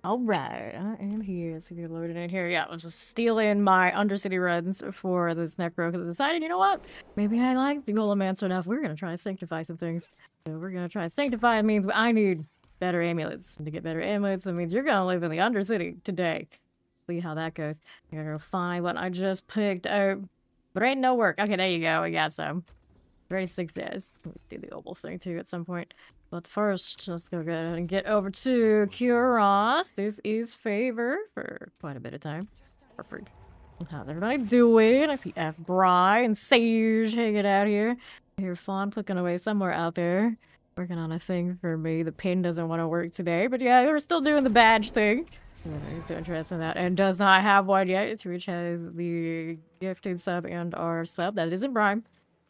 Alright, I am here. So you're loaded in here. Yeah, I was just stealing my Undercity runs for this Necro because I decided, you know what? Maybe I like the Golemancer enough. We're gonna try to sanctify some things. So we're gonna try to sanctify. It means I need better amulets. And to get better amulets, it means you're gonna live in the Undercity today. See how that goes. I gotta go find what I just picked out. But ain't no work. Okay, there you go. We got some. Very success. We do the opal thing too at some point. But first, let's go ahead and get over to Kuros. This is Favor for quite a bit of time. Perfect. How's everybody doing? I see F. Bry and Sage hanging out here. I hear Fawn clicking away somewhere out there. Working on a thing for me. The pin doesn't want to work today. But yeah, we're still doing the badge thing. He's still interested in that. And does not have one yet. Which has the gifted sub and our sub. That isn't Prime.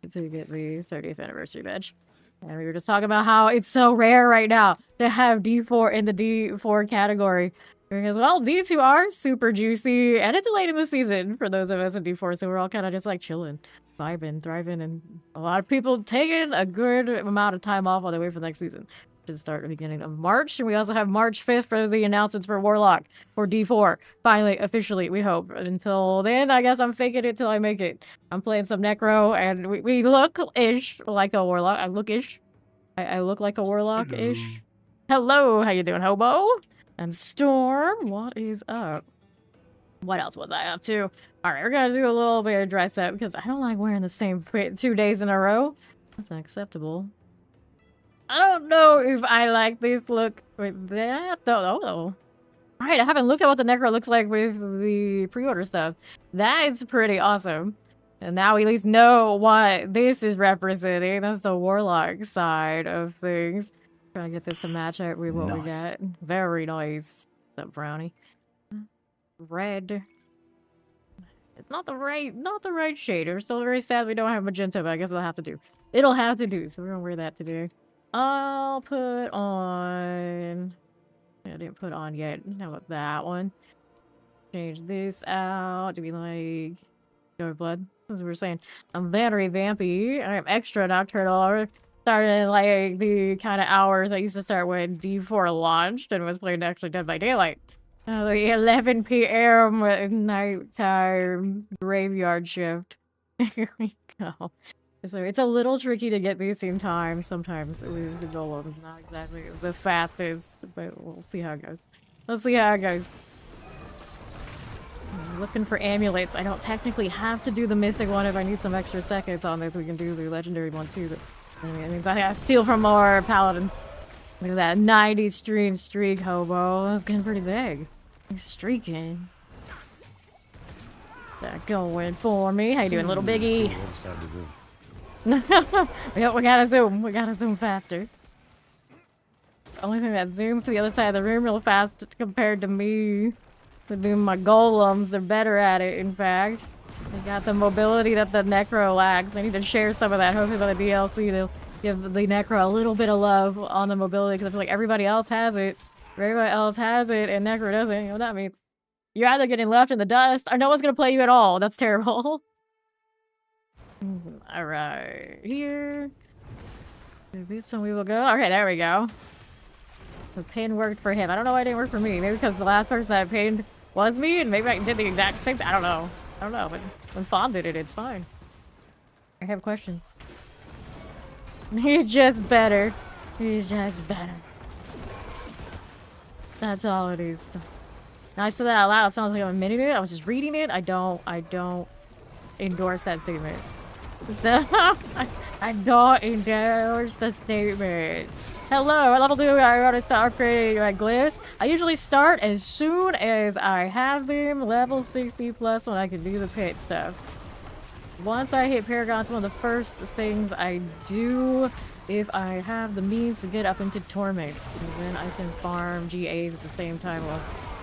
So you get the 30th anniversary badge. And we were just talking about how it's so rare right now to have D4 in the D4 category. Because, well, D2 are super juicy, and it's late in the season for those of us in D4, so we're all kind of just like chilling, vibing, thriving, and a lot of people taking a good amount of time off while they wait for the next season. To start at the beginning of March, and we also have March 5th for the announcements for Warlock for D4. Finally, officially, we hope. Until then, I guess I'm faking it till I make it. I'm playing some Necro, and we look-ish like a Warlock. I look-ish. I look like a Warlock-ish. Hello, how you doing, Hobo? And Storm, what is up? What else was I up to? Alright, we're gonna do a little bit of dress up, because I don't like wearing the same fit 2 days in a row. That's unacceptable. I don't know if I like this look with that, though. Oh. Alright, I haven't looked at what the Necro looks like with the pre-order stuff. That's pretty awesome. And now we at least know what this is representing. That's the Warlock side of things. Trying to get this to match up with what we got. Very nice. What's up, Brownie? Red. It's not the right shade. We're still very sad we don't have magenta, but I guess it'll have to do. It'll have to do, so we're gonna wear that today. I'll put on... I didn't put on yet. How about that one? Change this out. Do we like... Go blood? As we were saying. I'm very vampy. I'm extra nocturnal. Started like the kind of hours I used to start when D4 launched and was playing actually Dead by Daylight. The 11 p.m. nighttime graveyard shift. Here we go. So it's a little tricky to get these in time sometimes. With the Golem, not exactly the fastest, but we'll see how it goes. Let's see how it goes. I'm looking for amulets. I don't technically have to do the mythic one. If I need some extra seconds on this, we can do the legendary one too. But I mean, it means I gotta steal from more paladins. Look at that 90 stream streak, Hobo. That's getting pretty big. He's streaking. That going for me. How you doing, little biggie? we gotta zoom. We gotta zoom faster. The only thing that zooms to the other side of the room real fast compared to me. Doing my golems, they're better at it, in fact. They got the mobility that the Necro lacks. I need to share some of that. Hopefully by the DLC they'll give the Necro a little bit of love on the mobility, because I feel like everybody else has it. Everybody else has it, and Necro doesn't. You know what that means? You're either getting left in the dust, or no one's gonna play you at all. That's terrible. Alright, here. This one we will go. Okay, there we go. The pin worked for him. I don't know why it didn't work for me. Maybe because the last person that pinned was me, and maybe I did the exact same thing. I don't know. I don't know, but when Fawn did it, it's fine. I have questions. He's just better. He's just better. That's all it is. Now I said that out loud. It sounds like I'm admitting it. I was just reading it. I don't endorse that statement. I don't endorse the statement. Hello, at level 2, I already start upgrading my glyphs. I usually start as soon as I have them level 60 plus when I can do the pit stuff. Once I hit Paragon, it's one of the first things I do if I have the means to get up into Torments. And then I can farm GAs at the same time while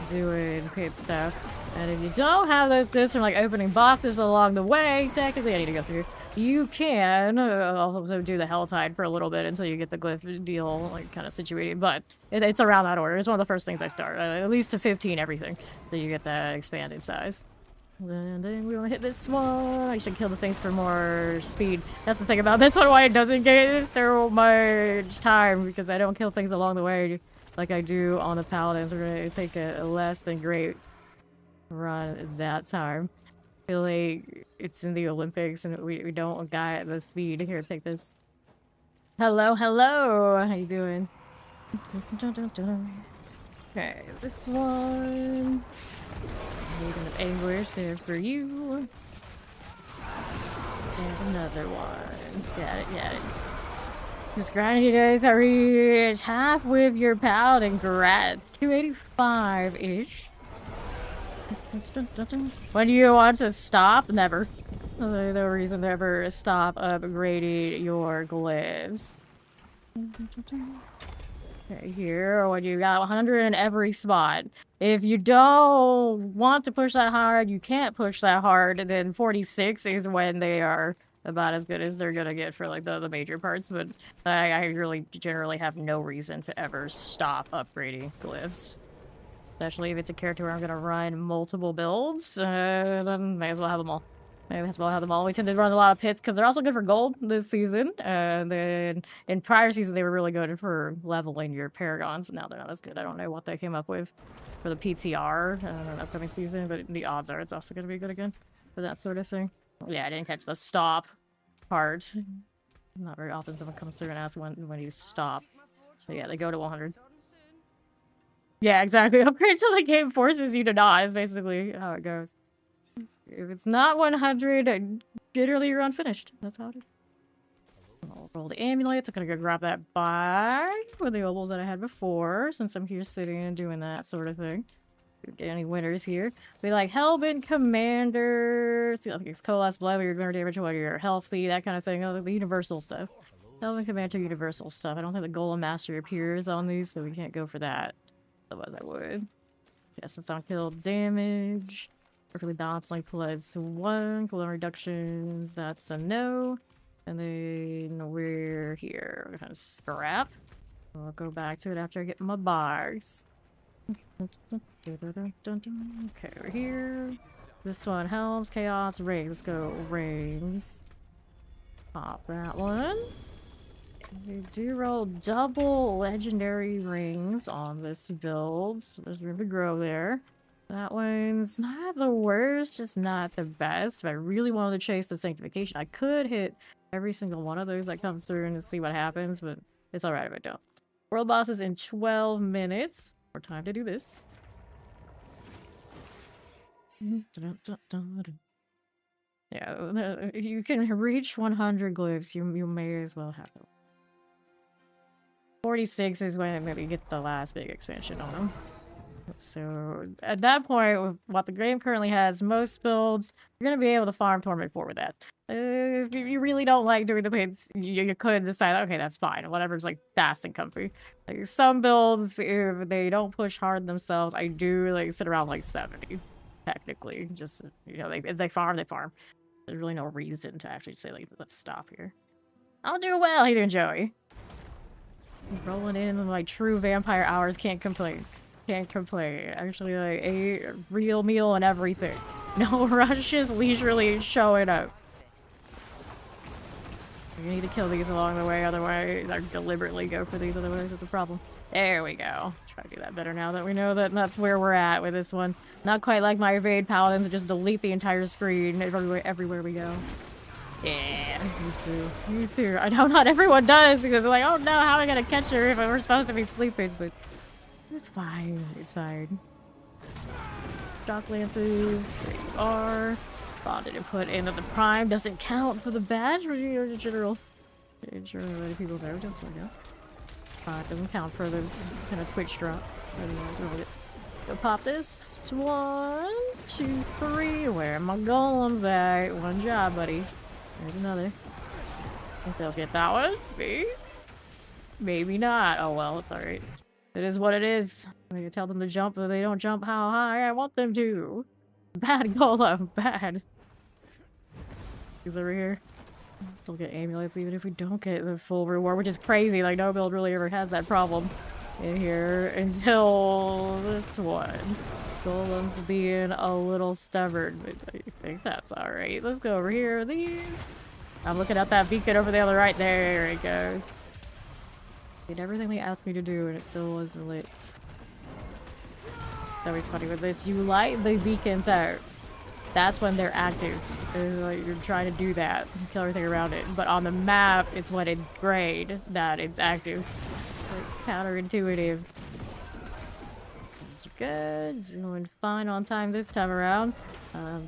doing pit stuff. And if you don't have those glyphs from like opening boxes along the way, technically I need to go through. You can also do the Helltide for a little bit until you get the glyph deal like kind of situated, but it's around that order. It's one of the first things I start, at least to 15 everything, so you get that expanded size. And then we want to hit this one. I should kill the things for more speed. That's the thing about this one, why it doesn't get so much time, because I don't kill things along the way. like I do on the Paladins. We're gonna take a less than great run that time. I feel like it's in the Olympics and we don't got the speed. Here, take this. Hello, hello! How you doing? Okay, this one. Amazing of anguish there for you. And another one. Got it. Just grinding you guys that reach half with your paladin. Congrats. 285-ish. When do you want to stop? Never. There's no reason to ever stop upgrading your glyphs. Okay, here, when you got 100 in every spot. If you don't want to push that hard, you can't push that hard, then 46 is when they are about as good as they're gonna get for like the major parts, but I really generally have no reason to ever stop upgrading glyphs. Especially if it's a character where I'm gonna run multiple builds, then may as well have them all. We tend to run a lot of pits because they're also good for gold this season. And then in prior seasons, they were really good for leveling your paragons, but now they're not as good. I don't know what they came up with for the PTR upcoming season, but the odds are it's also going to be good again for that sort of thing. Yeah, I didn't catch the stop part. Not very often someone comes through and asks when you stop. But yeah, they go to 100. Yeah, exactly. Upgrade till the game forces you to not is basically how it goes. If it's not 100, generally you're unfinished. That's how it is. I'll roll the amulets. I'm gonna go grab that bag with the obols that I had before, since I'm here sitting and doing that sort of thing. Get any winners here. We like Hellbent Commander. See, like it's Coalesce Blood, your guard damage while you're healthy, that kind of thing. Oh, the universal stuff. Hellbent Commander, universal stuff. I don't think the Golemancer appears on these, so we can't go for that. Otherwise, I would. Yeah, since I'm killed damage. Perfectly balanced like plus 1. Cooldown reductions, that's a no. And then we're here. We're gonna scrap. I'll go back to it after I get my bars. Okay, we're here. This one helps. Chaos, rings. Let's go rings. Pop that one. We do roll double legendary rings on this build, so there's room to grow there. That one's not the worst, just not the best. If I really wanted to chase the sanctification, I could hit every single one of those that comes through and see what happens, but it's alright if I don't. World boss is in 12 minutes. More time to do this. Yeah, you can reach 100 glyphs, you may as well have them. 46 is when maybe get the last big expansion on them. So at that point, with what the game currently has, most builds, you're going to be able to farm Torment 4 with that. If you really don't like doing the pits, you could decide, okay, that's fine. Whatever's like fast and comfy. Like some builds, if they don't push hard themselves, I do like sit around like 70, technically. Just, you know, if they farm, they farm. There's really no reason to actually say, like, let's stop here. I'll do well. How you doing, Joey? Rolling in like true vampire hours, can't complain. Can't complain. Actually, like, a real meal and everything. No rushes, leisurely showing up. You need to kill these along the way, otherwise, I deliberately go for these, otherwise it's a problem. There we go. Try to do that better now that we know that that's where we're at with this one. Not quite like my evade paladins that just delete the entire screen everywhere we go. Yeah, me too. I know not everyone does, because they're like, oh no, how am I gonna catch her if we're supposed to be sleeping, but it's fine. It's fine. Shock lances. There you are. Bonded and put into the prime. Doesn't count for the badge, or general. Generally letting people know, just like that. Doesn't count for those kind of Twitch drops. Go pop this. 1, 2, 3. Where are my golems at? One job, buddy. There's another. I think they'll get that one. Maybe not. Oh well, it's alright. It is what it is. I can tell them to jump, but they don't jump how high I want them to. Bad golem, bad. He's over here. Still get amulets even if we don't get the full reward, which is crazy. Like, no build really ever has that problem in here until this one. Golem's being a little stubborn, but I think that's alright. Let's go over here. These. I'm looking at that beacon over there on the right. There it goes. Did everything they asked me to do and it still wasn't lit. It's always funny with this. You light the beacons out. That's when they're active. Like, you're trying to do that. Kill everything around it. But on the map, it's when it's grayed that it's active. Like, counterintuitive. It's good. It's going fine on time this time around.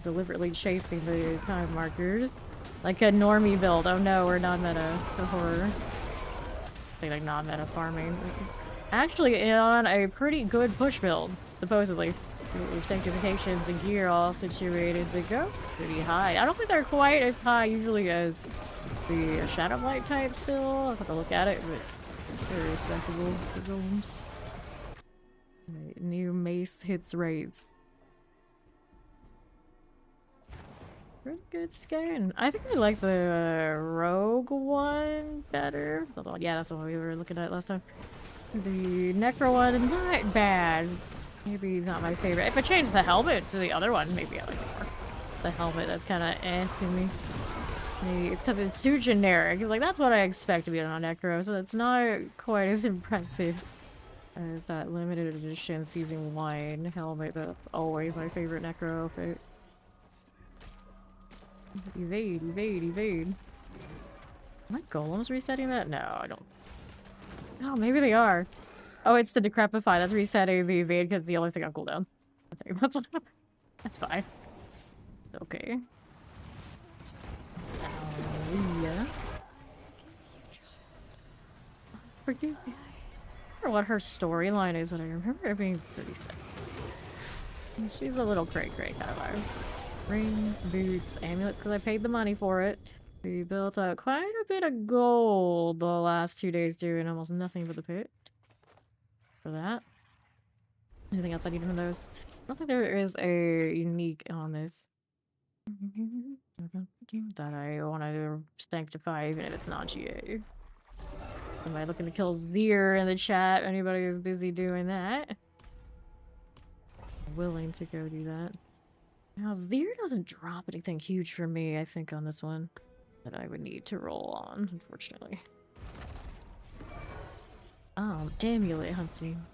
Deliberately chasing the time markers. Like a normie build. Oh no, we're non-meta. The horror. Like non-meta farming. Actually on a pretty good push build, supposedly. With sanctifications and gear all situated, they go pretty high. I don't think they're quite as high usually as the Shadow Blight type still. I'll have to look at it, but very respectable for golems. Right, new mace hits raids. Pretty good skin. I think I like the rogue one better. Yeah, that's the one we were looking at last time. The Necro one, not bad. Maybe not my favorite. If I change the helmet to the other one, maybe I like it more. The helmet, that's kind of eh to me. Maybe it's because it's too generic. Like, that's what I expect to be on Necro, so that's not quite as impressive as that limited edition Season 1 helmet. That's always my favorite Necro outfit. Evade, evade, evade. Are my golems resetting that? No, I don't. Oh, maybe they are. Oh, it's the Decrepify. That's resetting the evade because the only thing on cooldown. Okay, that's fine. Okay. Yeah. Forgive me. I don't remember what her storyline is, and I remember it being pretty sad. She's a little cray-cray kind of virus. Rings, boots, amulets, because I paid the money for it. We built up quite a bit of gold the last 2 days doing almost nothing but the pit. For that. Anything else I need from those? I don't think there is a unique on this. That I want to sanctify even if it's not GA. Somebody looking to kill Zir in the chat. Anybody who's busy doing that? I'm willing to go do that. Now, Zir doesn't drop anything huge for me, I think, on this one. That I would need to roll on, unfortunately. Amulet hunting.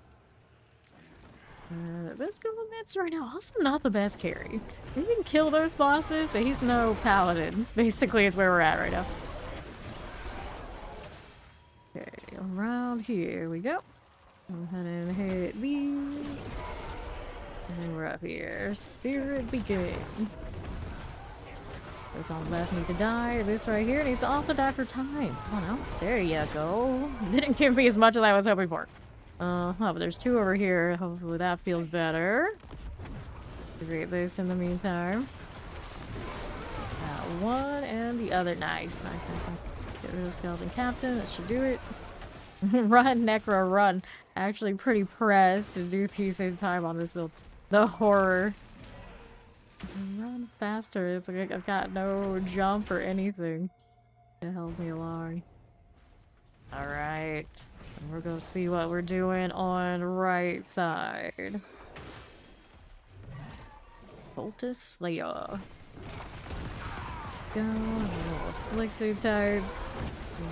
This Golemancer right now also not the best carry. He can kill those bosses, but he's no paladin. Basically, is where we're at right now. Okay, around here we go. Go ahead and hit these. And then we're up here. Spirit Beacon. Those on the left need to die. This right here needs to also die for time. Oh no. There you go. Didn't give me as much as I was hoping for. But there's two over here. Hopefully that feels better. Create this in the meantime. One and the other. Nice, nice, nice, nice. Get rid of Skeleton Captain. That should do it. Run, Necro, run. Actually pretty pressed to do these in time on this build. The horror. Run faster. It's like I've got no jump or anything to help me along. Alright. We're gonna see what we're doing on right side. Voltus Slayer. Go. Afflicted types.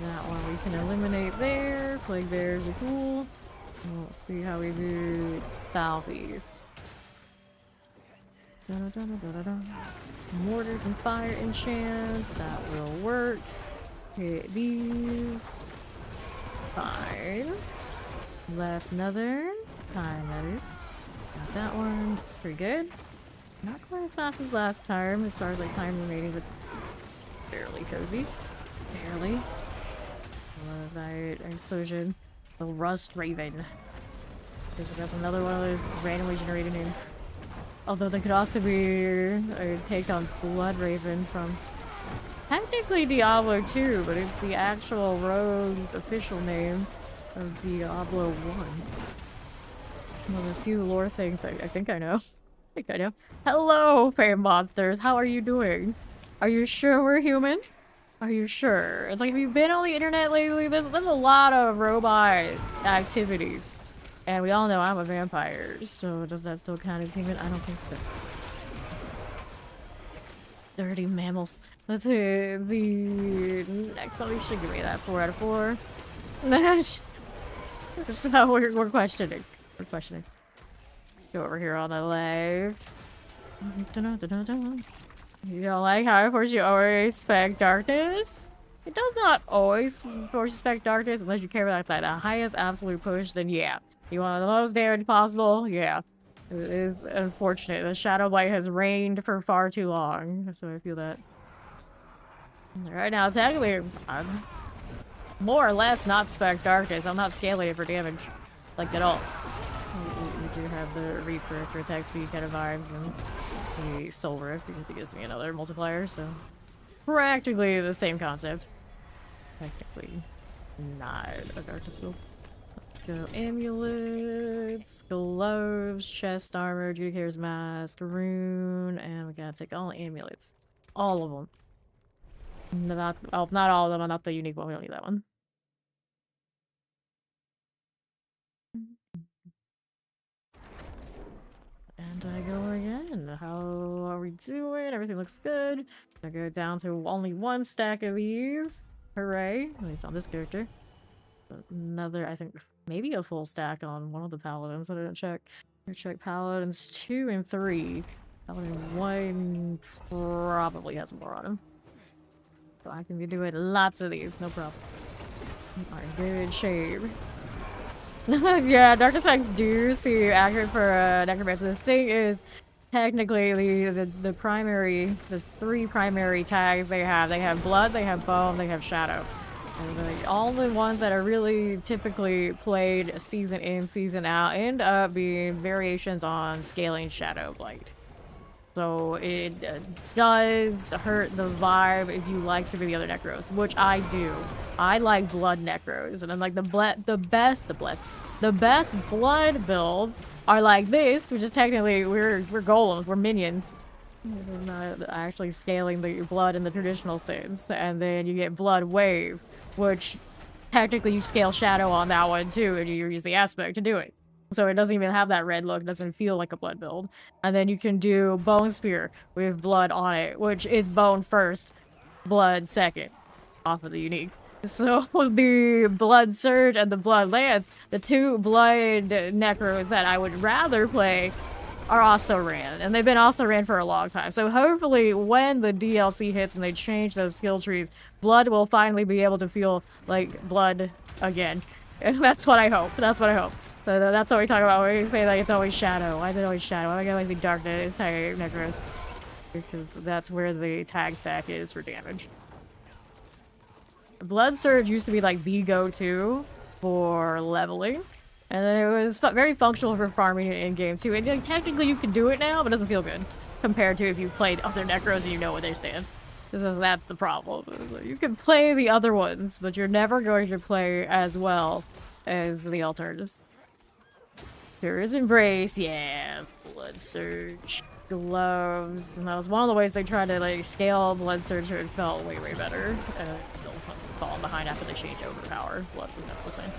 That one we can eliminate there. Plague bears are cool. We'll see how we do Spalfies. Mortars and fire enchants. That will work. Hit these. Fine. Left another. Time, that is. Got that one. It's pretty good. Not quite as fast as last time as far as like time remaining, but fairly cozy. Barely. Love that explosion. The Rust Raven. That's another one of those randomly generated names. Although they could also be a take on Blood Raven from technically Diablo 2, but it's the actual rogue's official name of Diablo 1. One of the few lore things I think I know. I think I know. Hello, fame monsters. How are you doing? Are you sure we're human? Are you sure? It's like, have you been on the internet lately? There's a lot of robot activity. And we all know I'm a vampire, so does that still count as human? I don't think so. Dirty mammals. Let's hit the next one. We should give me that 4 out of 4. So we're questioning. We're questioning. Go over here on the left. You don't like how it forces you always expect darkness? It does not always force you expect darkness unless you care about that highest absolute push, then yeah. You want the most damage possible? Yeah. It is unfortunate. The Shadow Blight has reigned for far too long, so I feel that. Right now, technically, I'm more or less not spec darkness. I'm not scaling it for damage, like at all. We do have the Reaper for attack speed kind of vibes, and the Soul Rift because it gives me another multiplier, so practically the same concept. Technically not a darkness build. Let's go amulets, gloves, chest armor, Judicator's mask, rune, and we gotta take all amulets. All of them. Not all of them, not the unique one, we don't need that one. And I go again. How are we doing? Everything looks good. I go down to only one stack of these. Hooray. At least on this character. Another, I think, maybe a full stack on one of the paladins. I didn't check. I check paladins 2 and 3. Paladin 1 probably has more on him. So I can be doing lots of these, no problem. Are in good shape. Yeah, dark attacks do seem accurate for necromancer. The thing is, technically, the three primary tags they have blood, they have bone, they have shadow. And the only ones that are really typically played season in, season out end up being variations on scaling Shadow Blight. So it does hurt the vibe if you like to be the other Necros, which I do. I like blood Necros, and I'm like the best blood builds are like this, which is technically we're golems, we're minions. We're not actually scaling the blood in the traditional sense, and then you get blood wave, which technically you scale shadow on that one too, and you use the aspect to do it. So it doesn't even have that red look, it doesn't feel like a blood build. And then you can do Bone Spear with blood on it, which is bone first, blood second, off of the unique. So the Blood Surge and the Blood Lance, the two blood necros that I would rather play, are also ran, and they've been also ran for a long time. So hopefully when the DLC hits and they change those skill trees, blood will finally be able to feel like blood again. And that's what I hope. That's what I hope. So that's what we talk about when we say like it's always shadow. Why is it always shadow? Why do I gotta like the darkness type necros? Because that's where the tag stack is for damage. Blood Surge used to be like the go-to for leveling. And then it was very functional for farming in-game too. And technically you can do it now, but it doesn't feel good. Compared to if you played other Necros and you know what they stand. So that's the problem. You can play the other ones, but you're never going to play as well as the alternatives. There is Embrace, yeah. Blood Surge. Gloves. And that was one of the ways they tried to like scale Blood Surge so it felt way, way better. And still falling behind after they changed overpower. Blood was never the same.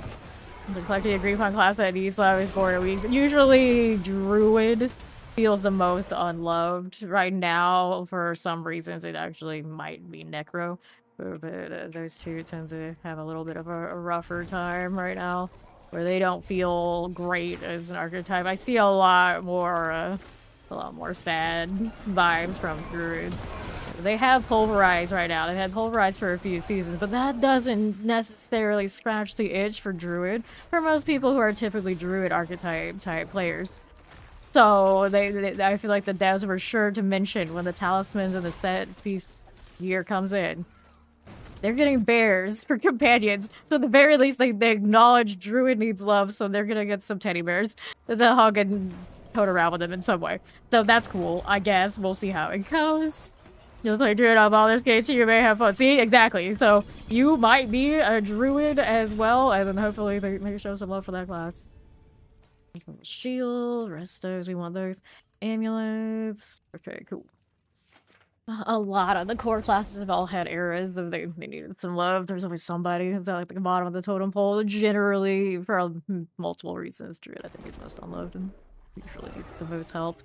The collecting a Griefon class that needs Slavish Border Week. Usually Druid feels the most unloved. Right now, for some reasons, it actually might be Necro. But those two tend to have a little bit of a rougher time right now. Where they don't feel great as an archetype. I see a lot more sad vibes from Druids. They have Pulverize right now. They've had Pulverize for a few seasons, but that doesn't necessarily scratch the itch for Druid for most people who are typically Druid archetype type players. So I feel like the devs were sure to mention when the talismans and the set feast year comes in. They're getting bears for companions, so at the very least they acknowledge Druid needs love, so they're gonna get some teddy bears. There's a hug and tote around with them in some way. So that's cool, I guess. We'll see how it goes. You'll play Druid on Baldur's Gate, so you may have fun. See? Exactly. So you might be a Druid as well, and then hopefully they show some love for that class. Shield, restos, we want those. Amulets. Okay, cool. A lot of the core classes have all had eras that they needed some love. There's always somebody who's at like the bottom of the totem pole. Generally, for multiple reasons, Druid I think is most unloved and usually needs the most help.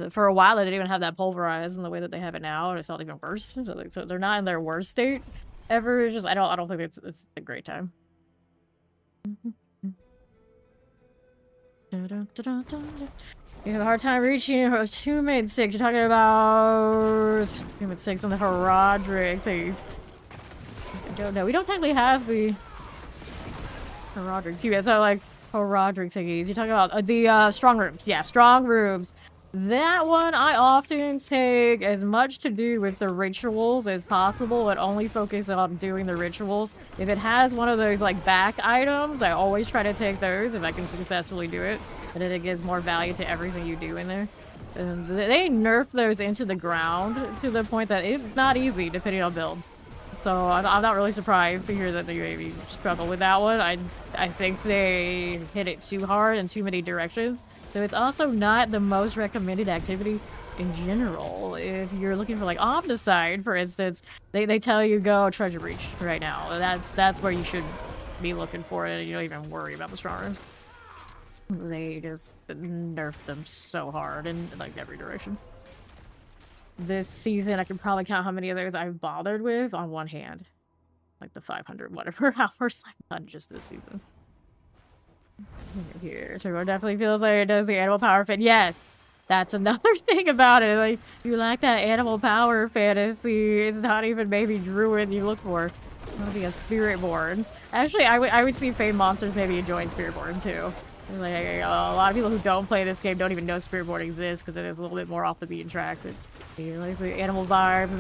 For a while, they didn't even have that Pulverize in the way that they have it now, and it felt even worse. So they're not in their worst state ever. It's just I don't think it's a great time. You have a hard time reaching 2 mid-6. You're talking about 2 mid-6 on the Herodric things. I don't know. We don't technically have the Herodric cube. So like Herodric thingies. You're talking about the strong rooms. Yeah, strong rooms. That one I often take as much to do with the rituals as possible and only focus on doing the rituals. If it has one of those like back items, I always try to take those if I can successfully do it. And then it gives more value to everything you do in there. And they nerf those into the ground to the point that it's not easy depending on build. So I'm not really surprised to hear that they maybe struggle with that one. I think they hit it too hard in too many directions. So it's also not the most recommended activity in general. If you're looking for like Omnicide, for instance, they tell you go Treasure Breach right now. That's where you should be looking for it. You don't even worry about the strong rooms. They just nerf them so hard in like every direction. This season, I can probably count how many of those I've bothered with on one hand. Like the 500 whatever hours I've done just this season. Here, Turbo definitely feels like it does the animal power fit. Yes, that's another thing about it. Like, you like that animal power fantasy. It's not even maybe druid you look for. It's gonna be a spirit born. Actually, I would see Fame Monsters maybe enjoying spirit born too. Like, a lot of people who don't play this game don't even know spirit born exists because it is a little bit more off the beaten track. But you like the animal vibe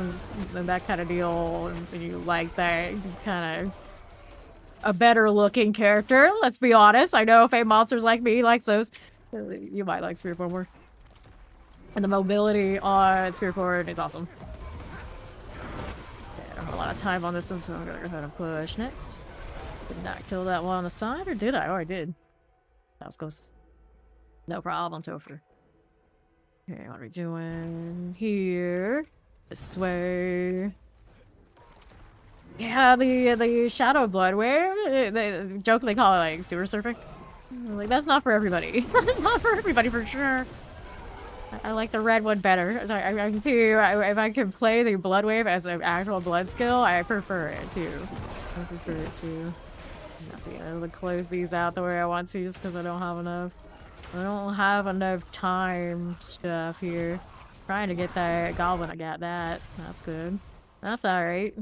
and that kind of deal, and you like that kind of a better looking character, let's be honest. I know Fame Monsters like me likes those. You might like Spiritborn more. And the mobility on Spiritborn is awesome. Okay, I don't have a lot of time on this one, so I'm gonna go ahead and push next. Did not kill that one on the side, or did I? Oh, I did. That was close. No problem, Topher. Okay, what are we doing here? This way. Yeah, the Shadow Blood Wave, they jokingly call it like sewer surfing. Like, that's not for everybody. That's not for everybody for sure. I like the red one better. I can see if I can play the Blood Wave as an actual blood skill, I prefer it too. I prefer it too. I'm not being able to close these out the way I want to just because I don't have enough. I don't have enough time stuff here. Trying to get that goblin, I got that. That's good. That's alright.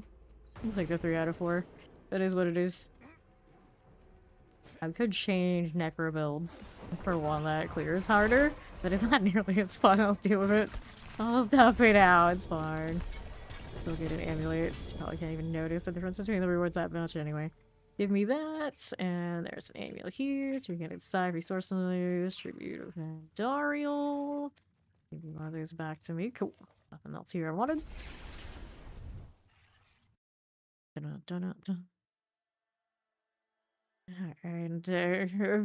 I'll take a 3 out of 4. That is what it is. I could change Necro builds for one that clears harder, but it's not nearly as fun. I'll deal with it. I'll tough it out. It's fine. Still get an amulet. Probably can't even notice the difference between the rewards that much anyway. Give me that, and there's an amulet here. 2 get inside, resource use, tribute of Dariel. Give me one of those back to me. Cool. Nothing else here I wanted. And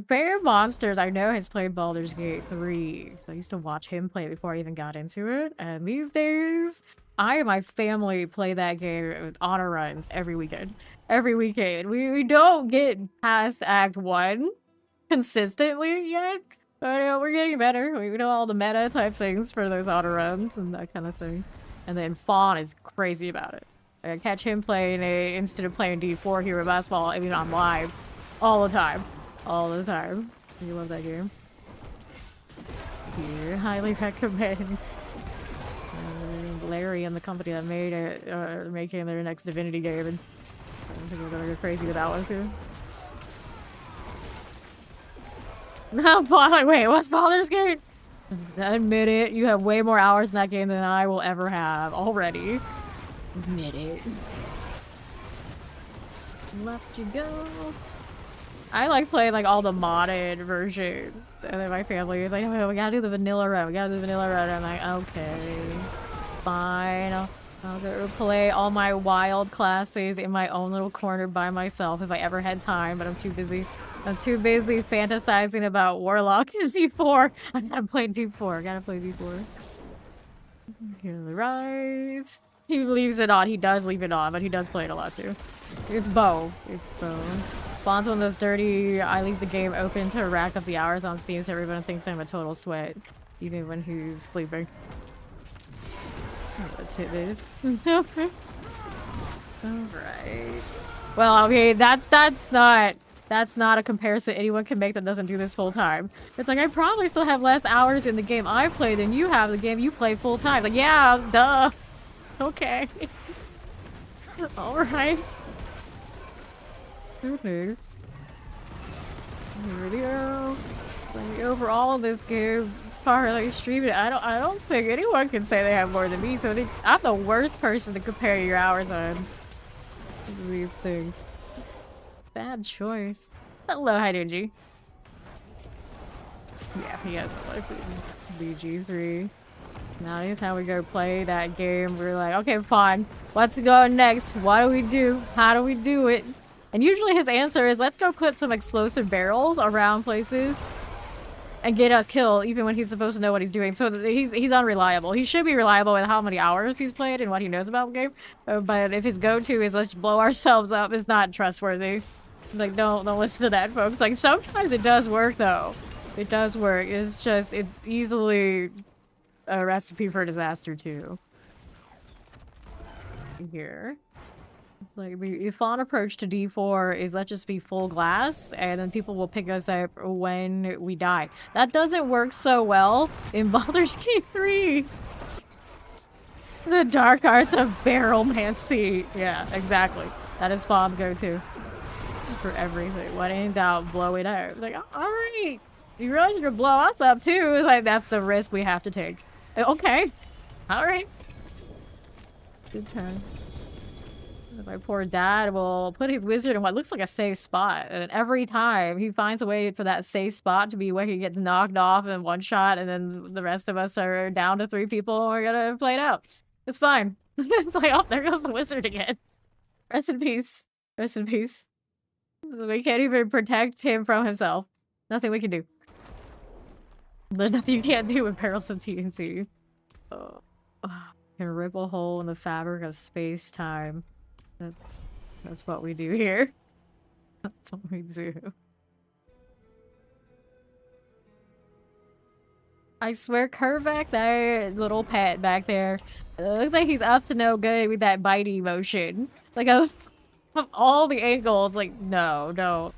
Bear Monsters, I know, has played Baldur's Gate 3. So I used to watch him play it before I even got into it. And these days, I and my family play that game with honor runs every weekend. Every weekend. We don't get past Act 1 consistently yet. But we're getting better. We know all the meta type things for those honor runs and that kind of thing. And then Fawn is crazy about it. I catch him playing instead of playing D4 here with basketball. I mean, I'm live all the time. All the time. You love that game. Here, highly recommends. Larry and the company that made it are making their next Divinity game, and I think we're gonna go crazy with that one too. No, wait, what's Baldur's Gate? Admit it, you have way more hours in that game than I will ever have already. Admit it. Left you go. I like playing like all the modded versions, and then my family is like, oh, we gotta do the vanilla run, we gotta do the vanilla run. And I'm like, okay, fine. I'll go play all my wild classes in my own little corner by myself if I ever had time, but I'm too busy. I'm too busy fantasizing about Warlock and D4. I gotta play D4. I gotta play D4. Here to the right. He leaves it on. He does leave it on, but he does play it a lot too. It's Bo. It's Bo. Spawn's one of those dirty, I leave the game open to rack up the hours on Steam so everyone thinks I'm a total sweat. Even when he's sleeping. Let's hit this. Alright. Well, okay, that's not That's not a comparison anyone can make that doesn't do this full time. It's like, I probably still have less hours in the game I play than you have the game you play full time. Like, yeah, duh. Okay. Alright. Good news. Video. Overall, this game is partly streaming. I don't think anyone can say they have more than me. So I'm the worst person to compare your hours on these things. Bad choice. Hello, Hidinji. Yeah, he has a life in BG3. Now is how we go play that game. We're like, okay, fine. Let's go next. What do we do? How do we do it? And usually his answer is, let's go put some explosive barrels around places and get us killed, even when he's supposed to know what he's doing. So he's unreliable. He should be reliable with how many hours he's played and what he knows about the game. But if his go-to is let's blow ourselves up, it's not trustworthy. Like, don't listen to that, folks. Like, sometimes it does work, though. It does work. It's just, it's easily a recipe for disaster, too. Here. Like, the fun approach to D4 is let's just be full glass, and then people will pick us up when we die. That doesn't work so well in Baldur's Gate 3. The dark arts of barrelmancy. Yeah, exactly. That is Fawn's go-to. For everything. When in doubt, blow it up. Like, alright. You realize you're gonna blow us up too? Like, that's the risk we have to take. Okay. Alright. Good times. My poor dad will put his wizard in what looks like a safe spot. And every time he finds a way for that safe spot to be where he gets knocked off in one shot, and then the rest of us are down to 3 people and we're gonna play it out. It's fine. It's like, oh, there goes the wizard again. Rest in peace. Rest in peace. We can't even protect him from himself. Nothing we can do. There's nothing you can't do with barrels of TNT. Can rip a hole in the fabric of space-time. That's what we do here. That's what we do. I swear, Kervac, that little pet back there, it looks like he's up to no good with that bitey motion. Like, of all the angles, like, no, don't.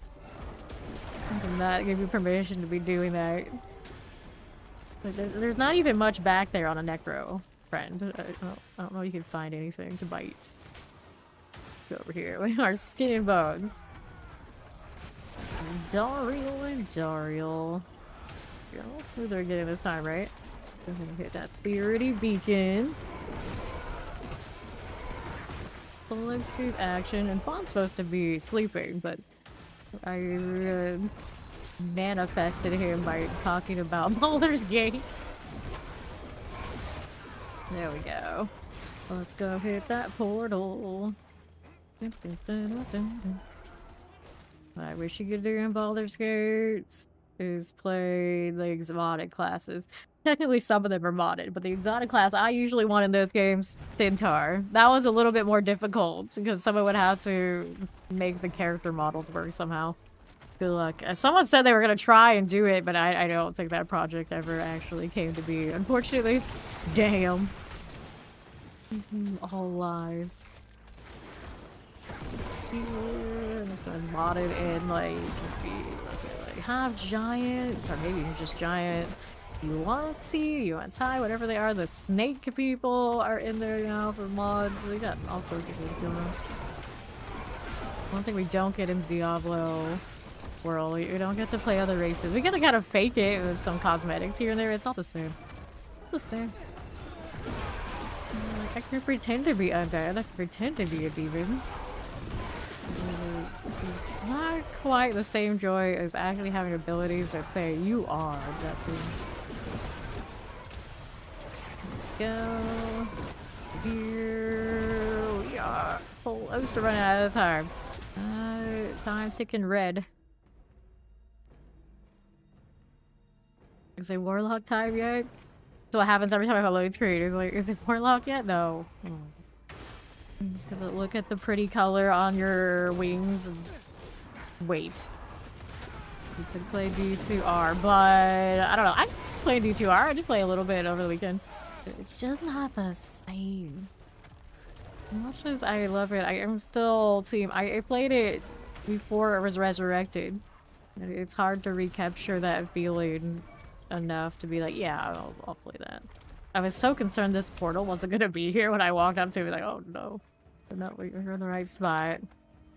I do not give you permission to be doing that. Like, there's not even much back there on a Necro, friend. I don't know if you can find anything to bite. Go over here. We are skin and bones. Dariel and Dariel. You're a little smoother getting this time, right? Go ahead and hit that spirity beacon. Full suit action, and Fawn's supposed to be sleeping, but I manifested him by talking about Baldur's Gate. There we go. Let's go hit that portal. What I wish you could do in Baldur's Gate is play the exotic classes. Technically, some of them are modded, but the exotic class I usually want in those games, Centaur. That was a little bit more difficult because someone would have to make the character models work somehow. Good luck. Someone said they were going to try and do it, but I don't think that project ever actually came to be. Unfortunately, damn. All lies. This one modded in like half giants, or maybe even just giant. You want you want Thai, whatever they are. The snake people are in there now for mods. We got all sorts of things going on. One thing we don't get in Diablo world, we don't get to play other races. We get to kind of fake it with some cosmetics here and there. It's not the same. It's the same. I can pretend to be undead. I can pretend to be a demon. Not quite the same joy as actually having abilities that say you are that thing. Go. Here we are. Close to running out of time. Time ticking red. Is it warlock time yet? So what happens every time I have a loading screen? Is like, is it warlock yet? No. I'm just gonna look at the pretty color on your wings and wait. You could play D2R, but I don't know. I play D2R. I did play a little bit over the weekend. It's just not the same. As much as I love it, I am still team. I played it before it was resurrected. It's hard to recapture that feeling enough to be like, yeah, I'll play that. I was so concerned this portal wasn't gonna be here when I walked up to it, like, oh no. We're in the right spot.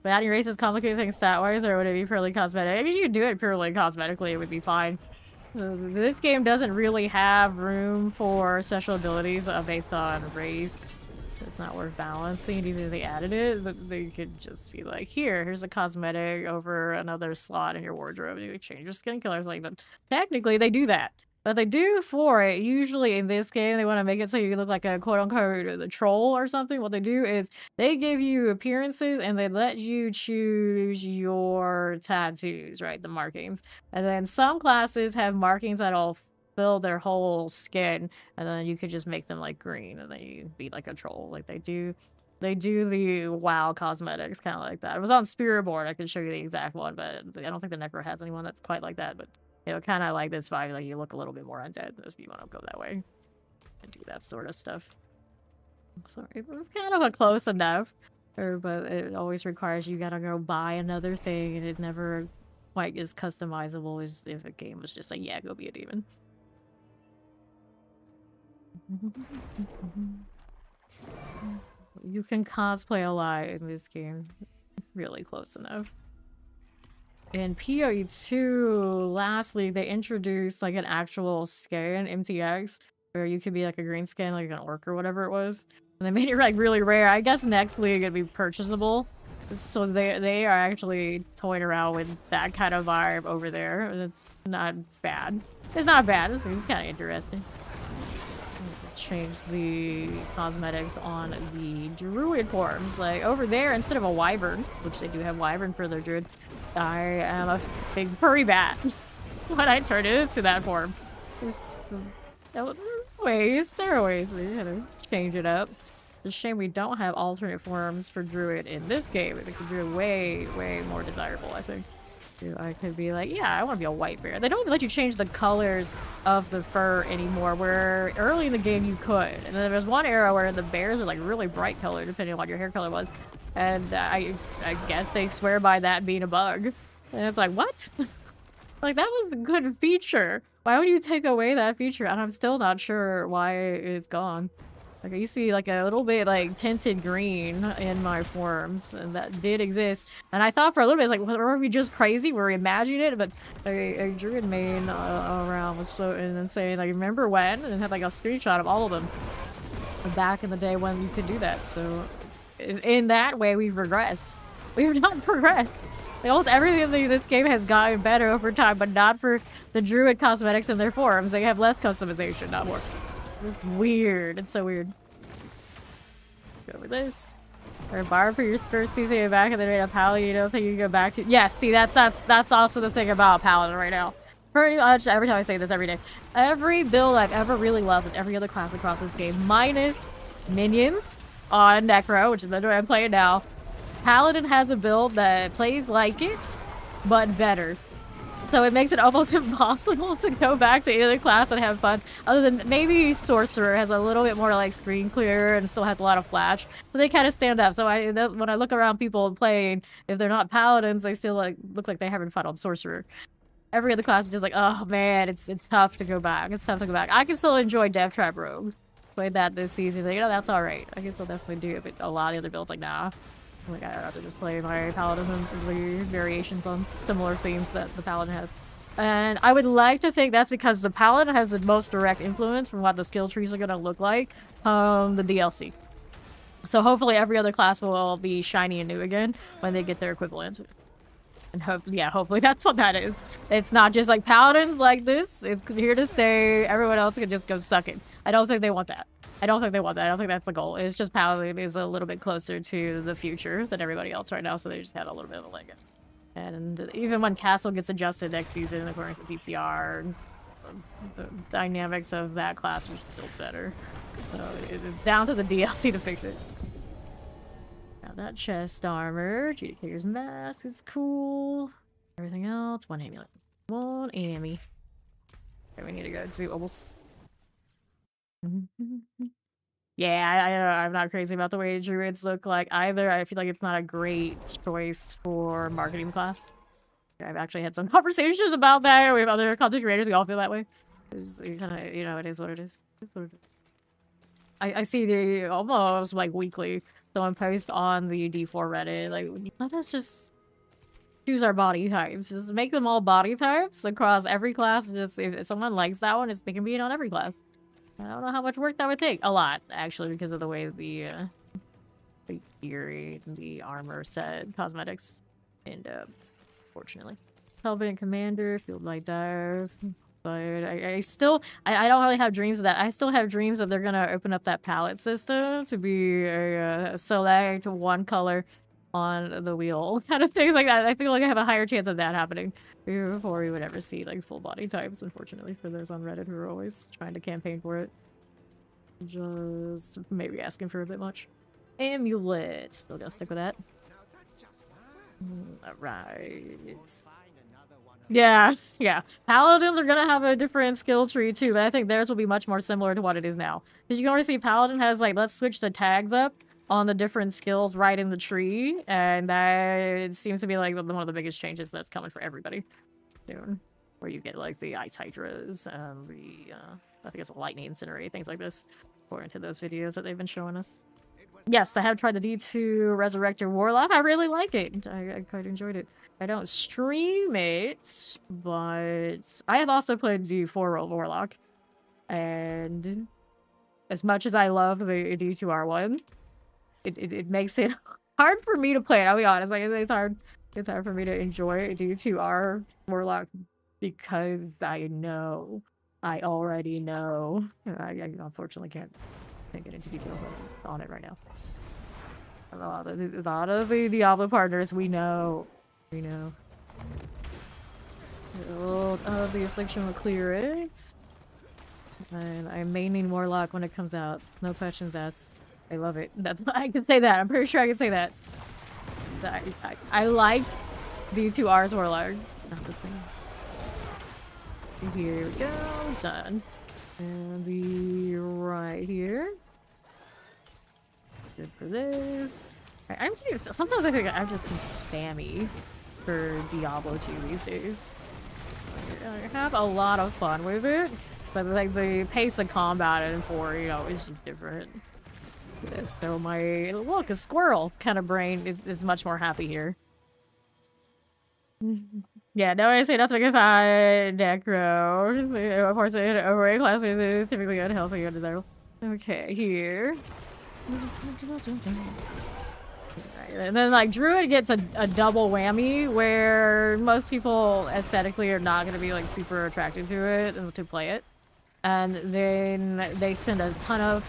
But adding races complicated things stat-wise, or would it be purely cosmetic? I mean, you could do it purely cosmetically, it would be fine. This game doesn't really have room for special abilities based on race. It's not worth balancing, even if they added it. But they could just be like, here's a cosmetic over another slot in your wardrobe. You change your skin colors. Like, but technically, they do that. But they do for it. Usually in this game, they want to make it so you look like a quote-unquote the troll or something. What they do is they give you appearances and they let you choose your tattoos, right? The markings. And then some classes have markings that'll fill their whole skin, and then you could just make them like green, and then you be like a troll. Like they do the WoW cosmetics kind of like that. It was on Spirit Board. I can show you the exact one, but I don't think the Necro has anyone that's quite like that. But you know, kind of like this vibe. Like you look a little bit more undead if you want to go that way and do that sort of stuff. So it's kind of a close enough, but it always requires you gotta go buy another thing, and it's never quite as customizable as if a game was just like, yeah, go be a demon. You can cosplay a lot in this game. Really close enough. In PoE2, lastly, they introduced like an actual skin, MTX, where you could be like a green skin, like an orc or whatever it was. And they made it like really rare. I guess next league it'd be purchasable. So they are actually toying around with that kind of vibe over there. It's not bad. It's not bad. It's kind of interesting. Change the cosmetics on the druid forms. Like over there, instead of a wyvern, which they do have wyvern for their druid, I am a big furry bat when I turn it into that form. There are ways to change it up. It's a shame we don't have alternate forms for druid in this game. It could be way more desirable, I think. I could be like, yeah, I want to be a white bear. They don't even let you change the colors of the fur anymore, where early in the game you could. And then there was one era where the bears are like really bright colored, depending on what your hair color was. And I guess they swear by that being a bug. And it's like, what? Like, that was a good feature. Why would you take away that feature? And I'm still not sure why it's gone. Like, I used to be like a little bit like tinted green in my forms, and that did exist. And I thought for a little bit, like, were we just crazy? Were we imagining it? But a druid main around was floating and saying, like, remember when? And had like a screenshot of all of them back in the day when you could do that. So in that way, we've regressed. We've not progressed. Like, almost everything in this game has gotten better over time, but not for the druid cosmetics in their forms. They have less customization, not more. It's weird. It's so weird. Go over this. Or bar for your first season back in the day of Paladin, you don't think you can go back to? Yes, see, that's also the thing about Paladin right now. Pretty much every time I say this every day. Every build I've ever really loved with every other class across this game, minus minions on Necro, which is the way I'm playing now. Paladin has a build that plays like it, but better. So it makes it almost impossible to go back to either class and have fun. Other than maybe Sorcerer has a little bit more like screen clear and still has a lot of flash. So they kind of stand up. So when I look around people playing, if they're not Paladins, they still like look like they're having fun on Sorcerer. Every other class is just like, oh man, it's tough to go back. It's tough to go back. I can still enjoy Death Trap Rogue. Played that this season. Like, you know, that's alright. I can still definitely do it, but a lot of the other builds, like, nah. Like, I'd rather just play my Paladin and the variations on similar themes that the Paladin has. And I would like to think that's because the Paladin has the most direct influence from what the skill trees are going to look like the DLC. So hopefully every other class will be shiny and new again when they get their equivalent. And hopefully that's what that is. It's not just like Paladins like this. It's here to stay. Everyone else can just go suck it. I don't think they want that. I don't think that's the goal. It's just Paladin is a little bit closer to the future than everybody else right now, so they just had a little bit of a leg up. And even when Castle gets adjusted next season, according to PTR, the dynamics of that class are still better. So it's down to the DLC to fix it. Now that chest armor, Judicator's mask is cool. Everything else, one amulet. One ammy. Okay, we need to go to almost... Yeah, I'm not crazy about the way druids look like either. I feel like it's not a great choice for marketing class. I've actually had some conversations about that with other content creators. We all feel that way. It's kind of, you know, it is what it is. It's what it is. I see the almost like weekly someone post on the D4 Reddit like, let us just choose our body types. Just make them all body types across every class. Just if someone likes that one, they can be in on every class. I don't know how much work that would take. A lot, actually, because of the way the gear and the armor set cosmetics end up, fortunately. Hellbent Commander, Field Light Dive. But I still, I don't really have dreams of that. I still have dreams that they're gonna open up that palette system to be a select one color on the wheel kind of thing like that. I feel like I have a higher chance of that happening before we would ever see like full body types, unfortunately, for those on Reddit who are always trying to campaign for it. Just maybe asking for a bit much. Amulet. Still gonna stick with that. Alright. Yeah. Paladins are gonna have a different skill tree too, but I think theirs will be much more similar to what it is now. Because you can already see Paladin has like, let's switch the tags up on the different skills right in the tree, and that seems to be like one of the biggest changes that's coming for everybody soon. Where you get like the Ice Hydras, the I think it's a Lightning Incinerate, things like this, according to those videos that they've been showing us. Yes, I have tried the D2 Resurrector Warlock. I really like it. I quite enjoyed it. I don't stream it, but I have also played D4 Warlock. And as much as I love the D2R one, it makes it hard for me to play it. I'll be honest. Like, it's hard for me to enjoy D2R Warlock because I already know. I unfortunately can't get into details on it right now. A lot of the Diablo partners, we know. The Affliction will clear it. And I'm maining Warlock when it comes out. No questions asked. I love it. That's I can say that. I'm pretty sure I can say that. I like D2R's Warlock. Not the same. Here we go. Done. And the right here. Good for this. I'm too. Sometimes I think I'm just too spammy for Diablo 2 these days. I have a lot of fun with it, but like the pace of combat in 4, you know, is just different. So my look, a squirrel kind of brain is much more happy here. Yeah, no, I say nothing about Necro. Of course, an overrated class is typically unhealthy and undesirable. Okay, here. And then like Druid gets a double whammy where most people aesthetically are not going to be like super attracted to it and to play it. And then they spend a ton of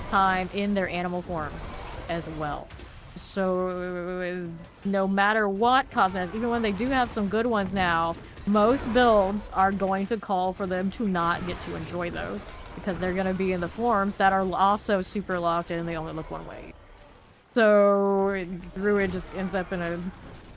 time in their animal forms as well. So no matter what cosmetics, even when they do have some good ones now, most builds are going to call for them to not get to enjoy those because they're going to be in the forms that are also super locked in and they only look one way. So Druid just ends up in an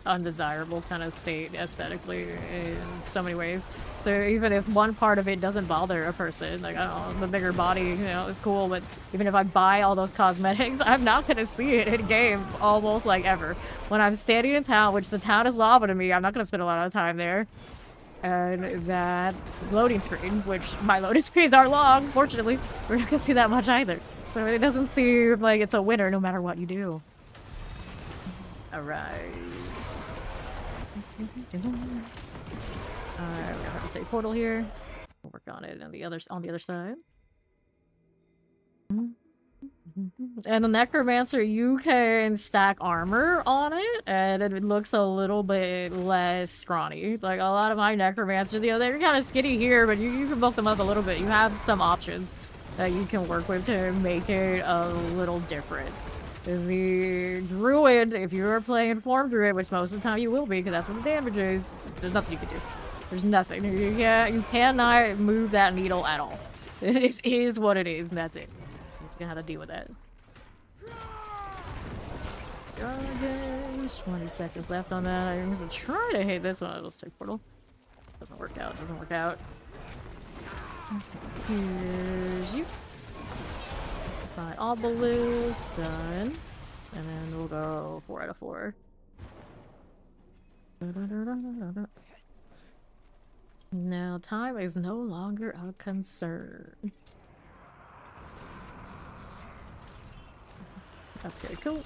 undesirable kind of state aesthetically in so many ways. So even if one part of it doesn't bother a person, like, I don't know, the bigger body, you know, it's cool, but even if I buy all those cosmetics, I'm not gonna see it in game almost like ever. When I'm standing in town, which the town is lava to me, I'm not gonna spend a lot of time there. And that loading screen, which my loading screens are long, fortunately, we're not gonna see that much either. So it doesn't seem like it's a winner no matter what you do. Alright. We're gonna have to say portal here. We'll work on it on the other side. And the Necromancer, you can stack armor on it, and it looks a little bit less scrawny. Like a lot of my Necromancer, you know, they're kind of skinny here, but you can bulk them up a little bit. You have some options that you can work with to make it a little different. The Druid, if you're playing Form Druid, which most of the time you will be, because that's what the damage is, there's nothing you can do. There's nothing. You cannot move that needle at all. It is what it is, and that's it. You're gonna have to deal with that. Dragons, 20 seconds left on that. I'm gonna try to hit this one. It'll stick portal. Doesn't work out, doesn't work out. Here's you. Fine. All balloons done. And then we'll go 4 out of 4. Now, time is no longer a concern. Okay, cool.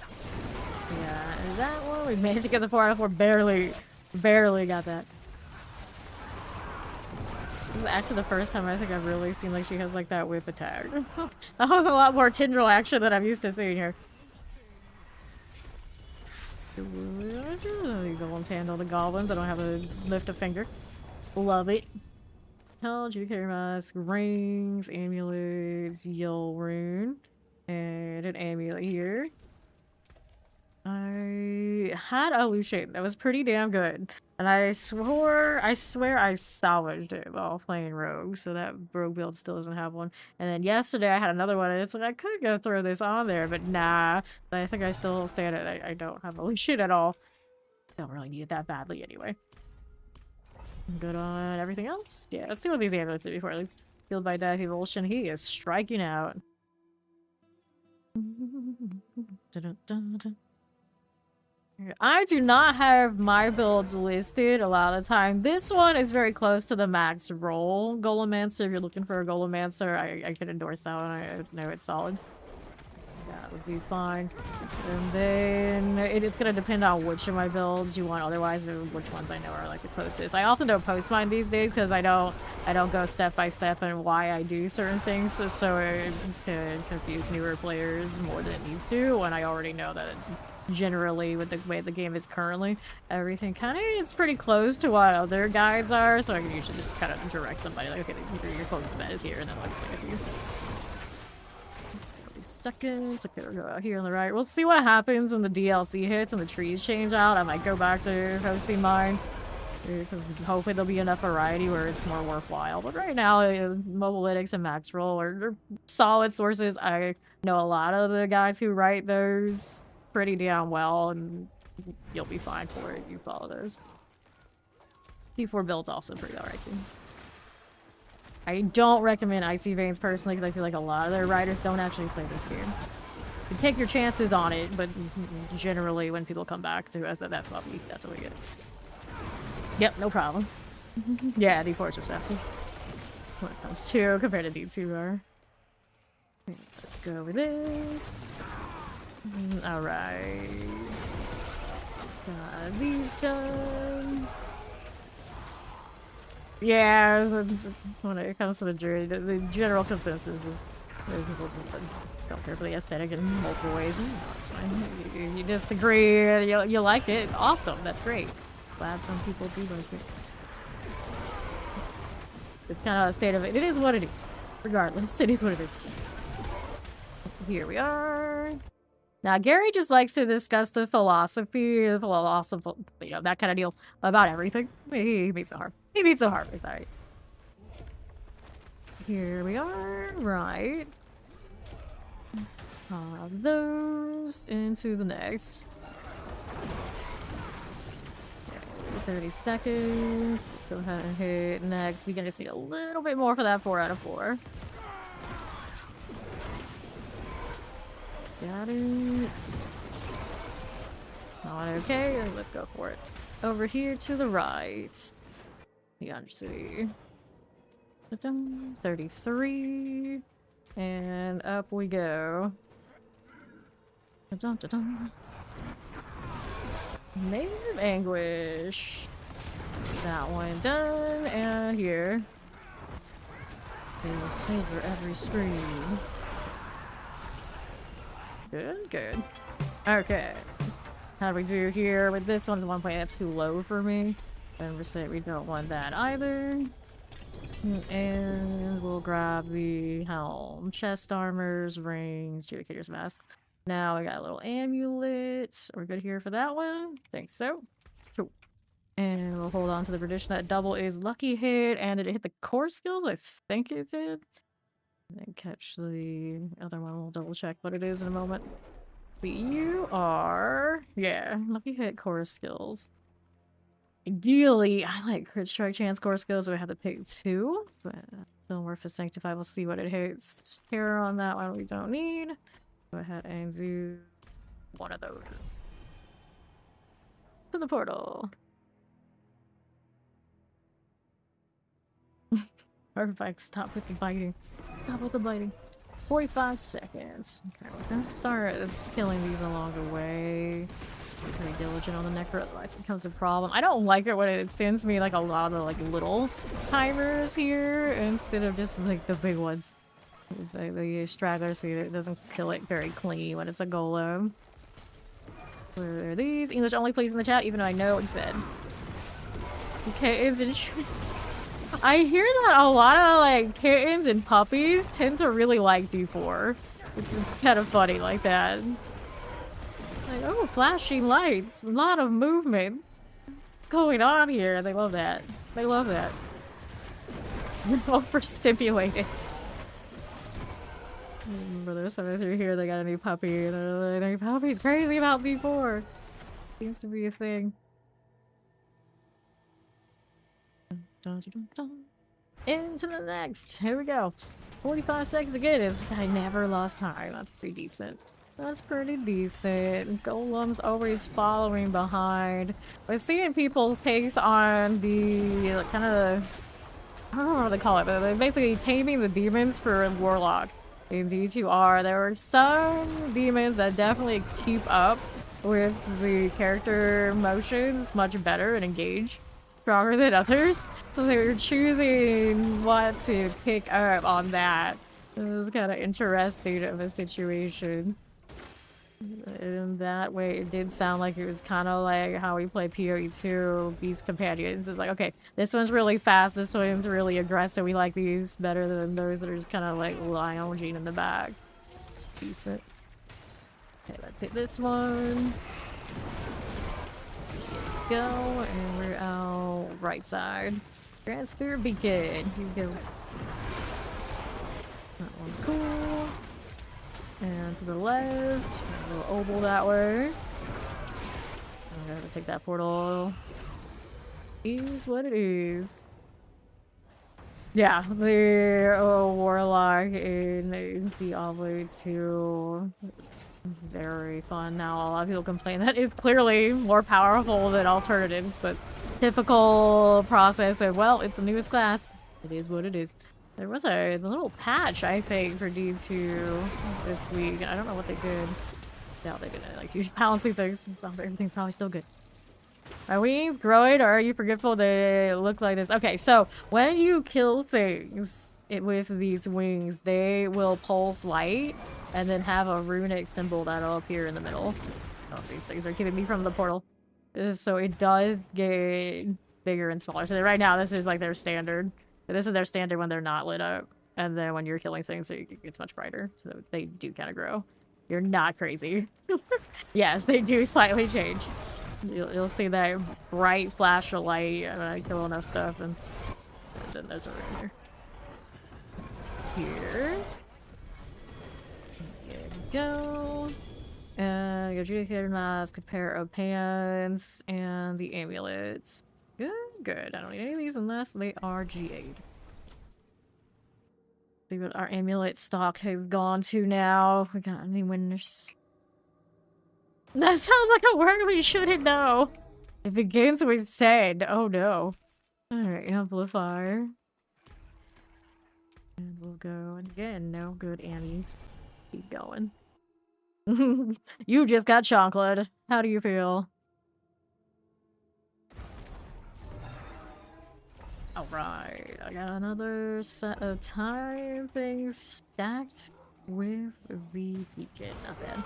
Yeah, and that one, we managed to get the 4 out of 4. Barely got that. This is actually the first time I think I've really seen like she has like that whip attack. That was a lot more tendril action than I'm used to seeing here. The golems handle the goblins. I don't have to lift a finger. Love it. Hell, Judicator Mask, rings, amulets, Yell Rune, and an amulet here. I had a Lucian that was pretty damn good. And I swear I salvaged it while playing Rogue, so that Rogue build still doesn't have one. And then yesterday I had another one, and it's like, I could go throw this on there, but nah. But I think I still stand it. I don't have a Lucian at all. Don't really need it that badly anyway. Good on everything else? Yeah, let's see what these amulets do before I leave. Healed by Death Evolution, he is striking out. I do not have my builds listed a lot of the time. This one is very close to the max roll Golemancer. If you're looking for a Golemancer, I can endorse that one. I know it's solid. That would be fine. And then it's gonna depend on which of my builds you want. Otherwise, which ones I know are like the closest. I often don't post mine these days because I don't go step by step and why I do certain things. So it can confuse newer players more than it needs to when I already know that. Generally, with the way the game is currently, everything kind of is pretty close to what other guides are, so I can usually just kind of direct somebody like, okay, your closest bet is here, and then I'll explain it to you. 30 seconds. Okay, we'll go out here on the right. We'll see what happens when the DLC hits and the trees change out. I might go back to hosting mine. Hopefully there'll be enough variety where it's more worthwhile. But right now, Mobalytics and Max Roll are solid sources. I know a lot of the guys who write those pretty damn well, and you'll be fine for it. You follow those. P4 build's also pretty alright too. I don't recommend Icy Veins personally because I feel like a lot of their writers don't actually play this game. You take your chances on it, but generally when people come back to us, that's what we definitely get. Yep, no problem. Yeah, D4 is just faster when it comes to compared to D2R. Let's go over this. Alright. Got these done. Yeah, when it comes to the jury, the general consensus is people just don't care for the aesthetic in multiple ways. And it's fine. You disagree, you like it. Awesome, that's great. Glad some people do like it. It's kind of a state of it. It is what it is. Regardless, it is what it is. Here we are. Now, Gary just likes to discuss the philosophy, you know, that kind of deal about everything. He meets the harm. He meets the harm. It's alright. Here we are. Right. Those into the next. Okay, 30 seconds. Let's go ahead and hit next. We can just need a little bit more for that 4 out of 4. Got it. Not okay. Let's go for it. Over here to the right. The Undercity. 33. And up we go. Native Anguish. That one done. And here. They will savor every scream. Good, good. Okay. How do we do here with this one? 1 point, that's too low for me. And we say we don't want that either. And we'll grab the helm. Chest armors, rings, Judicator's Mask. Now we got a little amulet. We're good here for that one? Think so. Cool. And we'll hold on to the tradition. That double is lucky hit. And did it hit the core skills? I think it did. And then catch the other one. We'll double check what it is in a moment. But you are... yeah, lucky hit core skills. Ideally, I like crit strike chance core skills, so I have to pick 2. But Still worth a Sanctify. We'll see what it hits. Here on that one we don't need. Go ahead and do one of those. To the portal. Perfect. Stop with the biting. Stop with the biting. 45 seconds. Okay, we're gonna start killing these along the way. Very diligent on the Necro, otherwise it becomes a problem. I don't like it when it sends me like a lot of like little timers here instead of just like the big ones. It's like the straggler, see it doesn't kill it very clean when it's a golem. Where are these? English only please in the chat, even though I know what you said. Okay, it's I hear that a lot of like kittens and puppies tend to really like D4. It's kind of funny like that. Like, oh, flashing lights, a lot of movement going on here. They love that. They love that. Overstimulated. Brother, somebody through here, they got a new puppy. Their puppy's crazy about D4. Seems to be a thing. Dun, dun, dun, dun. Into the next. Here we go. 45 seconds again. I never lost time. That's pretty decent. That's pretty decent. Golem's always following behind. We're seeing people's takes on the kind of, I don't know what they call it, but they're basically taming the demons for Warlock in D2R. There were some demons that definitely keep up with the character motions much better and engage stronger than others. So they were choosing what to pick up on that. It was kind of interesting of a situation. In that way, it did sound like it was kind of like how we play PoE2 Beast Companions. It's like, okay, this one's really fast, this one's really aggressive. We like these better than those that are just kind of like lounging in the back. Decent. Okay, let's hit this one. Go, and we're out right side. Grand Spirit Beacon. Here we go. That one's cool. And to the left, a little oval that way. I'm gonna take that portal. Is what it is. Yeah, the Warlock in Diablo 2. Very fun. Now a lot of people complain that it's clearly more powerful than alternatives, but typical process of, well, it's the newest class. It is what it is. There was a little patch, I think, for D2 this week. I don't know what they did. Yeah, they didn't like huge balancing things. Everything's probably still good. Are wings growing or are you forgetful they look like this? Okay, so when you kill things with these wings, they will pulse light and then have a runic symbol that'll appear in the middle. Oh, these things are keeping me from the portal. So it does get bigger and smaller. So right now, this is like their standard. This is their standard when they're not lit up. And then when you're killing things, it gets much brighter. So they do kind of grow. You're not crazy. Yes, they do slightly change. You'll see that bright flash of light when I kill enough stuff. And then there's a room here. There we go. And your Judicator Mask, a pair of pants, and the amulets. Good, good. I don't need any of these unless they are GA'd. See what our amulet stock has gone to now. We got any winners? That sounds like a word we shouldn't know. It begins with said. Oh no. Alright, amplifier. And we'll go again. No good Annies. Keep going. You just got chocolate. How do you feel? Alright, I got another set of time things stacked with the beacon. Not bad.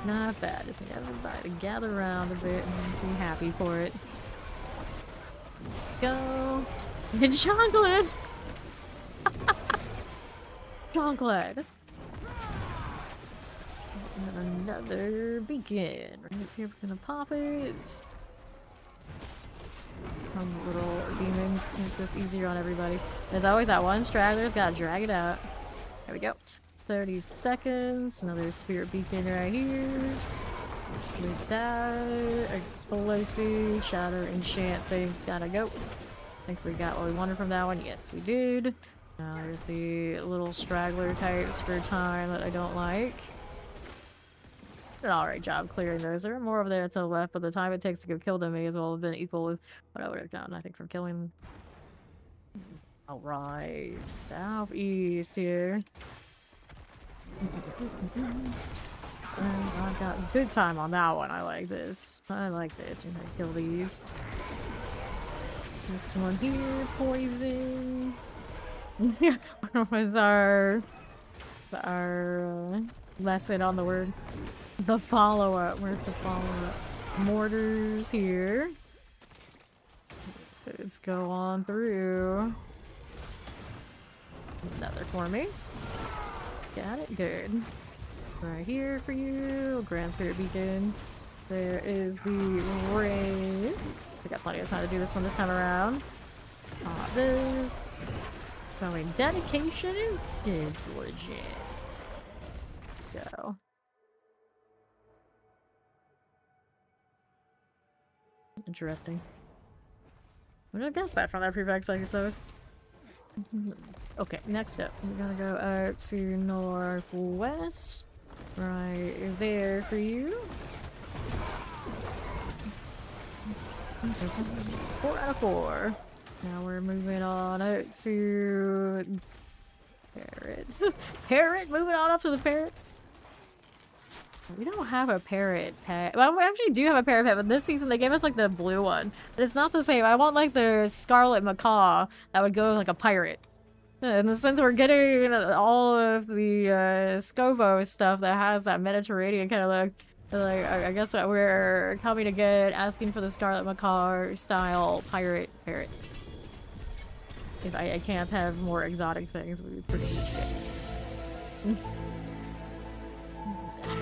Not bad. Just need everybody to gather around a bit and be happy for it. Go. Get chocolate! Chocolate! And another beacon. Right here, we're gonna pop it. Some little demons make this easier on everybody. There's always that one straggler's gotta drag it out. There we go. 30 seconds. Another spirit beacon right here. With that. Explosive, shatter, enchant things gotta go. I think we got what we wanted from that one. Yes, we did. Now there's the little straggler types for time that I don't like. Did an alright job clearing those. There are more over there to the left, but the time it takes to go kill them may as well have been equal with what I would have gotten, I think, from killing. Alright, southeast here. And I've got good time on that one. I like this. I like this. I'm gonna kill these. This one here, poison. With our lesson on the word. The follow-up. Where's the follow-up? Mortars here. Let's go on through. Another for me. Got it. Good. Right here for you. Grand Spirit Beacon. There is the raise. We got plenty of time to do this one this time around. This. Showing dedication and diligence. Go. Interesting. I would have guessed that from that prefix, I suppose. Okay, next up, we're gonna go out to northwest. Right there for you. 4 out of 4. Now we're moving on out to parrot. Parrot, moving on up to the parrot. We don't have a parrot pet. Well, we actually do have a parrot pet, but this season they gave us like the blue one. But it's not the same. I want like the scarlet macaw that would go like a pirate. And since we're getting all of the Scovo stuff that has that Mediterranean kind of look, like I guess we're coming to get asking for the scarlet macaw style pirate parrot. If I can't have more exotic things, it would be pretty good.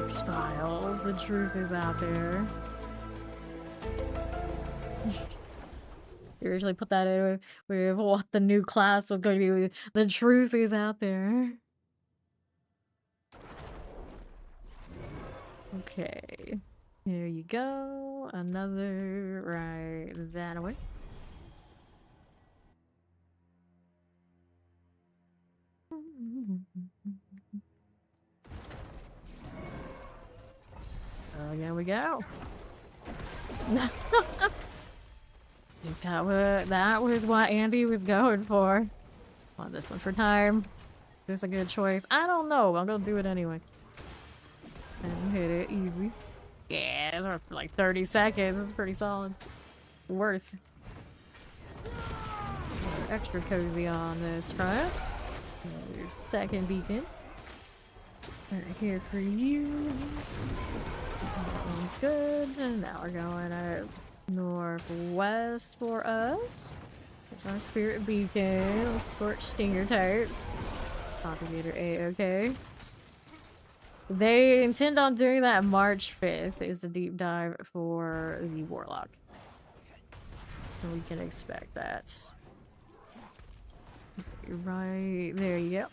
X-Files, the truth is out there. You usually put that in with what the new class was going to be. The truth is out there. Okay. Here you go. Another right that way. Here we go. That was what Andy was going for. Want this one for time. Is this a good choice? I don't know. I'm gonna do it anyway. And hit it easy. Yeah, for like 30 seconds. It's pretty solid. Worth. Extra cozy on this front. Your second beacon. Right here for you. That one's good. And now we're going up northwest for us. There's our spirit beacon. Scorched stinger types. Propagator A-okay. They intend on doing that March 5th is the deep dive for the Warlock. So we can expect that. Right there you go.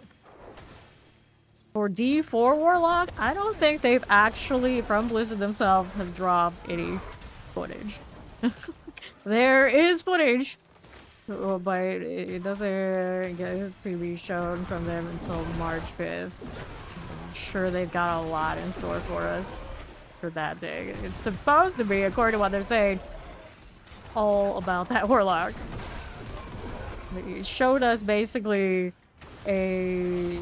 For D4 Warlock, I don't think they've actually, from Blizzard themselves, have dropped any footage. There is footage, but it doesn't get to be shown from them until March 5th. I'm sure they've got a lot in store for us for that day. It's supposed to be, according to what they're saying, all about that Warlock. They showed us basically a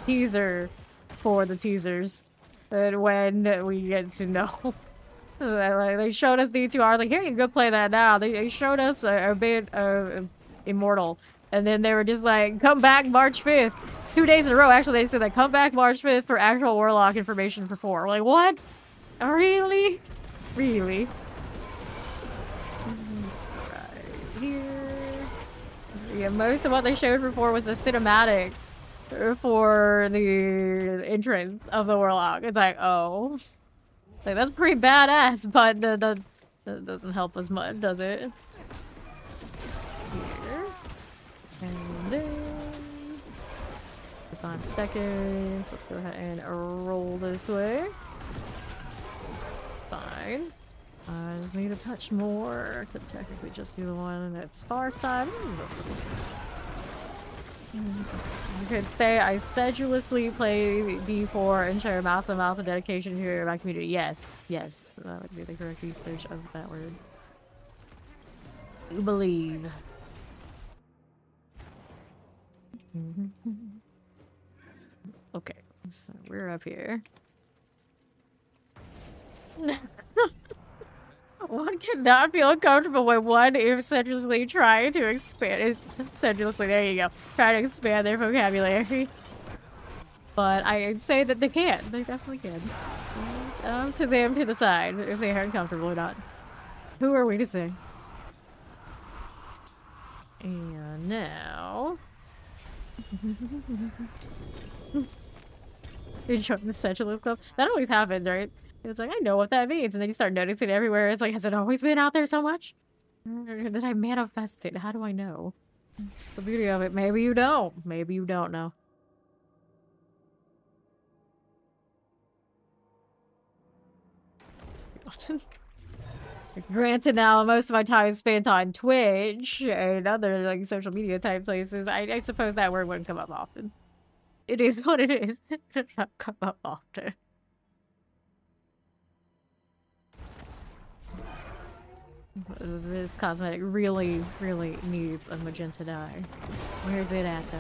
teaser for the teasers, and when we get to know, they showed us the 2 hours. Like, here you go, play that now. They showed us a bit of Immortal, and then they were just like, come back March 5th. 2 days in a row, actually, they said that come back March 5th for actual Warlock information for 4. We're like, what? Really? Really? Right here. Yeah, most of what they showed before was the cinematic for the entrance of the Warlock. It's like, oh. Like, that's pretty badass, but that doesn't help us much, does it? Here. And then 5 seconds. Let's go ahead and roll this way. Fine. I just need a touch more. I could technically just do the one that's far side. You could say I sedulously play D4 and share a massive amount of dedication to my community. Yes, yes, that would be the correct usage of that word. You believe. Okay, so we're up here. One cannot feel uncomfortable when one is sedulously trying to expand. Sedulously, there you go. Trying to expand their vocabulary. But I'd say that they can. They definitely can. It's up to them to decide if they are uncomfortable or not. Who are we to say? And now... you join the sedulous club? That always happens, right? It's like, I know what that means. And then you start noticing it everywhere. It's like, has it always been out there so much? Or did I manifest it? How do I know? The beauty of it. Maybe you don't. Maybe you don't know. Granted, now most of my time is spent on Twitch and other like social media type places. I suppose that word wouldn't come up often. It is what it is. It does not come up often. This cosmetic really, really needs a magenta dye. Where's it at, though?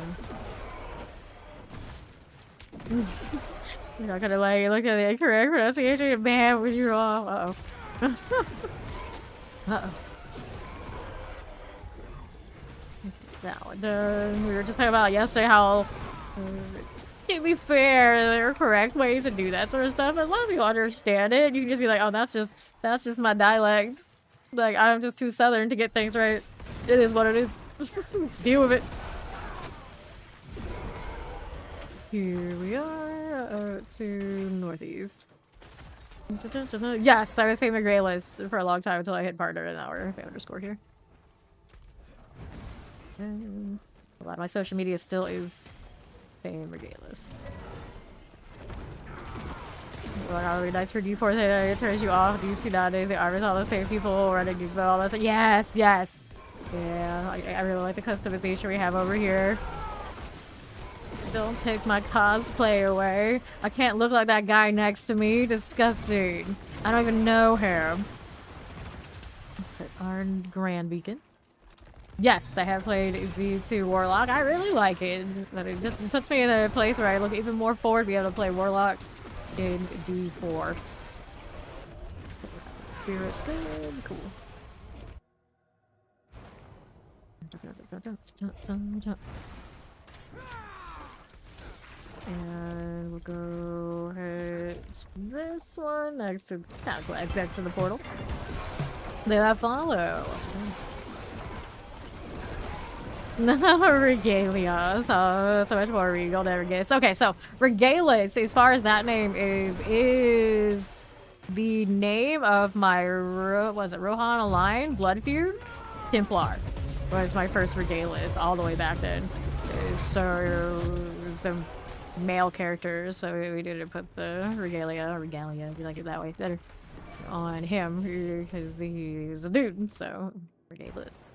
You're not gonna like look at the incorrect pronunciation, man, when you're off. Uh-oh. Uh-oh. Now, we were just talking about yesterday how, to be fair, there are correct ways to do that sort of stuff. And a lot of people understand it. You can just be like, oh, that's just my dialect. Like, I'm just too southern to get things right. It is what it is. Deal with it. Here we are, to northeast. Yes, I was paying my gray list for a long time until I hit partner an hour. If I underscore here. And a lot of my social media still is fame regardless. Like, oh, it'd be nice for D4 that it turns you off. D2 nowadays, they are with all the same people running D4, all that stuff. Yes, yes. Yeah, I really like the customization we have over here. Don't take my cosplay away. I can't look like that guy next to me. Disgusting. I don't even know him. Our Grand Beacon. Yes, I have played Z2 Warlock. I really like it. But it just puts me in a place where I look even more forward to be able to play Warlock in D4. Spirit's good. Cool. And we'll go ahead to this one next to the portal. There I follow. Regalia. So much more regal than Regalis. Okay, so Regalis, as far as that name is the name of my Rohan Align Blood Feud Templar. Was my first Regalis all the way back then. So some male characters, so we didn't put the regalia, if you like it that way better, on him because he's a dude, so Regalis.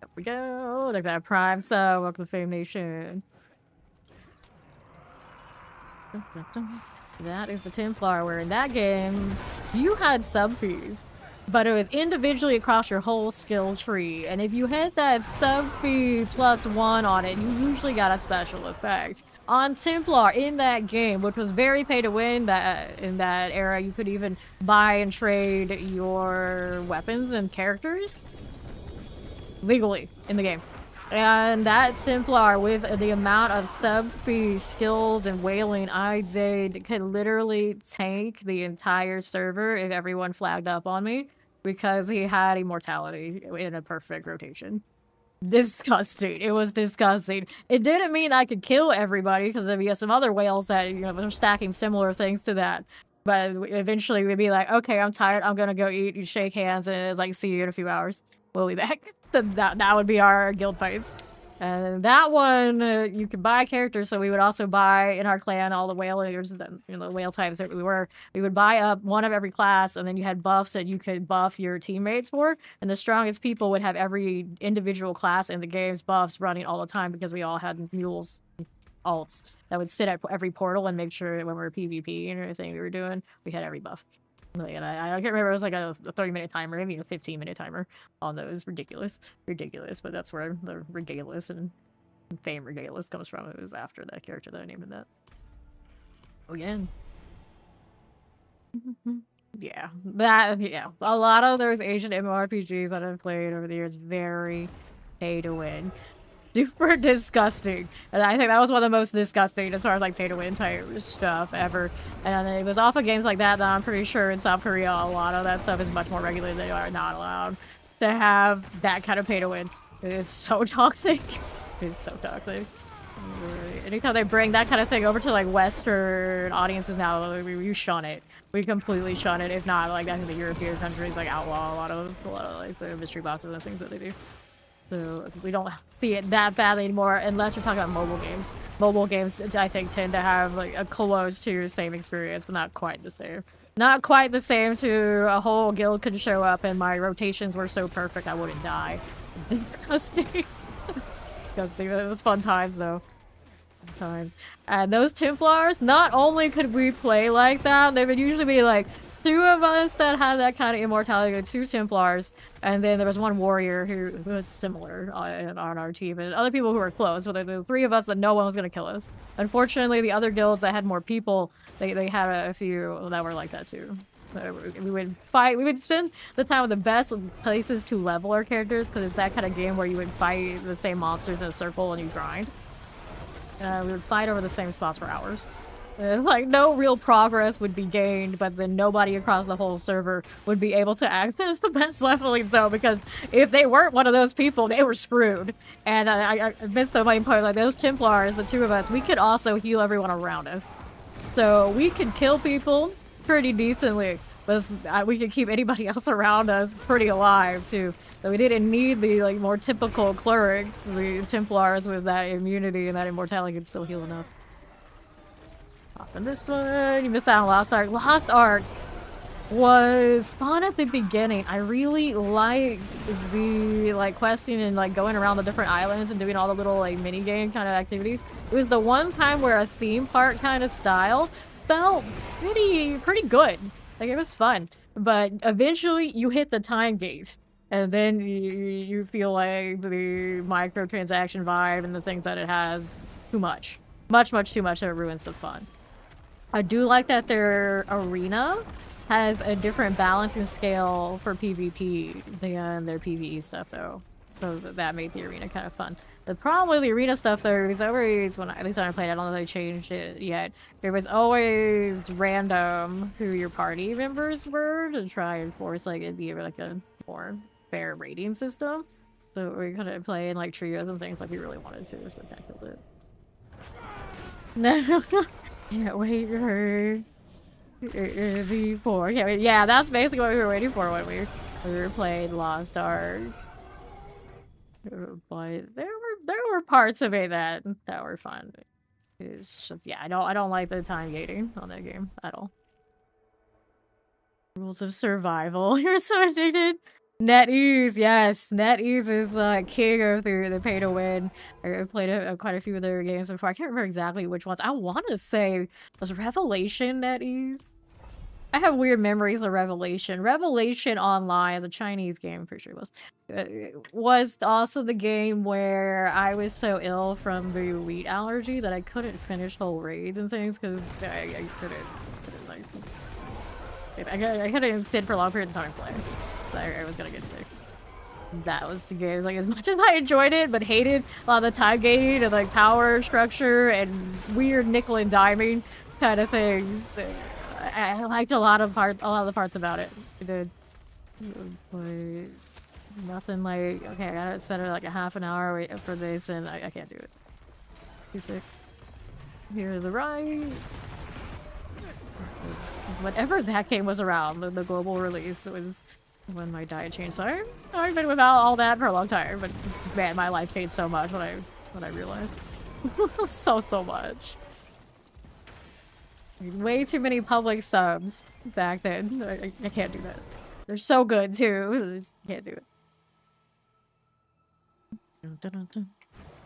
There we go. Look at that prime sub. Welcome to Fame Nation. That is the Templar, where in that game you had sub fees, but it was individually across your whole skill tree, and if you hit that sub fee +1 on it, you usually got a special effect. On Templar, in that game, which was very pay to win, that in that era, you could even buy and trade your weapons and characters legally in the game. And that Templar, with the amount of sub fee skills and wailing I did, could literally tank the entire server if everyone flagged up on me, because he had immortality in a perfect rotation. Disgusting. It was disgusting. It didn't mean I could kill everybody, because there'd be some other whales that, you know, were stacking similar things to that. But eventually we'd be like, okay, I'm tired, I'm gonna go eat, you shake hands, and it's like, see you in a few hours. We'll be back. That would be our guild fights. And that one, you could buy characters, so we would also buy in our clan all the whalers, the whale types that we were. We would buy up one of every class, and then you had buffs that you could buff your teammates for. And the strongest people would have every individual class in the game's buffs running all the time because we all had mules, alts that would sit at every portal and make sure that when we were PvP and everything we were doing, we had every buff. And I can't remember, it was like a 30-minute timer, maybe a 15-minute timer on those. Ridiculous, but that's where the Regalis and fame Regalis comes from. It was after that character that I named him that. Oh yeah. Yeah, a lot of those Asian MMORPGs that I've played over the years, very pay to win. Super disgusting, and I think that was one of the most disgusting as far as like pay to win type stuff ever. And it was off of games like that I'm pretty sure in South Korea a lot of that stuff is much more regulated. They are not allowed to have that kind of pay to win. It's so toxic. It's so toxic. Anytime they bring that kind of thing over to like Western audiences now, we shun it. We completely shun it. If not, like I think the European countries like outlaw a lot of like the mystery boxes and things that they do. So we don't see it that badly anymore unless we're talking about mobile games. Mobile games, I think, tend to have like a close to your same experience, but not quite the same. Not quite the same to a whole guild could show up and my rotations were so perfect I wouldn't die. Disgusting. Disgusting. It was fun times though. Times. And those Templars, not only could we play like that, they would usually be like 2 of us that had that kind of immortality, 2 Templars, and then there was 1 warrior who was similar on our team, and other people who were close. So the 3 of us that no one was going to kill us. Unfortunately, the other guilds that had more people, they had a few that were like that too. So we would fight. We would spend the time with the best places to level our characters, because it's that kind of game where you would fight the same monsters in a circle and you grind. We would fight over the same spots for hours. Like, no real progress would be gained, but then nobody across the whole server would be able to access the best leveling zone, because if they weren't one of those people, they were screwed. And I missed the main part, like those Templars, the 2 of us, we could also heal everyone around us. So we could kill people pretty decently, but we could keep anybody else around us pretty alive too. So we didn't need the like more typical clerics, the Templars with that immunity and that immortality could still heal enough. And this one, you missed out on Lost Ark. Lost Ark was fun at the beginning. I really liked the like questing and like going around the different islands and doing all the little like mini game kind of activities. It was the one time where a theme park kind of style felt pretty good. Like it was fun, but eventually you hit the time gate, and then you feel like the microtransaction vibe and the things that it has too much too much, that it ruins the fun. I do like that their arena has a different balancing scale for PvP than their PvE stuff, though. So that made the arena kind of fun. The problem with the arena stuff, though, is always, at least when I played, I don't know if they changed it yet. It was always random who your party members were to try and force, like, it'd be like a more fair rating system. So we couldn't play in, like, trios and things like we really wanted to, so that killed it. No. Can't wait for V4. Yeah, that's basically what we were waiting for when we were playing Lost Ark. But there were parts of it that were fun. It's just, yeah, I don't like the time gating on that game at all. Rules of survival. You're so addicted. NetEase, yes, NetEase is king of the pay to win. I've played quite a few of their games before. I can't remember exactly which ones. I want to say, was Revelation NetEase? I have weird memories of Revelation. Revelation Online, as a Chinese game, I'm pretty sure it was also the game where I was so ill from the wheat allergy that I couldn't finish whole raids and things because I couldn't sit for a long period of time and play. I was gonna get sick. That was the game. Like, as much as I enjoyed it, but hated a lot of the time gating and like power structure and weird nickel and diming kind of things. I liked a lot of the parts about it. I did, but nothing like, okay, I gotta set it like a half an hour wait for this, and I can't do it. Too sick. Here are the rights. Whatever that game was around, the global release was when my diet changed. So I've been without all that for a long time, but man, my life changed so much when I realized. so much. Way too many public subs back then. I can't do that. They're so good too. I just can't do it.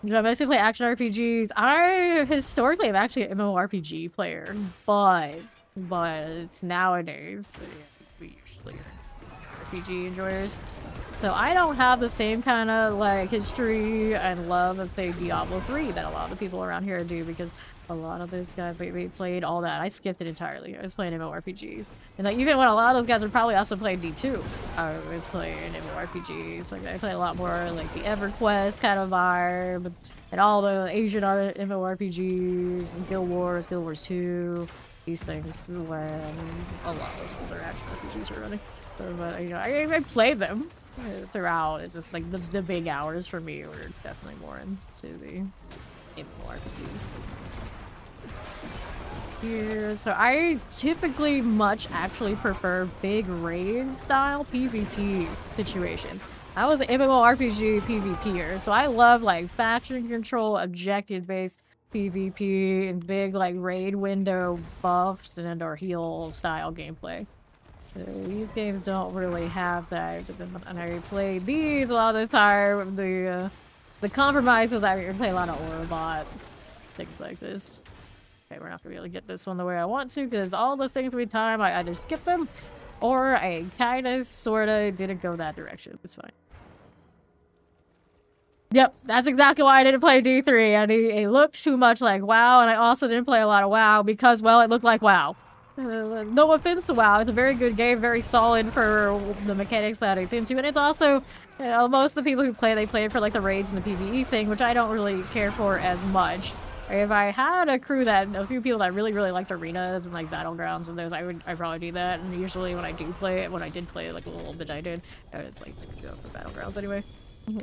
I mostly play action RPGs. I historically am actually an MMORPG player, but nowadays we usually are RPG enjoyers. So I don't have the same kind of like history and love of say Diablo 3 that a lot of the people around here do, because a lot of those guys they played all that. I skipped it entirely. I was playing MMORPGs, and like even when a lot of those guys were probably also playing D2, I was playing MMORPGs. Like I play a lot more like the EverQuest kind of vibe, and all the Asian MMORPGs and Guild Wars 2. These things when a lot of those older action RPGs are running. So, but you know, I played them throughout. It's just like the big hours for me were definitely more into the MMORPGs. Here, so I typically actually prefer big raid style PvP situations. I was an MMORPG PvPer, so I love like faction control, objective based PvP, and big like raid window buffs and or heal style gameplay. So these games don't really have that, and I play these a lot of the time. The compromise was I play a lot of Orobot, things like this. Okay, we're not gonna be able to get this one the way I want to, because all the things we time, I either skip them, or I kinda, sorta didn't go that direction. It's fine. Yep, that's exactly why I didn't play D3, and it looked too much like WoW, and I also didn't play a lot of WoW, because, well, it looked like WoW. No offense to WoW, it's a very good game, very solid for the mechanics that it's into, and it's also, you know, most of the people who play, they play it for, like, the raids and the PvE thing, which I don't really care for as much. If I had a crew a few people that really liked arenas and like battlegrounds and those, I'd probably do that. And usually when I did play it like a little bit I did, it's like to go for battlegrounds anyway.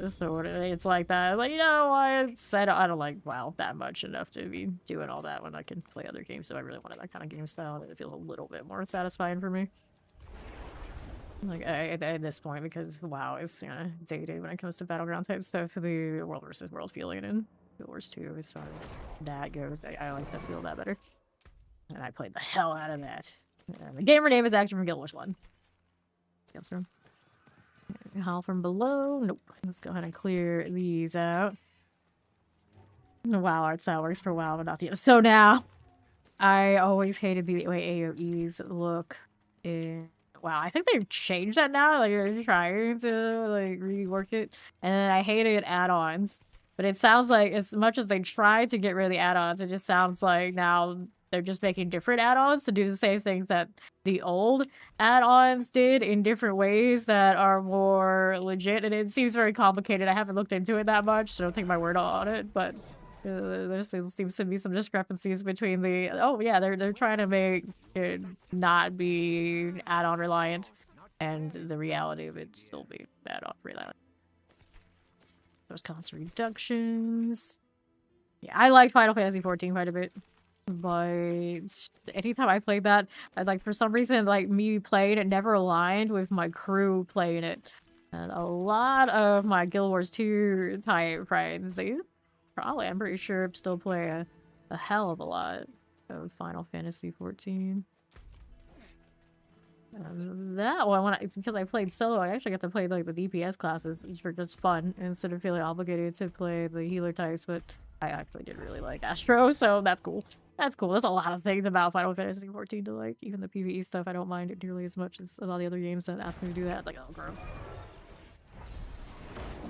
So it's like that. Like, you know, I don't like WoW that much enough to be doing all that when I can play other games. So I really wanted that kind of game style. It feels a little bit more satisfying for me. Like at this point, because WoW is dated when it comes to battleground type stuff, the world versus world feeling and Guild Wars 2, as far as that goes, I like that feel that better. And I played the hell out of that. The gamer name is actually from Guild Wars 1. Answer. Howl from below. Nope. Let's go ahead and clear these out. The WoW art style works for WoW, but not the other. So now, I always hated the way AoEs look in WoW. I think they've changed that now. Like, they're trying to like rework it. And I hated add-ons. But it sounds like as much as they try to get rid of the add-ons, it just sounds like now they're just making different add-ons to do the same things that the old add-ons did in different ways that are more legit. And it seems very complicated. I haven't looked into it that much, so don't take my word on it. But there seems to be some discrepancies between the... Oh, yeah, they're trying to make it not be add-on reliant, and the reality of it still be add-on reliant. Those cost reductions. Yeah, I like Final Fantasy 14 quite a bit, but anytime I played that, for some reason, me playing it never aligned with my crew playing it. And a lot of my Guild Wars 2 type friends, I'm pretty sure still play a hell of a lot of Final Fantasy 14. That one, because I played solo, I actually got to play like the DPS classes for just fun instead of feeling obligated to play the healer types. But I actually did really like Astro, so that's cool. That's cool. There's a lot of things about Final Fantasy 14 to like. Even the PvE stuff, I don't mind it nearly as much as a lot of the other games that ask me to do that. Like, oh, gross.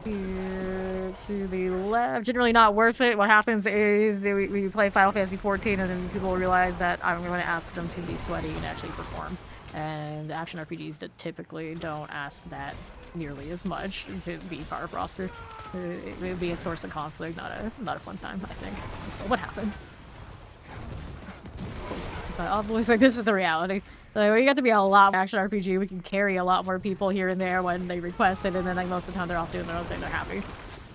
Here to the left, generally not worth it. What happens is we play Final Fantasy 14, and then people realize that I'm going to ask them to be sweaty and actually perform. And action RPGs that typically don't ask that nearly as much to be part of roster. It would be a source of conflict, not a fun time, I think. So what happened? But I'll always like, this is the reality. Like, we get to be a lot more action RPG. We can carry a lot more people here and there when they request it, and then like most of the time they're off doing their own thing. They're happy.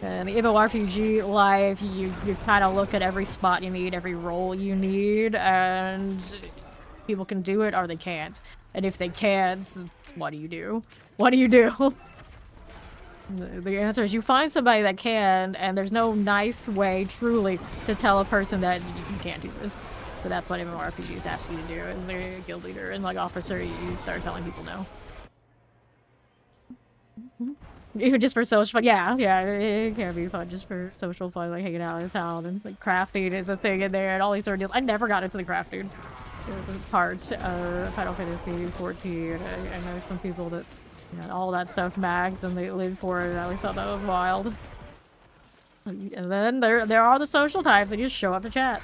And the MMORPG life, you kind of look at every spot you need, every role you need, and people can do it or they can't. And if they can't, what do you do? What do you do? The answer is you find somebody that can, and there's no nice way, truly, to tell a person that you can't do this. But that's what MMORPGs ask you to do. As a guild leader and like officer, you start telling people no. Even just for social fun. Yeah, it can be fun just for social fun, like hanging out in town, and like crafting is a thing in there, and all these sort of deals. I never got into the crafting part of Final Fantasy 14. I know some people that got all that stuff mags and they live for it, and I always thought that was wild. And then there are the social types that just show up to chat.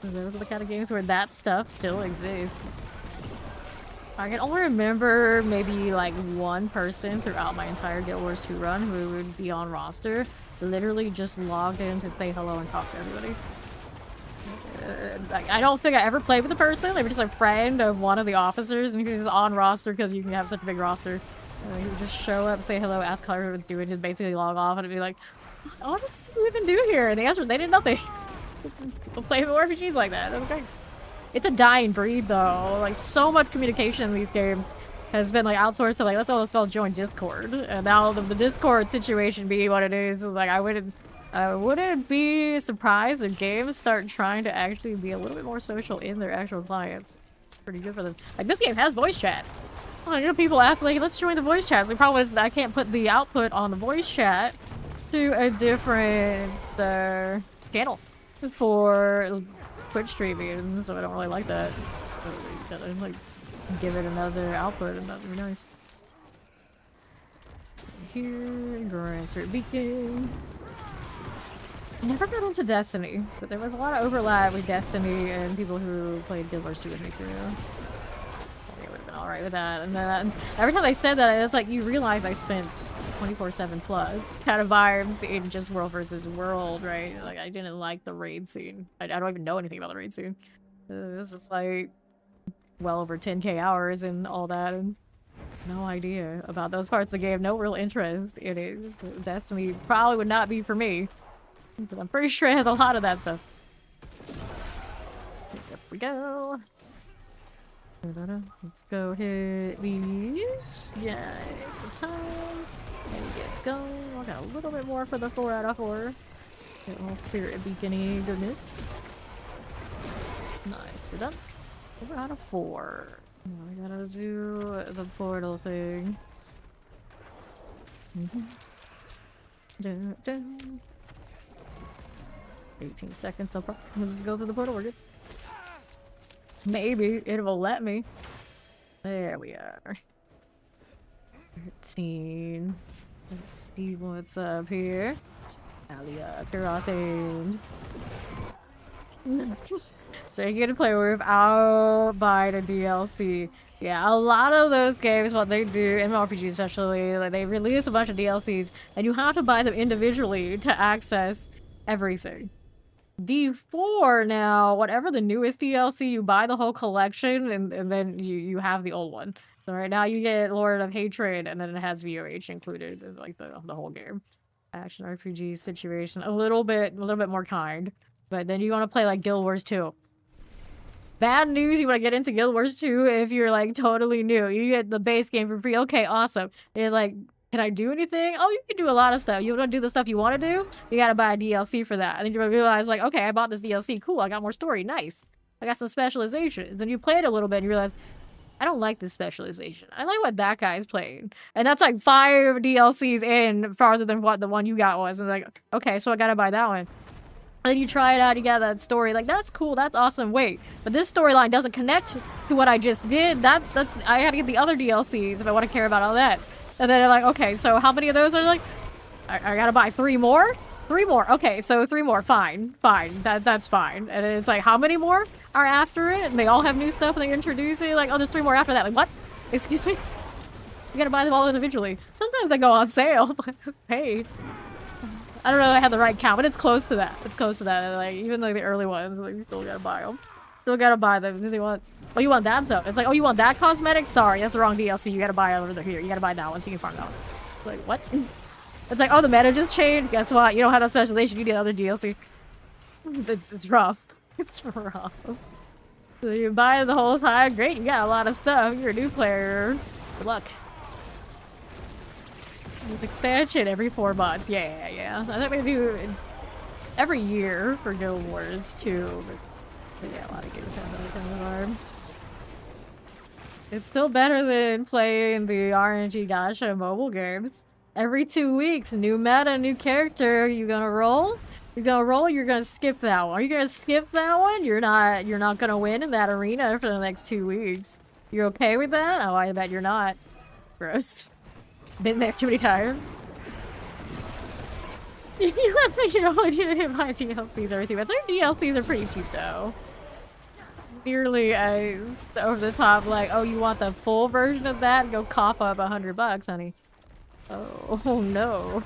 And those are the kind of games where that stuff still exists. I can only remember maybe like one person throughout my entire Guild Wars 2 run who would be on roster, literally just logged in to say hello and talk to everybody. Like, I don't think I ever played with a person. They were just a friend of one of the officers, and he was on roster because you can have such a big roster. He would just show up, say hello, ask how everyone's doing, just basically log off, and it'd be like, what do you even do here? And the answer is they did nothing. People play more RPGs like that. That's okay. It's a dying breed, though. Like, so much communication in these games has been like outsourced to like, let's go join Discord. And now the Discord situation being what it is, like I wouldn't be surprised if games start trying to actually be a little bit more social in their actual clients. Pretty good for them. Like, this game has voice chat. Well, you know, people ask like, let's join the voice chat. The problem is I can't put the output on the voice chat to a different channel for Twitch streaming, so I don't really like that. So you gotta like give it another output, and that'd be nice. Here, Grand Cert Beacon. Never got into Destiny, but there was a lot of overlap with Destiny and people who played Guild Wars 2 with me too. I would have been alright with that. And then every time I said that, it's like you realize I spent 24/7 plus kind of vibes in just world versus world, right? Like I didn't like the raid scene. I don't even know anything about the raid scene. It was just like well over 10k hours and all that, and no idea about those parts of the game. No real interest in it. Destiny probably would not be for me. But I'm pretty sure it has a lot of that stuff. There we go. Let's go hit these guys for time. And get going. I got a little bit more for the 4 out of 4. Get all spirit beacony goodness. Nice. Done. 4 out of 4. I gotta do the portal thing. Dun, dun. 18 seconds, no problem. We'll just go through the portal, we're good. Maybe it will let me. There we are. 13. Let's see what's up here. Alia, Terrassing. So you get to play with without buying a DLC. Yeah, a lot of those games, what they do, MMORPG especially, like they release a bunch of DLCs, and you have to buy them individually to access everything. D4 now, whatever the newest DLC, you buy the whole collection and then you have the old one. So right now you get Lord of Hatred, and then it has VOH included in like the whole game. Action RPG situation, a little bit more kind. But then you want to play like Guild Wars 2. Bad news, you want to get into Guild Wars 2 if you're like totally new. You get the base game for free. Okay, awesome. You're like, can I do anything? Oh, you can do a lot of stuff. You want to do the stuff you want to do? You gotta buy a DLC for that. And then you realize, like, okay, I bought this DLC. Cool, I got more story. Nice. I got some specialization. Then you play it a little bit and you realize, I don't like this specialization. I like what that guy's playing. And that's like 5 DLCs in farther than what the one you got was. And like, okay, so I gotta buy that one. And then you try it out, you got that story. Like, that's cool, that's awesome. Wait, but this storyline doesn't connect to what I just did. That's I gotta get the other DLCs if I want to care about all that. And then they're like, okay, so how many of those are like, I gotta buy 3 more? 3 more, okay, so 3 more, fine, that's fine. And it's like, how many more are after it? And they all have new stuff and they introduce it, like, oh, there's 3 more after that. Like, what? Excuse me? You gotta buy them all individually. Sometimes they go on sale, but it's paid. I don't know if I have the right count, but it's close to that. It's close to that. Like, even like the early ones, like, you still gotta buy them. Still gotta buy them. They want, oh, you want that stuff? It's like, oh, you want that cosmetic? Sorry, that's the wrong DLC. You gotta buy it over here. You gotta buy that one so you can farm that one. It's like, what? It's like, oh, the meta just changed. Guess what? You don't have that specialization. You need other DLC. It's rough. It's rough. So you buy it the whole time. Great, you got a lot of stuff. You're a new player. Good luck. There's expansion every 4 months. Yeah. I think we do every year for Guild Wars too. But yeah, a lot of games have that kind of vibe. It's still better than playing the RNG gacha mobile games. Every 2 weeks, new meta, new character. You gonna roll? You're gonna roll. You're gonna skip that one. Are you gonna skip that one? You're not gonna win in that arena for the next 2 weeks. You're okay with that? Oh, I bet you're not. Gross. Been there too many times. You only need to buy DLCs or everything, but their DLCs are pretty cheap though. Nearly over the top, like, oh, you want the full version of that? Go cough up $100, honey. Oh no.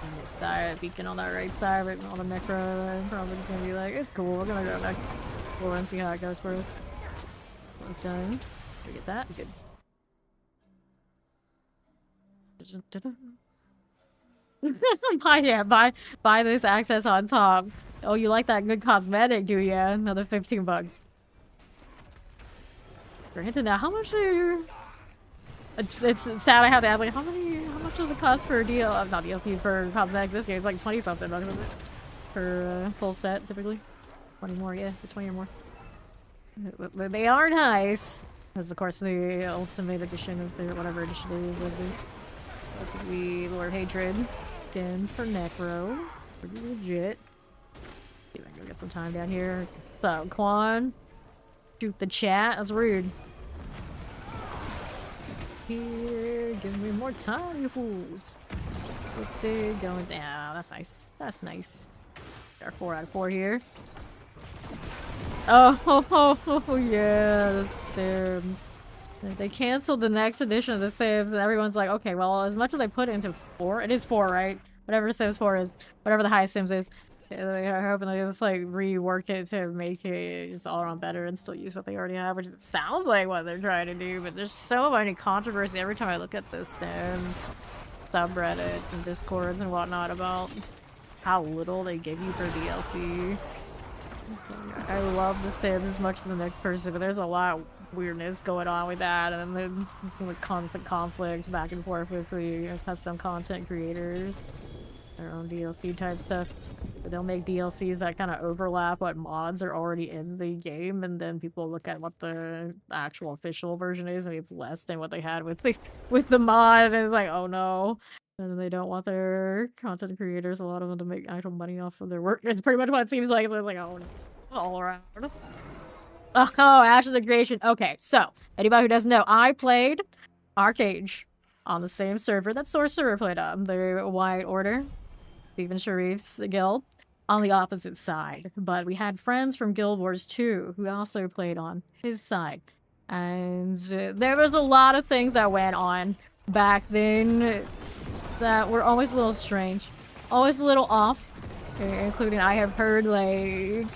I missed that beacon on that right side, but on the Necro, I'm probably just gonna be like, it's cool, we're gonna go next floor and see how it goes for us. Let's go. We get that? Good. Buy this access on top. Oh, you like that good cosmetic, do ya? Another $15. Granted, now how much are you? It's sad I have to add, like, how much does it cost for a deal? Not DLC, for cosmetic. This game is like 20 something bucks for full set typically. 20 more, yeah, 20 or more. But they are nice. Because of course the ultimate edition of the whatever edition it is would be. That's the Lord Hatred skin for Necro. Pretty legit. See if I can go get some time down here. So Quan, shoot the chat. That's rude. Here, give me more time, you fools. What's it going down? That's nice. That's nice. Our 4 out of 4 here. Oh yeah, the Sims. They canceled the next edition of the Sims, and everyone's like, okay, well, as much as they put into 4, it is 4, right? Whatever Sims 4 is, whatever the highest Sims is. They're hoping they just like rework it to make it just all around better and still use what they already have, which it sounds like what they're trying to do, but there's so many controversy every time I look at the Sims subreddits and discords and whatnot about how little they give you for DLC. I love the Sims as much as the next person, but there's a lot of weirdness going on with that, and then with constant conflicts back and forth with the custom content creators, their own DLC type stuff. But they'll make DLCs that kind of overlap what mods are already in the game, and then people look at what the actual official version is, and it's less than what they had with the mod, and it's like, oh no. And they don't want their content creators, a lot of them, to make actual money off of their work. It's pretty much what it seems like. So it's like, oh, all around. Oh, Ashes of Creation. Okay, so, anybody who doesn't know, I played Arcade on the same server that Sorcerer played on, the White Order, Stephen Sharif's guild, on the opposite side. But we had friends from Guild Wars 2 who also played on his side. And there was a lot of things that went on back then that were always a little strange, always a little off, including I have heard like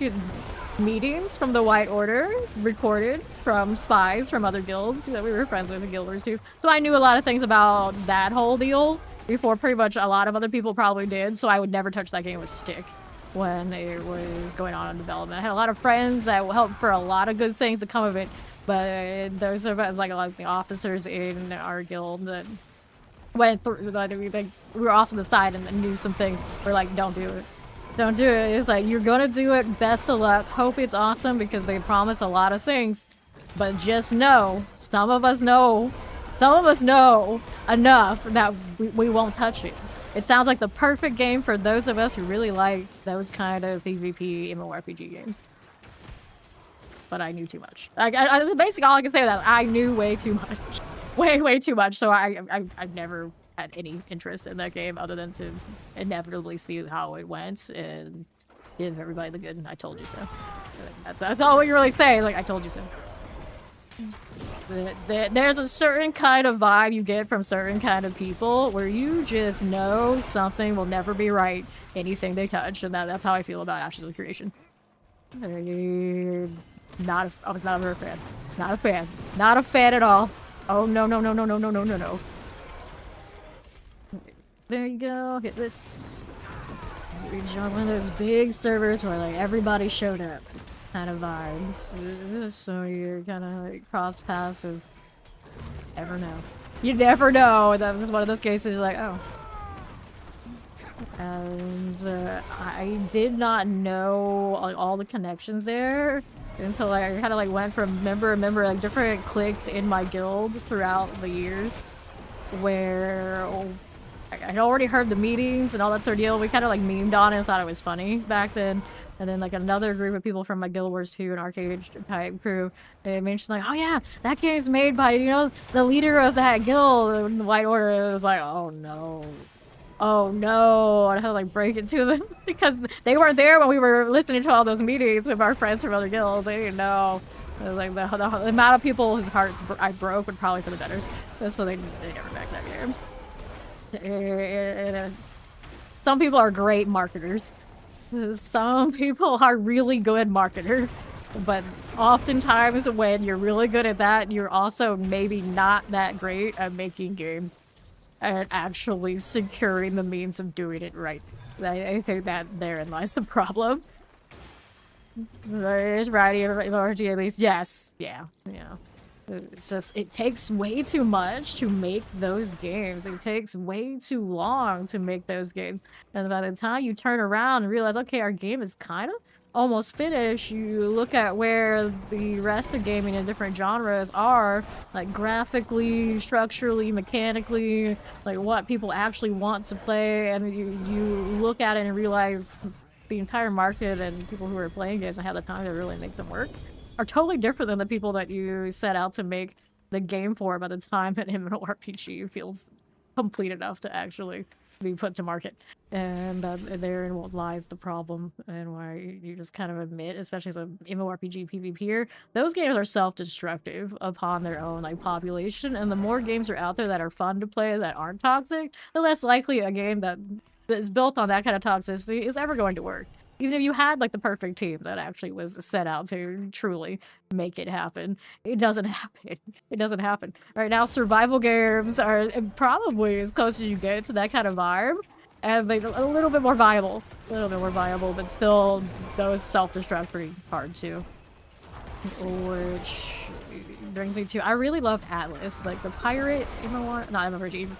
meetings from the White Order recorded from spies from other guilds that we were friends with in Guild Wars 2. So I knew a lot of things about that whole deal before pretty much a lot of other people probably did, so I would never touch that game with stick when it was going on in development. I had a lot of friends that helped for a lot of good things to come of it, but those of us, like a lot of the officers in our guild that went through, like, we were off on the side and knew some things. We're like, don't do it. Don't do it. It's like, you're gonna do it, best of luck, hope it's awesome, because they promise a lot of things. But just know, some of us know enough that we won't touch it. It sounds like the perfect game for those of us who really liked those kind of PvP MMORPG games. But I knew too much. Basically all I can say about that, I knew way too much. Way too much, so I've never had any interest in that game other than to inevitably see how it went and give everybody the good "I told you so." That's all we can really say. Like, I told you so. There's a certain kind of vibe you get from certain kind of people where you just know something will never be right, anything they touch, and that's how I feel about Ashes of Creation. I was not a fan. Not a fan. Not a fan at all. Oh, no. There you go. Hit this. Reach on one of those big servers where, like, everybody showed up. Kind of vibes. So you're kind of, like, cross paths with... Ever know. You never know. That was one of those cases. You're like, oh. And I did not know like, all the connections there until I kind of like went from member to member, like different cliques in my guild throughout the years, where I had already heard the meetings and all that sort of deal. We kind of like memed on it and thought it was funny back then. And then like another group of people from like Guild Wars 2 and Arcade type crew, they mentioned like, oh yeah, that game's made by, you know, the leader of that guild in the White Order. It was like, oh no. Oh no, I had to like break it to them because they weren't there when we were listening to all those meetings with our friends from other guilds. They didn't know. It was like the amount of people whose hearts I broke would probably for the better. So they never backed that game. Some people are great marketers. Some people are really good marketers. But oftentimes when you're really good at that, you're also maybe not that great at making games and actually securing the means of doing it right. I think that therein lies the problem. There's variety of RG at least. Yes. Yeah. Yeah. It's just, it takes way too much to make those games. It takes way too long to make those games. And by the time you turn around and realize, okay, our game is kind of almost finished, you look at where the rest of gaming in different genres are, like graphically, structurally, mechanically, like what people actually want to play, and you look at it and realize the entire market and people who are playing games and have the time to really make them work are totally different than the people that you set out to make the game for by the time an MMORPG feels complete enough to actually be put to market. And therein lies the problem, and why you just kind of admit, especially as a MMORPG PvPer, those games are self-destructive upon their own like population, and the more games are out there that are fun to play that aren't toxic, the less likely a game that is built on that kind of toxicity is ever going to work. Even if you had like the perfect team that actually was set out to truly make it happen, it doesn't happen. It doesn't happen. Right now, survival games are probably as close as you get to that kind of vibe, and like a little bit more viable. A little bit more viable, but still those self-destruct pretty hard too. Which brings me to, I really love Atlas, like the pirate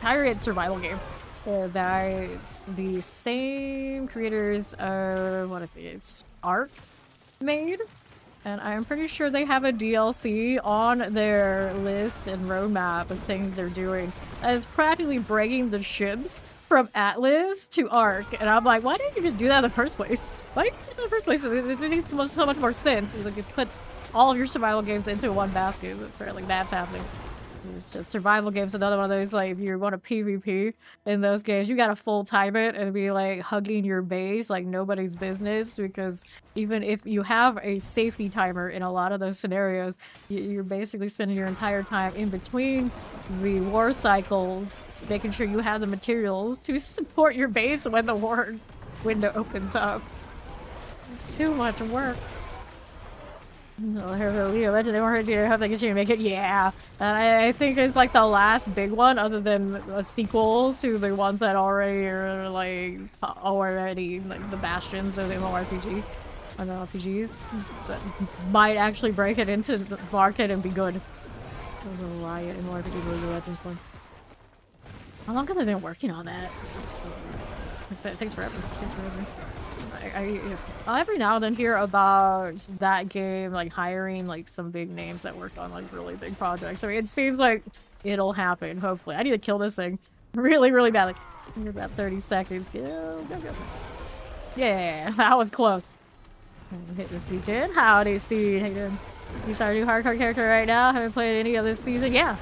pirate survival game. That's the same creators what is it? It's Arc made, and I'm pretty sure they have a DLC on their list and roadmap of things they're doing that is practically bringing the ships from Atlas to Arc, and I'm like, why didn't you just do that in the first place? Why didn't you do that in the first place? It makes so much more sense. Like you put all of your survival games into one basket. Apparently that's happening. It's just survival games, another one of those, like, if you want to PvP in those games, you gotta full time it and be, like, hugging your base like nobody's business, because even if you have a safety timer in a lot of those scenarios, you're basically spending your entire time in between the war cycles, making sure you have the materials to support your base when the war window opens up. Too much work. No, Legend, they weren't here. Hope they get you to make it. Yeah, and I think it's like the last big one, other than a sequel to the ones that already are like like the bastions of MMORPG, or the RPGs that might actually break it into the market and be good. Riot MMORPG Legends one. How long have they been working on that? It takes forever. It takes forever. I'll every now and then hear about that game, like hiring like some big names that worked on like really big projects. So it seems like it'll happen, hopefully. I need to kill this thing really, really badly. In about 30 seconds. Go. Yeah, that was close. Hit this weekend. Howdy, Steve. How you doing? You start a new hardcore character right now? Haven't played any of this season? Yeah.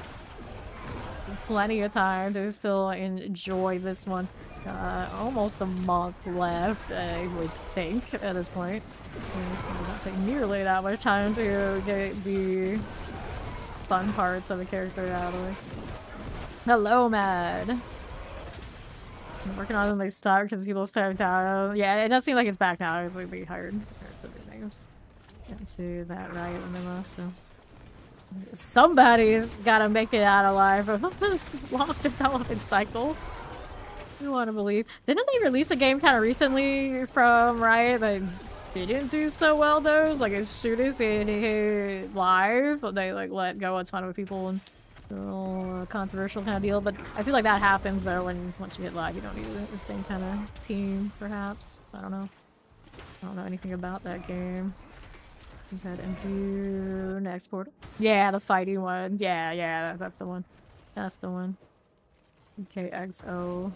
Plenty of time to still enjoy this one. Almost a month left, I would think, at this point. It's gonna not take nearly that much time to get the fun parts of the character out of the way. Hello, Mad. I'm working on them, they stop because people stepped out. Yeah, it does seem like it's back now. It's like they hired some big names into that Riot memo, so. Somebody's gotta make it out alive from this long development cycle. I want to believe. Didn't they release a game kind of recently from Riot that didn't do so well though? It was like as soon as it hit live, they like let go a ton of people and A little controversial kind of deal, but I feel like that happens though when once you hit live, you don't need the same kind of team, perhaps. I don't know. I don't know anything about that game. Go ahead and do next portal. Yeah, the fighting one. Yeah, that's the one. That's the one. KXO.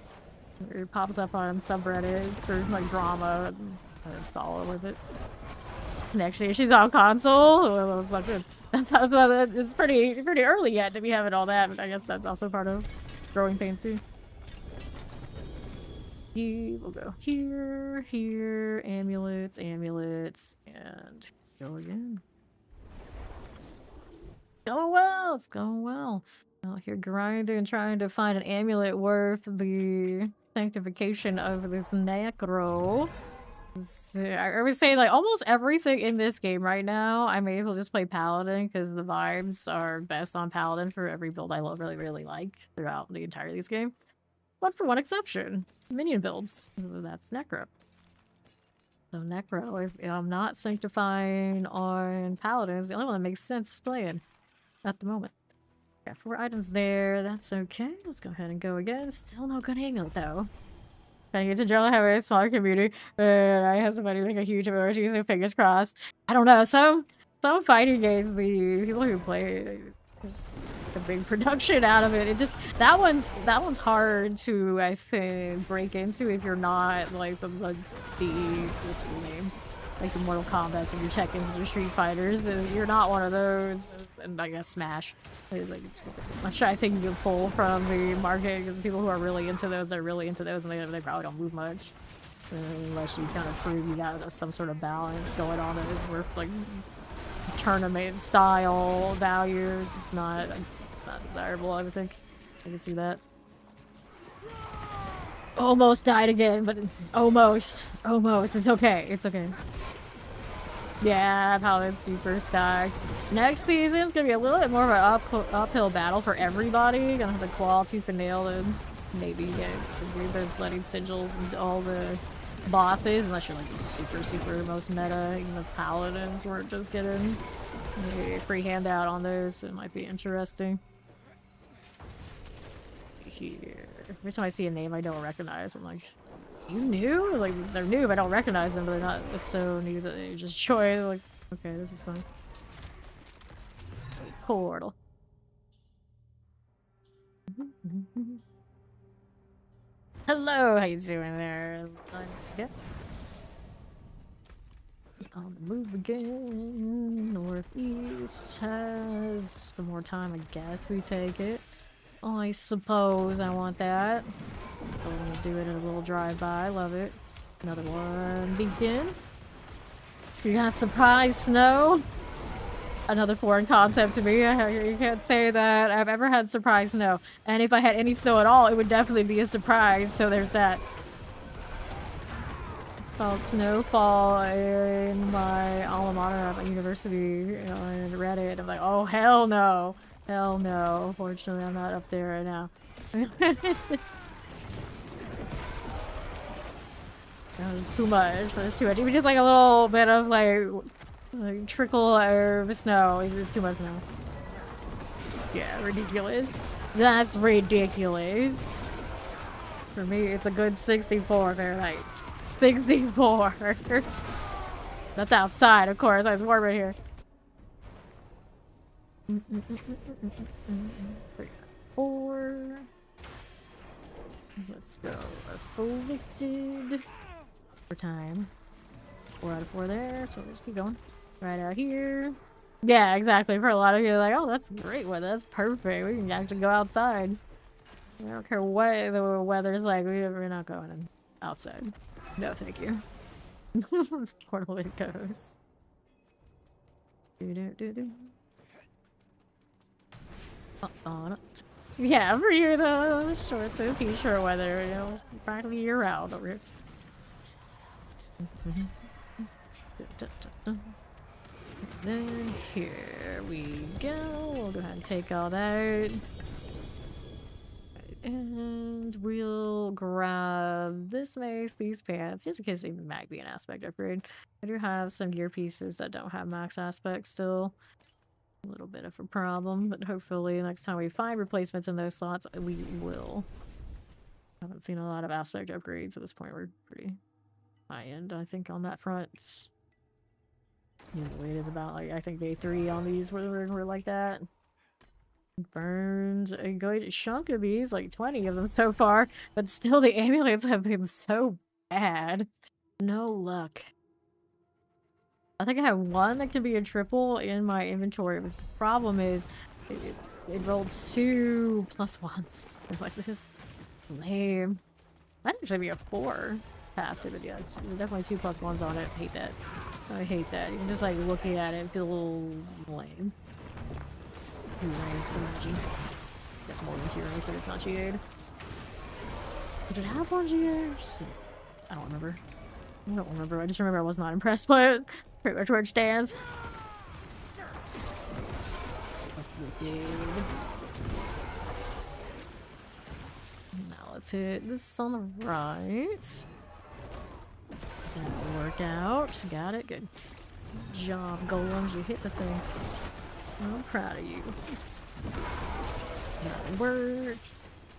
It pops up on subreddits for like drama and I follow with it. Next year she's on console. That's it's pretty early yet to be having all that, but I guess that's also part of growing pains too. We'll go here, amulets, and go again. Going well, it's going well. Out here grinding and trying to find an amulet worth the sanctification of this Necro. I would say like almost everything in this game right now, I may as well just play Paladin because the vibes are best on Paladin for every build I really like throughout the entirety of this game. But for one exception, minion builds. That's Necro. So Necro, if I'm not sanctifying on Paladin, is the only one that makes sense playing at the moment. Got 4 items there, that's okay. Let's go ahead and go again. Still no good amulet though. I get to generally have a smaller community, but I have somebody make a huge emoji, so fingers crossed. I don't know, some fighting games, the people who play a big production out of it, it just that one's hard to, I think, break into if you're not like the old school names. Like the Mortal Kombat's and your Tekkens and your Street Fighters, and you're not one of those, and I guess Smash. Like, so much I think you can pull from the market, because the people who are really into those are really into those, and they probably don't move much. Unless you kind of prove you got some sort of balance going on that is worth, like, tournament style value. It's not desirable, I would think. I can see that. Almost died again, but almost. It's okay. It's okay. Yeah, Paladin's super stacked. Next season's gonna be a little bit more of an uphill battle for everybody. Gonna have to claw tooth and nail and maybe get to do those bloody sigils and all the bosses, unless you're like the super most meta. Even the Paladins weren't just getting a free handout on those, so it might be interesting. Here. Every time I see a name I don't recognize, I'm like, you new? Like, they're new, but I don't recognize them, but they're not so new that they just join. Like, okay, this is fun. Portal. Hello, how you doing there? Yeah. On the move again. Northeast has some more time, I guess we take it. Oh, I suppose I want that. So we're gonna do it in a little drive-by. Love it. Another one. Begin. You got surprise snow. Another foreign concept to me. You can't say that I've ever had surprise snow. And if I had any snow at all, it would definitely be a surprise. So there's that. I saw snowfall in my alma mater at my university, you know, and read it. I'm like, oh, hell no. Hell no. Fortunately, I'm not up there right now. That was too much. That was too much. Even just like a little bit of like trickle of snow is too much now. Yeah, ridiculous. That's ridiculous. For me, it's a good 64 Fahrenheit. 64. That's outside, of course. It's warm right here. 4. Let's go. Afflicted. For time. 4 out of 4 there, so let's keep going. Right out here. Yeah, exactly. For a lot of you, like, oh, that's great weather. That's perfect. We can actually go outside. I don't care what the weather's like. We're not going outside. No, thank you. This portal it goes. Yeah, for you though, shorts and t-shirt weather, you know, practically year round over here. Then here we go. We'll go ahead and take all that. And we'll grab this mace, these pants, just in case they might be an aspect upgrade. I do have some gear pieces that don't have max aspect still. A little bit of a problem, but hopefully next time we find replacements in those slots, we will. Haven't seen a lot of aspect upgrades at this point. We're pretty high end, I think, on that front. Weight is about, like, I think day 3 on these were like that. Burned a good chunk of these, like 20 of them so far, but still the amulets have been so bad. No luck. I think I have one that can be a triple in my inventory, but the problem is it rolled 2 +1s. It's like this. Lame. Might actually be a 4 passive, but yeah, it's definitely 2 +1s on it. I hate that. I hate that. Even just like looking at it feels lame. 2 ranks emoji. That's more than 2 ranks, so it's not GA'd. Did it have 1 GA? I don't remember. I don't remember. I just remember I was not impressed by it. Pretty much where it stands. Dude. Now let's hit this on the right. That'll work out. Got it. Good job, golems. You hit the thing. I'm proud of you. That'll work.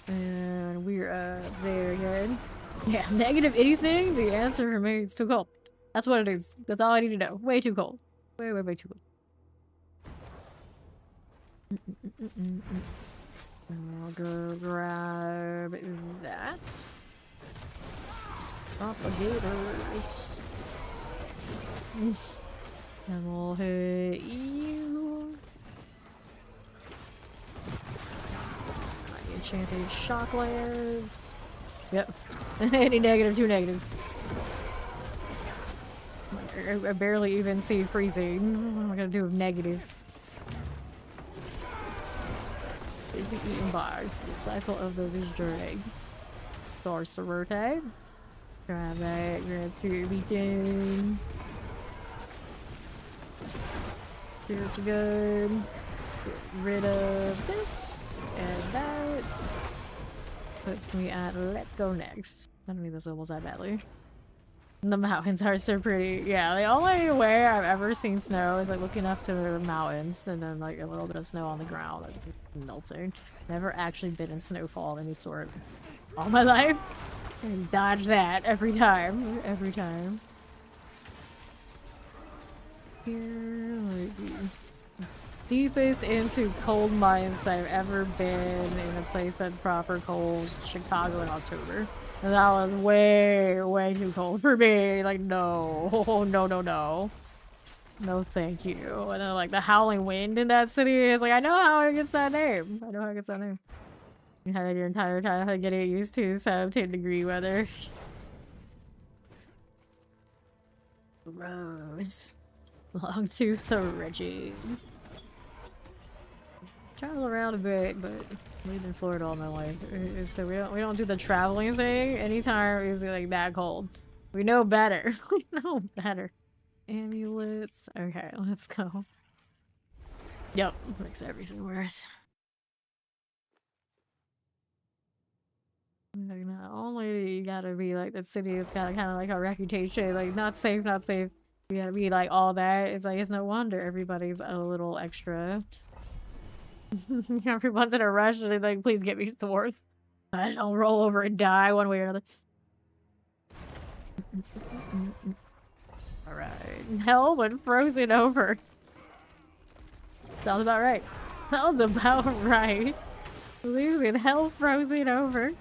And we're there again. Yeah, negative anything? The answer for me is too cold. That's what it is. That's all I need to know. Way too cold. Way too cold. I'll go grab that. Propagators. And we'll hit you. Enchanted shocklands. Yep. Any negative, 2 negative. I barely even see freezing. What am I gonna do with negative? Is the eaten box. The cycle of the Vizdrag. Sorcererte. Grab that. Grab Spirit Beacon. Spirits are good. Get rid of this. And that. Puts me at let's go next. I don't need those levels that badly. The mountains are so pretty. Yeah, the only way I've ever seen snow is like looking up to the mountains and then like a little bit of snow on the ground. Like, melting. Never actually been in snowfall of any sort all my life. And dodge that every time. Every time. Here, like the deepest into cold mines I've ever been in a place that's proper cold. Chicago in October. And that was way too cold for me. Like, no. No. No, thank you. And then, like, the howling wind in that city is like, I know how it gets that name. You had your entire time getting used to 10-degree weather. Gross. Longtooth Reggie. Travel around a bit, but lived in Florida all my life, so we don't do the traveling thing anytime it's like that cold. We know better. We know better. Amulets. Okay, let's go. Yep, makes everything worse. Like, not only you gotta be like that city has got kind of like a reputation, like not safe. You gotta be like all that. It's like it's no wonder everybody's a little extra. Everyone's in a rush and they're like, please get me north. I don't roll over and die one way or another. Alright. Hell when frozen over. Sounds about right. Sounds about right. Losing hell frozen over.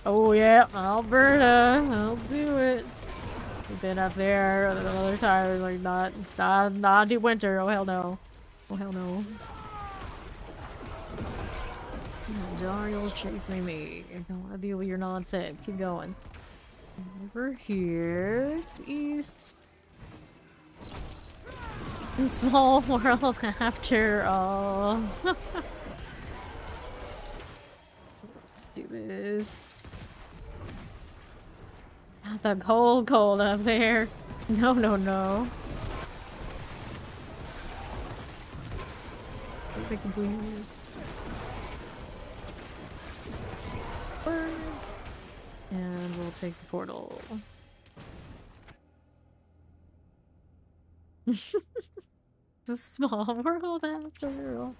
Oh yeah, Alberta. I'll do it. I've been up there another time, like not do winter. Oh hell no. Oh hell no. Dariel's chasing me. I don't want to deal with your nonsense. Keep going. Over here to the east. Small world after all. Let's do this. Not the cold up there. No. If we can please. And we'll take the portal. It's a small world after all.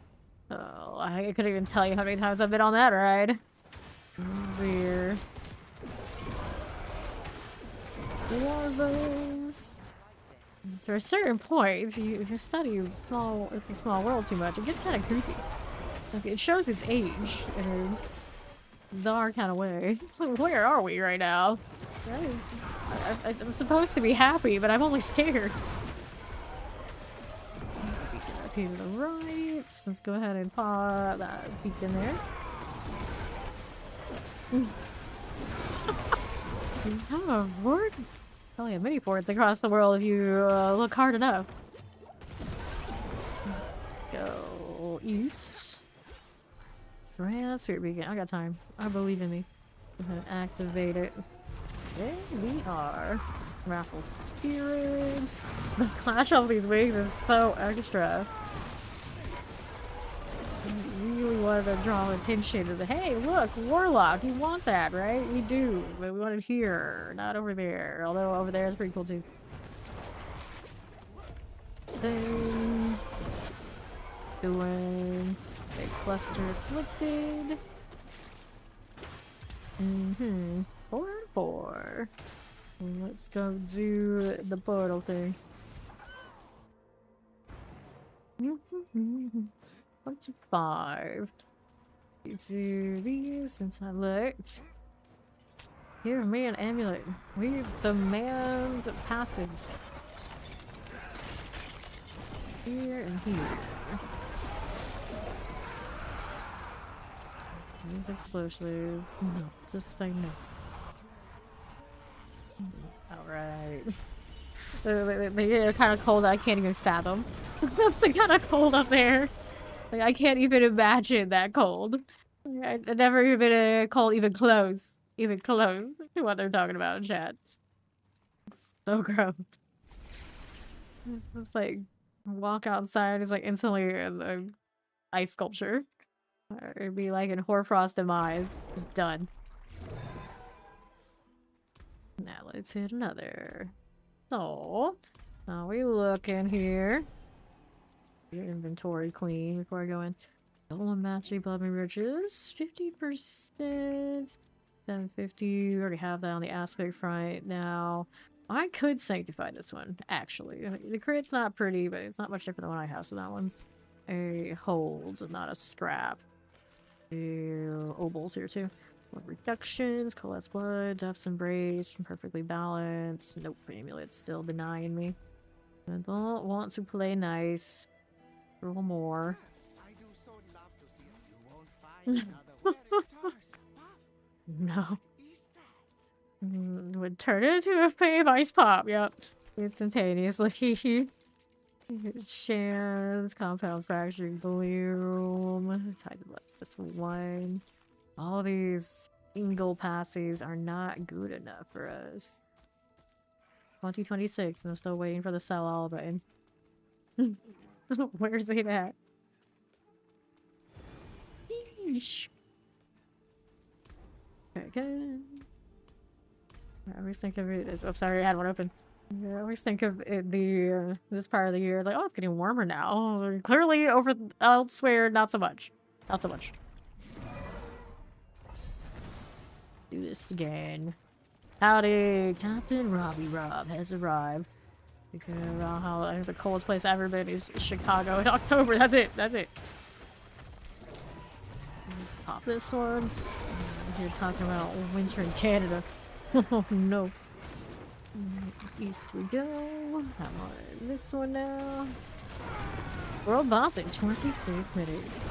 Oh, I couldn't even tell you how many times I've been on that ride. Weird. Larvas. To a certain point, if you study the small world too much, it gets kind of creepy. Like, it shows its age in a dark kind of way. It's like, where are we right now? I'm supposed to be happy, but I'm only scared. Up here to the right. Let's go ahead and pop that peek in there. You have a board? Probably have many ports across the world if you look hard enough. Go east. Grand Spirit Beacon. I got time. I believe in me. Go ahead and activate it. There we are. Raffle spirits. The clash of these wings is so extra. I really wanted to draw attention to the hey, look, Warlock, you want that, right? We do, but we want it here, not over there. Although over there is pretty cool too. Then doing a cluster afflicted. 4-4. Let's go do the portal thing. 1-5. Do these since I looked. Here, me an amulet. We demand passives. Here and here. These explosives. No, just say no. Alright. They get kind of cold that I can't even fathom. That's the kind of cold up there. Like, I can't even imagine that cold. I've never even been a cold even close to what they're talking about in chat. It's so gross. It's like, walk outside, it's like instantly an ice sculpture. Or it'd be like in Hoarfrost Demise. Just done. Now let's hit another. So, how we looking here? Your inventory clean before I go in. Golden Mastery, Blood and Riches, 50%, 750. You already have that on the aspect front. Now, I could sanctify this one, actually. The crit's not pretty, but it's not much different than what I have, so that one's a hold, not a scrap. Obols here too. Blood reductions, coalesce blood, depths embrace, perfectly balanced. Nope, amulet's still denying me. I don't want to play nice. Roll more. No. Would turn it into a fave ice pop, yep. Instantaneously. Chance, compound fracturing bloom. Tied to this one. All these single passives are not good enough for us. 2026, and I'm still waiting for the sell all button. Where's it at? Yeesh. Okay. I always think of it as— oh, sorry, I had one open. I always think of it, this part of the year, like, oh, it's getting warmer now. Clearly, over elsewhere, not so much. Not so much. Do this again. Howdy, Captain Robbie Rob has arrived. Because how I think the coldest place I've ever been is Chicago in October. That's it. That's it. Pop this one. You're talking about winter in Canada. Oh no. East we go. I'm on this one now. World boss in 26 minutes.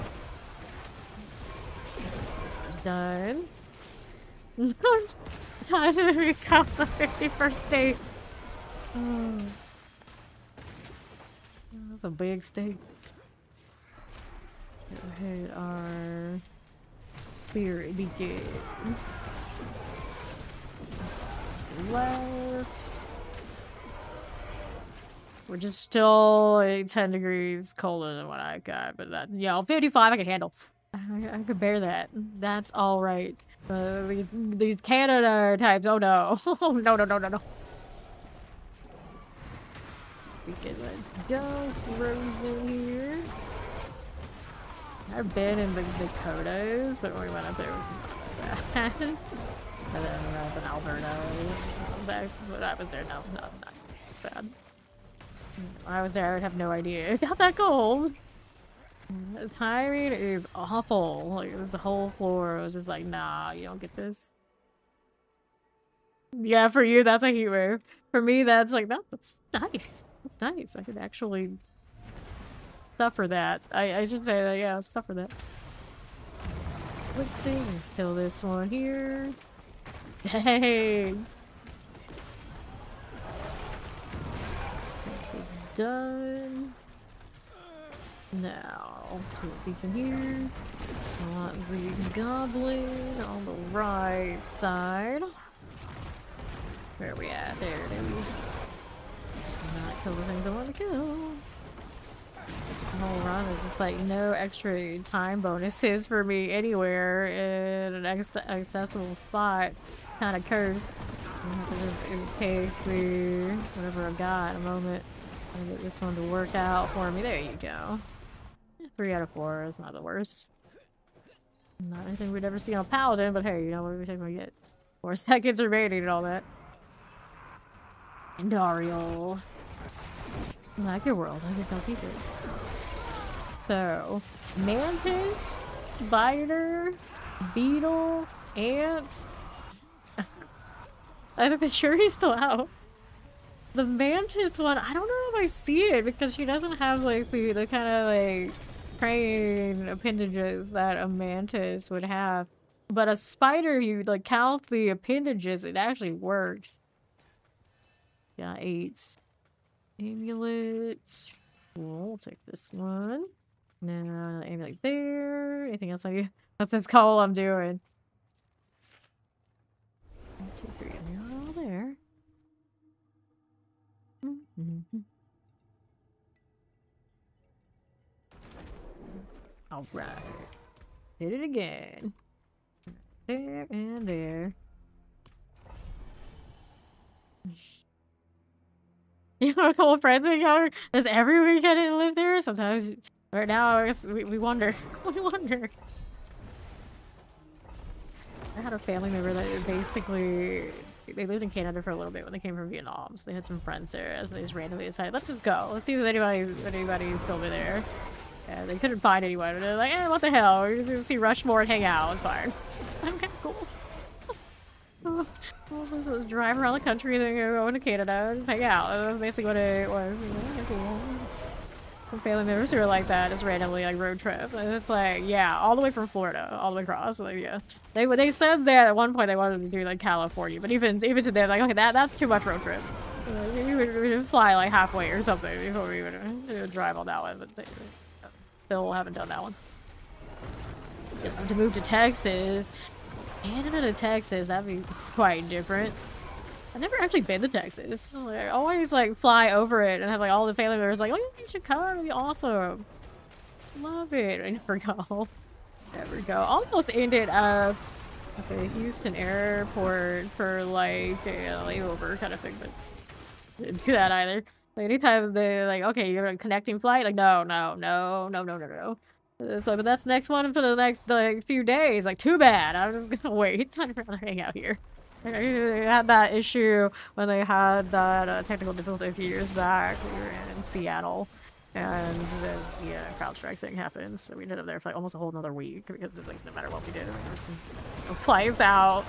This is done. Time to recount the 51st date. Oh. That's a big stake. Go ahead, our spirit beacon. Left. We're just still 10 degrees colder than what I got, but that, yeah, 55 I can handle. I could bear that. That's all right. These Canada types, oh no. Oh no. Because let's go. Frozen here. I've been in the Dakotas, but when we went up there, it was not that bad. And then when I was in Alberta, when I was there, no, not bad. When I was there, I would have no idea. It got that cold. The timing is awful. Like, it was the whole floor. It was just like, nah, you don't get this. Yeah, for you, that's a heat wave. For me, that's like, no, that's nice. That's nice. I could actually suffer that. I should say that, yeah, suffer that. Let's see. Kill this one here. Dang. That's done. Now, sweet beacon here. I want the goblin on the right side. Where are we at? There it is. Not kill the things I want to kill. The whole run is just like no extra time bonuses for me anywhere in an accessible spot. Kind of cursed. It'll take me whatever I've got in a moment. I'll get this one to work out for me. There you go. 3 out of 4 is not the worst. Not anything we'd ever see on Paladin, but hey, you know what we think we get? 4 seconds remaining and all that. And Dario. I like your world. I think I'll keep it. So, mantis, spider, beetle, ants. I think the jury's still out. The mantis one, I don't know if I see it because she doesn't have like the kind of like praying appendages that a mantis would have. But a spider, you like count the appendages, it actually works. Yeah, 8. Amulet. Cool, we'll take this one. No, amulet there. Anything else I What's this call I'm doing? 1, 2, 3, and they're all there. Alright. Hit it again. There and there. You know, with old friends together, does every weekend I live there? Sometimes, right now, I guess we wonder. We wonder. I had a family member that basically, they lived in Canada for a little bit when they came from Vietnam, so they had some friends there, so they just randomly decided, let's just go. Let's see if anybody's still there. Yeah, they couldn't find anyone, and they're like, eh, what the hell? We're just gonna see Rushmore and hang out. It's fine. Okay, cool. We'll just drive around the country and then go into Canada and just hang out. That's basically what it was. Some family members who are like that, just randomly like road trip. And it's like, yeah, all the way from Florida, all the way across. Like, yeah, they said that at one point they wanted to do like California, but even to them, like, okay, that's too much road trip. We would fly like halfway or something before we would drive on that one, but they still haven't done that one. To move to Texas. Canada to Texas, that'd be quite different. I've never actually been to Texas. I always like fly over it and have like all the family members like, oh, you should come, it'd be awesome. Love it. I never go. Never go. Almost ended up at the Houston airport for like a layover kind of thing, but didn't do that either. Like anytime they like, okay, you're a connecting flight, like no. So, but that's next one for the next like few days. Like, too bad. I'm just gonna wait. I'd rather hang out here. I had that issue when they had that technical difficulty a few years back. We were in Seattle, and the CrowdStrike thing happened. So we ended up there for like almost a whole another week because like no matter what we did, there were some flights out.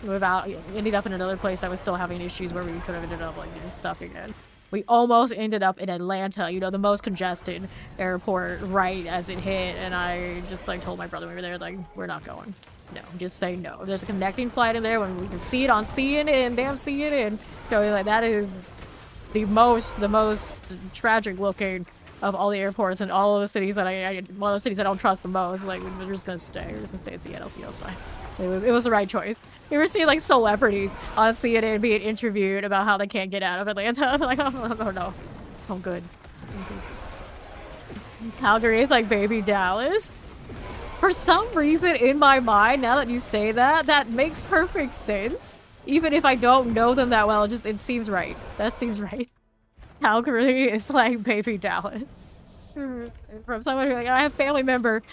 Ended up in another place that was still having issues where we could have ended up like getting stuck again. We almost ended up in Atlanta, you know, the most congested airport right as it hit, and I just like told my brother we were there, like, we're not going. No, just say no. There's a connecting flight in there when we can see it on CNN, damn CNN. So like that is the most tragic looking of all the airports and all of the cities that one of those cities I don't trust the most. Like, we're just gonna stay. We're just gonna stay at Seattle. Seattle's fine. It was the right choice. You ever see like celebrities on CNN being interviewed about how they can't get out of Atlanta? I'm like, oh no, I'm good. Calgary is like baby Dallas. For some reason in my mind, now that you say that, that makes perfect sense. Even if I don't know them that well, it seems right. That seems right. Calgary is like baby Dallas. From someone who, like, I have family members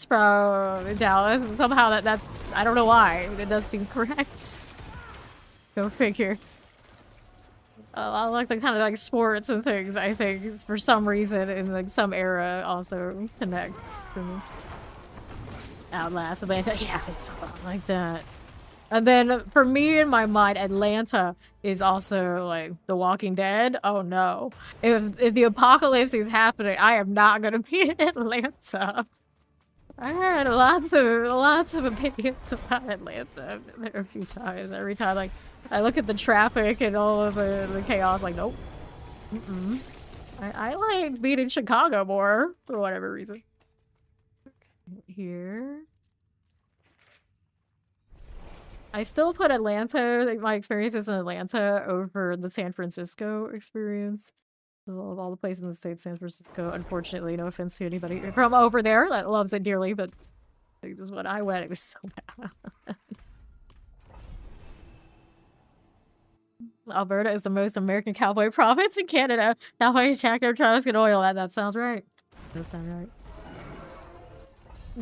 from Dallas, and somehow that's I don't know why. It does seem correct. Go figure. I like the kind of like sports and things. I think for some reason in like some era also connect for me. Outlast, Atlanta, yeah, it's something like that. And then for me in my mind, Atlanta is also like The Walking Dead. Oh no. If the apocalypse is happening, I am not gonna be in Atlanta. I heard lots of opinions about Atlanta. I've been there a few times. Every time like I look at the traffic and all of the chaos, like nope. I like being in Chicago more for whatever reason. Here. I still put Atlanta, like my experiences in Atlanta over the San Francisco experience. Of all the places in the state, San Francisco, unfortunately, no offense to anybody from over there that loves it dearly, but this is when I went, it was so bad. Alberta is the most American cowboy province in Canada. Cowboys, tractor, trucks, and oil. That sounds right. That sounds right.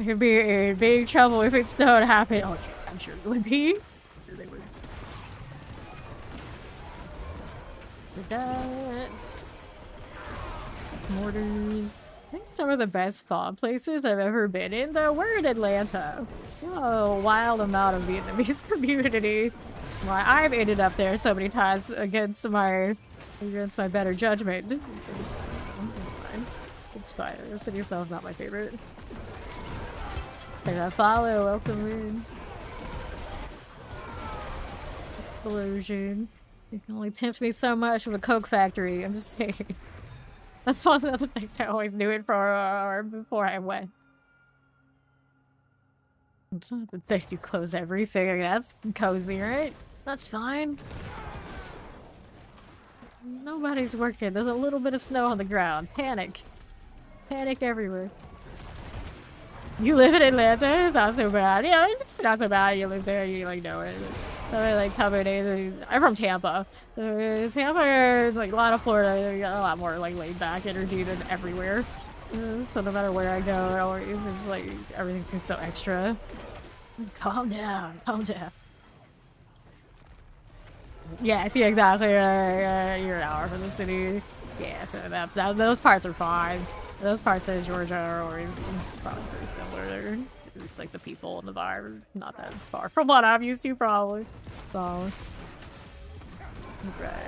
It could be in big trouble if it snowed happen. Oh, I'm sure it would be. They would. That's mortars. I think some of the best farm places I've ever been in, though, were in Atlanta. Oh, a wild amount of Vietnamese community. Why I've ended up there so many times against my better judgment. It's fine. It's fine. The city itself is not my favorite. And follow, welcome in. Explosion. You can only tempt me so much with a Coke factory. I'm just saying. That's one of the things I always knew it for before I went. It's not the thing you close everything. That's cozy, right? That's fine. Nobody's working. There's a little bit of snow on the ground. Panic. Panic everywhere. You live in Atlanta? Not so bad. Yeah, not so bad. You live there, you like know it. So I like coming in. I'm from Tampa. Tampa is like a lot of Florida. You got a lot more like laid back energy than everywhere. So no matter where I go, it's like everything seems so extra. Calm down. Calm down. Yes, yeah, exactly. You're an hour from the city. Yeah, so those parts are fine. Those parts of Georgia are always probably pretty similar. At least like the people and the vibe are not that far from what I'm used to, probably. So, right,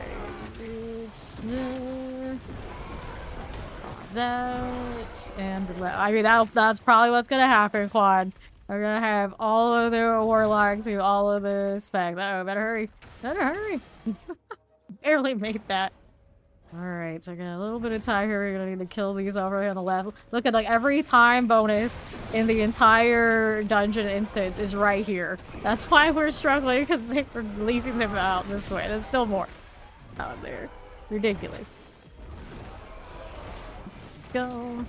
it's that, and I mean that's probably what's gonna happen, Quad. We're gonna have all of the warlocks do all of the spec. Oh, better hurry. Better hurry. Barely made that. Alright, so I got a little bit of time here. We're gonna need to kill these over here on the left. Look at like every time bonus in the entire dungeon instance is right here. That's why we're struggling, because they were leaving them out this way. There's still more out there. Ridiculous. Go.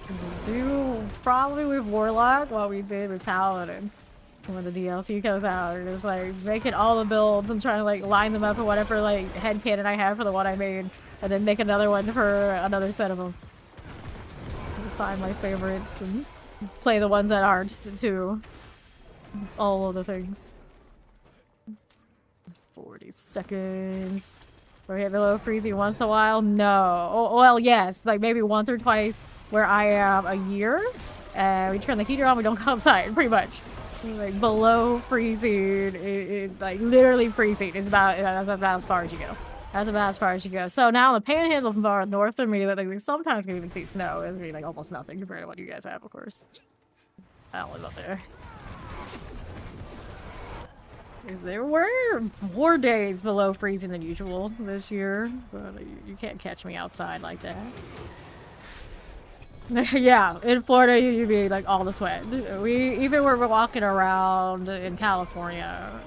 We'll do probably with Warlock what we did with Paladin. When the DLC comes out, or just like making all the builds and trying to like line them up or whatever like headcanon I have for the one I made, and then make another one for another set of them. Find my favorites and play the ones that aren't too. All of the things. 40 seconds. We're hit below freezing once in a while? No. Oh, well, yes, like maybe once or twice where I am a year. We turn the heater on, we don't go outside, pretty much. Like below freezing, like literally freezing is that's about as far as you go. That's about as far as you go. So now the panhandle far north of me, that like, sometimes can even see snow. It's really like almost nothing compared to what you guys have, of course. I don't live up there. There were more days below freezing than usual this year, but you can't catch me outside like that. Yeah, in Florida, you'd be like all the sweat. Even when we're walking around in California,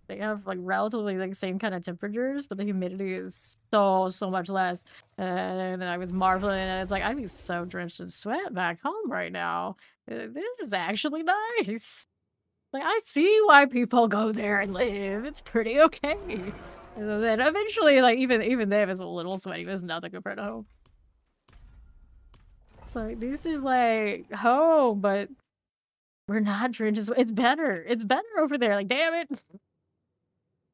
they have like relatively like same kind of temperatures, but the humidity is so much less. And I was marveling, and it's like I'd be so drenched in sweat back home right now. This is actually nice. Like I see why people go there and live. It's pretty okay. And then eventually, like, even them is a little sweaty, but it's nothing compared to home. It's like, this is like home, but we're not trenches. It's better. It's better over there. Like, damn it.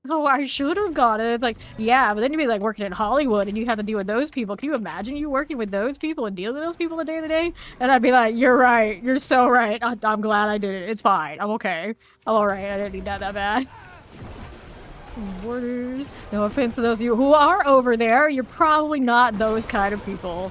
Oh, I should have got it. It's like, yeah, but then you'd be like working in Hollywood and you have to deal with those people. Can you imagine you working with those people and dealing with those people the day to day? And I'd be like, you're right. You're so right. I'm glad I did it. It's fine. I'm okay. I'm alright. I didn't need that bad. Borders. No offense to those of you who are over there. You're probably not those kind of people.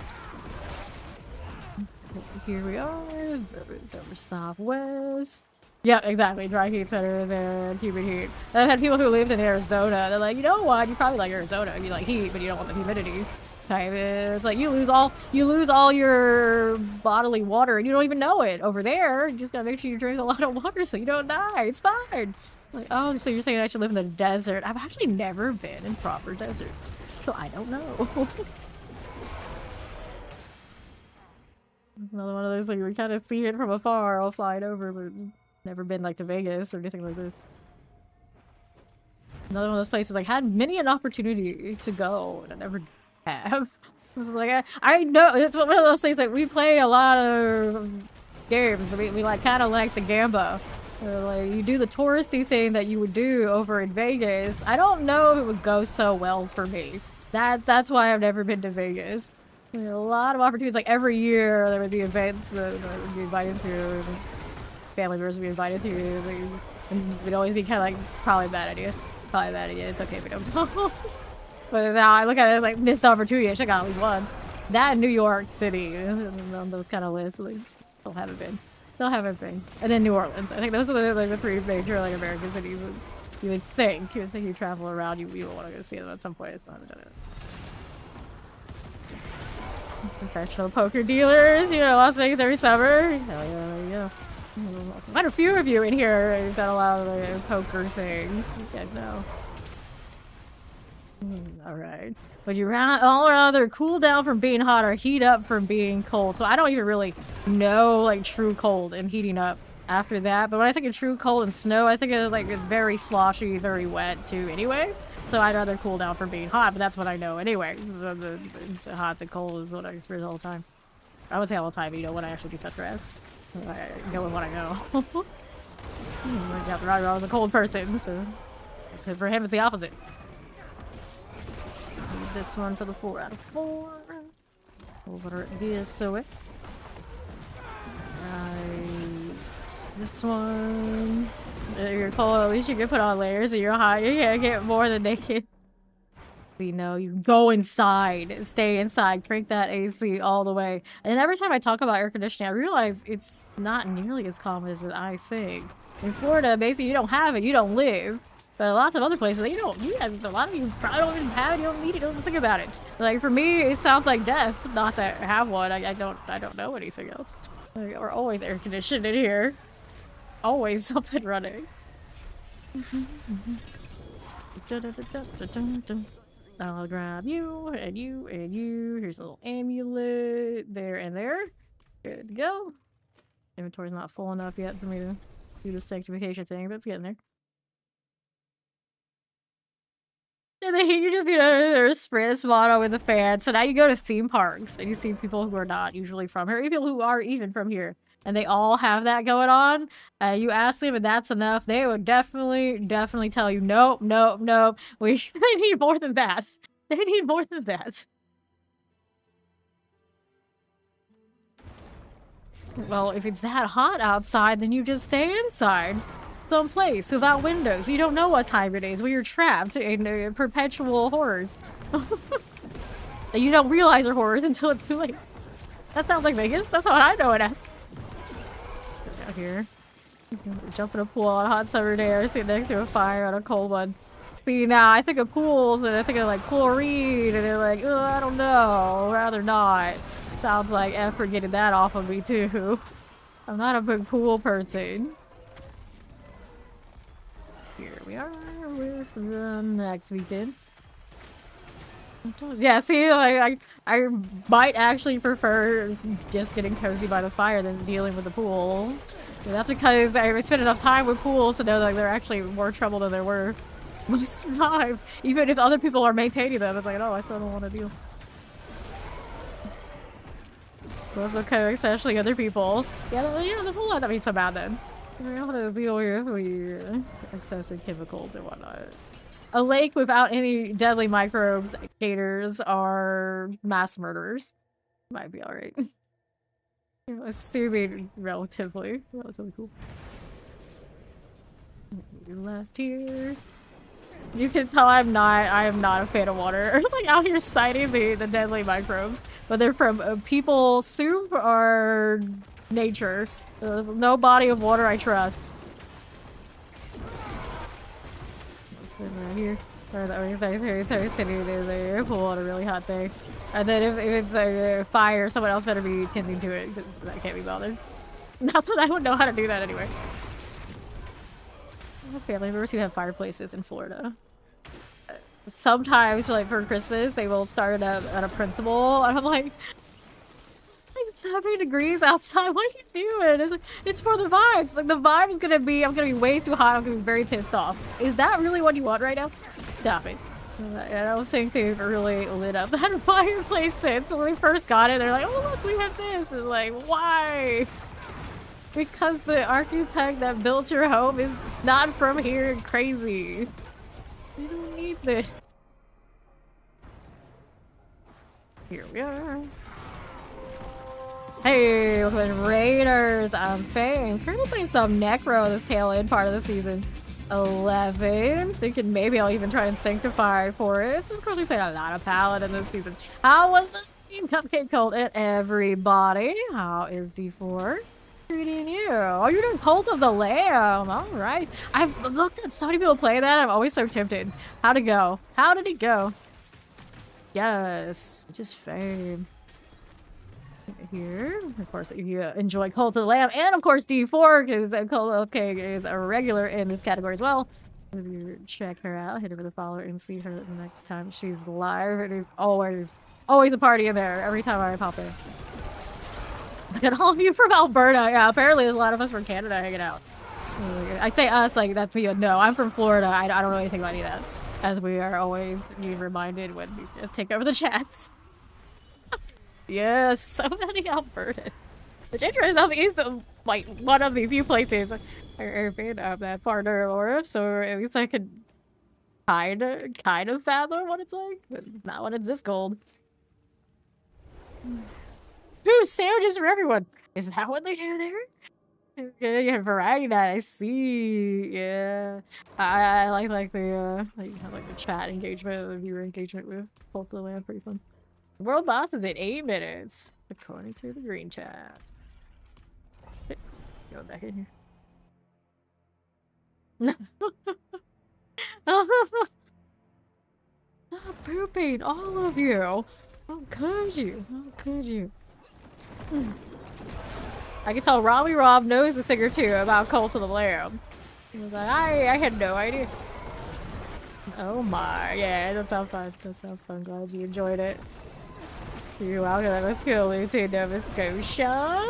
Here we are. Over Southwest. Yeah, exactly. Dry heat's better than humid heat. I've had people who lived in Arizona. They're like, you know what? You probably like Arizona. You like heat, but you don't want the humidity. It's like you lose all your bodily water, and you don't even know it. Over there, you just gotta make sure you drink a lot of water so you don't die. It's fine. Like, oh, so you're saying I should live in the desert? I've actually never been in proper desert, so I don't know. Another one of those things we kind of see it from afar, all flying over, but never been like to Vegas or anything like this. Another one of those places like had many an opportunity to go and I never have. Like I know it's one of those things like we play a lot of games. We like kind of like the gamba. Like you do the touristy thing that you would do over in Vegas. I don't know if it would go so well for me. That's why I've never been to Vegas. There are a lot of opportunities. Like every year there would be events that would be invited to. Family members would be invited to. And it'd always be kind of like probably a bad idea. Probably a bad idea. It's okay if we don't go. But now I look at it like missed opportunity. I should have gone at least once. That in New York City on those kind of lists. Like, still haven't been. Still haven't been. And then New Orleans. I think those are the three major like American cities. You would think you travel around. You will want to go see them at some point. It's not done it. Professional poker dealers, you know, Las Vegas every summer. Hell yeah, there you go. Quite a few of you in here who've got a lot of the poker things. You guys know. Alright. But you all rather cool down from being hot or heat up from being cold. So I don't even really know like true cold and heating up after that. But when I think of true cold and snow, I think of like it's very sloshy, very wet too anyway. So I'd rather cool down from being hot, but that's what I know anyway. The hot, the cold is what I experience all the time. I would say all the time, you know, when I actually do touch grass. I go with what I know. I got the right wrong with a cold person, so for him it's the opposite. Need this one for the 4 out of 4. Over this so it. Right. This one. You're cold, at least you can put on layers, and you're hot. You can't get more than naked. You know, you go inside, stay inside, crank that AC all the way. And every time I talk about air conditioning, I realize it's not nearly as common as I think. In Florida, basically, you don't have it, you don't live. But lots of other places, a lot of you probably don't even have it, you don't need it, you don't think about it. Like, for me, it sounds like death not to have one. I don't know anything else. Like, we're always air conditioned in here. Always something running. I'll grab you, and you, and you. Here's a little amulet. There and there. Good to go. Inventory's not full enough yet for me to do the sanctification thing, but it's getting there. And then you just need a sprint motto with the fan. So now you go to theme parks, and you see people who are not usually from here, people who are even from here. And they all have that going on. You ask them, and that's enough. They would definitely tell you, nope, nope, nope. They need more than that. They need more than that. Well, if it's that hot outside, then you just stay inside. Someplace without windows. You don't know what time it is. Where you're trapped in perpetual horrors. You don't realize they're horrors until it's too late. That sounds like Vegas. That's what I know it as. Out here. Jump in a pool on a hot summer day or sit next to a fire on a cold one. See, now I think of pools and I think of like chlorine and they're like, oh, I don't know, rather not. Sounds like effort getting that off of me too. I'm not a big pool person. Here we are with the next weekend. Yeah, see, like I might actually prefer just getting cozy by the fire than dealing with the pool. And that's because I spent enough time with pools to know that they're actually more trouble than they're worth. Most of the time. Even if other people are maintaining them, it's like, oh, I still don't want to deal. That's okay, especially other people. Yeah, the whole lot that ain't so bad then. We're able to deal with excessive chemicals and whatnot. A lake without any deadly microbes, gators, are mass murderers. Might be alright. Assuming relatively cool. Left here. You can tell I am not a fan of water. Like out here citing the deadly microbes, but they're from people, soup, or nature. No body of water I trust. Right here. Pool on a really hot day. And then if it's a fire, someone else better be tending to it, because I can't be bothered. Not that I would know how to do that anyway. I have family members who have fireplaces in Florida. Sometimes, like for Christmas, they will start at a principal, and I'm like 70 degrees outside. What are you doing? It's for the vibes. Like the vibe is gonna be, I'm gonna be way too hot. I'm gonna be very pissed off. Is that really what you want right now? Stop it. I don't think they've really lit up that fireplace since when we first got it. They're like, oh look, we have this. And like, why? Because the architect that built your home is not from here and crazy. You don't need this. Here we are. Hey, welcome Raiders. I'm Faye. Currently playing some Necro this tail end part of the season. 11. Thinking maybe I'll even try and sanctify for it. So of course we played a lot of Paladin this season. How was the stream? Cupcake Cult and everybody. How is D4? Treating you. Oh, you're doing Cult of the Lamb. All right. I've looked at so many people play that. I'm always so tempted. How'd it go? How did it go? Yes. Just fame. Here, of course, if you enjoy Cult of the Lamb, and of course D4, because Cult is a regular in this category as well. If you check her out, hit her with a follow and see her the next time she's live. It is always a party in there every time I pop in. Look at all of you from Alberta. Yeah, apparently there's a lot of us from Canada hanging out. I say us like that's me. No, I'm from Florida. I don't know anything about any of that, as we are always being reminded when these guys take over the chats. Yes, so many Albertans. The ginger is like one of the few places I've been that far north, so at least I could kind of fathom what it's like, but not when it's this cold. Ooh, sandwiches for everyone. Is that what they do there? Yeah, you have variety night. I see. Yeah, I like the chat engagement, the viewer engagement with Cult of the Lamb. Pretty fun. World boss is at 8 minutes, according to the green chat. Go back in here. Stop pooping, all of you. How could you? How could you? I can tell Rob knows a thing or two about Cult of the Lamb. He was like, I had no idea. Oh my, yeah, that sounds fun. That sounds fun. Glad you enjoyed it. You're welcome. That must feel to Nova Scotia.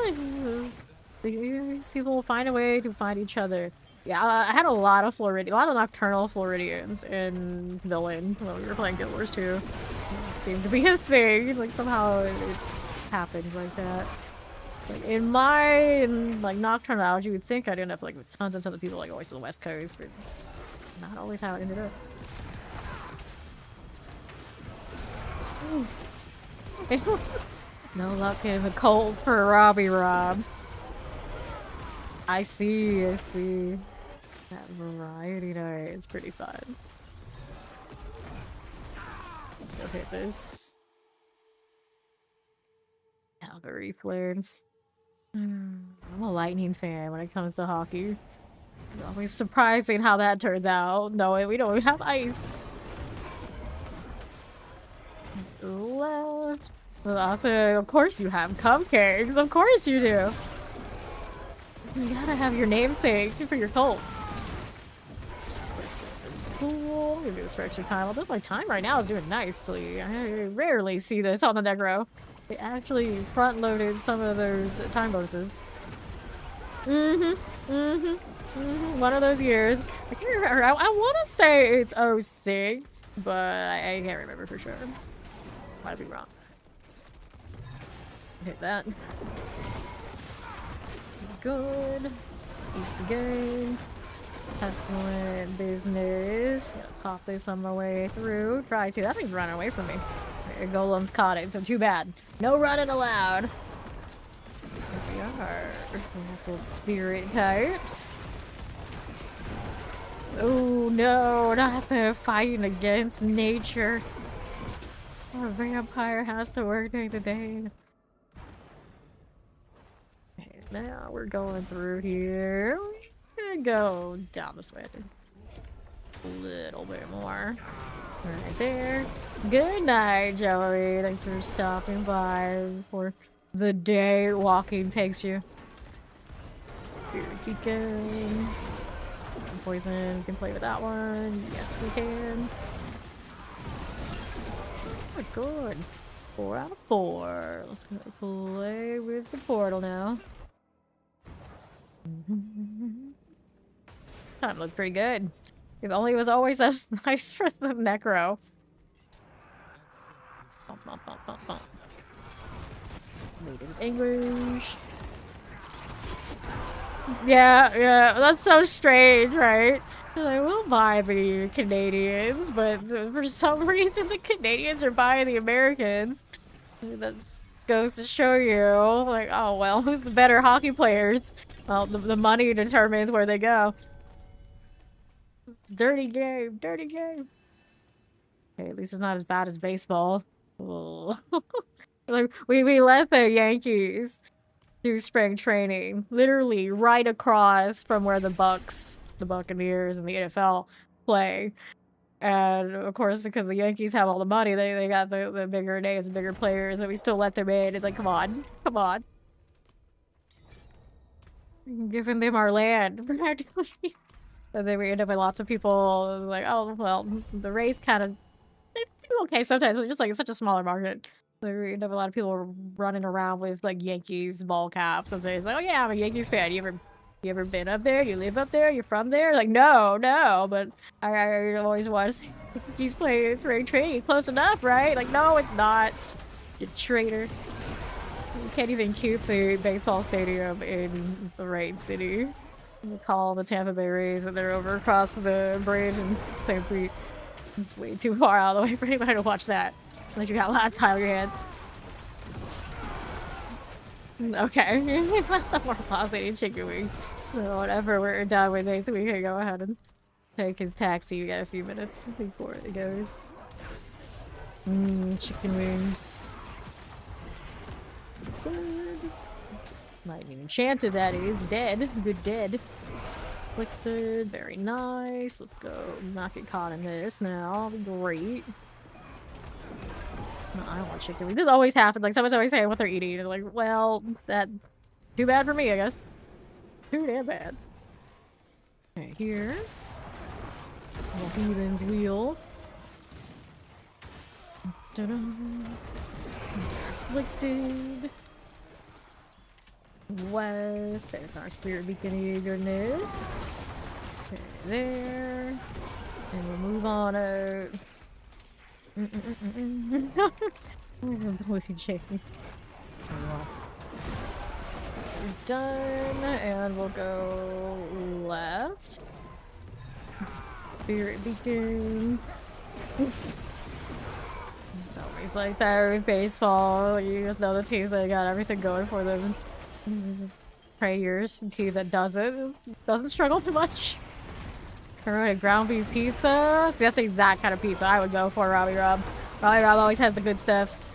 These people will find a way to find each other. Yeah, I had a lot of nocturnal Floridians in Villain when we were playing Guild Wars 2. It seemed to be a thing. Like somehow it happened like that. Like in my nocturnal algae, you would think I'd end up like with tons and tons of people like always to the West Coast, but not always how it ended up. No luck in the Cult for Rob. I see. That variety night is pretty fun. Go hit this. Calgary Flares. I'm a Lightning fan when it comes to hockey. It's always surprising how that turns out, knowing we don't have ice. Left. Well, also, of course you have cupcakes. Of course you do. You gotta have your namesake for your cult. This is so cool. I'm gonna do this for extra time. Although my time right now is doing nicely. I rarely see this on the Necro. They actually front-loaded some of those time bonuses. One of those years. I can't remember. I want to say it's '06, but I can't remember for sure. Might be wrong. Hit that. Good. East again. Excellent business. Gonna pop this on my way through. Try to. That thing's running away from me. Golem's caught it, so too bad. No running allowed. Here we are. Local spirit types. Oh no, not the fighting against nature. A vampire has to work during the day. Okay, now we're going through here. We're gonna go down this way, I think. A little bit more. Right there. Good night, Joey. Thanks for stopping by before the day walking takes you. Here we go. Poison, we can play with that one. Yes, we can. Oh, good. 4 out of 4. Let's go play with the portal now. Time looked pretty good. If only it was always so nice for the Necro. Bump, bump, bump, bump, bump. Made in English. Yeah, that's so strange, right? I will buy the Canadians, but for some reason the Canadians are buying the Americans. That goes to show you, like, oh well, who's the better hockey players? Well, the money determines where they go. Dirty game, dirty game. Okay, at least it's not as bad as baseball. Like, we let the Yankees do spring training, literally right across from where the Buccaneers, and the NFL play. And of course, because the Yankees have all the money, they got the bigger names and bigger players, but we still let them in. It's like, come on, come on. Giving them our land, practically. And then we end up with lots of people like, oh, well, the Rays kind of, they do okay sometimes. It's just like, it's such a smaller market. So we end up with a lot of people running around with like Yankees ball caps. And it's like, oh yeah, I'm a Yankees fan. You ever been up there? You live up there? You're from there? Like, no, but I always want to see Yankees play spring training. Close enough, right? Like, no, it's not. You traitor. You can't even keep the baseball stadium in the right city. We call the Tampa Bay Rays and they're over across the bridge and St. Pete. It's way too far out of the way for anybody to watch that. Like, you got a lot of time on your hands. Okay. It's not the more positive chicken wing. So whatever, we're done with this. We can go ahead and take his taxi. We got a few minutes before it goes. Chicken wings. Good. Lightning enchanted, that is. Dead. Good dead. Afflicted. Very nice. Let's go not get caught in this now. Great. No, I don't want chicken wings. This always happens. Like, someone's always saying what they're eating. And like, well, that... too bad for me, I guess. Too damn bad. Okay, here. Heathen's wheel. Afflicted. West. There's our spirit beacon eagerness. Okay, there. And we'll move on out. Blue Jays. It's done, and we'll go left. Spirit beacon. It's always like that with baseball. You just know the teams that got everything going for them. Just pray your team that doesn't struggle too much. Alright, ground beef pizza. See, that's the exact kind of pizza I would go for, Robbie Rob. Robbie Rob always has the good stuff.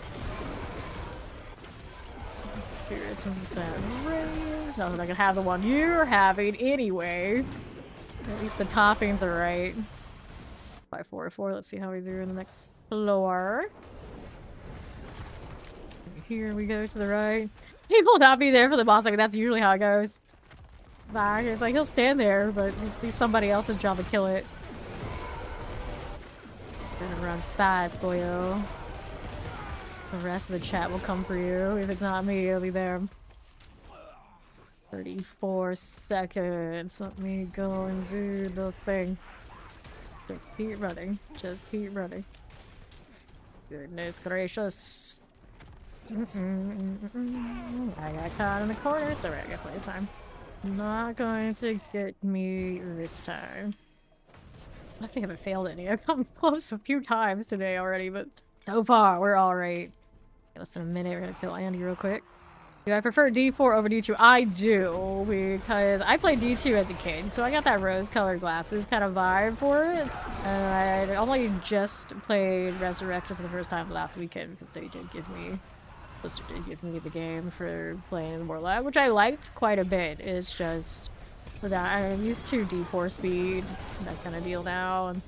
Spirits of that rain. Not that I can have the one you're having anyway. At least the toppings are right. 544. Let's see how he's doing the next floor. Here we go to the right. He will not be there for the boss. I mean, that's usually how it goes. Back. It's like he'll stand there, but it'll be somebody else's job to kill it. Gonna run fast, boyo. The rest of the chat will come for you. If it's not me, it'll be them. 34 seconds. Let me go and do the thing. Just keep running. Just keep running. Goodness gracious. I got caught in the corner. It's alright, I got plenty of time. Not going to get me this time. I actually haven't failed any. I've come close a few times today already, but so far we're alright. Less than a minute, we're gonna kill Andy real quick. Do I prefer D4 over D2? I do, because I played D2 as a kid, so I got that rose-colored glasses kind of vibe for it. And I only just played Resurrection for the first time last weekend, because they did give me the game for playing Warlock, which I liked quite a bit. It's just that I'm used to D4 speed, that kind of deal now. And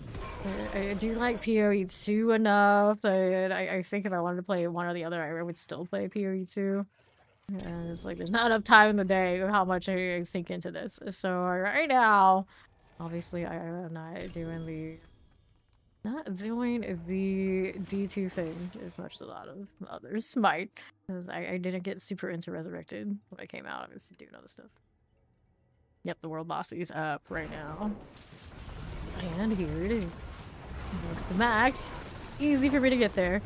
I do like PoE2 enough that I think if I wanted to play one or the other, I would still play PoE2. And it's like, there's not enough time in the day of how much I sink into this. So right now, obviously I'm not doing the D2 thing as much as a lot of others might. Because I didn't get super into Resurrected when I came out. I was doing other stuff. Yep, the world boss is up right now. And here it is. Next to Mac. Easy for me to get there.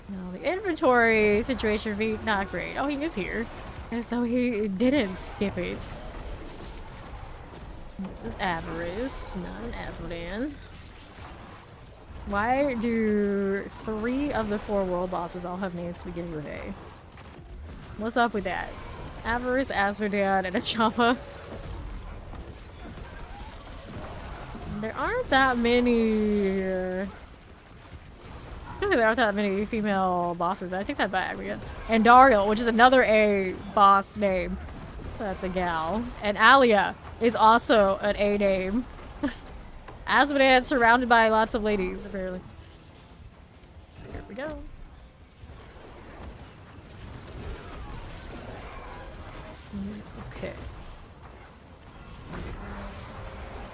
No, the inventory situation would be not great. Oh, he is here. And so he didn't skip it. This is Avarice, not an Asmodan. Why do 3 of the 4 world bosses all have names beginning with A? What's up with that? Avarice, Asmodan, and a Champa. There aren't that many... there aren't that many female bosses, but I take that back. We got Andariel, which is another A boss name. That's a gal. And Alia is also an A name. Asmodan surrounded by lots of ladies, apparently. Here we go. Okay.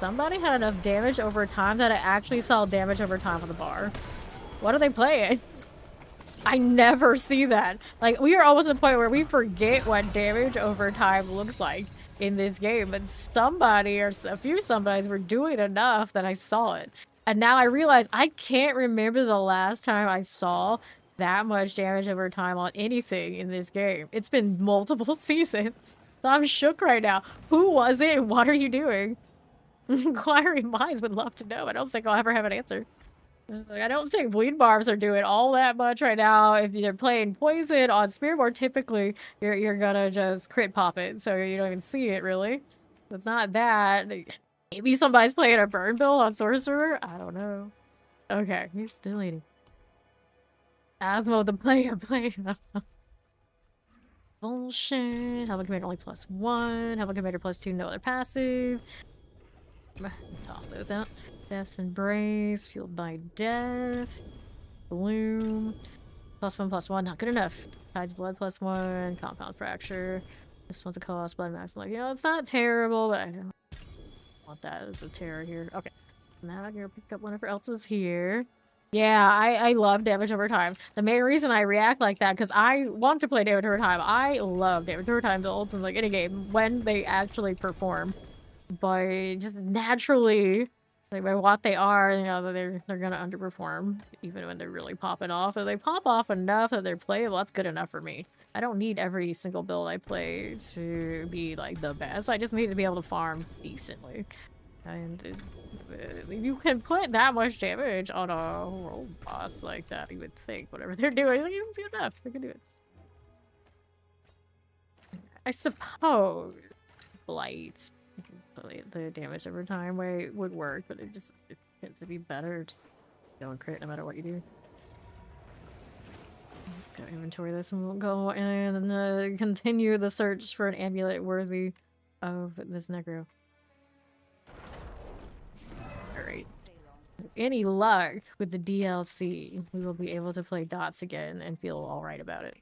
Somebody had enough damage over time that I actually saw damage over time on the bar. What are they playing? I never see that. Like, we are almost at the point where we forget what damage over time looks like in this game. But somebody or a few somebodies were doing enough that I saw it. And now I realize I can't remember the last time I saw that much damage over time on anything in this game. It's been multiple seasons. So I'm shook right now. Who was it? What are you doing? Inquiring minds would love to know. I don't think I'll ever have an answer. Like, I don't think bleed barbs are doing all that much right now. If you're playing poison on Spearboard, typically you're gonna just crit pop it, so you don't even see it really. It's not that. Maybe somebody's playing a burn bill on Sorcerer? I don't know. Okay, he's still eating. Asmo the player. Bullshit. Hell Commander only +1. Hell Commander +2, no other passive. Toss those out. Death's Embrace, Fueled by Death, Bloom, +1/+1, not good enough. Tide's Blood +1, Compound Fracture. This one's a cost, Blood Max. Like, you know, it's not terrible, but I don't want that as a terror here. Okay, now I'm gonna pick up whatever else is here. Yeah, I love damage over time. The main reason I react like that, because I want to play damage over time. I love damage over time builds in like any game when they actually perform. But just naturally, like by what they are, you know, they're gonna underperform even when they're really popping off. If they pop off enough that they're playable, that's good enough for me. I don't need every single build I play to be like the best. I just need to be able to farm decently. And you can put that much damage on a world boss like that, you would think whatever they're doing, like, it's good enough. They can do it. I suppose Blight. The damage over time way would work, but it tends to be better. Just don't crit no matter what you do. Let's go inventory this and we'll go and continue the search for an amulet worthy of this Necro. Alright. Any luck with the DLC, we will be able to play Dots again and feel alright about it.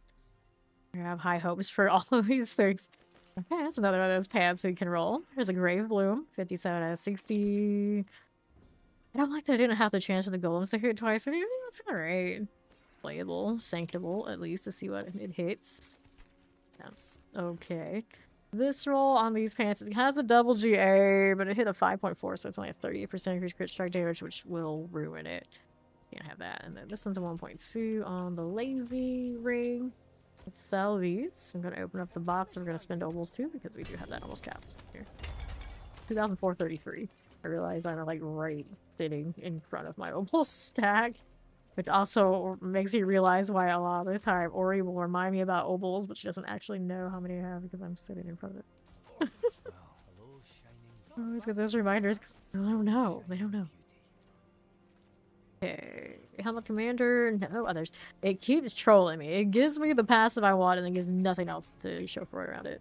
I have high hopes for all of these things. Okay, that's another one of those paths we can roll. There's a Grave Bloom, 57 out of 60. I don't like that I didn't have the chance for the Golemancer twice, but it's alright. Playable, sanctable, at least to see what it hits. That's okay. This roll on these pants, it has a double GA, but it hit a 5.4, so it's only a 38% increased crit strike damage, which will ruin it. Can't have that. And then this one's a 1.2 on the lazy ring. Let's sell these. I'm gonna open up the box and we're gonna spend obols too, because we do have that almost capped here. 2,433. I realize I'm like right sitting in front of my opal stack. Which also makes you realize why a lot of the time Ori will remind me about obols, but she doesn't actually know how many I have because I'm sitting in front of it. I always get those reminders because they don't know. They don't know. Okay. Helmet Commander, no others. It keeps trolling me. It gives me the passive I want and then gives nothing else to show for it around it.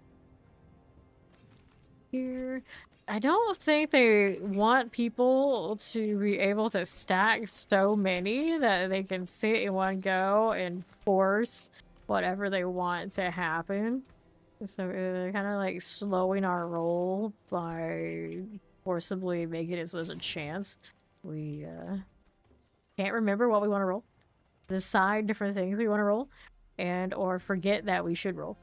Here. I don't think they want people to be able to stack so many that they can sit in one go and force whatever they want to happen. So they're kind of like slowing our roll by forcibly making it so there's a chance. We can't remember what we want to roll, decide different things we want to roll, and or forget that we should roll.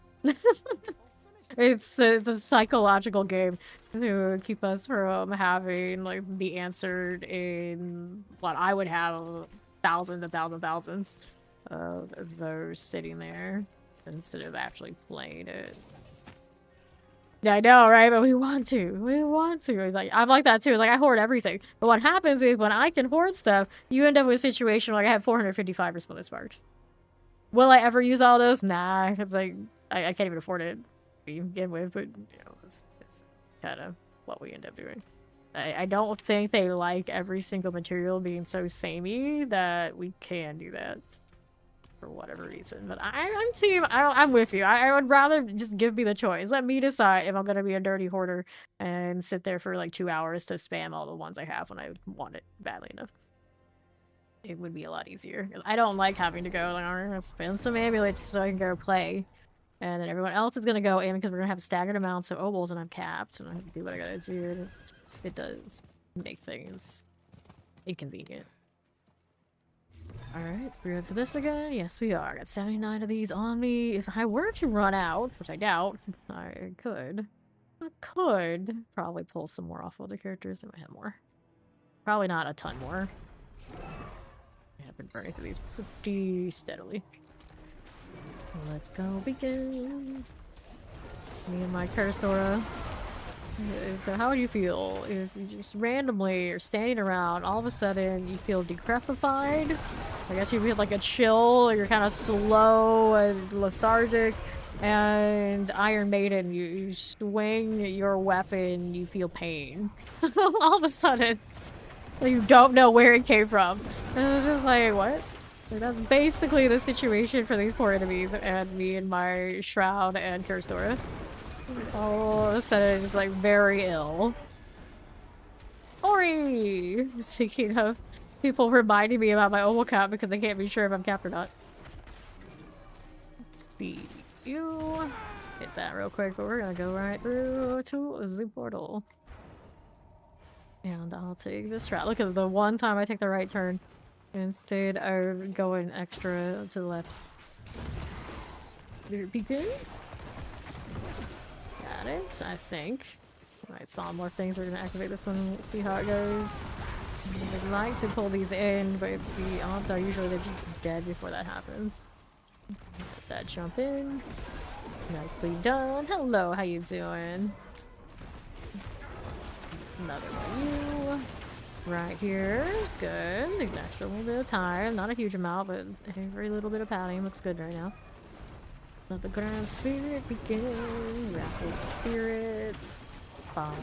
It's a psychological game to keep us from having like be answered in what I would have thousands of those sitting there instead of actually playing it. Yeah, I know, right? But we want to. We want to. It's like I'm like that too. It's like I hoard everything. But what happens is when I can hoard stuff, you end up with a situation where I have 455 Resplendent Sparks. Will I ever use all those? Nah. It's like I can't even afford it. Begin with, but you know, it's kind of what we end up doing. I don't think they like every single material being so samey that we can do that for whatever reason. But I'm team. I'm with you. I would rather just give me the choice. Let me decide if I'm gonna be a dirty hoarder and sit there for like 2 hours to spam all the ones I have when I want it badly enough. It would be a lot easier. I don't like having to go like, I'm gonna spend some amulets so I can go play. And then everyone else is going to go in because we're going to have staggered amounts of obols and I'm capped and I have to do what I gotta do. It does make things inconvenient. Alright, we're good for this again? Yes, we are. I got 79 of these on me. If I were to run out, which I doubt, I could probably pull some more off of the characters. I might have more. Probably not a ton more. I've been burning through these pretty steadily. Let's go begin. Me and my cursed aura. So how do you feel if you just randomly are standing around, all of a sudden you feel decrepified? I guess you feel like a chill, you're kind of slow and lethargic, and Iron Maiden, you swing your weapon, you feel pain. All of a sudden, you don't know where it came from. And it's just like, what? That's basically the situation for these poor enemies and me and my shroud and cursed aura. All of a sudden, it's like very ill. Ori! Speaking of people reminding me about my opal cap because I can't be sure if I'm capped or not. Let's see. You hit that real quick, but we're gonna go right through to the portal. And I'll take this route. Look at the one time I take the right turn. Instead of going extra to the left. Begin? Got it, I think. Might spawn more things. We're gonna activate this one. We'll see how it goes. I'd like to pull these in, but the odds are usually they're just dead before that happens. Let that jump in. Nicely done. Hello, how you doing? Another one you. Right here is good. These extra little bit of time. Not a huge amount, but every little bit of padding looks good right now. Let the grand spirit begin. Raffle spirits. Fine.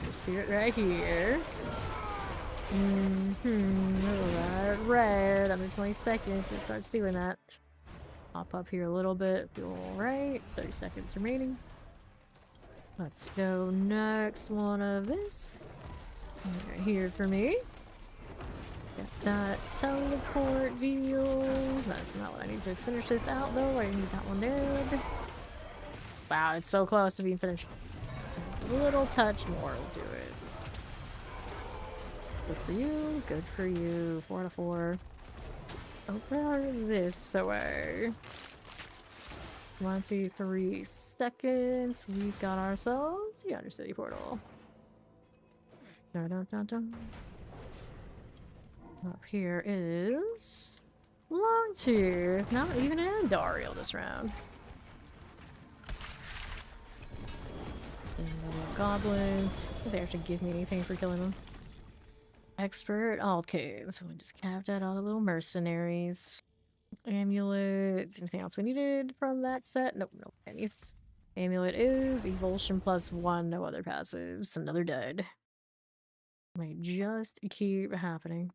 The spirit right here. Red. Under 20 seconds. It starts doing that. Hop up here a little bit. Feel alright. 30 seconds remaining. Let's go next one of this. Right here for me. Got that teleport deal. That's not what I need to finish this out though. I need that one dead. Wow, it's so close to being finished. A little touch more will do it. Good for you. Good for you. 4 out of 4. Over this away. 1, 2, 3 seconds. We got ourselves the Undercity portal. Dun, dun, dun, dun. Up here is Longtooth. Not even an Andariel this round. And little goblins. Did they actually give me anything for killing them? Expert. Okay, so we just capped out all the little mercenaries. Amulet. Anything else we needed from that set? Nope, no pennies. Amulet is Evulsion +1, no other passives. Another dud. Might just keep happening.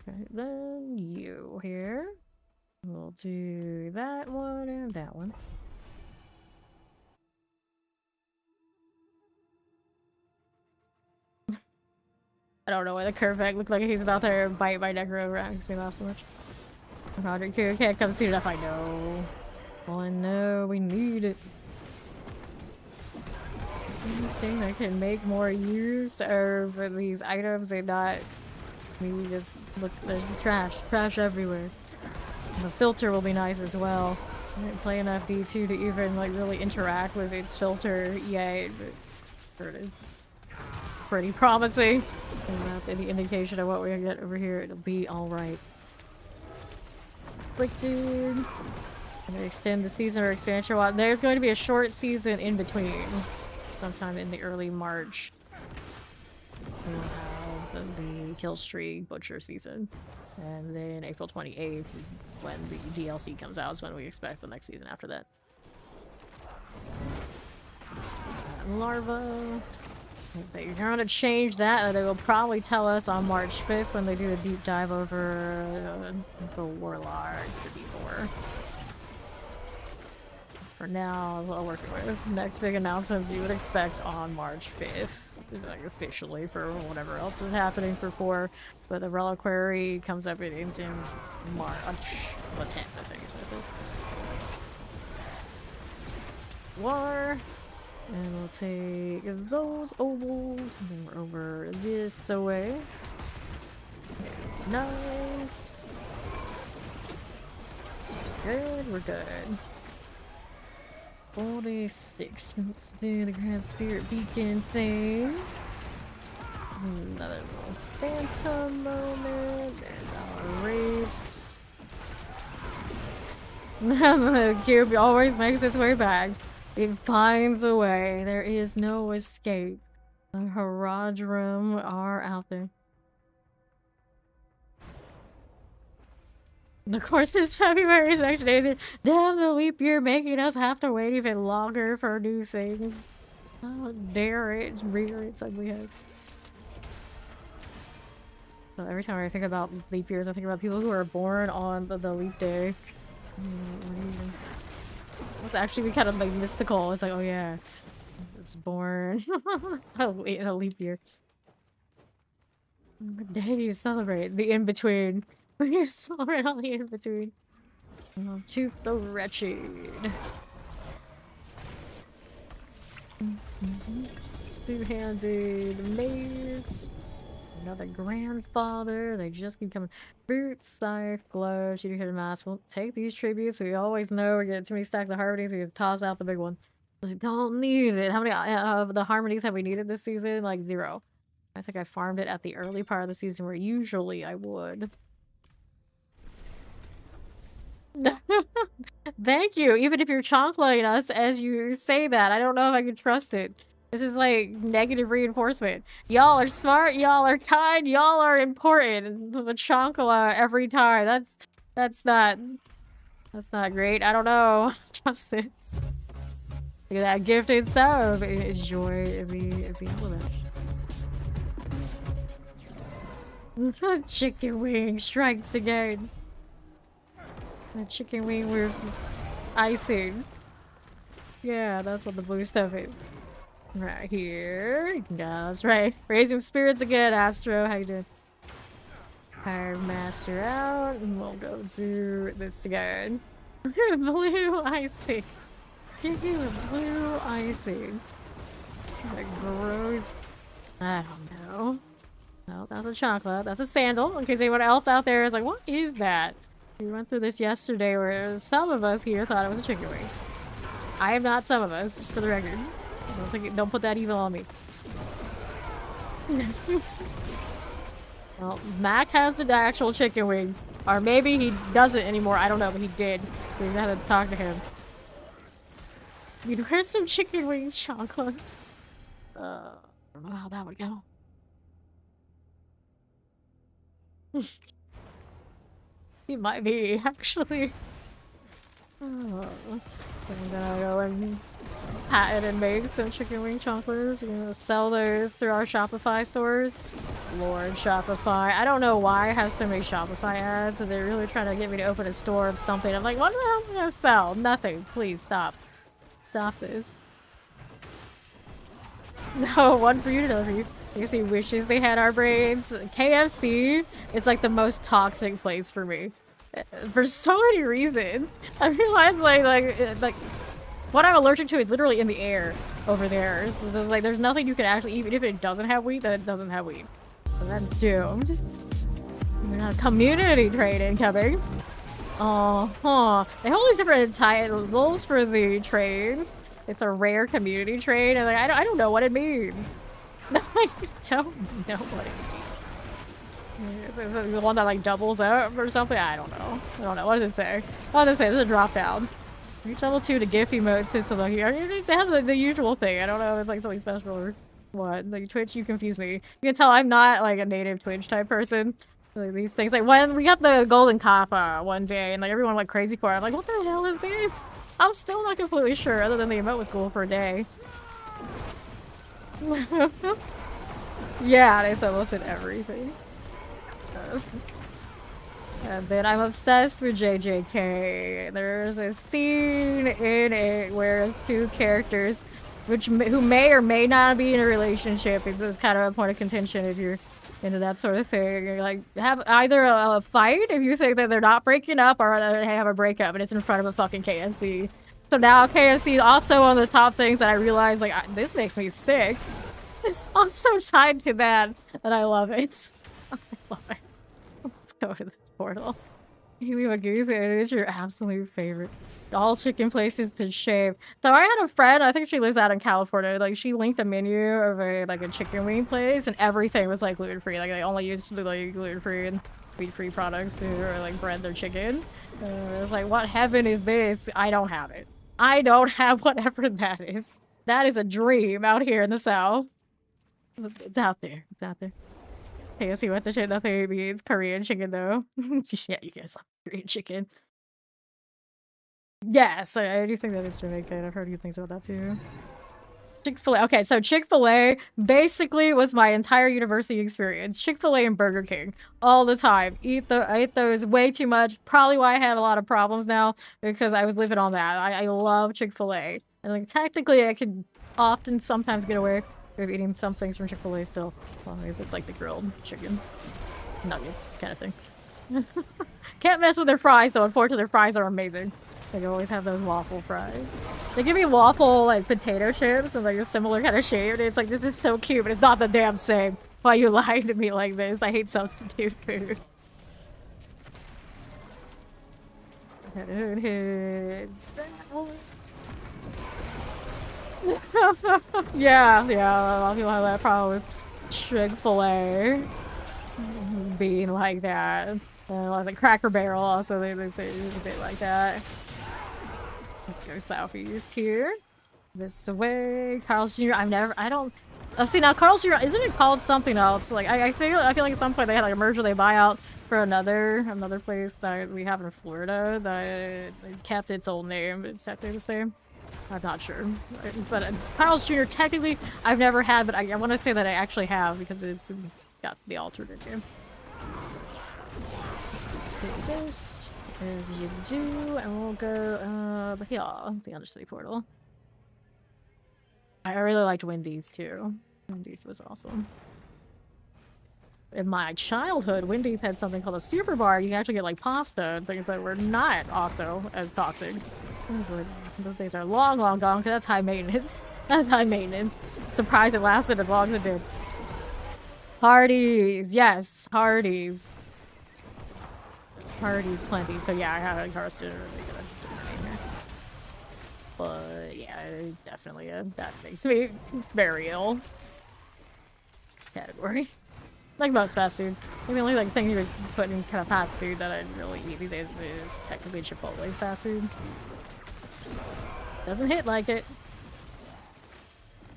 Okay, then you here. We'll do that one and that one. I don't know why the Curvac looked like he's about to bite my Necro around because he lost so much. Roger Q can't come soon enough, I know. Oh, I know, we need it. Anything that can make more use of these items and not me just look, there's trash everywhere. The filter will be nice as well. I didn't play enough D2 to even like really interact with its filter yet, but it's pretty promising. And that's any indication of what we're gonna get over here. It'll be alright. Quick dude. I'm gonna extend the season or expansion while there's going to be a short season in between. Sometime in the early March. We'll have the Killstreak Butcher season. And then April 28th, when the DLC comes out, is when we expect the next season after that. Larva. If they're gonna change that, they will probably tell us on March 5th when they do a deep dive over the Warlock to D4. For now, what I'm working with. Next big announcements you would expect on March 5th. Like officially for whatever else is happening for 4. But the Reliquary comes up in March. The 10th, I think is what it says. War. And we'll take those ovals. And then we're over this away. Okay, nice. Good, we're good. 46. Let's do the Grand Spirit Beacon thing. Another little phantom moment. There's our wraiths. The cube always makes its way back. It finds a way. There is no escape. The Haradrim are out there. And of course, this February is actually damn the leap year making us have to wait even longer for new things. How dare it rear its ugly head. So every time I think about leap years, I think about people who are born on the leap day. It's actually kind of like mystical. It's like, oh yeah, it's born in a leap year. What day do you celebrate? The in-between. We celebrate all the in-between. To the wretched. Two-handed maze. Another grandfather. They just keep coming. Fruit, scythe, glow, shooting hidden mask. We'll take these tributes. We always know we're getting too many stacks of harmonies. We can toss out the big one. We don't need it. How many of the harmonies have we needed this season? Like 0. I think I farmed it at the early part of the season where usually I would. Thank you. Even if you're chonkling us as you say that, I don't know if I can trust it. This is like negative reinforcement. Y'all are smart, y'all are kind, y'all are important. The chonkla every time. That's not great. I don't know. Trust it. Look at that gifted sub. Enjoy the element. Chicken wing strikes again. The chicken wing with icing. Yeah, that's what the blue stuff is. Right here. That's right. Raising spirits again, Astro. How you doing? Fire Master out. And we'll go to this again. Blue icing. Give you a blue icing. Like gross. I don't know. No, that's a chocolate. That's a sandal. In case anyone else out there is like, what is that? We went through this yesterday where some of us here thought it was a chicken wing. I am not some of us, for the record. Don't put that evil on me. Well, Mac has the actual chicken wings. Or maybe he doesn't anymore. I don't know, but he did. We had to talk to him. Where's some chicken wings chocolate? I don't know how that would go. He might be, actually. Oh. I'm gonna go and patent and make some chicken wing chocolates. We're gonna sell those through our Shopify stores. Lord, Shopify. I don't know why I have so many Shopify ads, so they're really trying to get me to open a store of something. I'm like, what the hell am I gonna sell? Nothing. Please stop. Stop this. No, one for you to deliver. You see, wishes they had our brains. KFC is like the most toxic place for me. For so many reasons. I realize like what I'm allergic to is literally in the air over there. So there's nothing you can actually eat. Even if it doesn't have wheat, then it doesn't have wheat. So that's doomed. We got community trade incoming. Uh-huh. They hold these different titles for the trades. It's a rare community trade, and like I don't know what it means. No, I don't know what it means. The one that like doubles up or something? I don't know. I don't know. What does it say? What does it say? This is a drop down. Reach level 2 to GIF emotes system. Like, it has like, the usual thing. I don't know if it's like something special or what. Like Twitch, you confuse me. You can tell I'm not like a native Twitch type person. Like, these things. Like when we got the golden kappa one day and like everyone went crazy for it. I'm like, what the hell is this? I'm still not completely sure, other than the emote was cool for a day. Yeah, it's almost in everything. And then I'm obsessed with JJK. There's a scene in it where two characters, who may or may not be in a relationship. It's kind of a point of contention if you're into that sort of thing. You're like, have either a fight if you think that they're not breaking up, or they have a breakup, and it's in front of a fucking KFC. So now KFC is also one of the top things that I realize, like, this makes me sick. It's also tied to that, and I love it. I love it. Let's go to this portal. You a goose, and it is your absolute favorite. All chicken places to shave. So I had a friend, I think she lives out in California, like she linked a menu of a chicken wing place, and everything was like gluten-free. Like they only used like gluten-free and wheat-free products to like bread their chicken. It was like, what heaven is this? I don't have it. I don't have whatever that is. That is a dream out here in the South. It's out there. It's out there. Hey, I see what the shit nothing means. Korean chicken though. Yeah, you guys love Korean chicken. Yes, I do think that is Jamaican. I've heard good things about that too. Chick-fil-A. Okay, so Chick-fil-A basically was my entire university experience. Chick-fil-A and Burger King all the time. I ate those way too much. Probably why I had a lot of problems now, because I was living on that. I love Chick-fil-A. And like technically I could sometimes get away with eating some things from Chick-fil-A still. As long as it's like the grilled chicken nuggets kind of thing. Can't mess with their fries though. Unfortunately, their fries are amazing. They always have those waffle fries. They give me waffle like potato chips and like a similar kind of shape. And it's like, this is so cute, but it's not the damn same. Why are you lying to me like this? I hate substitute food. yeah, a lot of people have that problem with Chick-fil-A being like that. Like Cracker Barrel also, they say it's a bit like that. Let's go southeast here. This way. Carl's Jr. See now Carl's Jr. Isn't it called something else? Like I feel like at some point they had like a merger, they buy out for another place that we have in Florida that kept its old name. It's technically the same. I'm not sure. But Carl's Jr. technically I've never had, but I want to say that I actually have because it's got the alternate name. Take this as you do, and we'll go here, the Undercity portal. I really liked Wendy's too. Wendy's was awesome. In my childhood, Wendy's had something called a super bar. You can actually get like pasta and things that were not also as toxic. Those days are long, long gone because that's high maintenance. That's high maintenance. Surprised it lasted as long as it did. Hardee's, yes, Hardee's. Hardee's plenty. So yeah, I haven't carsted it. But yeah, it's definitely that makes me very ill category. Like most fast food. The only like thing you would put in kind of fast food that I really eat these days is technically Chipotle's fast food. Doesn't hit like it.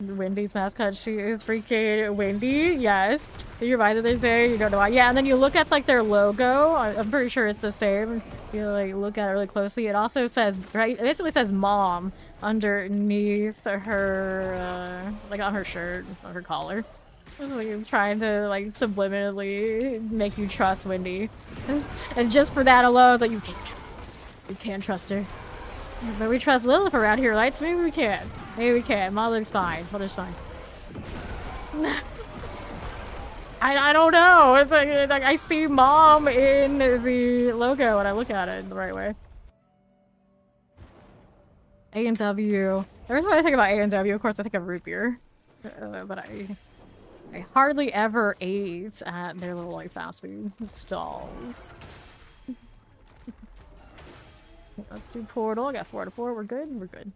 Wendy's mascot, she is freaking Wendy, yes. You reminded they're there, you don't know why. Yeah, and then you look at like their logo, I'm pretty sure it's the same. You like look at it really closely. It also says, right, it basically says mom underneath her, like on her shirt, on her collar. Like, trying to like subliminally make you trust Wendy. And just for that alone, it's like you can't trust her. But we trust Lilith around here, right? So maybe we can. Maybe we can. Mother's fine. Mother's fine. I don't know. It's like I see mom in the logo and I look at it in the right way. A&W. Every time I think about A&W, of course I think of root beer. But I hardly ever ate at their little like fast food stalls. Let's do portal. I got 4 to 4. We're good. We're good.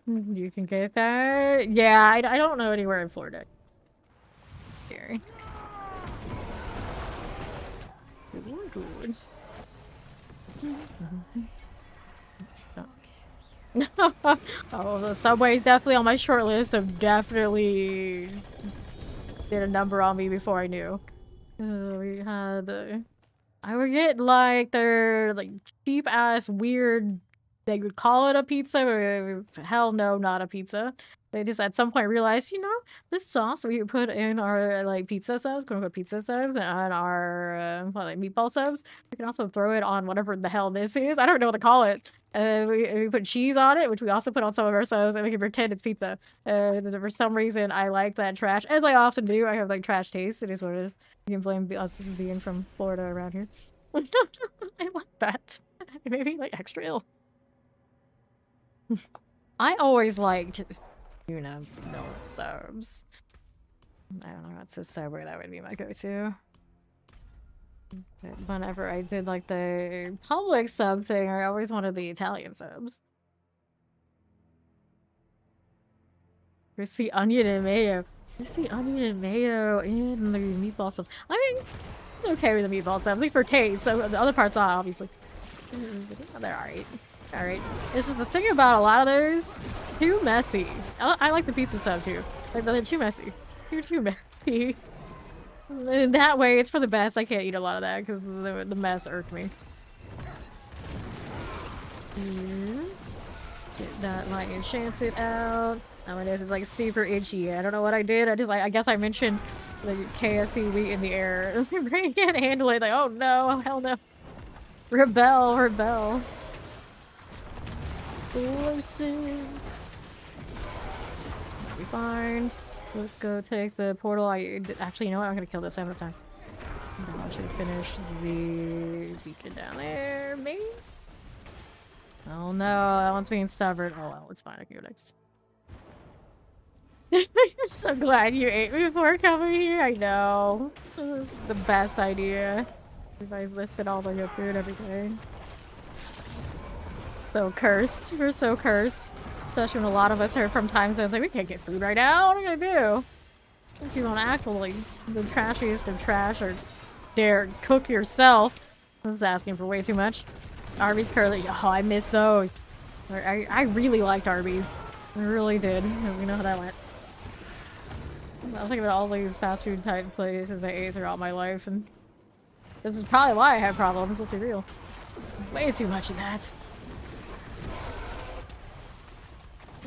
You can get that. Yeah, I don't know anywhere in Florida. Scary. Good. Oh, the subway's definitely on my short list of definitely did a number on me before I knew. We had I would get like their like cheap ass weird, they would call it a pizza, but it was, hell no, not a pizza. They just at some point realized, you know, this sauce we put in our like pizza subs, quote unquote pizza subs, and our like meatball subs, we can also throw it on whatever the hell this is. I don't know what to call it. We put cheese on it, which we also put on some of our subs, and we can pretend it's pizza. For some reason, I like that trash, as I often do. I have like trash taste. It is what it is. You can blame us being from Florida around here. I like that. It made me like extra ill. I always liked, you know, milk subs. I don't know what's a sub where that would be my go-to. But whenever I did like the public sub thing, I always wanted the Italian subs. Crispy onion and mayo. Crispy onion and mayo and the meatball sub. I mean, it's okay with the meatball sub, at least for taste. So the other parts are obviously. They're alright. Alright. It's just the thing about a lot of those, too messy. I like the pizza sub too. But they're too messy. They're too messy. In that way, it's for the best. I can't eat a lot of that because the mess irked me. Get that light and chance it out. Oh, my nose is like super itchy. I don't know what I did. I guess I mentioned the KFC wheat in the air. My brain can't handle it. Like, oh no, oh, hell no. Rebel, rebel. Explosives. Be fine. Let's go take the portal. Actually, you know what? I'm gonna kill this every time. I should finish the beacon down there, maybe? Oh no, that one's being stubborn. Oh well, it's fine. I can go next. I'm so glad you ate me before coming here. I know. This is the best idea. Everybody's listed all their food and everything. So cursed. We're so cursed. Especially when a lot of us are from time zones like, we can't get food right now. What are we gonna do? If you want actually the trashiest of trash or dare cook yourself. I was asking for way too much. Arby's curly. Oh, I miss those. I really liked Arby's. I really did. We know how that went. I was thinking about all these fast food type places I ate throughout my life, and this is probably why I have problems. Let's be real. Way too much of that.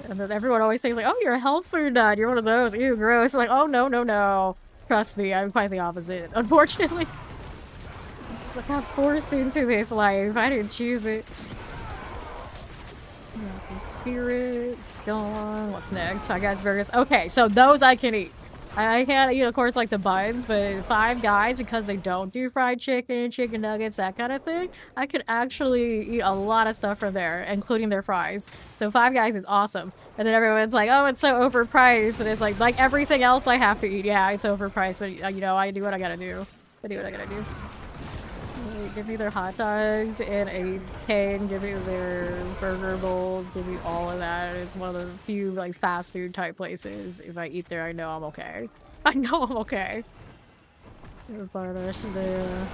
And then everyone always says like, oh, you're a health food nut. You're one of those. Ew, gross. Like, oh, no, no, no. Trust me, I'm quite the opposite, unfortunately. I got forced into this life. I didn't choose it. The spirits gone. What's next? Five Guys burgers. Okay, so those I can eat. I can't eat, of course, like the buns, but Five Guys, because they don't do fried chicken, chicken nuggets, that kind of thing, I could actually eat a lot of stuff from there, including their fries. So Five Guys is awesome. And then everyone's like, oh, it's so overpriced. And it's like everything else I have to eat. Yeah, it's overpriced, but you know, I do what I gotta do. I do what I gotta do. Give me their hot dogs in a tin, give me their burger bowls, give me all of that. It's one of the few like fast food type places. If I eat there, I know I'm okay. I know I'm okay. But there's the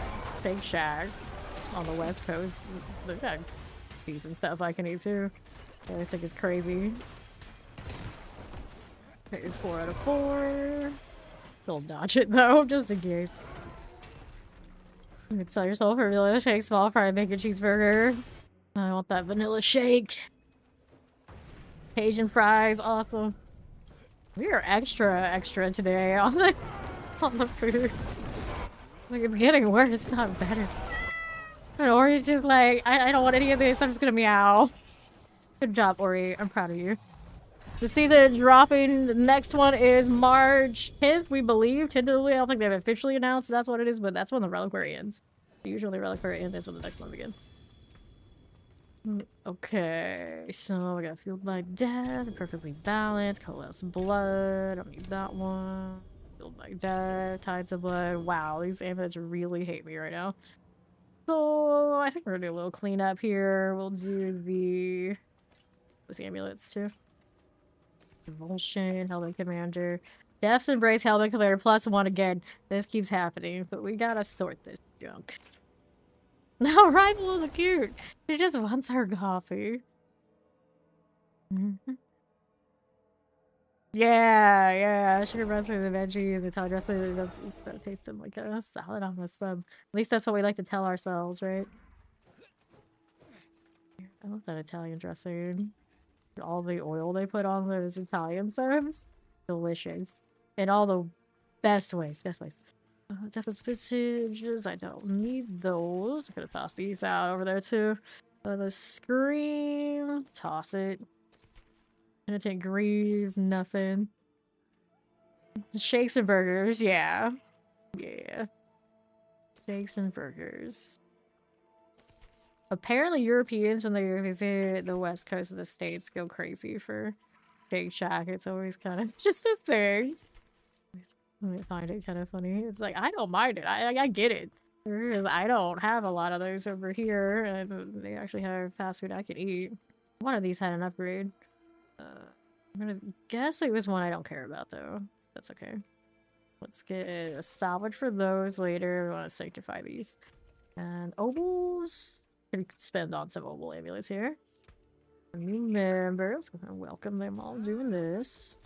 Shake Shack on the West Coast. They've got decent stuff I can eat too. I just think it's crazy. Okay, 4 out of 4. Still dodge it though, just in case. You could sell yourself a vanilla shake, small fry, bacon cheeseburger. I want that vanilla shake. Cajun fries, awesome. We are extra today on the food. Like, it's getting worse, it's not better. Ori just like, I don't want any of this, I'm just gonna meow. Good job, Ori, I'm proud of you. The season dropping, the next one is March 10th, we believe. Tentatively, I don't think they've officially announced that's what it is, but that's when the Reliquary ends. Usually Reliquary ends is when the next one begins. Okay, so we got Fueled by Death, Perfectly Balanced, Coalesce Blood, I don't need that one. Fueled by Death, Tides of Blood. Wow, these amulets really hate me right now. So, I think we're gonna do a little cleanup here. We'll do these amulets too. Revulsion, Helmet Commander. Death's Embrace, Helmet Commander, +1 again. This keeps happening, but we gotta sort this junk. No, Rival is cute. She just wants her coffee. Yeah. Sugar breads with the veggie and the Italian dressing. That tastes like a salad on the sub. At least that's what we like to tell ourselves, right? I love that Italian dressing. All the oil they put on those Italian subs. Delicious. In all the best ways. Devil's Visages, I don't need those. I'm gonna toss these out over there too. The Scream, toss it. Gonna take Greaves, nothing. Shakes and burgers, yeah. Shakes and burgers. Apparently Europeans, when they visit the west coast of the States, go crazy for Shake Shack. It's always kind of just a thing. I find it kind of funny. It's like, I don't mind it. I get it. I don't have a lot of those over here, and they actually have fast food I can eat. One of these had an upgrade. I'm gonna guess it was one I don't care about, though. That's okay. Let's get a salvage for those later. We want to sanctify these. And obols. Can spend on some obol amulets here. New members. Gonna welcome them all doing this.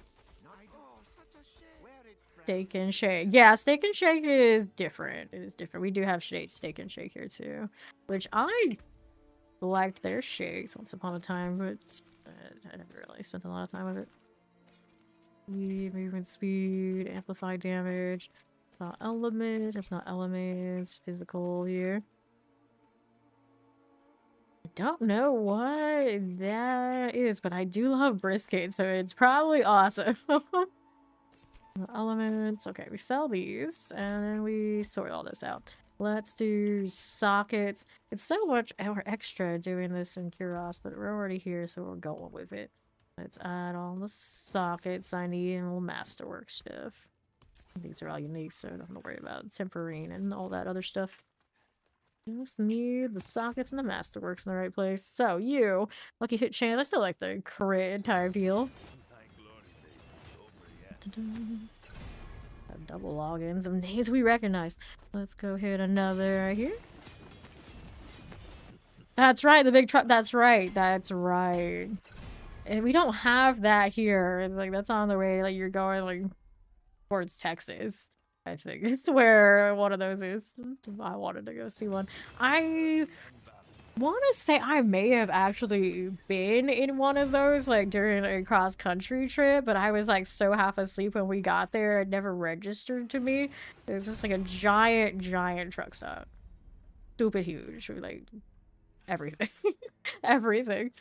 Steak and Shake. Yeah, Steak and Shake is different. It is different. We do have Steak and Shake here too, which I liked their shakes once upon a time, but I never really spent a lot of time with it. Movement speed, amplify damage. It's not elements. It's not elements. Physical here. I don't know what that is, but I do love brisket, so it's probably awesome. Elements. Okay, we sell these and then we sort all this out. Let's do sockets. It's so much extra doing this in Kuros, but we're already here, so we're going with it. Let's add all the sockets I need and we'll masterwork stuff. These are all unique, so I don't have to worry about temporine and all that other stuff. Just need the sockets and the masterworks in the right place. So you, lucky hit chance. I still like the crit type deal. Double logins of names we recognize. Let's go hit another right here. That's right, the big truck. That's right. And we don't have that here. Like, that's on the way. Like, you're going like towards Texas. I think it's where one of those is. I wanted to go see one. I want to say I may have actually been in one of those like during a cross-country trip, but I was like so half asleep when we got there, it never registered to me. It was just like a giant truck stop. Stupid huge. Like everything. Everything.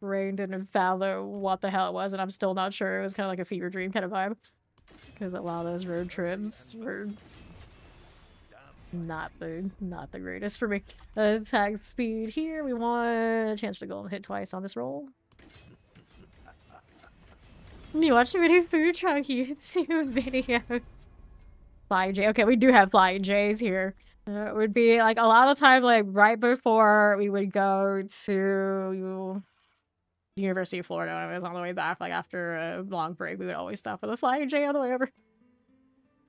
Brain didn't fathom what the hell it was, and I'm still not sure. It was kind of like a fever dream kind of vibe. because a lot of those road trips were not the greatest for me. Attack speed here. We want a chance to go and hit twice on this roll. You watch too many food truck YouTube videos. Flying J. Okay, we do have Flying J's here. It would be like a lot of the time, like right before we would go to the University of Florida when I was on the way back, like after a long break, we would always stop for the Flying J on the way over.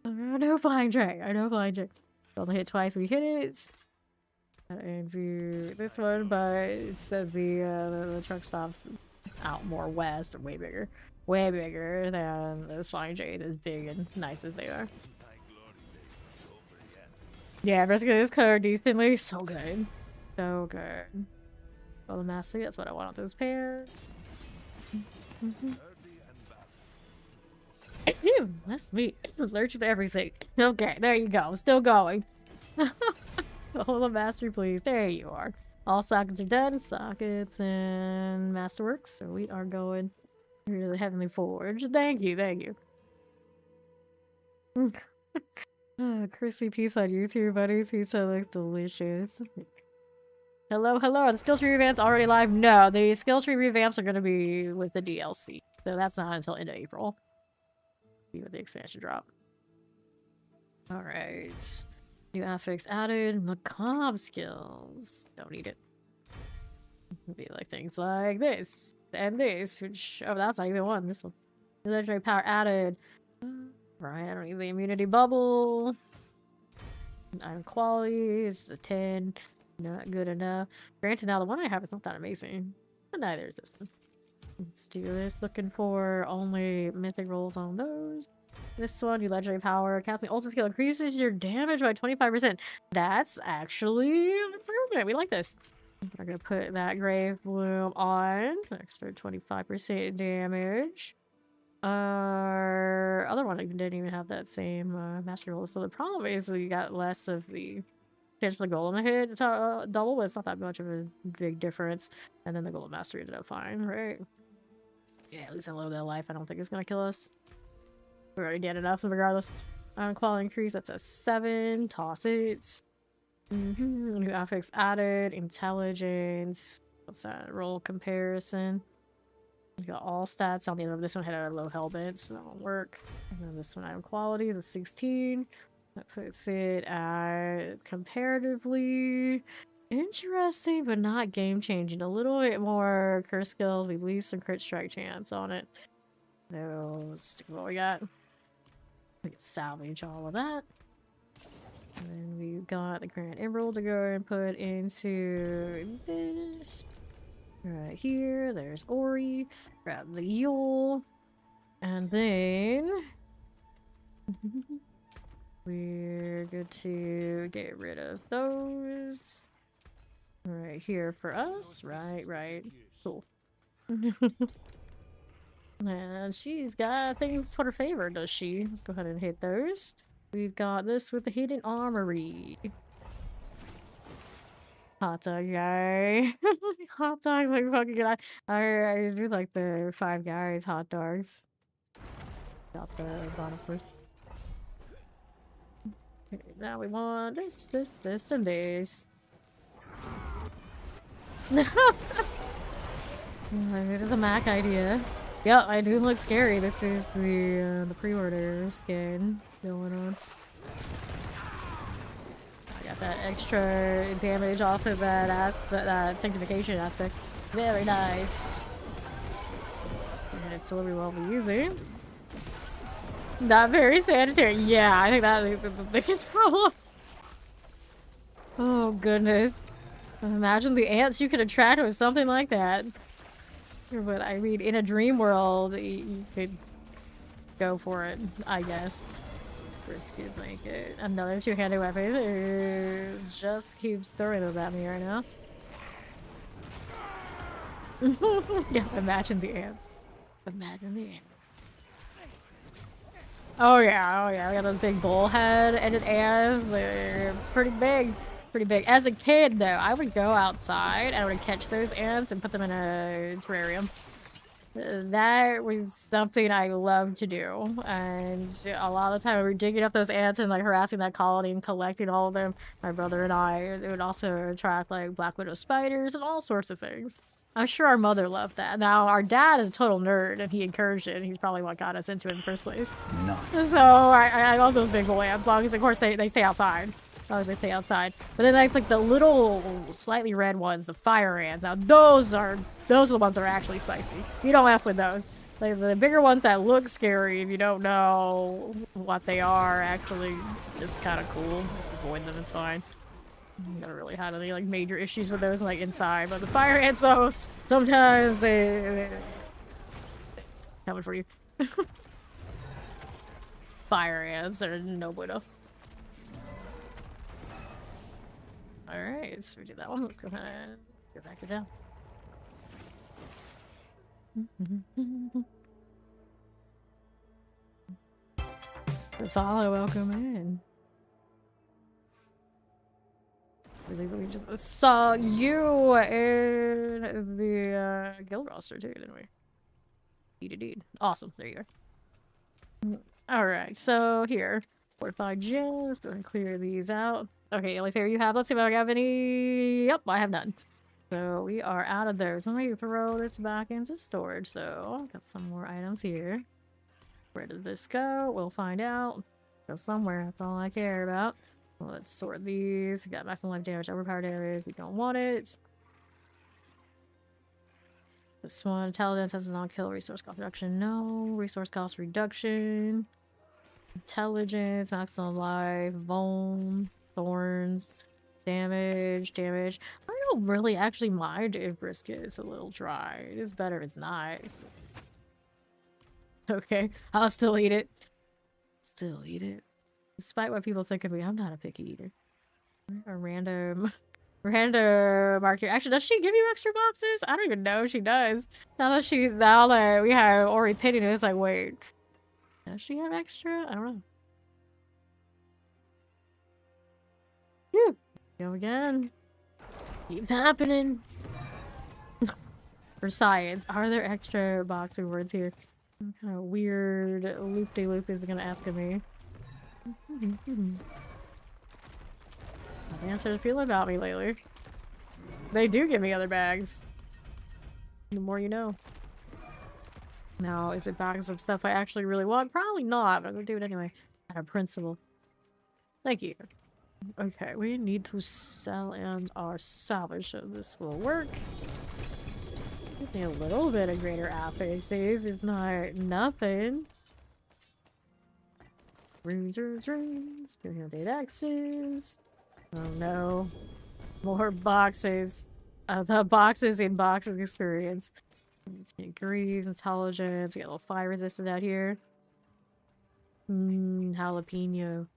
I know Flying J. I know Flying J. Only hit twice, we hit it. And do this one, but it said the truck stops out more west, or way bigger than this Flying J, as big and nice as they are. Yeah, rescue this car decently. So good. So good. Well, the master, that's what I want with those pants. That's me. Allergic to everything. Okay, there you go. Still going. Hold the mastery, please. There you are. All sockets are done. Sockets and masterworks. So we are going to the Heavenly Forge. Thank you, thank you. Crispy pizza on YouTube, buddy. Pizza looks delicious. Hello, hello. Are the skill tree revamps already live? No, the skill tree revamps are going to be with the DLC. So that's not until end of April. See what the expansion drop. Alright. New affix added. Macabre skills. Don't need it. Be like things like this. And this. Which, oh, that's not even one. This one. Legendary power added. Right, I don't need the immunity bubble. Item quality is a 10. Not good enough. Granted, now the one I have is not that amazing. But neither is this one. Let's do this. Looking for only mythic rolls on those. This one, your legendary power. Casting ultimate skill increases your damage by 25%. That's actually an improvement. We like this. We're going to put that Grave Bloom on. Extra 25% damage. Our other one didn't even have that same master roll. So the problem is we got less of the chance for the golem to hit double, but it's not that much of a big difference. And then the golem master ended up fine, right? Yeah, at least a little bit of life. I don't think it's gonna kill us. We already did enough regardless. Quality increase, that's a 7. Toss it. New affix added. Intelligence. What's that? Roll comparison. We got all stats on the other. This one had a low helmet, so that won't work. And then this one, item quality, the 16. That puts it at comparatively interesting, but not game changing. A little bit more curse skills. We leave some crit strike chance on it. No, let's see what we got. We can salvage all of that. And then we've got the Grand Emerald to go and put into this. Right here, there's Ori. Grab the Yule. And then we're good to get rid of those. Right here for us. Right. Cool. And she's got things for her favor, does she? Let's go ahead and hit those. We've got this with the hidden armory. Hot dog guy. Hot dog, like fucking good. I do like the Five Guys hot dogs. Got the bottom first. Okay, now we want this, and this. This is the Mac idea. Yep, I do look scary. This is the pre-order skin going on. I got that extra damage off of that sanctification aspect. Very nice. And it's what we won't be using. Not very sanitary. Yeah, I think that is the biggest problem. Oh goodness. Imagine the ants you could attract with something like that. But I mean, in a dream world, you could go for it, I guess. Risky blanket. Another two-handed weapon. Just keeps throwing those at me right now. Yeah, imagine the ants. Imagine the ants. Oh yeah, we got those big bullhead-ended ants. They're pretty big. Pretty big. As a kid, though, I would go outside and I would catch those ants and put them in a terrarium. That was something I love to do, and a lot of the time we were digging up those ants and like harassing that colony and collecting all of them. My brother and I. It would also attract like black widow spiders and all sorts of things. I'm sure our mother loved that. Now our dad is a total nerd, and he encouraged it. And he's probably what got us into it in the first place. Nice. So I love those big boy ants, as long as of course they stay outside. They stay outside. But then it's like the little slightly red ones, the fire ants. Now those are the ones that are actually spicy. You don't F with those. Like the bigger ones that look scary if you don't know what they are, actually just kind of cool. Avoid them, it's fine. I never really had any like major issues with those like inside, but the fire ants though, sometimes they coming for you. Fire ants are no bueno. Alright, so we did that one. Let's go ahead and go back to down. The follow, welcome in. We just saw you in the guild roster too, didn't we? Indeed. Awesome. There you are. Alright, so here. Fortified gym. Let's go ahead and clear these out. Okay, only fair you have. Let's see if I have any. Yep, I have none. So we are out of those. Let me throw this back into storage though. Got some more items here. Where did this go? We'll find out. Go somewhere. That's all I care about. Well, let's sort these. We got maximum life damage, overpower damage. We don't want it. This one, intelligence has a non-kill. Resource cost reduction. No. Resource cost reduction. Intelligence, maximum life, bone, thorns, damage. I don't really actually mind if brisket is a little dry. It's better if it's not. Okay, I'll still eat it. Still eat it. Despite what people think of me, I'm not a picky eater. A random market. Actually, does she give you extra boxes? I don't even know if she does. Now that we have Ori pitting it, it's like, wait. Does she have extra? I don't know. Phew. Go again. Keeps happening. For science, are there extra box rewards here? What kind of weird loop-de-loop is it gonna ask of me? I've answered a feeling about me lately. They do give me other bags. The more you know. Now, is it bags of stuff I actually really want? Probably not, but I'm gonna do it anyway. Out of principle. Thank you. Okay, we need to sell and our salvage, so this will work. Gives me a little bit of greater affixes, if not nothing. Runes. Give me date X's. Oh no. More boxes. The boxes in boxes experience. Let's get Greaves, Intelligence, we got a little fire resistant out here. Jalapeno.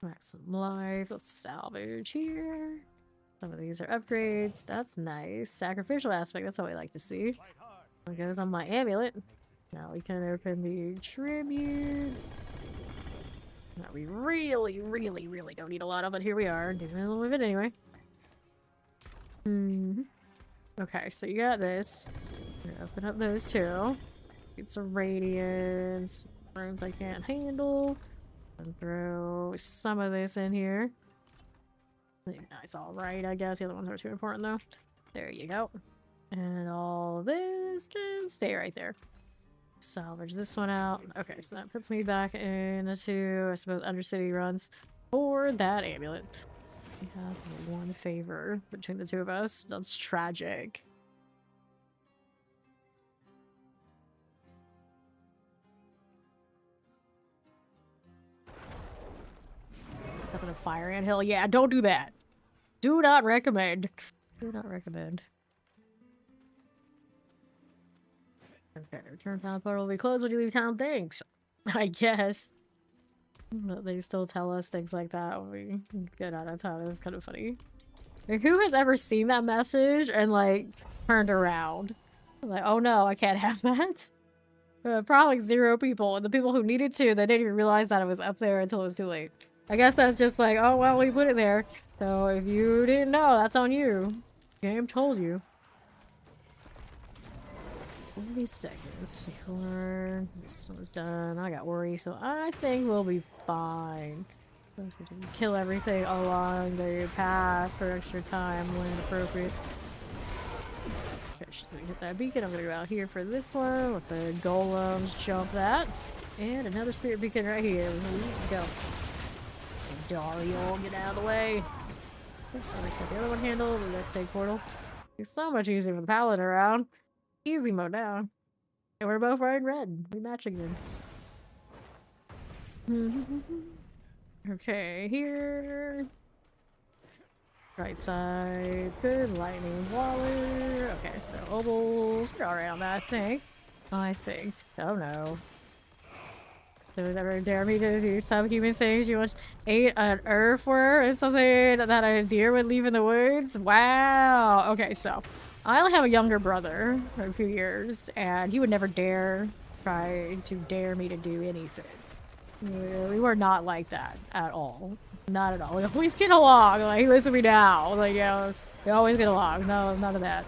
Maximum life, let's salvage here. Some of these are upgrades, that's nice. Sacrificial aspect, that's what we like to see. That goes on my amulet. Now we can open the tributes. Now we really don't need a lot of it. Here we are, doing a little bit anyway. Okay, so you got this. I'm gonna open up those two. Get some radiance. Runes I can't handle. And throw some of this in here. Nice, alright, I guess. The other ones are too important though. There you go. And all this can stay right there. Salvage this one out. Okay, so that puts me back into, I suppose, Undercity runs for that amulet. We have one favor between the two of us. That's tragic. Up in a fire anthill? Yeah, don't do that. Do not recommend. Do not recommend. Okay, return town portal will be closed when you leave town. Thanks. I guess. But they still tell us things like that when we get out of town. It's kind of funny. Like, who has ever seen that message and, like, turned around? Like, oh no, I can't have that. Probably 0 people. And the people who needed to, they didn't even realize that it was up there until it was too late. I guess that's just like, oh, well, we put it there. So if you didn't know, that's on you. Game told you. 40 seconds before this one's done. I got worry, so I think we'll be fine. Kill everything along the path for extra time when appropriate. Okay, she's gonna hit that beacon. I'm gonna go out here for this one with the golems. Jump that. And another spirit beacon right here. Let's go. Dario, get out of the way. Let's get the other one handled. The next take portal. It's so much easier with the paladin around. Easy mode down. And we're both wearing red. We match again. Okay, here. Right side. Good. Lightning waller. Okay, so obols. We're alright on that, I think. Oh no. So never dare me to do subhuman things. You once ate an earthworm or something that a deer would leave in the woods? Wow. Okay, so I only have a younger brother for a few years, and he would never dare try to dare me to do anything. We were not like that at all. Not at all. We always get along. Like, he lives with me now. Like, you know, we always get along. No, none of that.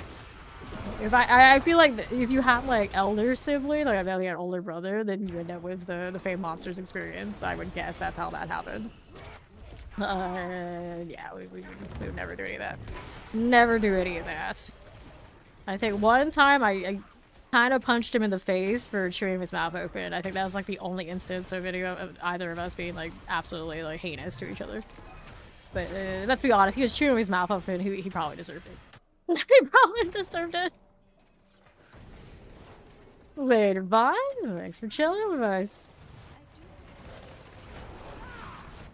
If I feel like if you have like elder sibling, like I've only an older brother, then you end up with the Fame Monsters experience. I would guess that's how that happened. Yeah, we would never do any of that. Never do any of that. I think one time I kind of punched him in the face for chewing his mouth open. I think that was like the only instance of video of either of us being like absolutely like heinous to each other. But let's be honest, he was chewing his mouth open. He probably deserved it. He probably deserved it. Later, bye. Thanks for chilling with us.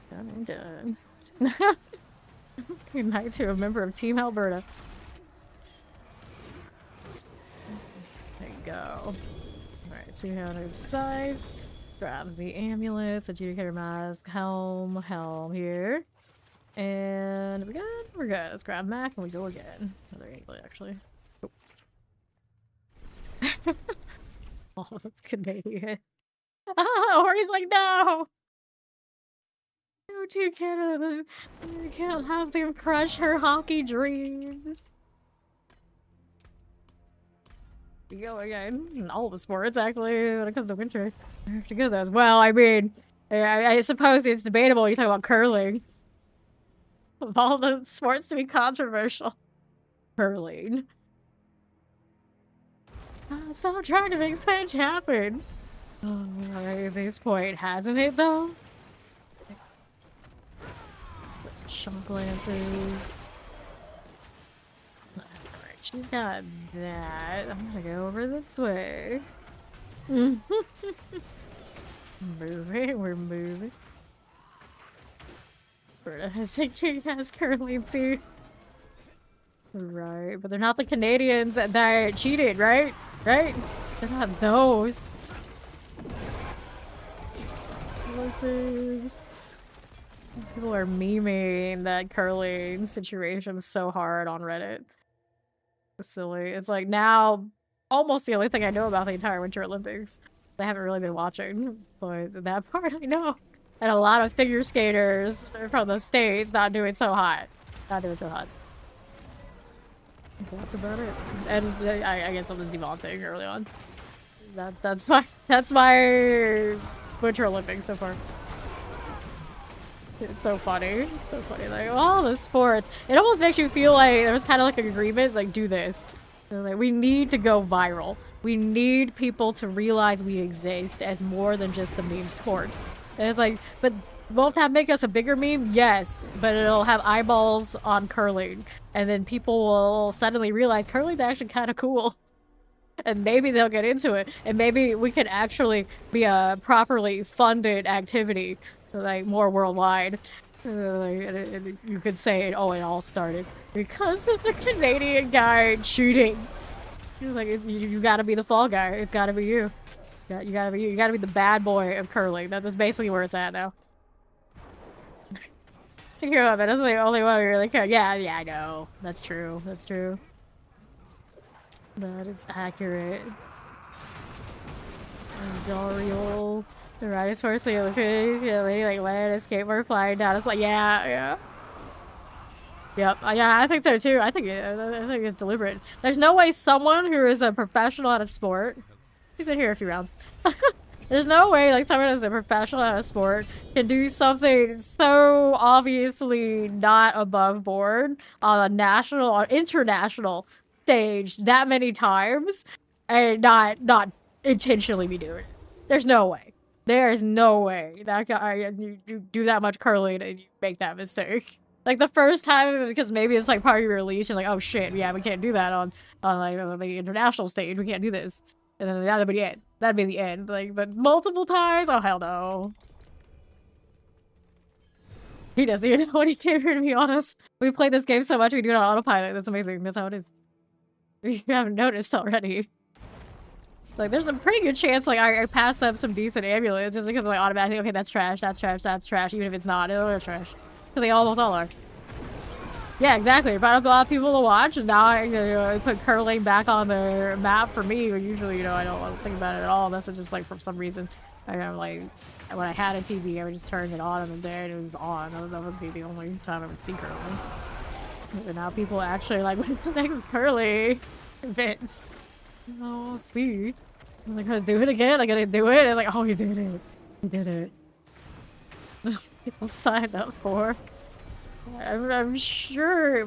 Done and done. Good night to a member of Team Alberta. There you go. Alright, 200 size. Grab the amulets, adjudicator mask, helm here. And we're good. We're good. Let's grab Mac and we go again. Another amulet, actually. Oh. Oh, that's Canadian. Or he's like, no! No, you can't have them crush her hockey dreams. We go again. In all the sports, actually, when it comes to winter. I have to go those. Well, I mean, I suppose it's debatable when you talk about curling. Of all the sports to be controversial. Curling. So I'm trying to make Fetch happen. Oh, alright, at this point, hasn't it though? Those shock glances. Alright, she's got that. I'm gonna go over this way. Moving, we're moving. Berta has curling too. Right, but they're not the Canadians that cheated, right? Right? They're not those. Explosives. People are memeing that curling situation so hard on Reddit. It's silly. It's like now almost the only thing I know about the entire Winter Olympics. I haven't really been watching, but that part I know. And a lot of figure skaters from the States not doing so hot. Not doing so hot. That's about it. And I guess something's evolved thing early on. That's my Winter Olympics so far. It's so funny. It's so funny. Like all the sports. It almost makes you feel like there was kind of like an agreement, like do this. Like, we need to go viral. We need people to realize we exist as more than just the meme sport. And it's like, but won't that make us a bigger meme? Yes, but it'll have eyeballs on curling. And then people will suddenly realize curling's actually kind of cool. And maybe they'll get into it. And maybe we could actually be a properly funded activity, like more worldwide. You could say, oh, it all started because of the Canadian guy shooting. Like, you gotta be the fall guy. It's gotta be you. You gotta be you. You gotta be the bad boy of curling. That's basically where it's at now. You hear of it. That's the only one we really care. Yeah, I know. That's true. That's true. That is accurate. Dario. The riders horse, like, like, when a skateboard flying down. It's like, yeah. Yep. Yeah, I think so too. I think it's deliberate. There's no way someone who is a professional at a sport. He's been here a few rounds. There's no way like someone who's a professional at a sport can do something so obviously not above board on a national or international stage that many times and not intentionally be doing it. There's no way. There's no way that guy you do that much curling and you make that mistake. Like the first time, because maybe it's like part of your release, you're like, oh shit, yeah, we can't do that on like on the international stage. We can't do this. And then that'd be it. That'd be the end. Like, but multiple times? Oh, hell no. He doesn't even know what he's doing, to be honest. We played this game so much, we do it on autopilot. That's amazing. That's how it is. You haven't noticed already. Like, there's a pretty good chance, like, I pass up some decent amulets just because I'm like, automatically, okay, that's trash, that's trash, that's trash. Even if it's not, it's trash. Because they almost all are. Yeah, exactly. Brought up a lot of people to watch, and now I put curling back on the map for me. But usually, you know, I don't think about it at all. That's just like for some reason. I'm like, when I had a TV, I would just turn it on on the day and it was on. That would be the only time I would see curling. But now people actually like, what's the next curly events? Oh, we'll see. I'm like, gonna do it again? I'm gonna do it? And like, oh, you did it. You did it. People signed up for. I'm sure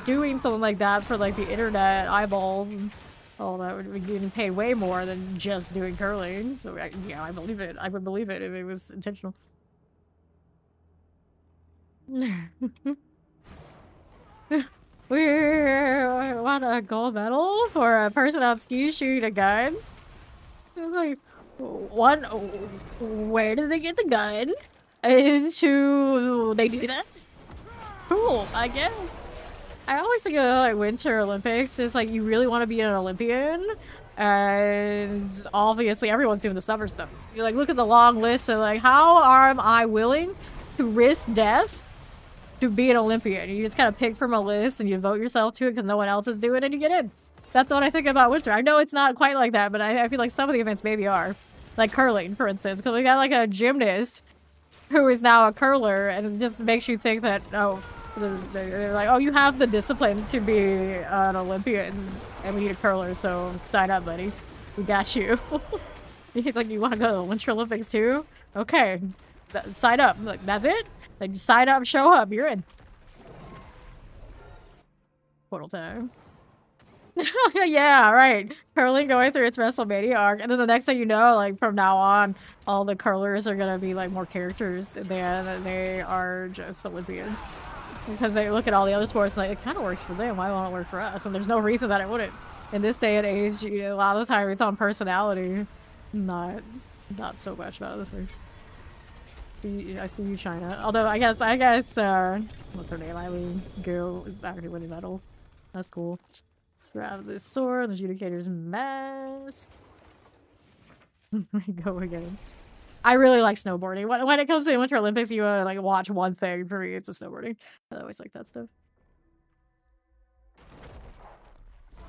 doing something like that for like the internet eyeballs and all that would be getting paid way more than just doing curling. So yeah, I believe it. I would believe it if it was intentional. We want a gold medal for a person on skis shooting a gun. It's like, where did they get the gun? And they do that? Cool, I guess. I always think of like Winter Olympics. It's like you really want to be an Olympian, and obviously everyone's doing the summer stuff. So you like look at the long list of like how am I willing to risk death to be an Olympian? You just kind of pick from a list and you vote yourself to it because no one else is doing it and you get in. That's what I think about Winter. I know it's not quite like that, but I feel like some of the events maybe are. Like curling, for instance, because we got like a gymnast who is now a curler, and it just makes you think that, oh, they're like, oh, you have the discipline to be an Olympian, and we need a curler, so sign up, buddy. We got you. Like, you want to go to the Winter Olympics too? Okay, sign up. Like, that's it? Like, sign up, show up, you're in. Portal time. Yeah, right. Curling going through its WrestleMania arc, and then the next thing you know, like from now on, all the curlers are gonna be like more characters than they are just Olympians. Because they look at all the other sports and like, it kind of works for them. Why won't it work for us? And there's no reason that it wouldn't. In this day and age, you know, a lot of the time it's on personality, not so much about other things. I see you, China. Although I guess what's her name? Eileen Gill is actually winning medals. That's cool. Grab this sword, the adjudicator's mask. Go again. I really like snowboarding. When it comes to the Winter Olympics, you want to like watch one thing. For me, it's a snowboarding. I always like that stuff.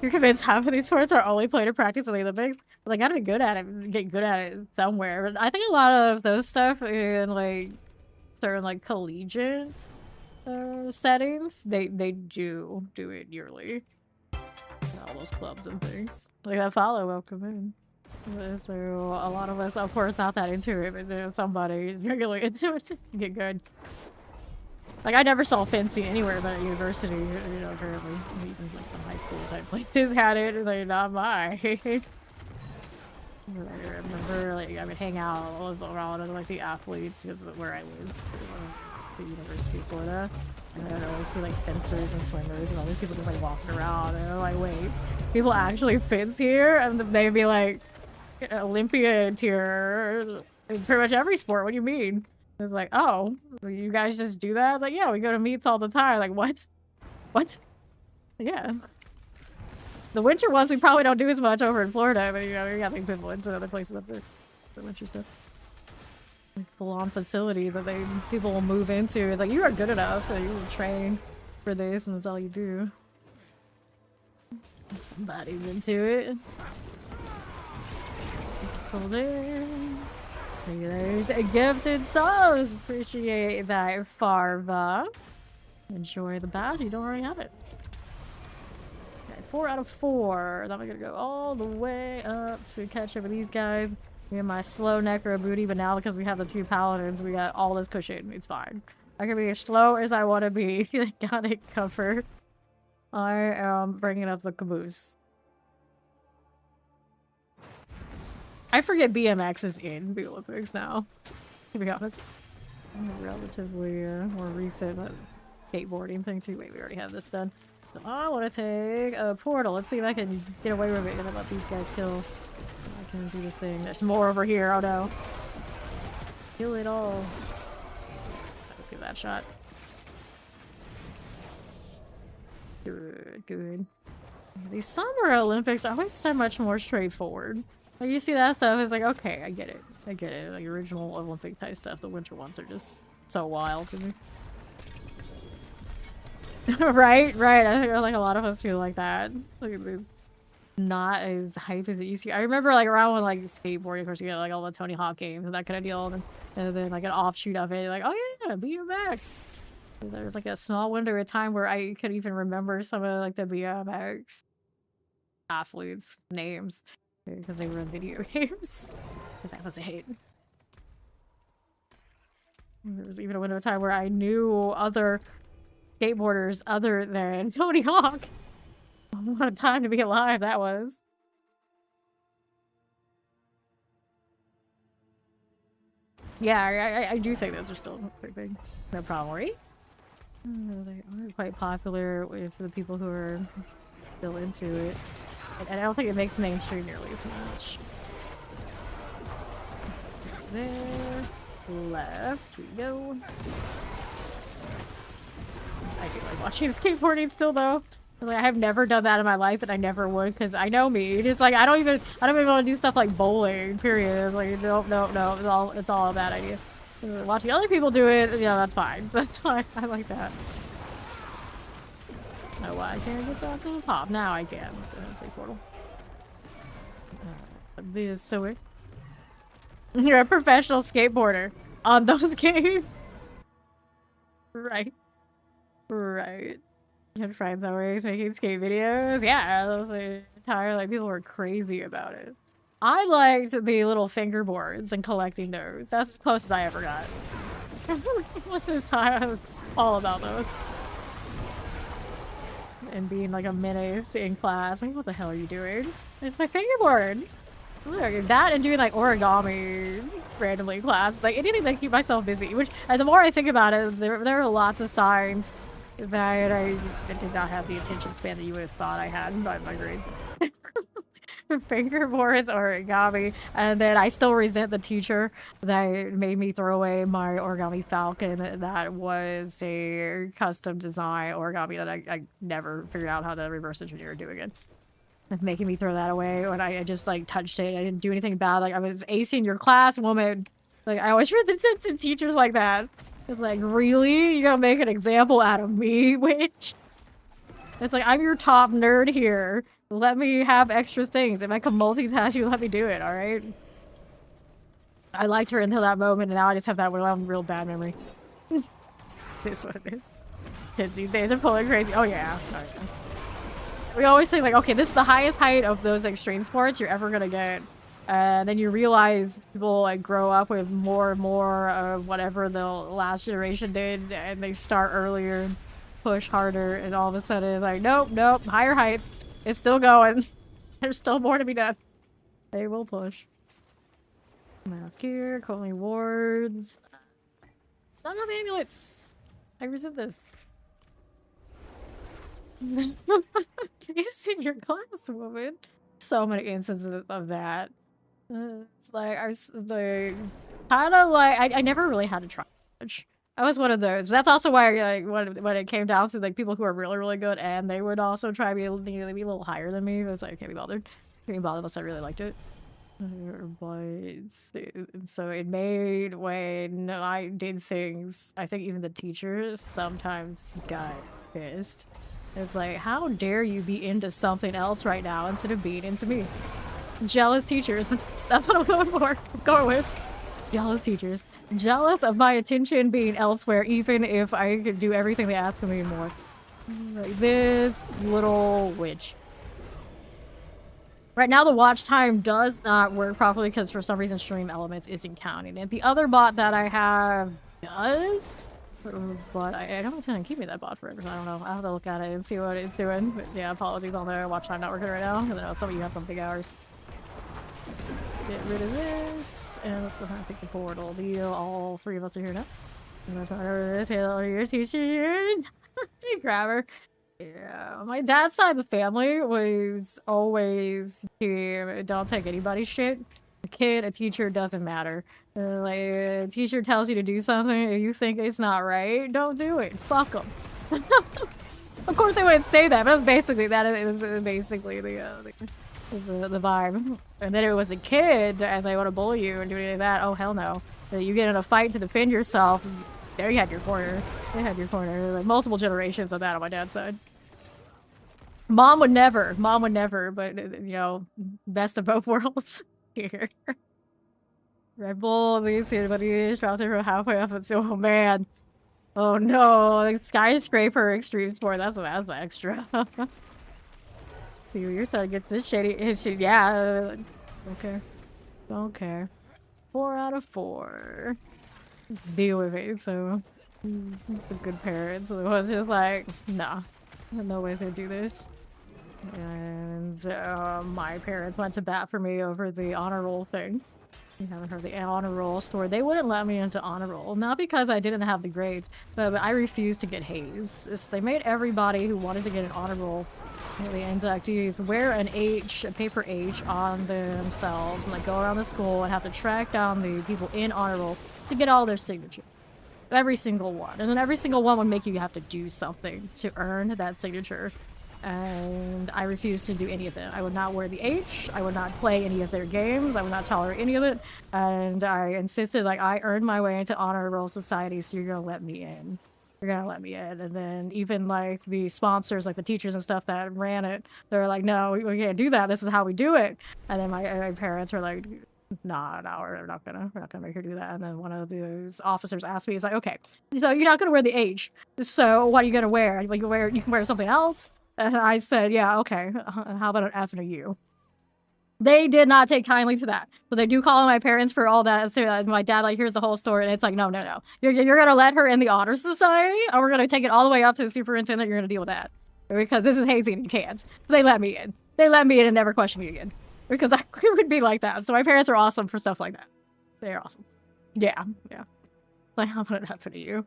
You're convinced half of these sports are only played in practice in the Olympics? Well, they gotta be good at it, get good at it somewhere. But I think a lot of those stuff in like certain like collegiate settings, they do it yearly. All those clubs and things. Like that follow, welcome in. So a lot of us, of course, not that into it, but there's somebody regularly into it to get good. Like I never saw fencing anywhere but at university, you know, apparently. Even like the high school type places had it, like not mine. I remember like I would hang out around like the athletes because of where I live, the University of Florida. And I would always see like fencers and swimmers and all these people just like walking around, and they're like, wait, people actually fence here? And they'd be like, Olympia tier in pretty much every sport. What do you mean? It's like, oh, you guys just do that? Like, yeah, we go to meets all the time. Like, what? Yeah. The winter ones we probably don't do as much over in Florida, but you know, we got like equivalents and other places up there. The winter stuff. Like full-on facilities that people will move into. It's like, you are good enough that you will train for this, and that's all you do. Somebody's into it. There's a gifted souls. Appreciate that, Farva. enjoy the badge. You don't already have it. Okay, 4 out of 4. Then I'm gonna go all the way up to catch up with these guys. We have my slow Necro booty, but now because we have the 2 paladins, we got all this cushion. It's fine. I can be as slow as I want to be. Got it covered. I am bringing up the caboose. I forget BMX is in the Olympics now, to be honest. Relatively more recent skateboarding thing too. Wait, we already have this done. So I want to take a portal. Let's see if I can get away with it and let these guys kill. I can do the thing. There's more over here. Oh no. Kill it all. Let's give that shot. Good, good. These Summer Olympics are always so much more straightforward. Like, you see that stuff, it's like, okay, I get it. I get it. Like, original Olympic type stuff. The winter ones are just so wild to me. Right? Right. I think like a lot of us feel like that. Like, it's not as hype as it used to be. I remember like around when like skateboarding, of course, you get like all the Tony Hawk games and that kind of deal. And then like an offshoot of it, like, oh yeah, BMX. There's like a small window of time where I could even remember some of like the BMX athletes' names because they were in video games. But that was a hit. There was even a window of time where I knew other skateboarders other than Tony Hawk. What a time to be alive that was. Yeah, I do think those are still a big thing. No problem, right? They are quite popular with the people who are still into it. And I don't think it makes mainstream nearly as much. There. Left we go. I do like watching skateboarding still though. Like, I have never done that in my life and I never would because I know me. It's like I don't even want to do stuff like bowling, period. Like no. It's all a bad idea. Watching other people do it, yeah, that's fine. That's fine. I like that. Oh, I can't get back to the top. Now I can. Let's go ahead and say portal. This is so weird. You're a professional skateboarder on those games. Right. Right. You had friends always making skate videos. Yeah, those entire like people were crazy about it. I liked the little fingerboards and collecting those. That's as close as I ever got. Most of the time, I was all about those. And being like a menace in class. Like, what the hell are you doing? It's my fingerboard. Look, that and doing like origami randomly in class. Like anything to keep myself busy. Which, and the more I think about it, there are lots of signs that I did not have the attention span that you would have thought I had by my grades. Fingerboards, origami, and then I still resent the teacher that made me throw away my origami falcon that was a custom design origami that I never figured out how to reverse engineer doing it. Making me throw that away when I just like touched it. I didn't do anything bad. Like I was acing your class, woman. Like I always resent teachers like that. It's like, really? You're gonna make an example out of me, witch? It's like, I'm your top nerd here. Let me have extra things. If I can multitask, you let me do it, alright? I liked her until that moment, and now I just have that real bad memory. It's what it is. Kids these days are pulling crazy. Oh yeah. Oh, yeah. We always say, like, okay, this is the highest height of those extreme sports you're ever gonna get. And then you realize people, like, grow up with more and more of whatever the last generation did, and they start earlier, push harder, and all of a sudden it's like, nope, higher heights. It's still going. There's still more to be done. They will push. Mask here, calling wards. Not enough amulets. I resent this. It's in your class, woman. So many instances of that. It's like, I never really had to try much. I was one of those. But that's also why, like, when it came down to like people who are really, really good, and they would also try to be a little higher than me. It's like I can't be bothered. Can't be bothered unless I really liked it. But so it made when I did things. I think even the teachers sometimes got pissed. It's like, how dare you be into something else right now instead of being into me? Jealous teachers. That's what I'm going for. I'm going with. Jealous teachers. Jealous of my attention being elsewhere, even if I could do everything they ask of me and more. Like this little witch. Right now, the watch time does not work properly because for some reason Stream Elements isn't counting it. The other bot that I have does, but I don't intend to keep me that bot forever. So I don't know. I'll have to look at it and see what it's doing. But yeah, apologies on the watch time not working right now. I know some of you have some big hours. Get rid of this, and let's go ahead and take the portal deal. All three of us are here now. And that's another your teacher. Grabber. Yeah, my dad's side of the family was always team, don't take anybody's shit. A kid, a teacher, doesn't matter. Like, a teacher tells you to do something and you think it's not right, don't do it. Fuck them. Of course they wouldn't say that, but it was basically that. It was basically the vibe. And then it was a kid and they want to bully you and do any of that. Oh, hell no. You get in a fight to defend yourself. There you had your corner. They had your corner. Like multiple generations of that on my dad's side. Mom would never, but you know, best of both worlds here. Red Bull, these buddies dropped it from halfway up and so oh man. Oh no, like skyscraper extreme sport, that's extra. See your son gets this shitty yeah. Okay. Don't care. 4 out of 4. Deal with it, so a good parent. So it was just like, nah, no ways to do this. And my parents went to bat for me over the honor roll thing. You haven't heard the honor roll story. They wouldn't let me into honor roll, not because I didn't have the grades, but I refused to get hazed. They made everybody who wanted to get an honor roll, the inductees, wear an H, a paper H on themselves, and like go around the school and have to track down the people in honor roll to get all their signatures. Every single one. And then every single one would make you have to do something to earn that signature. And I refused to do any of it. I would not wear the H. I would not play any of their games. I would not tolerate any of it. And I insisted, like, I earned my way into honor roll society, so you're gonna let me in. You're gonna let me in. And then even, like, the sponsors, like the teachers and stuff that ran it, they're like, no, we can't do that. This is how we do it. And then my parents were like, nah, no, we're not gonna make her do that. And then one of those officers asked me, he's like, okay, so you're not gonna wear the H. So what are you gonna wear? Like, you can wear something else? And I said, yeah, okay. How about an F and a U? They did not take kindly to that. So they do call my parents for all that. So my dad, like, here's the whole story. And it's like, no. You're going to let her in the honor society? Or we're going to take it all the way up to the superintendent. You're going to deal with that. Because this is hazing and can't. So they let me in. They let me in and never question me again. Because I would be like that. So my parents are awesome for stuff like that. They're awesome. Yeah. Like, how about it happen to you?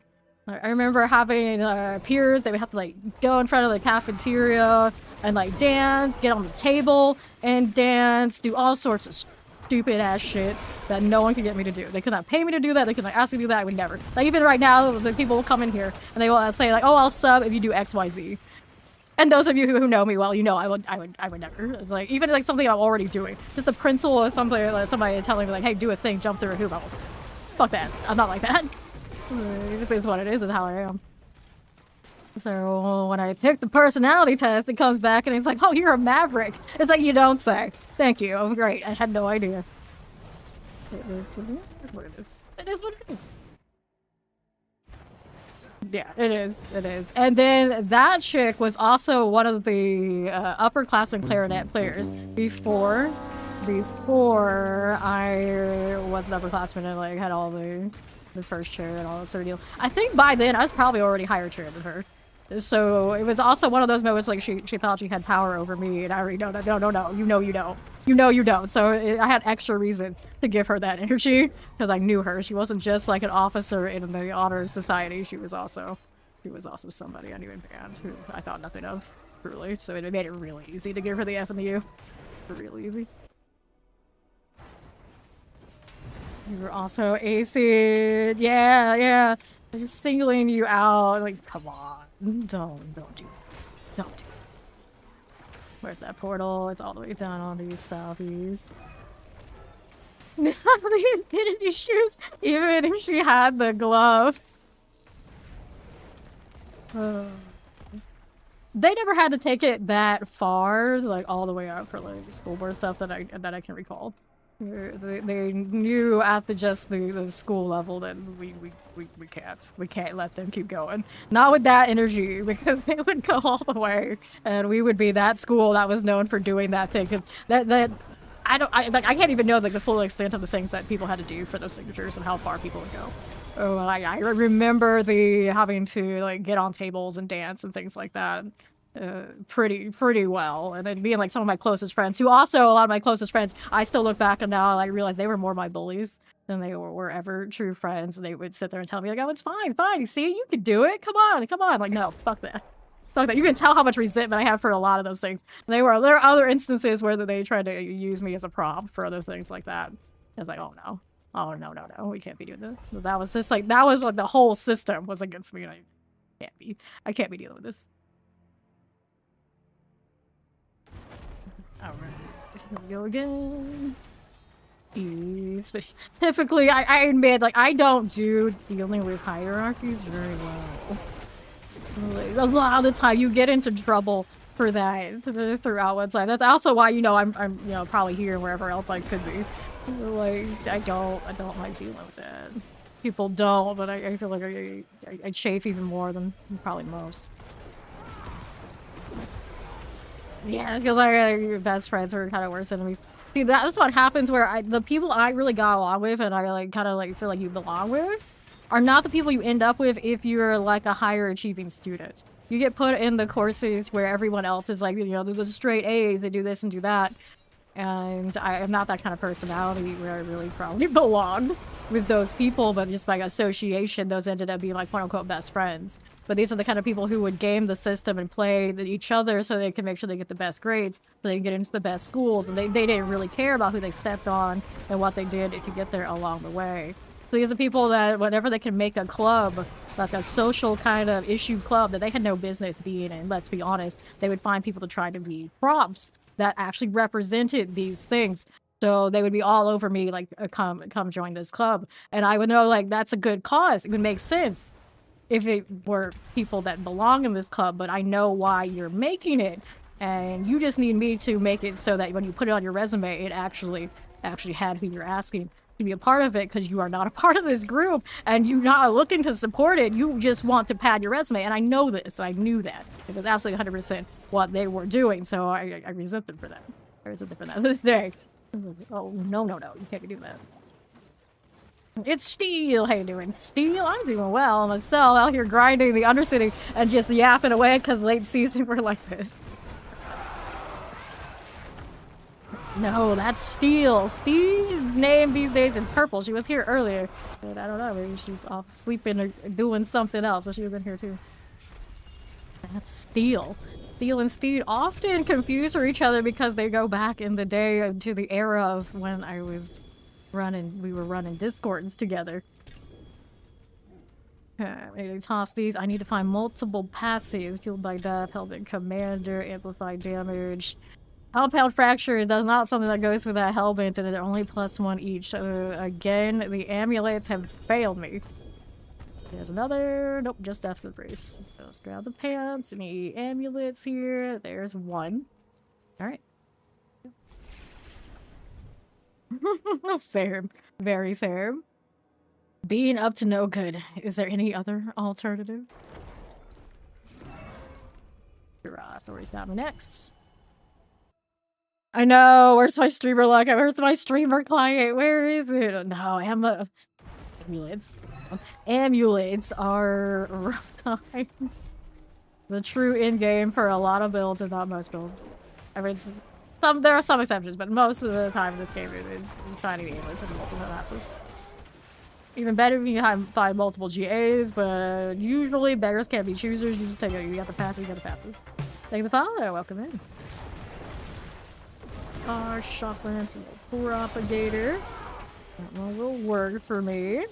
I remember having peers that would have to like go in front of the cafeteria and like dance, get on the table and dance, do all sorts of stupid ass shit that no one could get me to do. They could not pay me to do that. They could not ask me to do that. I would never. Like even right now, the people will come in here and they will say like, "Oh, I'll sub if you do X, Y, Z." And those of you who know me well, you know I would never. Like even like something I'm already doing, just the principle of something like somebody telling me like, "Hey, do a thing, jump through a hoop." Fuck that. I'm not like that. It is what it is, and how I am. So when I took the personality test, it comes back and it's like, oh, you're a maverick. It's like, you don't say. Thank you. Oh, great. I had no idea. It is what it is. It is what it is. Yeah, it is. It is. And then that chick was also one of the upperclassmen clarinet players before I was an upperclassman and like had all the first chair and all that sort of deal. I think by then I was probably already higher chair than her. So it was also one of those moments like she thought she had power over me and I already no, you know you don't. You know you don't. So I had extra reason to give her that energy because I knew her. She wasn't just like an officer in the honor society. She was also somebody I knew in band who I thought nothing of, truly. So it made it really easy to give her the F and the U. Real easy. You were also AC'd. Yeah. They're singling you out. Like, come on. Don't do it. Don't do it. Where's that portal? It's all the way down on these selfies. The infinity shoes, even if she had the glove. They never had to take it that far, like all the way up for like school board stuff that I can recall. They knew at the school level that we can't let them keep going. Not with that energy, because they would go all the way, and we would be that school that was known for doing that thing. Because I can't even know like the full extent of the things that people had to do for those signatures and how far people would go. Oh, I remember having to like get on tables and dance and things like that. Pretty well, and then being like some of my closest friends, who also a lot of my closest friends, I still look back and now I realize they were more my bullies than they were ever true friends. And they would sit there and tell me like, "Oh, it's fine, you see, you can do it. Come on." I'm like, no, fuck that. Fuck that. You can tell how much resentment I have for a lot of those things. And there are other instances where they tried to use me as a prop for other things like that. I was like, oh no, we can't be doing this. That was just like the whole system was against me, and I can't be dealing with this. Alright, here we go again. But typically, I admit, like, I don't do dealing with hierarchies very well. Like, a lot of the time, you get into trouble for that throughout one side. That's also why, you know, I'm probably here and wherever else I could be. Like, I don't like dealing with that. People don't, but I feel like I chafe even more than probably most. Yeah, because your best friends are kind of worse enemies. See, that's what happens where the people I really got along with and I like kind of like feel like you belong with are not the people you end up with if you're like a higher achieving student. You get put in the courses where everyone else is like, you know, there's straight A's, they do this and do that. And I am not that kind of personality where I really probably belong with those people, but just by association, those ended up being like quote-unquote best friends. But these are the kind of people who would game the system and play each other so they can make sure they get the best grades, so they can get into the best schools, and they didn't really care about who they stepped on and what they did to get there along the way. So these are people that whenever they can make a club, like a social kind of issue club that they had no business being in, let's be honest, they would find people to try to be props that actually represented these things. So they would be all over me, like, come join this club. And I would know, like, that's a good cause. It would make sense if it were people that belong in this club, but I know why you're making it. And you just need me to make it so that when you put it on your resume, it actually had who you're asking to be a part of it, because you are not a part of this group and you're not looking to support it. You just want to pad your resume. And I know this. I knew that. It was absolutely 100% what they were doing. So I resent them for that. I resent them for that to this day. Oh, no. You can't be doing that. It's Steel. How you doing, Steel? I'm doing well myself, out here grinding the Undercity and just yapping away because late season we're like this. No, that's Steel. Steve's name these days is Purple. She was here earlier. But I don't know, maybe she's off sleeping or doing something else, but she was in here too. That's Steel. Steel and Steed often confuse for each other because they go back in the day to the era of when we were running Discords together. Maybe toss these. I need to find multiple passives. Fueled by death, helmet commander, amplified damage. Compound fracture is not something that goes with that helmet, and they're only +1 each. Again, the amulets have failed me. There's another. Nope, just F's the brace. So let's grab the pants. Any amulets here? There's one. Alright. Same. Very same. Being up to no good. Is there any other alternative? Your story's down next. I know. Where's my streamer luck? Where's my streamer client? Where is it? No, amulets. Amulets are rough times. The true end game for a lot of builds and not most builds. I mean, there are some exceptions, but most of the time in this game it's finding amulets and multiple passives. Even better if you find multiple GAs, but usually beggars can't be choosers. You just take it. You got the passives, you got the passives. Thank you for the follow. Welcome in. Our shock lance and propagator. That one will work for me.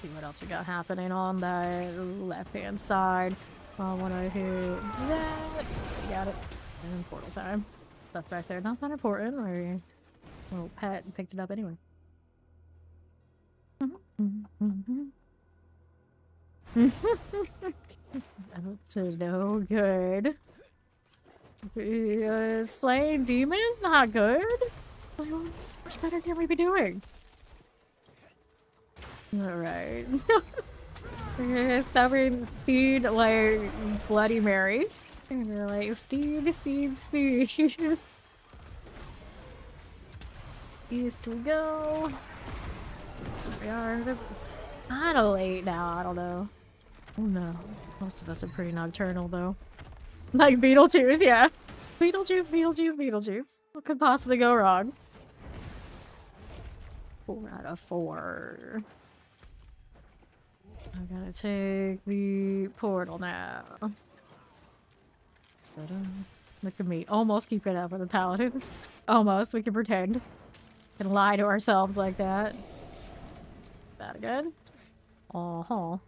See what else we got happening on the left-hand side. When I hit that, got it. And portal time. Stuff back there, not that important. My little pet picked it up anyway. That's no good. Slaying demon, not good. How much better can we be doing? Alright. Summon Steed like Bloody Mary. And you're like, Steed. East we go. We are. It's kind of late now, I don't know. Oh no. Most of us are pretty nocturnal though. Like Beetlejuice, yeah. Beetlejuice. What could possibly go wrong? 4 out of 4. I gotta take the portal now. Look at me. Almost keep it up with the paladins. Almost. We can pretend. Can lie to ourselves like that. That again? Uh-huh.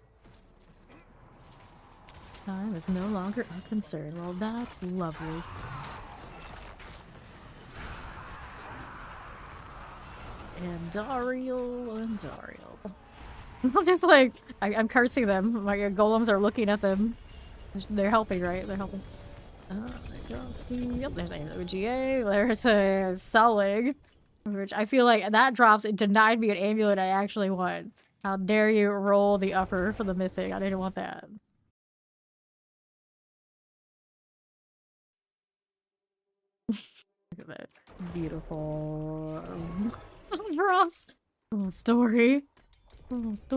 Time is no longer a concern. Well, that's lovely. And Dariel. I'm just like, I'm cursing them. My golems are looking at them. They're helping, right? They're helping. I don't see. Yep, there's an OGA. There's a Selig. Which I feel like that drops. It denied me an amulet I actually want. How dare you roll the upper for the mythic? I didn't want that. Look at that. Beautiful. Frost. Oh, story. Used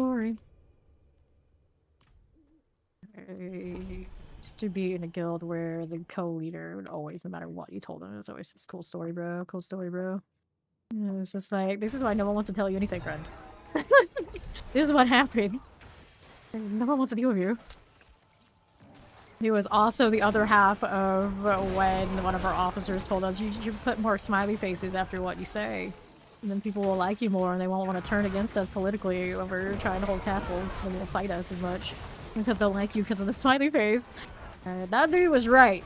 to be in a guild where the co-leader would always, no matter what you told them, it was always just cool story, bro. And it was just like, this is why no one wants to tell you anything, friend. This is what happened. No one wants to deal with you. He was also the other half of when one of our officers told us, you should put more smiley faces after what you say. And then people will like you more and they won't want to turn against us politically over trying to hold castles. They won't fight us as much. Because they'll like you because of the smiley face. That dude was right.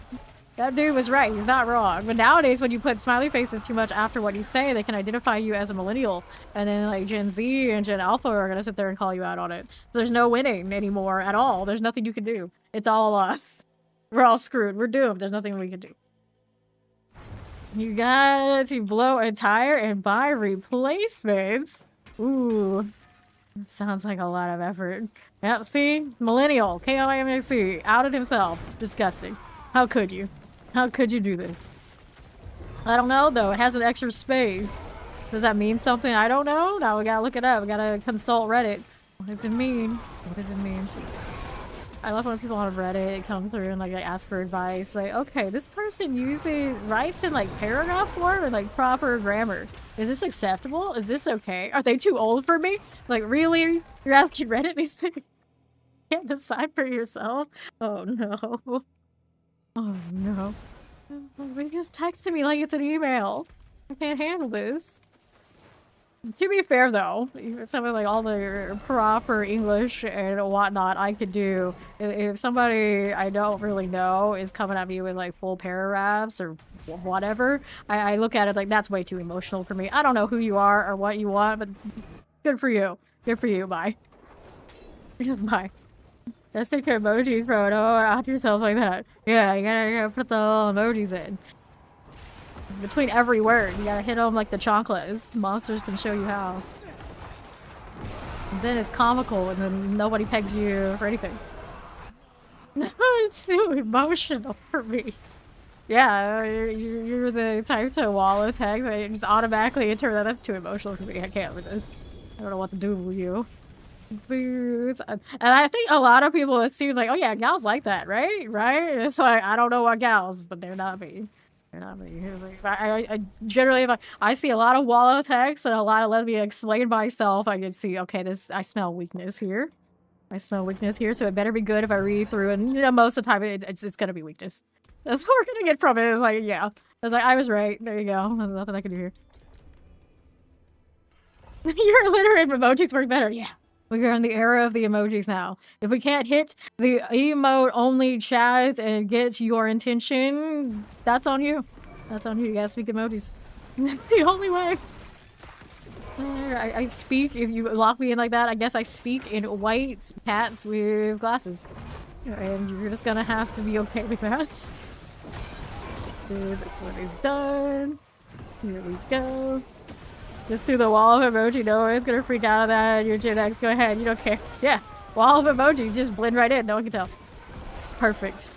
He's not wrong. But nowadays, when you put smiley faces too much after what you say, they can identify you as a millennial. And then, like, Gen Z and Gen Alpha are gonna sit there and call you out on it. So there's no winning anymore at all. There's nothing you can do. It's all us. We're all screwed. We're doomed. There's nothing we can do. You got to blow a tire and buy replacements. Ooh. That sounds like a lot of effort. Yep, see? Millennial. KOMAC. Outed himself. Disgusting. How could you? How could you do this? I don't know, though. It has an extra space. Does that mean something? I don't know. Now we gotta look it up. We gotta consult Reddit. What does it mean? I love when people on Reddit come through and like ask for advice. Like, okay, this person writes in like paragraph form and like proper grammar. Is this acceptable? Is this okay? Are they too old for me? Like, really? You're asking Reddit these things? You can't decide for yourself? Oh no. Oh no. They just texted me like it's an email. I can't handle this. To be fair though, some of like all the proper English and whatnot I could do. If somebody I don't really know is coming at me with like full paragraphs or whatever, I look at it like that's way too emotional for me. I don't know who you are or what you want, but good for you. Good for you. Bye. Bye. Let's take your emojis, bro. Don't out yourself like that. Yeah, you gotta put the little emojis in. Between every word, you gotta hit them like the chocolates. Monsters can show you how. And then it's comical, and then nobody pegs you for anything. No, it's too emotional for me. Yeah, you're the type to wallow tag, but it just automatically interpret that's too emotional for me. I can't with this. I don't know what to do with you. Boots. And I think a lot of people assume like, oh yeah, gals like that, right? It's like, I don't know what gals, but they're not me. They're not me. I generally, if I see a lot of wallow text and a lot of let me explain myself, I can see, okay, I smell weakness here. So it better be good if I read through, and you know, most of the time it's gonna be weakness. That's what we're gonna get from it. Like, yeah. I was like, I was right. There you go. There's nothing I can do here. Your illiterate emojis work better. Yeah. We're in the era of the emojis now. If we can't hit the emote-only chat and get your intention, that's on you. That's on you. You gotta speak emojis. That's the only way. I speak, if you lock me in like that, I guess I speak in white cats with glasses. And you're just gonna have to be okay with that. Dude, this one is done. Here we go. Just through the wall of emoji. No one's gonna freak out of that. Your Gen X, go ahead. You don't care. Yeah. Wall of emojis. Just blend right in. No one can tell. Perfect.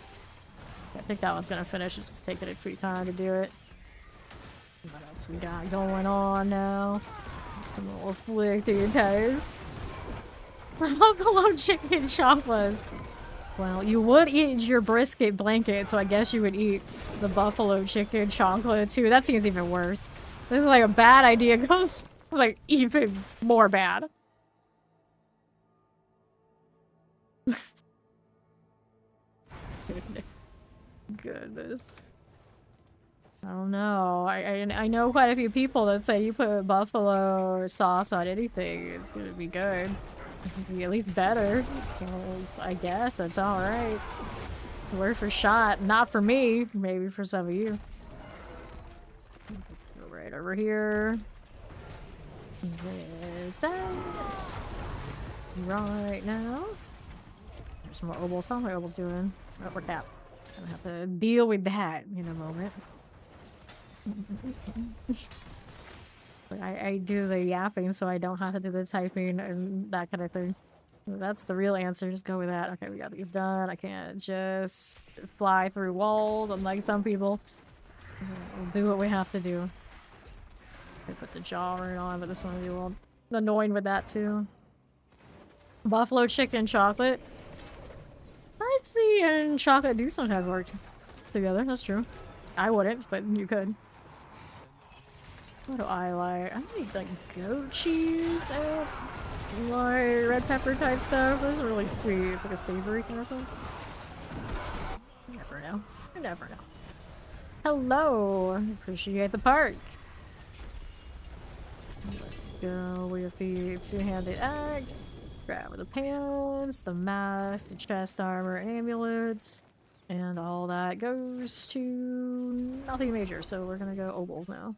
I think that one's gonna finish. It's just taking its sweet time to do it. What else we got going on now? Some little flick through your toes. Buffalo chicken chocolates. Well, you would eat your brisket blanket, so I guess you would eat the buffalo chicken chocolate too. That seems even worse. This is like a bad idea goes like even more bad. Goodness. I don't know. I know quite a few people that say you put buffalo sauce on anything, it's gonna be good. It can be at least better. So I guess that's alright. Worth a shot. Not for me. Maybe for some of you. Go right over here. There's that. Right now. There's some more obols. How are my obols doing? Oh, we're capped. Gonna have to deal with that in a moment. I do the yapping so I don't have to do the typing and that kind of thing. That's the real answer. Just go with that. Okay, we got these done. I can't just fly through walls unlike some people. We'll do what we have to do. I put the jaw right on, but this one will be a little annoying with that too. Buffalo chicken chocolate. Spicy and chocolate do sometimes work together. That's true. I wouldn't, but you could. What do I like? I like goat cheese and like red pepper type stuff. Those are really sweet. It's like a savory kind of thing. You never know. You never know. Hello. Appreciate the park. Let's go with the two-handed axe. Grab the pants, the mask, the chest armor, amulets, and all that goes to nothing major. So we're gonna go obols now.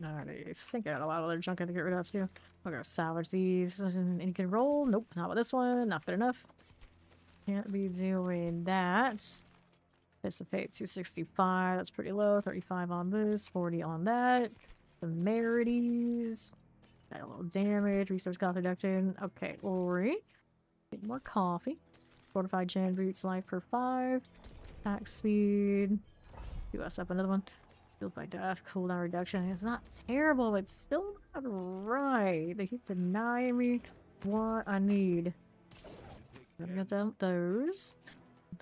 Alright, I think I got a lot of other junk I have to get rid of too. I'll go salvage these. And you can roll. Nope, not with this one. Not good enough. Can't be doing that. Fist of Fate 265. That's pretty low. 35 on this. 40 on that. Temerities. Got a little damage. Resource cost reduction. Okay, Ori. Get more coffee. Fortified Jan boots. Life per 5. Attack speed. Do us up another one. Healed by death. Cooldown reduction. It's not terrible, but it's still not right. They keep denying me what I need. Gotta get them those.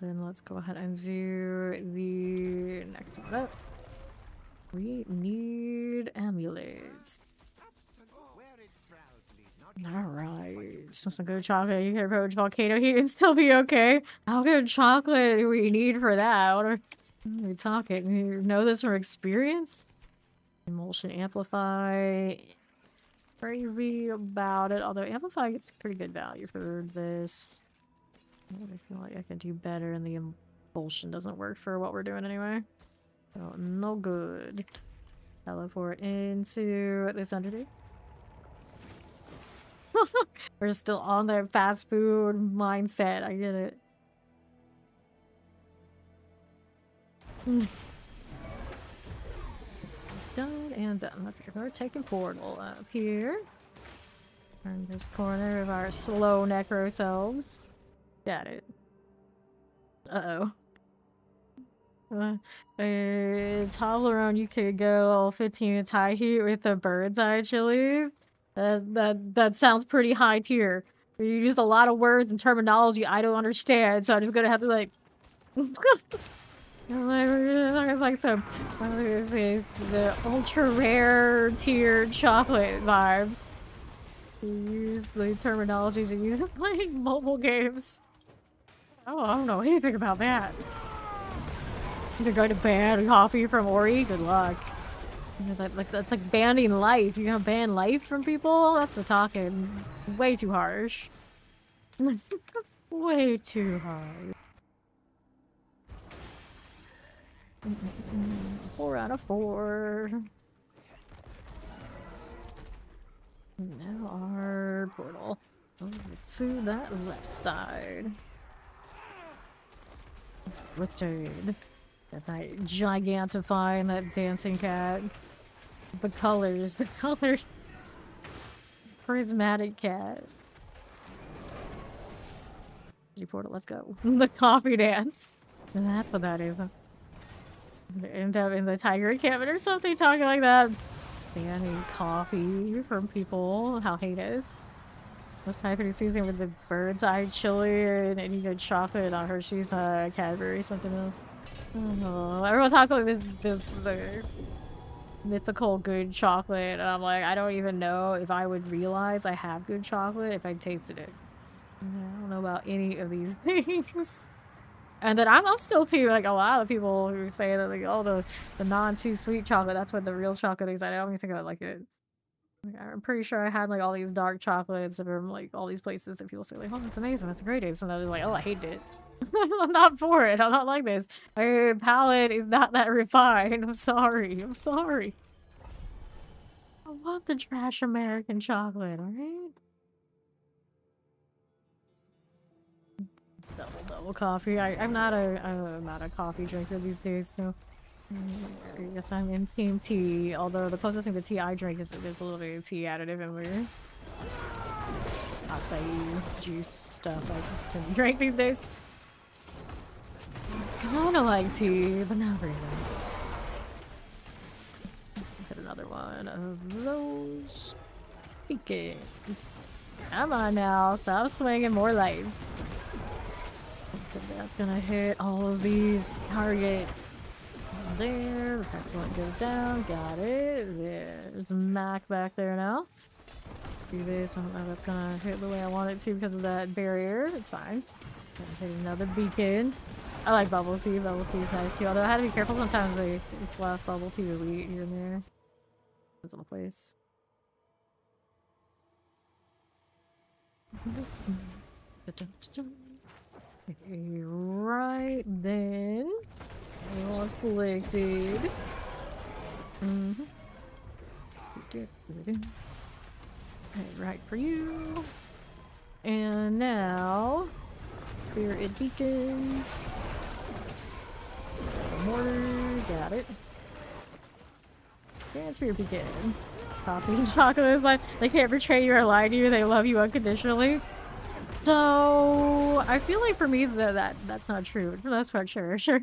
Then let's go ahead and do the next one up. We need amulets. Alright. Some good chocolate. You can approach volcano heat and still be okay. How good chocolate do we need for that? What are we talking? You know this from experience? Emulsion amplify. Crazy about it. Although amplify gets pretty good value for this. I feel like I can do better, and the emulsion doesn't work for what we're doing anyway. So, no good. Teleport into this undertake. We're still on the fast food mindset. I get it. Done and done. Okay, we're taking portal up here. Turn this corner of our slow necro selves. Got it. Uh-oh. Toblerone, you could go all 15 Thai heat with the bird's eye chili. That sounds pretty high tier. You used a lot of words and terminology I don't understand, so I'm just gonna have to like like some the ultra rare tier chocolate vibe. You use the terminologies you use playing mobile games. Oh, I don't know anything about that. You're going to ban coffee from Ori? Good luck. You know, that's like banning life. You're gonna ban life from people? That's the talking. Way too harsh. Way too harsh. 4 out of 4. Now our portal. Over to that left side. Richard. That gigantifying that dancing cat. The colors. Prismatic cat. Portal, let's go. The coffee dance. That's what that is. End up in the tiger encampment or something talking like that. Banning coffee from people. How heinous. What's happening season with the bird's eye chili and you get chocolate on Hershey's Cadbury, something else. Oh, everyone talks like this the mythical good chocolate, and I'm like, I don't even know if I would realize I have good chocolate if I tasted it. I don't know about any of these things. And then I'm still too like a lot of people who say that like, oh, the non too sweet chocolate, that's what the real chocolate is. I don't even think I like it. I'm pretty sure I had like all these dark chocolates from like all these places that people say like, oh, that's amazing, that's the greatest, and I was like, oh, I hate it. I'm not for it. I'm not like this. My palate is not that refined. I'm sorry. I'm sorry. I want the trash American chocolate, alright? Double coffee. I'm not a coffee drinker these days, so I guess I'm in team tea. Although the closest thing to tea I drink is there's a little bit of tea additive in there. Acai juice stuff I tend to drink these days. It's kind of like tea, but not really. Get another one of those beacons. Come on now, stop swinging more lights. That's gonna hit all of these targets. There, the pestilent goes down. Got it. There's Mac back there now. Do this. I don't know if that's gonna hit the way I want it to because of that barrier. It's fine. Gonna hit another beacon. I like bubble tea. Bubble tea is nice too. Although I had to be careful sometimes they fluff bubble tea or wheat here and there. Depends on the place. Right then. All afflicted. Right for you. And now, Spirit Beacons. Mortar, got it. Yeah, Spirit Beacon. Coffee and chocolate is like, they can't betray you or lie to you, they love you unconditionally. So, I feel like for me that's not true. For the most part, sure. Here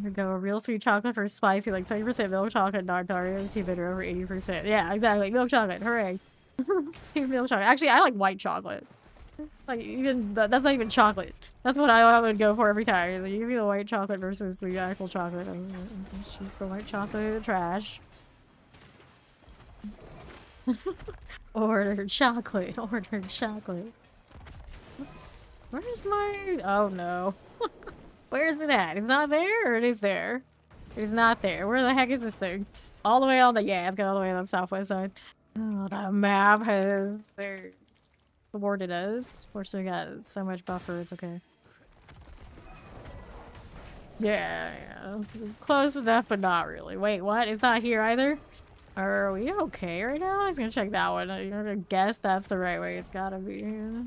we go, real sweet chocolate for spicy, like 70% milk chocolate, dark Darius, too bitter over 80%. Yeah, exactly. Milk chocolate, hooray. Milk chocolate. Actually, I like white chocolate. Like, even that's not even chocolate. That's what I would go for every time. Like, you give me the white chocolate versus the actual chocolate. Choose the white chocolate, trash. Order chocolate. Order chocolate. Oops. Where's my... Oh no. Where is it at? It's not there, or it is there? It is not there. Where the heck is this thing? All the way on the... Yeah, it's got all the way on the southwest side. Oh, the map has... thwarted us. Fortunately, we got so much buffer, it's okay. Yeah. Close enough, but not really. Wait, what? It's not here either? Are we okay right now? I was gonna check that one. I'm gonna guess that's the right way. It's gotta be here.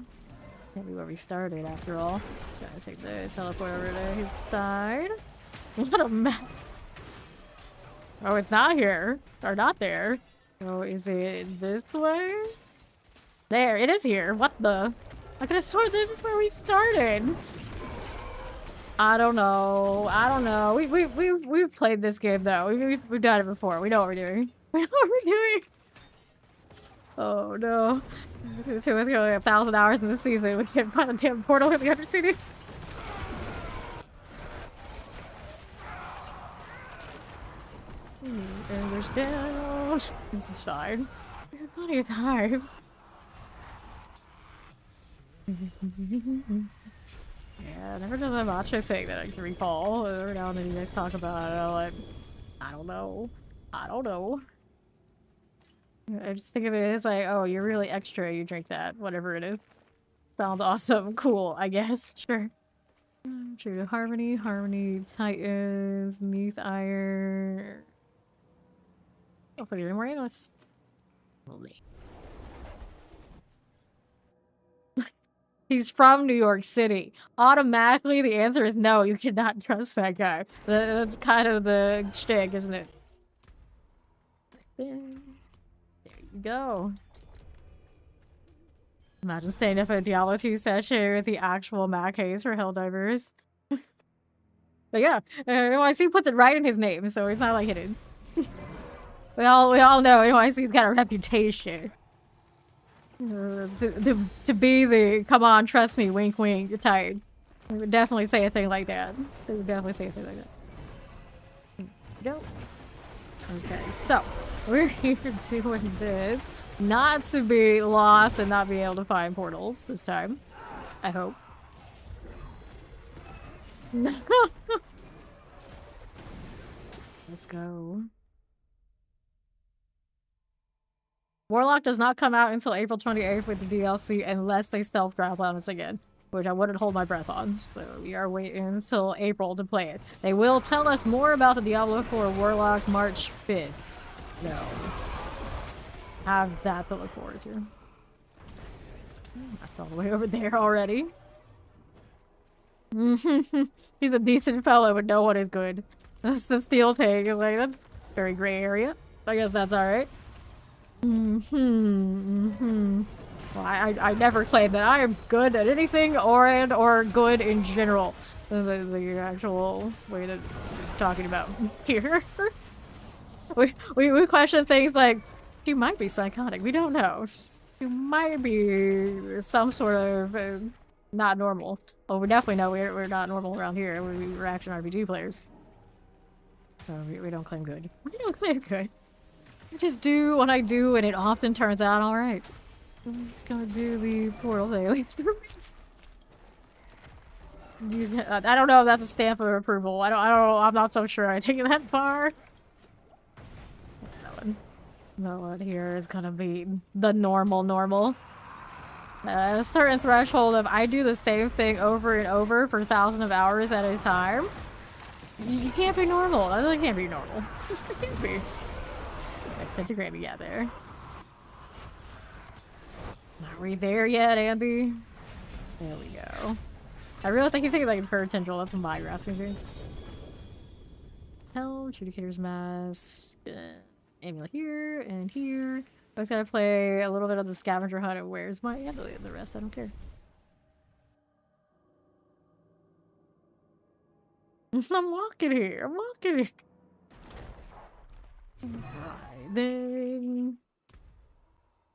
Can't be where we started after all. Gotta take the teleport over to his side. What a mess. Oh, it's not here. Or not there. Oh, is it this way? There, it is here. What the? I could have sworn this is where we started. I don't know. I don't know. We've played this game though. We've done it before. We know what we're doing. We know what we're doing. Oh no. It took us going 1,000 hours in the season. We can't find a damn portal in the undercity. And there's down. This is fine. There's plenty of time. Yeah, never done a macho thing that I can recall. Every now and then you guys talk about it. I'm like, I don't know. I don't know. I just think of it as like, oh, you're really extra. You drink that, whatever it is. Sounds awesome. Cool, I guess. Sure. True. Harmony, Titans, Neath Ire. Hopefully, any more analysts. He's from New York City. Automatically, the answer is no, you cannot trust that guy. That's kind of the shtick, isn't it? There you go. Imagine staying up at Diablo 2 session with the actual Mac Hayes for Helldivers. But yeah, NYC puts it right in his name, so it's not like hidden. we all know NYC's got a reputation. To be the come on, trust me, wink wink, you're tired. They would definitely say a thing like that. They would definitely say a thing like that. Go. Okay, so we're here doing this. Not to be lost and not be able to find portals this time. I hope. Let's go. Warlock does not come out until April 28th with the DLC unless they stealth grab on us again, which I wouldn't hold my breath on. So we are waiting until April to play it. They will tell us more about the Diablo 4 Warlock March 5th. So have that to look forward to. That's all the way over there already. He's a decent fellow, but no one is good. That's the steel tank. Like, that's very gray area. I guess that's alright. Well, I never claim that I am good at anything or good in general. The actual way that we're talking about here. we question things like, she might be psychotic. We don't know. She might be some sort of not normal. Well, we definitely know we're not normal around here. We're action RPG players. So we don't claim good. We don't claim good. I just do what I do, and it often turns out alright. Let's go do the portal thing. At least for me. I don't know if that's a stamp of approval. I'm not so sure I take it that far. That one here is gonna be the normal. A certain threshold of I do the same thing over and over for thousands of hours at a time. You can't be normal. I really can't be normal. You can't be. Nice pentagram you got there. Are we there yet, Andy? There we go. I realized I keep thinking like Bird Tendril. That's my grasping things. Hell, Judicator's Mask. Amulet here and here. I just gotta play a little bit of the scavenger hunt and where's my amulet and the rest I don't care. I'm walking here. I'm walking here. Right then.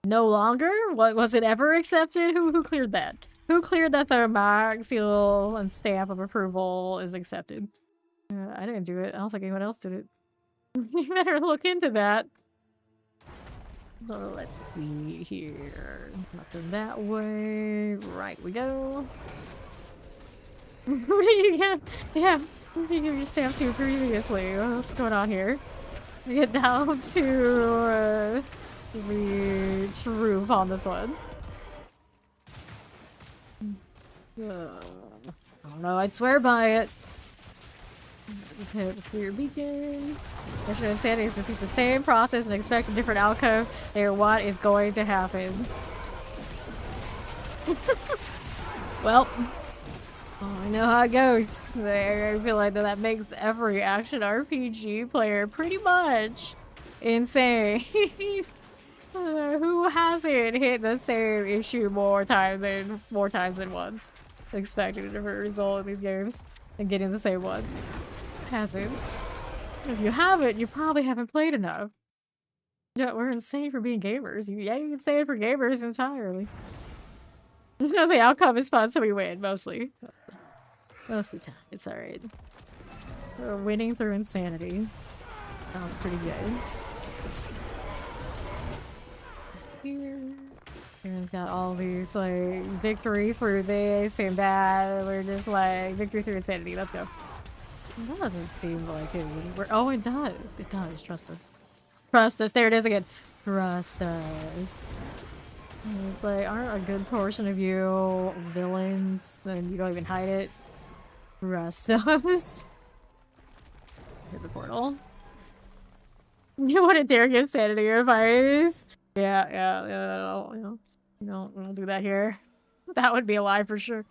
No longer? What was it ever accepted? Who cleared that? Who cleared that the mark, seal, and stamp of approval is accepted? I didn't do it. I don't think anyone else did it. You better look into that. So let's see here. Nothing that way. Right we go. What did you get? Yeah. What did you give your stamp to previously? What's going on here? We get down to the truth on this one. I don't know. I'd swear by it. Just hit the spirit beacon. Mission Insanity is to repeat the same process and expect a different outcome. And what is going to happen? Well, I know how it goes. I feel like that makes every action RPG player pretty much insane. Who hasn't hit the same issue more times than once, expecting a different result in these games and getting the same one? Hasn't. If you haven't, you probably haven't played enough. Yeah, we're insane for being gamers. Yeah, you can say it for gamers entirely. The outcome is fun, so we win, mostly. Most of the time, it's alright. We're winning through insanity. Sounds pretty good. Here's got all these, like, victory for this and that. We're just like, victory through insanity. Let's go. That doesn't seem like it would work. Oh, it does. It does. Trust us. Trust us. There it is again. Trust us. It's like, aren't a good portion of you villains? Then you don't even hide it. Trust us. Hit the portal. You wouldn't dare give sanity advice. Yeah. We don't do that here. That would be a lie for sure.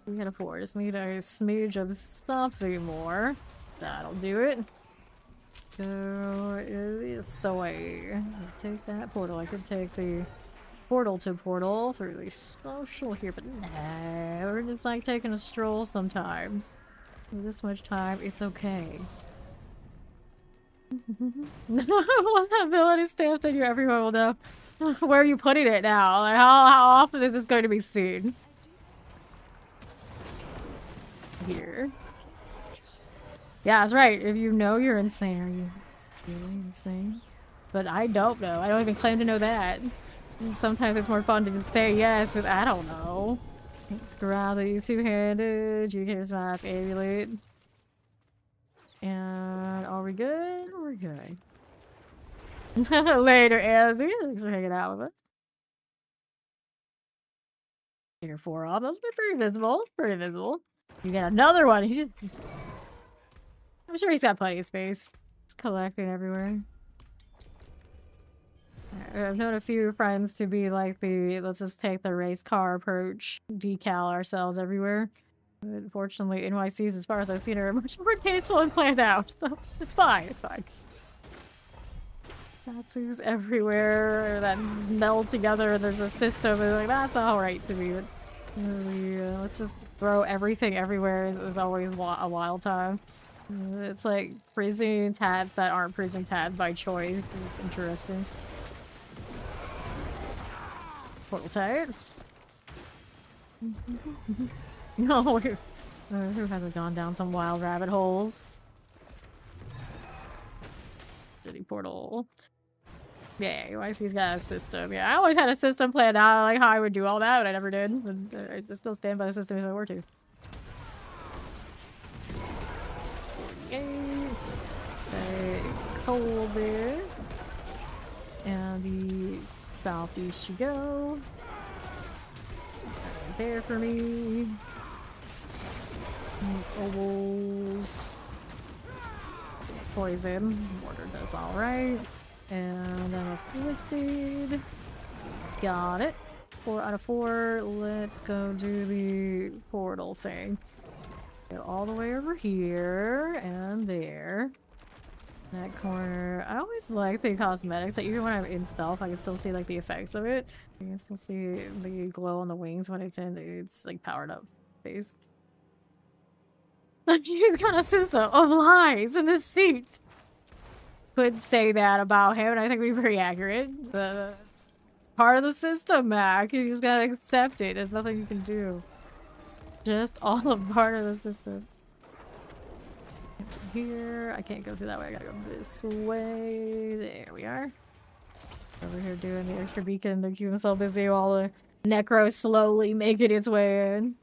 We got a 4. Just need a smidge of something more. That'll do it. So I take that portal. I could take the portal to portal through the social here, but no, we're just like taking a stroll sometimes. With this much time, it's okay. What's that ability stamp that everyone will know? Where are you putting it now? Like how often is this going to be seen? Here. Yeah, that's right. If you know you're insane, are you really insane? But I don't know. I don't even claim to know that. Sometimes it's more fun to say yes with I don't know. Let's grab the two-handed, Juker's mask, amulet. And are we good? We're good. Later, Angie. Thanks for hanging out with us. Your forearm. That's pretty visible. Pretty visible. You got another one. I'm sure he's got plenty of space. He's collecting everywhere. I've known a few friends to be like the let's just take the race car approach, decal ourselves everywhere. Unfortunately, NYCs, as far as I've seen, are much more tasteful and planned out. So it's fine. It's fine. Tattoos everywhere that meld together. There's a system. And like that's all right to me. But really, let's just throw everything everywhere. Is always a wild time. It's like freezing tats that aren't freezing tats by choice. Is interesting. Portal types. No, who hasn't gone down some wild rabbit holes? City portal. Yeah, UIC's got a system. Yeah, I always had a system planned out, like how I would do all that, but I never did. And I still stand by the system if I were to. Okay. Cold there. And the southeast you go. Right there for me. Ovals. Poison. Mortar does alright. And I'm afflicted. Got it. 4 out of 4. Let's go do the portal thing. Go all the way over here and there. That corner. I always like the cosmetics. That even when I'm in stealth, I can still see like the effects of it. I can still see the glow on the wings when it's in its like powered up phase. He's got a system of lies in this suit. Could say that about him, and I think we'd be pretty accurate. That's part of the system, Mac. You just gotta accept it. There's nothing you can do. Just all a part of the system. Here, I can't go through that way. I gotta go this way. There we are. Over here doing the extra beacon to keep himself busy while the Necro slowly making its way in.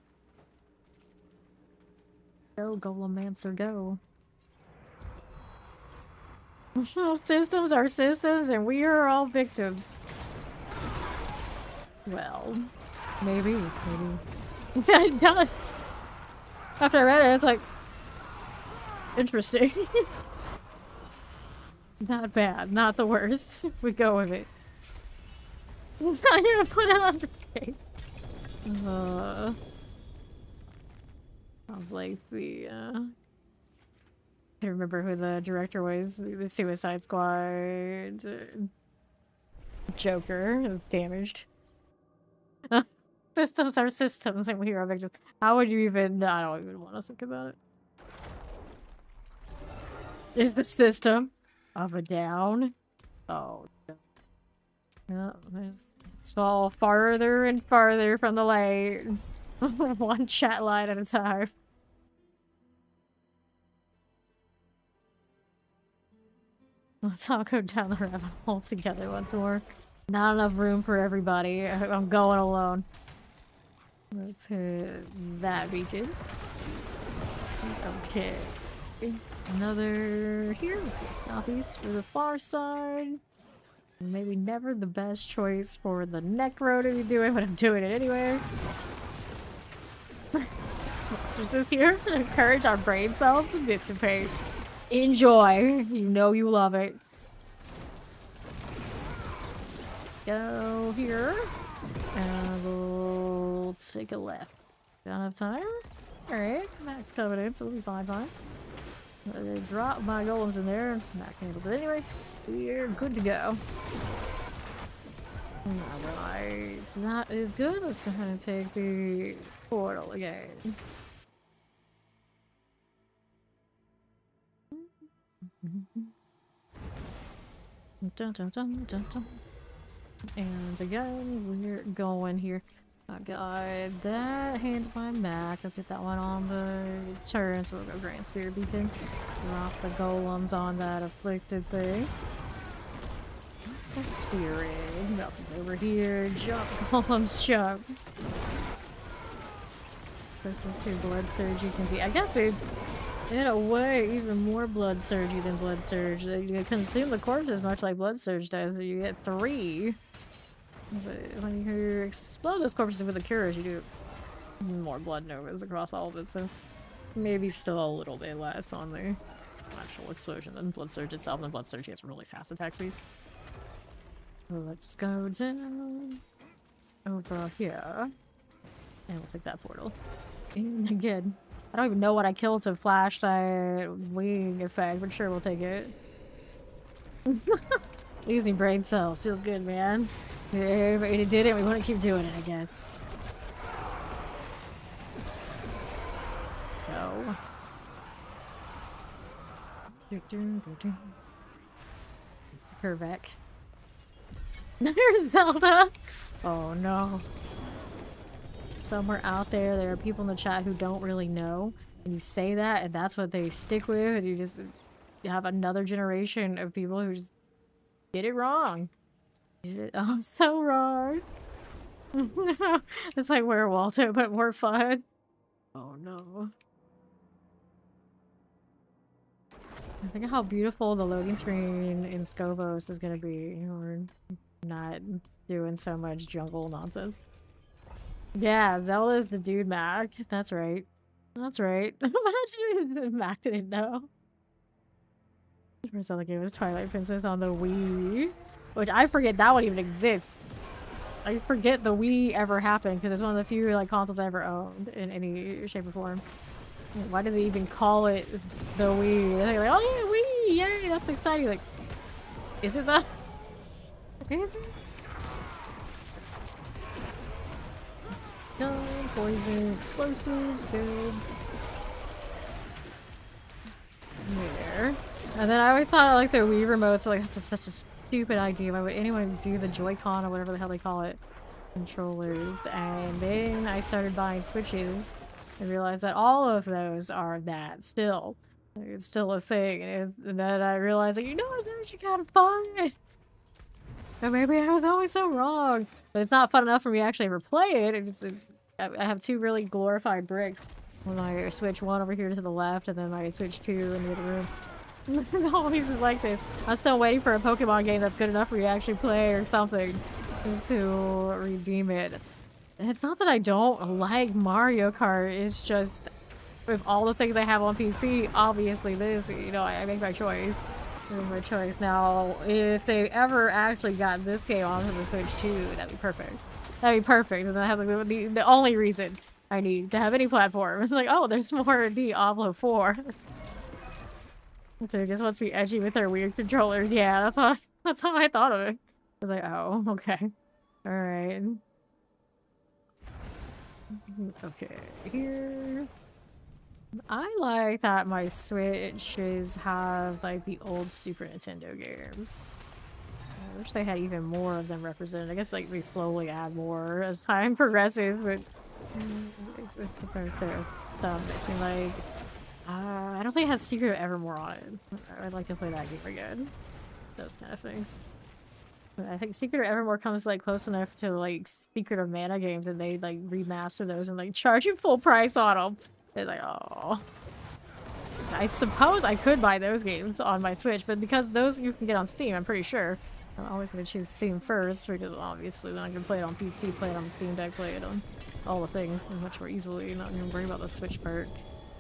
Go, Golemancer, go. Systems are systems, and we are all victims. Well, maybe. It does. After I read it, it's like interesting. Not bad, not the worst. We go with it. I'm gonna put it on the cake. I was like the I can't remember who the director was. The Suicide Squad. Joker is damaged. Systems are systems, and we are victims. How would you even? I don't even want to think about it. Is the system of a down? Oh. Yeah, it's fall farther and farther from the light. One chat line at a time. Let's all go down the rabbit hole together once more. Not enough room for everybody. I'm going alone. Let's hit that beacon. Okay. Another here. Let's go southeast for the far side. Maybe never the best choice for the Necro to be doing, but I'm doing it anyway. Monsters is here to encourage our brain cells to dissipate. Enjoy. You know you love it. go here. And we'll take a left. Don't have time? Alright, Mac's coming in, so we'll be fine. Drop my golems in there. Mac handled it anyway. We're good to go. Alright, so that is good. Let's go ahead and take the portal again. Dun, dun, dun, dun, dun. And again, we're going here. I got that handled by Mac. I'll get that one on the turn, so we'll go Grand Spear Beacon. Drop the golems on that afflicted thing. The spirit. Who else is over here? Jump, golems, jump. This is too blood surgy can be. I guess it, in a way, even more blood surgy than blood surge. You consume the corpses much like blood surge does. You get 3. But when you explode those corpses with the cures, you do more blood novas across all of it, so maybe still a little bit less on the actual explosion than blood surge itself. And blood surge has really fast attack speed. So let's go down over here, and we'll take that portal. And again, I don't even know what I killed to flash that wing effect, but sure, we'll take it. Using brain cells, feels good, man. Everybody did it, we want to keep doing it, I guess. So. Hervek. There's Zelda! Oh no. Somewhere out there, there are people in the chat who don't really know. And you say that, and that's what they stick with, and you have another generation of people who just get it wrong. Oh, I'm so wrong. It's like Where Waldo, but more fun. Oh no. Think of how beautiful the loading screen in Scovos is gonna be. We're not doing so much jungle nonsense. Yeah, Zelda's the dude Mac. That's right. That's right. Imagine if Mac didn't know. First Zelda game was Twilight Princess on the Wii. Which I forget that one even exists. I forget the Wii ever happened because it's one of the few like consoles I ever owned in any shape or form. Why did they even call it the Wii? They're like, oh yeah, Wii! Yay, that's exciting. Like, is it that? Is it? Gun, poison, explosives, good. There. And then I always thought like the Wii remotes, like that's such a stupid idea. Why would anyone do the Joy-Con or whatever the hell they call it? Controllers. And then I started buying Switches and realized that all of those are that still. It's still a thing. And then I realized, like, you know, it's actually kind of fun. But maybe I was always so wrong. But it's not fun enough for me to actually ever play it. I have 2 really glorified bricks. When I switch one over here to the left, and then I switch 2 in the other room. Always is like this. I'm still waiting for a Pokemon game that's good enough for you to actually play or something to redeem it. And it's not that I don't like Mario Kart, it's just with all the things I have on PC, obviously this, you know, I make my choice. I make my choice. Now, if they ever actually got this game onto the Switch too, that'd be perfect. That'd be perfect. And I have like, the only reason I need to have any platform. It's like, oh, there's more Diablo 4. So just wants to be edgy with their weird controllers. Yeah, that's how I thought of it. I was like, oh, okay. Alright. Okay, here. I like that my Switches have like the old Super Nintendo games. I wish they had even more of them represented. I guess like they slowly add more as time progresses, but it's supposed to stuff that seem like I don't think it has Secret of Evermore on it. I'd like to play that game again. Those kind of things. But I think Secret of Evermore comes like close enough to like Secret of Mana games, and they like remaster those and like charge you full price on them. They're like, oh. I suppose I could buy those games on my Switch, but because those you can get on Steam, I'm pretty sure. I'm always going to choose Steam first, because obviously then I can play it on PC, play it on Steam Deck, play it on all the things much more easily, not even worry about the Switch part.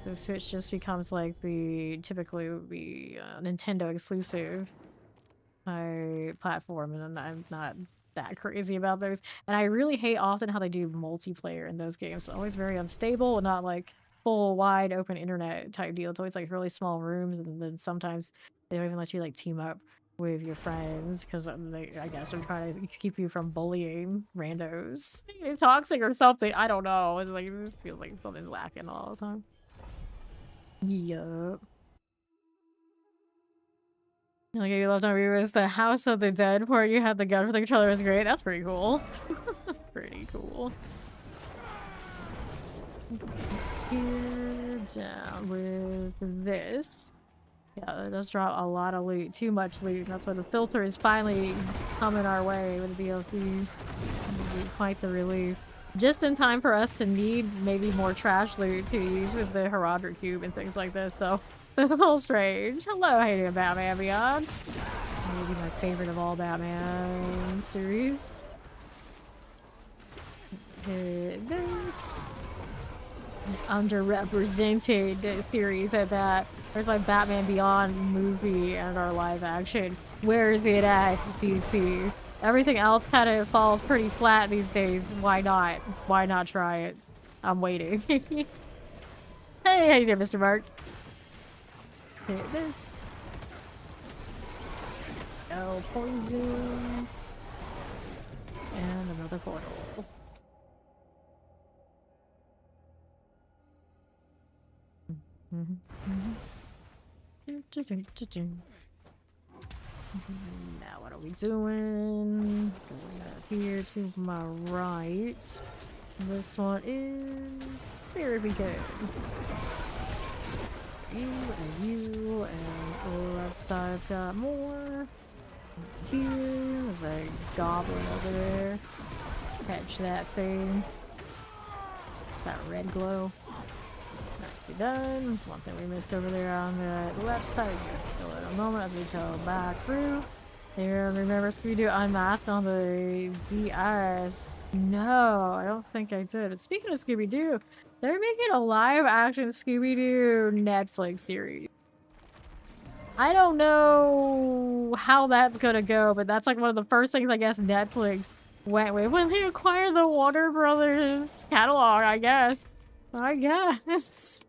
The Switch just becomes like typically the Nintendo exclusive platform, and I'm not that crazy about those. And I really hate often how they do multiplayer in those games. It's always very unstable and not like full wide open internet type deal. It's always like really small rooms, and then sometimes they don't even let you like team up with your friends because they, I guess, are trying to keep you from bullying randos. It's toxic or something. I don't know. It's like it feels like something's lacking all the time. Yup. Like, you loved how we was the House of the Dead part. You had the gun for the controller. Was great. That's pretty cool. That's pretty cool. Here down with this. Yeah, it does drop a lot of loot. Too much loot. That's why the filter is finally coming our way with the DLC. It'll be quite the relief. Just in time for us to need maybe more trash loot to use with the Herodric Cube and things like this, though. That's a little strange. Hello, how you doing, Batman Beyond? Maybe my favorite of all Batman series. This underrepresented series at that. Where's my Batman Beyond movie and our live action? Where is it at, DC? Everything else kind of falls pretty flat these days. Why not? Why not try it? I'm waiting. Hey, how you doing, Mr. Mark? Hit this. No poisons. And another portal. Now what are we doing? Going up here to my right. This one is very good. You and you and left side's got more. Here there's a goblin over there. Catch that thing. That red glow. Nicely done. There's one thing we missed over there on the left side. We're gonna kill it in a moment as we go back through. Here, remember Scooby-Doo Unmasked on the ZS? No, I don't think I did. Speaking of Scooby-Doo, they're making a live-action Scooby-Doo Netflix series. I don't know how that's gonna go, but that's like one of the first things I guess Netflix went with when they acquired the Warner Brothers catalog, I guess. I guess.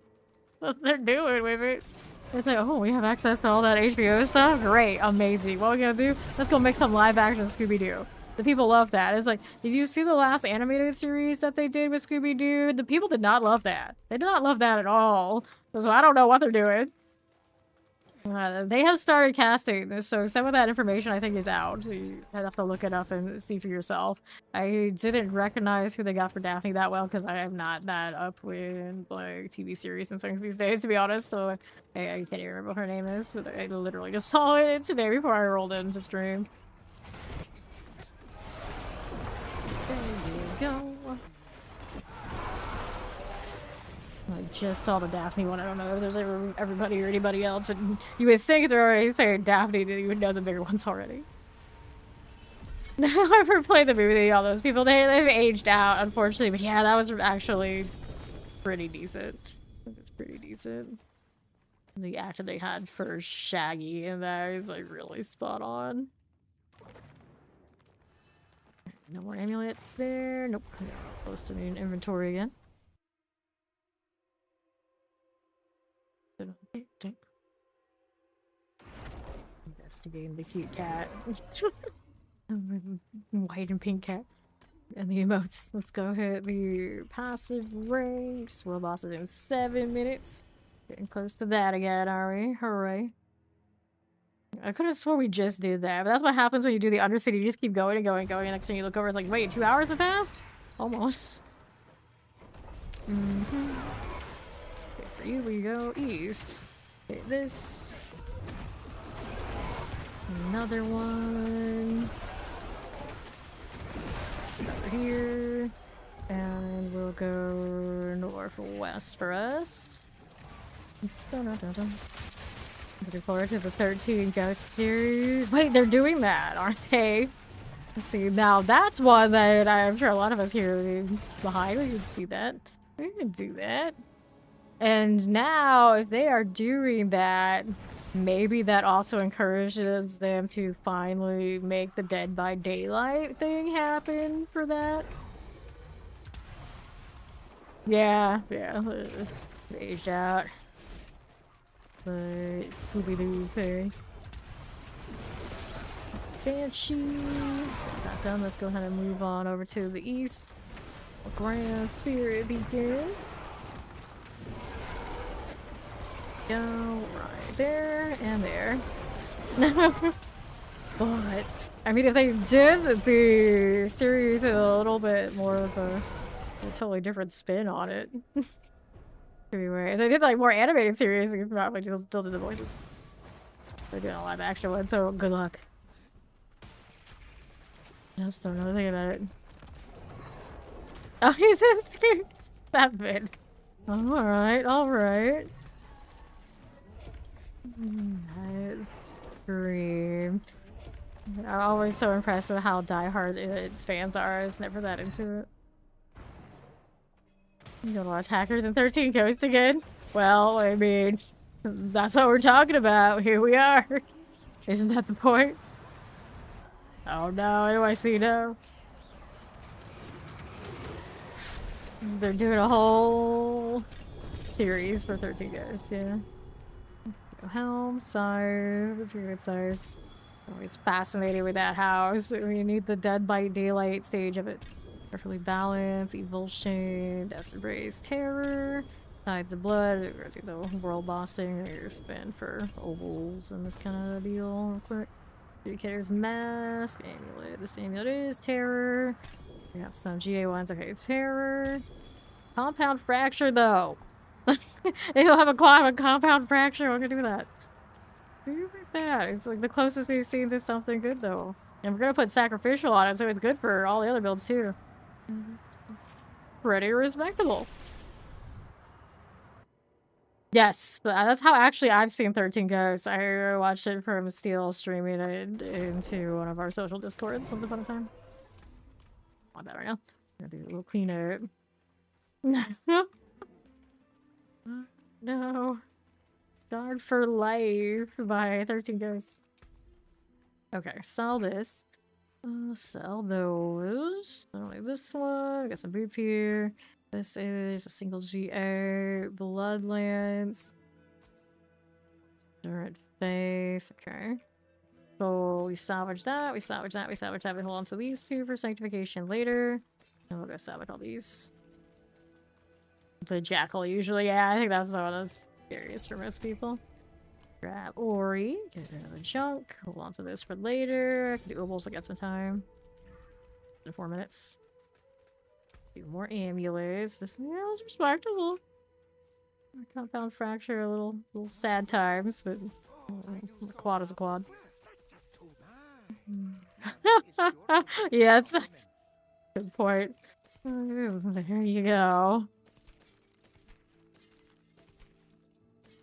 What they're doing with it. It's like, oh, we have access to all that HBO stuff? Great, amazing. What are we gonna do? Let's go make some live-action Scooby-Doo. The people love that. It's like, did you see the last animated series that they did with Scooby-Doo? The people did not love that. They did not love that at all. So I don't know what they're doing. They have started casting this, so some of that information I think is out. So you have to look it up and see for yourself. I didn't recognize who they got for Daphne that well because I am not that up with like TV series and things these days, to be honest. So I can't even remember what her name is. But I literally just saw it today before I rolled into stream. There you go. I just saw the Daphne one. I don't know if there's everybody or anybody else, but you would think they're already saying Daphne that you would know the bigger ones already. I never played the movie, all those people. They've aged out, unfortunately. But yeah, that was actually pretty decent. It was pretty decent. The actor they had for Shaggy and that is like really spot on. No more amulets there. Nope. Close to the inventory again. Investigating the cute cat. White and pink cat. And the emotes. Let's go hit the passive ranks. World bosses in 7 minutes. Getting close to that again, are we? Hooray. I could have sworn we just did that, but that's what happens when you do the Undercity. You just keep going and going and going. And next time you look over, it's like, wait, 2 hours have passed? Almost. For you, we go east. Hit this. Another one. Over here. And we'll go northwest for us. Looking forward to the 13 Ghost series. Wait, they're doing that, aren't they? Let's see, now that's one that I'm sure a lot of us here are behind. We can see that. We can do that. And now, if they are doing that, maybe that also encourages them to finally make the Dead by Daylight thing happen for that. Yeah, yeah. Aged out. But Scooby-Doo thing. Banshee. Got done. Let's go ahead and move on over to the east. Grand Spirit Beacon. Go right there and there. But I mean, if they did the series with a little bit more of a totally different spin on it, anyway, if they did like more animated series, they could probably still do the voices. They're doing a live action one, so good luck. Just don't know anything about it. Oh, he's in screams. That bit. Alright, alright. Nice scream. I'm always so impressed with how diehard its fans are. I was never that into it. You gonna watch Hackers and 13 Ghosts again? Well, I mean, that's what we're talking about. Here we are. Isn't that the point? Oh no, NYC, no. They're doing a whole series for 13 Ghosts, yeah. Helm, Scythe. That's a good Scythe. Always fascinated with that house. We need the Dead by Daylight stage of it. Perfectly balanced, Evulsion, Death's Embrace, Terror, Tides of Blood. We're gonna do the world boss thing. We're gonna spin for ovals and this kind of deal real quick. Educator's Mask, Amulet. This amulet is Terror. We got some GA ones. Okay, Terror. Compound Fracture, though. It'll have a compound fracture. I'm gonna do that. Do that. It's like the closest we've seen to something good, though. And we're gonna put sacrificial on it, so it's good for all the other builds, too. Pretty respectable. Yes, that's how actually I've seen 13 Ghosts. I watched it from Steel streaming it into one of our social discords once upon a time. On that right now. I'm gonna do a little cleanup. No. Guard for Life by 13 Ghosts. Okay, sell this. Sell those. Only this one. Got some boots here. This is a single GA. Bloodlands. Endurant Faith. Okay. So we salvage that. We salvage that. We salvage that. We hold on to these two for sanctification later. And we'll go salvage all these. The Jackal usually. Yeah, I think that's one of those scariest for most people. Grab Ori. Get rid of the junk. Hold on to this for later. I can do ovals. I got some time. In 4 minutes. Do more amulets. This is respectable. Compound fracture, a little sad times, but a quad is a quad. Yeah, it's a good point. There you go.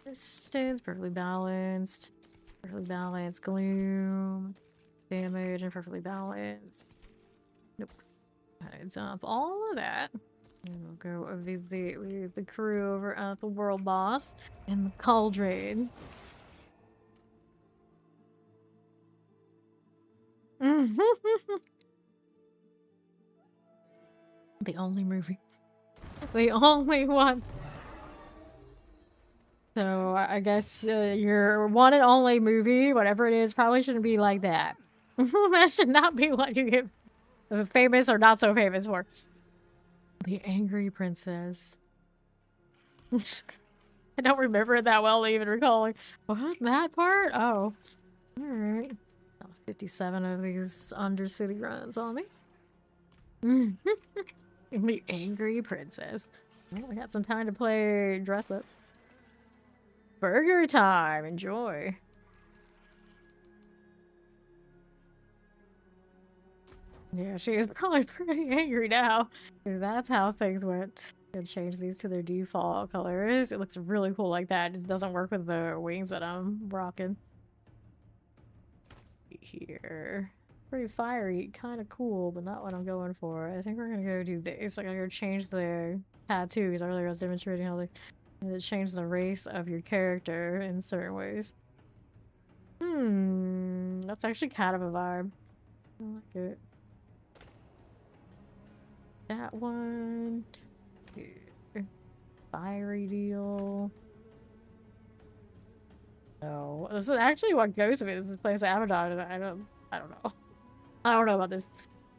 This stands perfectly balanced. Perfectly balanced gloom. Damage and perfectly balanced. Nope. I dump all of that. And we'll go visit with the crew over at the world boss and the cauldron. The only movie. The only one. So I guess your one and only movie, whatever it is, probably shouldn't be like that. That should not be what you get famous or not so famous for. The Angry Princess. I don't remember it that well to even recalling. What? That part? Oh. Alright. 57 of these Undercity runs on me. The Angry Princess. Well, we got some time to play dress up. Burger time! Enjoy. Yeah, she is probably pretty angry now. That's how things went. I'm gonna change these to their default colors. It looks really cool like that. It just doesn't work with the wings that I'm rocking. Here. Pretty fiery, kind of cool, but not what I'm going for. I think we're gonna go do this. I'm gonna go change the tattoos. Earlier I was demonstrating how they change the race of your character in certain ways. That's actually kind of a vibe. I like it. That one. Fiery deal. No, this is actually what goes with me. This is place Abaddon, and I don't know. I don't know about this.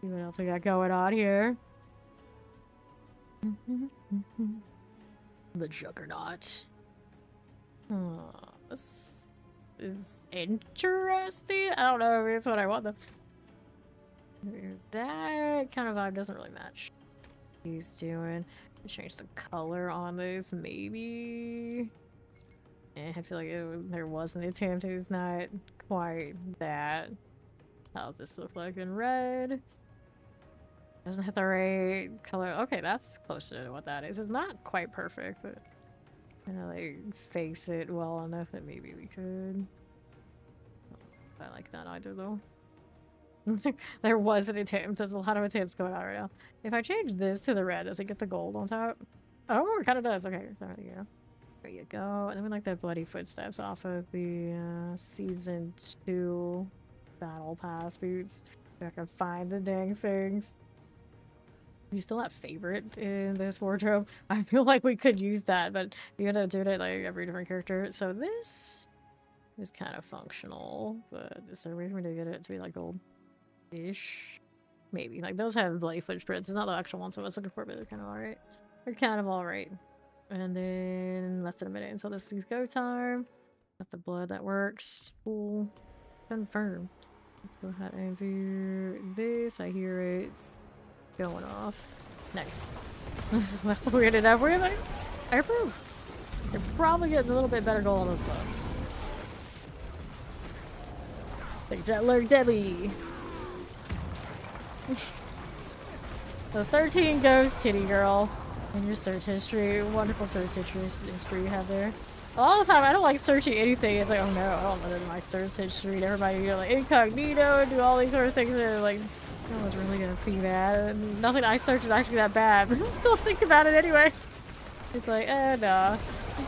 What else we got going on here? The Juggernaut. This is interesting. I don't know. Maybe it's what I want though. That kind of vibe doesn't really match. He's doing. Change the color on this, maybe. I feel like there was an attempt. It's not quite that. How's this look like in red? Doesn't hit the right color. Okay, that's close to what that is. It's not quite perfect, but kind of like face it well enough that maybe we could. I like that either though. There was an attempt. There's a lot of attempts going on right now. If I change this to the red, does it get the gold on top? Oh, it kind of does. Okay, there you go. There you go. And then we like the bloody footsteps off of the season 2 battle pass boots. If I can find the dang things. You still have favorite in this wardrobe? I feel like we could use that, but you gotta do it like every different character. So this is kind of functional, but is there a way for me to get it to be like gold-ish? Maybe. Like those have bloody footprints. It's not the actual ones I was looking for, but they're kind of alright. They're kind of alright. And then less than a minute until this is go time. Got the blood that works. Cool. Confirm. Let's go ahead and do this. I hear it going off. Nice. That's weird enough. We're like, I approve. You're probably getting a little bit better goal on those bugs. Like that lurk deadly. The 13 goes kitty girl. And your search history. Wonderful search history you have there. All the time, I don't like searching anything. It's like, oh no, I don't know my search history. And everybody, you know, like incognito and do all these sort of things. And like, no one's really gonna see that. And nothing I search is actually that bad. But I'm still thinking about it anyway. It's like, nah.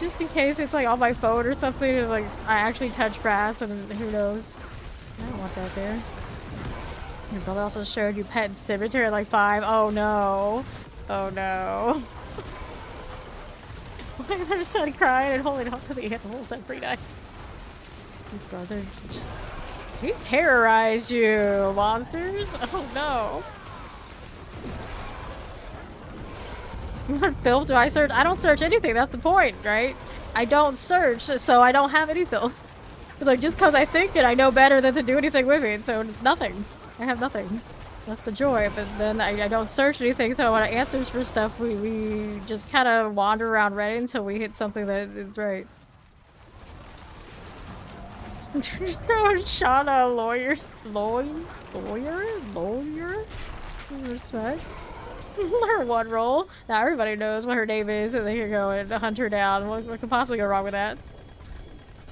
Just in case it's like on my phone or something. And like, I actually touch grass and who knows. I don't want that there. Your brother also showed you Pet Cemetery at like 5. Oh no. Oh no. Why is her son crying and holding on to the animals? That's pretty nice. Your brother just... He terrorized you, monsters! Oh no. What film do I search? I don't search anything, that's the point, right? I don't search, so I don't have any film. Like, just because I think it, I know better than to do anything with it, so nothing. I have nothing. That's the joy, but then I don't search anything, so when I answers for stuff, we just kind of wander around Reddit until we hit something that is right. Shauna, lawyer? Respect. Her one roll. Now everybody knows what her name is, and they can go and hunt her down. What could possibly go wrong with that?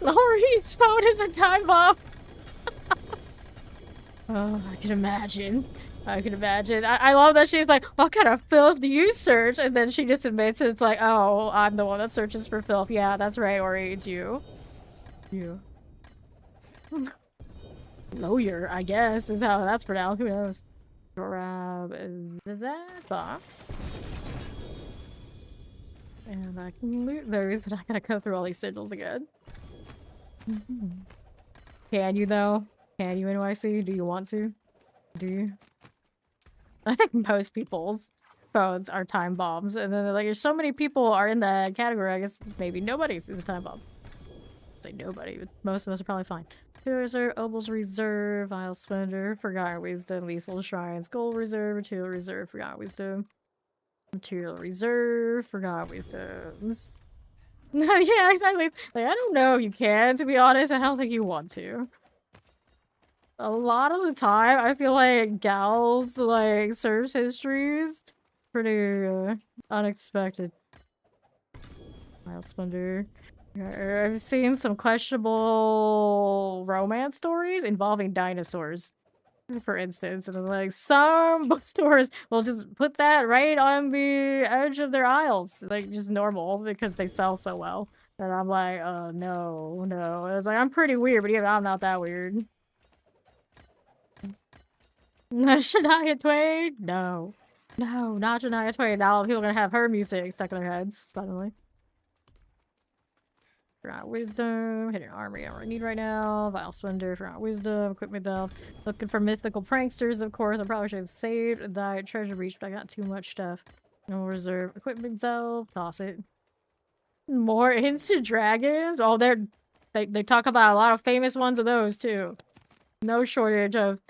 Laurie's phone is a time bomb! Oh, I can imagine. I can imagine. I love that she's like, what kind of filth do you search? And then she just admits it's like, oh, I'm the one that searches for filth. Yeah, that's right, Ori, it's you. You. Lawyer, I guess, is how that's pronounced. Who knows? Grab that box. And I can loot those, but I gotta go through all these sigils again. Can you, though? Can you, NYC? Do you want to? Do you? I think most people's phones are time bombs, and then like, if so many people are in that category, I guess maybe nobody's in the time bomb. Say nobody, but most of us are probably fine. Reserve, Obel's Reserve, Vile Splendor, Forgotten Wisdom, Lethal Shrines, Gold Reserve, Material Reserve, Forgotten Wisdom, Material Reserve, Forgotten Wisdoms. Yeah, exactly. Like, I don't know if you can, to be honest. I don't think you want to. A lot of the time, I feel like gals, like, search histories pretty unexpected. Vile Splendor. I've seen some questionable romance stories involving dinosaurs, for instance, and like some bookstores will just put that right on the edge of their aisles, like just normal because they sell so well. And I'm like, no, no. It's like, I'm pretty weird, but yeah, I'm not that weird. Shania Twain? No. No, not Shania Twain. Now people are gonna have her music stuck in their heads suddenly. Forgot wisdom, hidden armory, I don't really need right now. Vile splendor, forgot wisdom, equipment though. Looking for mythical pranksters, of course. I probably should have saved the treasure reach, but I got too much stuff. No reserve. Equipment though, toss it. More instant dragons? Oh, they talk about a lot of famous ones of those too. No shortage of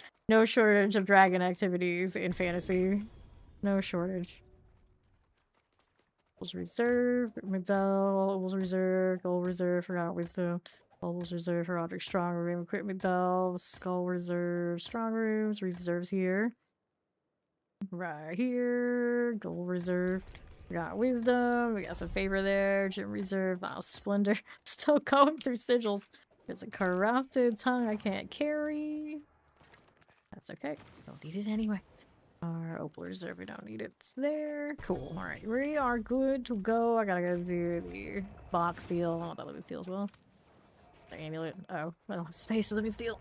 dragon activities in fantasy. No shortage. Goals reserve, medal, goals reserve, goal reserve, forgot wisdom, goals reserve for object strong room, equipment medal, skull reserve, strong rooms, reserves here. Right here, goal reserve. We got wisdom, we got some favor there, gym reserve, vile splendor. Still going through sigils. There's a corrupted tongue I can't carry. That's okay. Don't need it anyway. Our opal reserve, we don't need it. It's there. Cool. Alright, we are good to go. I gotta go do the box deal. I want that living steel as well. The amulet. Oh, I don't have space to living steel.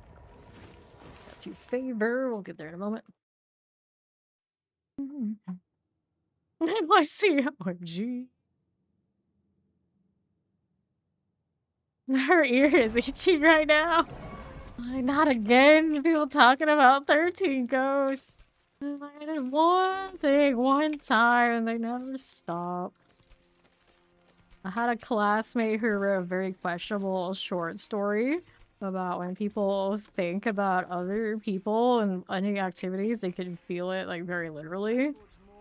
That's your favor. We'll get there in a moment. NYC. OMG. Her ear is itching right now. Not again. People talking about 13 ghosts. I did one thing one time and they never stop. I had a classmate who wrote a very questionable short story about when people think about other people and any activities, they can feel it like very literally.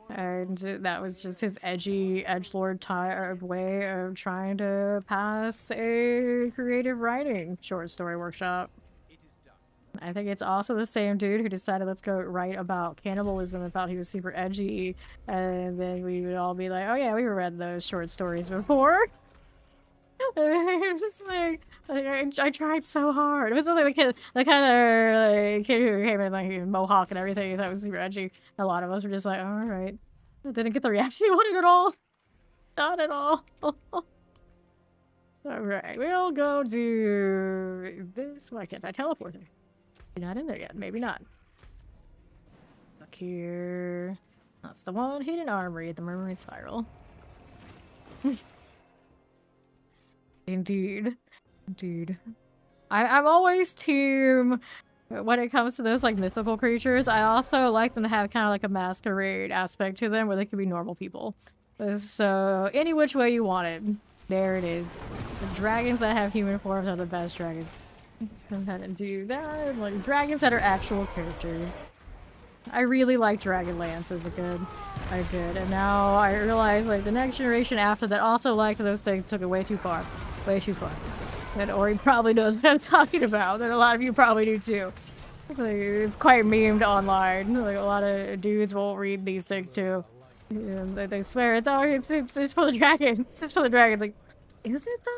And that was just his edgy edgelord way of trying to pass a creative writing short story workshop. I think it's also the same dude who decided let's go write about cannibalism and thought he was super edgy, and then we would all be like, oh yeah, we read those short stories before. It was just like I tried so hard. It was like the kind of kid who came in like mohawk and everything that was super edgy. A lot of us were just like, all right. I didn't get the reaction he wanted at all. Not at all. Alright, we'll go do this. Why can't I teleport there? You're not in there yet. Maybe not. Look here. That's the one. Hidden armory at the Murmuring Spiral. Indeed. Indeed. I'm always team when it comes to those like mythical creatures. I also like them to have kind of like a masquerade aspect to them where they could be normal people. So any which way you want it, there it is. The dragons that have human forms are the best dragons. Let's go ahead and do that. Like dragons that are actual characters. I really like Dragonlance as a good. I did, and now I realize like the next generation after that also liked those things, took it way too far. Way too far. And Ori probably knows what I'm talking about, and a lot of you probably do too. Like, it's quite memed online. Like a lot of dudes will read these things too. And they swear it's for the dragons. It's for the dragons. Like, is it though?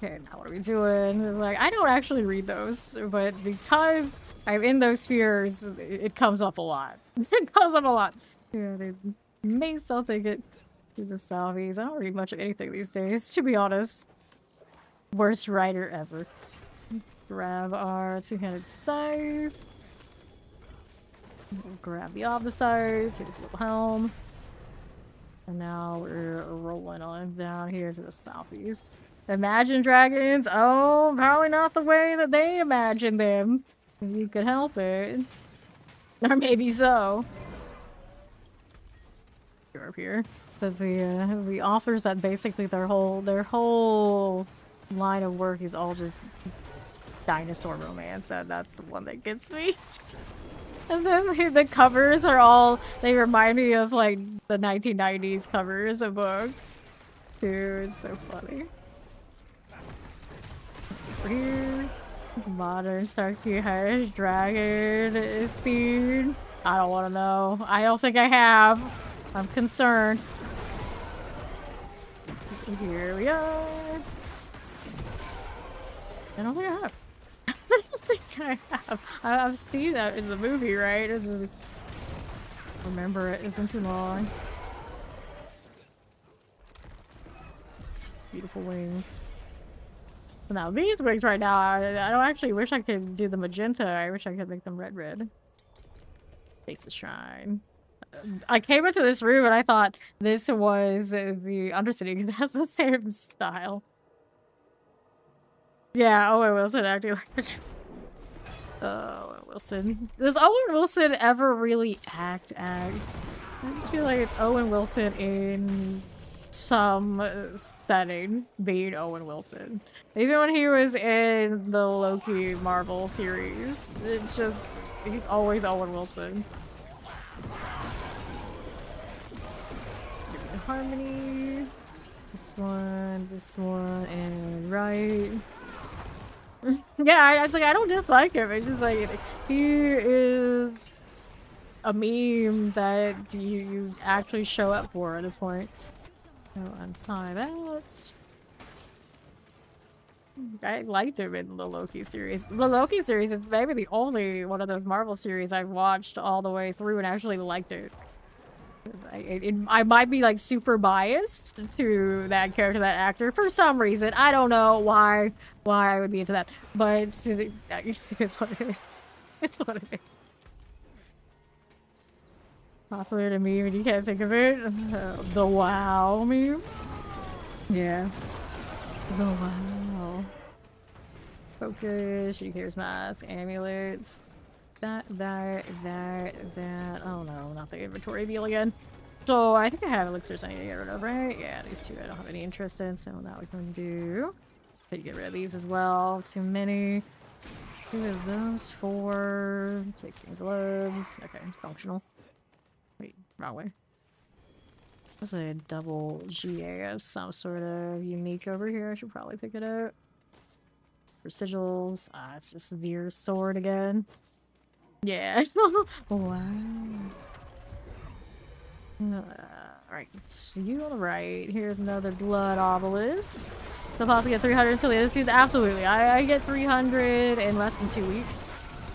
Okay, now what are we doing? Like, I don't actually read those, but because I'm in those spheres, it comes up a lot. It comes up a lot. Yeah, they may still take it to the salvies. I don't read much of anything these days, to be honest. Worst writer ever. Grab our two-handed scythe. We'll grab the opposite, take this little helm. And now we're rolling on down here to the southeast. Imagine dragons? Oh, probably not the way that they imagine them. If you could help it. Or maybe so. You're up here. But the authors that basically their whole line of work is all just dinosaur romance. That's the one that gets me. And then the covers are all, they remind me of like the 1990s covers of books. Dude, it's so funny. Over here. Modern Starsky Hutch dragon theme. I don't want to know. I don't think I have. I'm concerned. Here we are. I don't think I have. I don't think I have. I've seen that in the movie, right? Remember it. It's been too long. beautiful wings. But now these wings right now, I don't actually wish I could do the magenta. I wish I could make them red. Faceless Shrine. I came into this room and I thought this was the Undercity because it has the same style. Yeah, Owen Wilson acting like Owen Wilson. Does Owen Wilson ever really act? I just feel like it's Owen Wilson in some setting being Owen Wilson. Even when he was in the Loki Marvel series, it's just, he's always Owen Wilson. Harmony. This one, and right. Yeah, I don't dislike him. It's just like, he is a meme that you actually show up for at this point. So untie that. I liked him in the Loki series. The Loki series is maybe the only one of those Marvel series I've watched all the way through and actually liked it. I might be like super biased to that character, that actor, for some reason. I don't know why I would be into that, but it's what it is. It's what it is. Popular to me when you can't think of it. The WoW meme. Yeah. The WoW. Focus, Shadow's Mask, amulets. That. Oh no, not the inventory deal again. So I think I have elixirs I need to get rid of, right? Yeah, these two I don't have any interest in, so now we can do. But you get rid of these as well. Too many. Two of those, 4. Taking gloves. Okay, functional. Wait, wrong way. There's a double GA of some sort of unique over here. I should probably pick it up. For sigils. It's just Veer's sword again. Yeah. Wow. Alright, so you on the right. Here's another blood obelisk. So possibly get 300 until the end of the season. Absolutely. I get 300 in less than 2 weeks.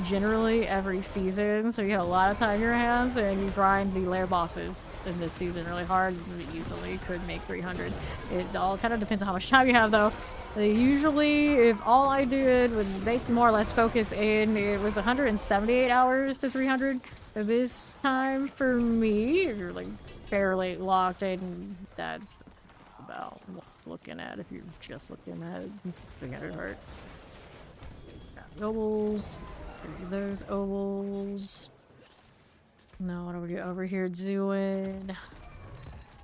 Generally, every season. So you have a lot of time in your hands and you grind the lair bosses in this season really hard. You easily could make 300. It all kind of depends on how much time you have though. Usually, if all I did was basically more or less focus in, it was 178 hours to 300. This time for me, if you're like fairly locked in, that's about what I'm looking at if you're just looking at 300 heart. Got ovals. Those ovals. Now what are we over here doing?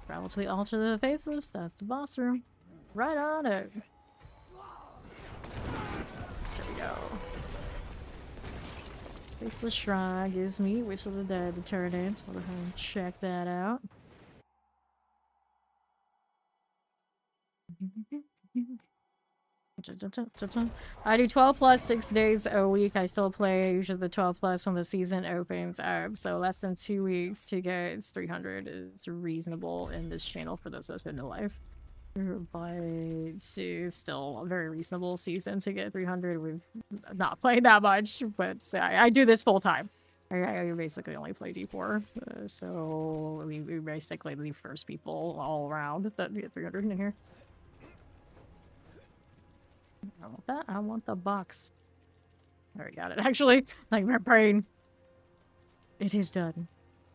Travel to the altar of the faceless. That's the boss room. Right on it. There we go. Faceless Shrine gives me Wish of the Dead to turn in, so we'll go ahead and check that out. I do 12 plus 6 days a week. I still play usually the 12 plus when the season opens up. So less than 2 weeks to get 300 is reasonable in this channel for those of us who know life. But it's still a very reasonable season to get 300. We've not played that much, but I do this full time. I basically only play D4, so we're basically the first people all around that get 300 in here. I want that. I want the box. I already got it, actually. Like my brain. It is done.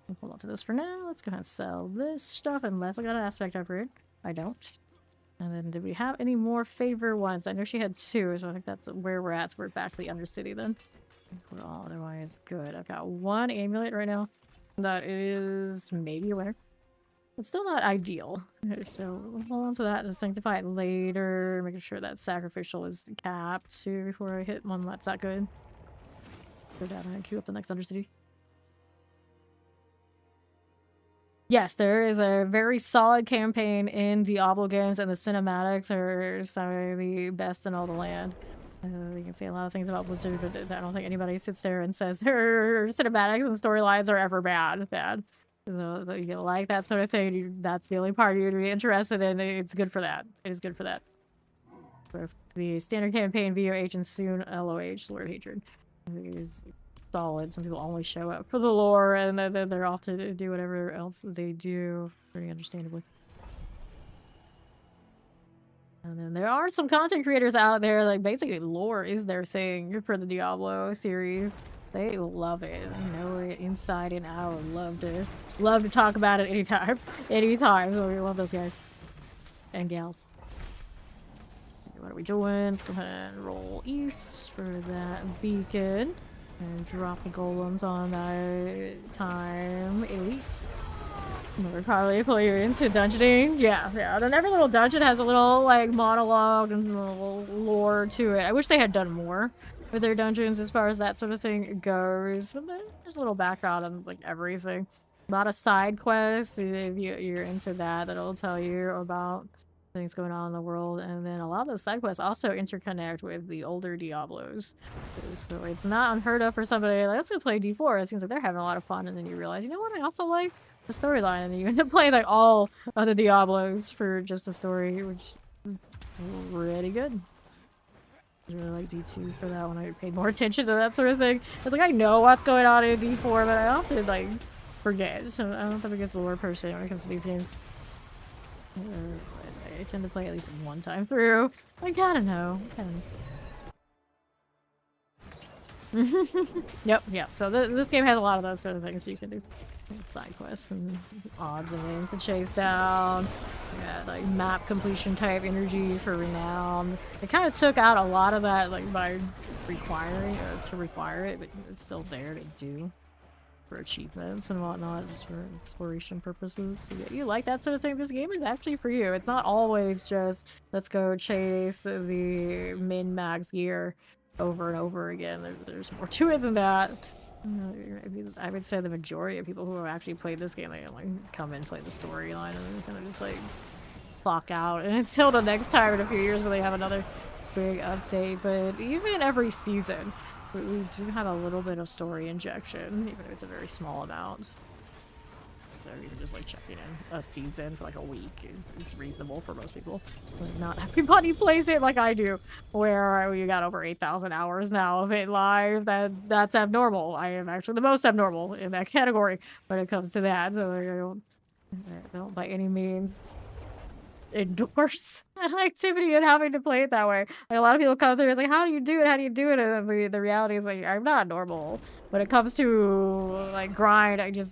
I'll hold on to this for now. Let's go ahead and sell this stuff unless I got an aspect upgrade. I don't. And then did we have any more favor ones? I know she had 2, so I think that's where we're at. So we're back to the Undercity then. We're all otherwise good. I've got 1 amulet right now. That is maybe aware. It's still not ideal. So we'll hold on to that and sanctify it later. Making sure that sacrificial is capped too before I hit one that's not good. Go down and queue up the next Undercity. Yes, there is a very solid campaign in Diablo games, and the cinematics are some of the best in all the land. You can say a lot of things about Blizzard, but I don't think anybody sits there and says their cinematics and storylines are ever bad. So you like that sort of thing, that's the only part you'd be interested in. It's good for that. It is good for that. For the standard campaign, VOH and soon LOH, Lord of Hatred, is solid. Some people only show up for the lore, and then they're off to do whatever else they do, pretty understandably. And then there are some content creators out there, like basically lore is their thing for the Diablo series. They love it. They know it inside and out. Love to talk about it anytime. Anytime. So we love those guys. And gals. What are we doing? Let's go ahead and roll east for that beacon. And drop the golems on that time. Elites. We're probably playing into dungeoning. Yeah. Then every little dungeon has a little like monologue and a little lore to it. I wish they had done more with their dungeons as far as that sort of thing goes. But there's a little background on like everything. A lot of side quests. If you're into that, that'll tell you about things going on in the world. And then a lot of those side quests also interconnect with the older Diablos. So it's not unheard of for somebody like, let's go play D4. It seems like they're having a lot of fun, and then you realize, you know what, I also like the storyline, and you end up playing like all of the Diablos for just the story, which is really good. I really like D2 for that one. I paid more attention to that sort of thing. It's like I know what's going on in D4, but I often like forget. So I'm not the biggest lore person when it comes to these games. I tend to play at least one time through. I gotta know. Yep. So this game has a lot of those sort of things you can do. Side quests and odds and ends to chase down. Yeah, like map completion type energy for renown. They kind of took out a lot of that, like by requiring to require it, but it's still there to do for achievements and whatnot, just for exploration purposes. So yeah, you like that sort of thing. This game is actually for you. It's not always just let's go chase the min-max gear over and over again. There's more to it than that. I would say the majority of people who have actually played this game, they like come in, play the storyline, and then kind of just like clock out and until the next time in a few years where they have another big update. But even every season, we do have a little bit of story injection, even if it's a very small amount. So even just like checking in a season for like a week is reasonable for most people. But not everybody plays it like I do, where we got over 8,000 hours now of it live. That's abnormal. I am actually the most abnormal in that category when it comes to that. So I don't by any means endorse that activity and having to play it that way. Like a lot of people come through, it's like, how do you do it? How do you do it? And the reality is like, I'm not normal. When it comes to like grind, I could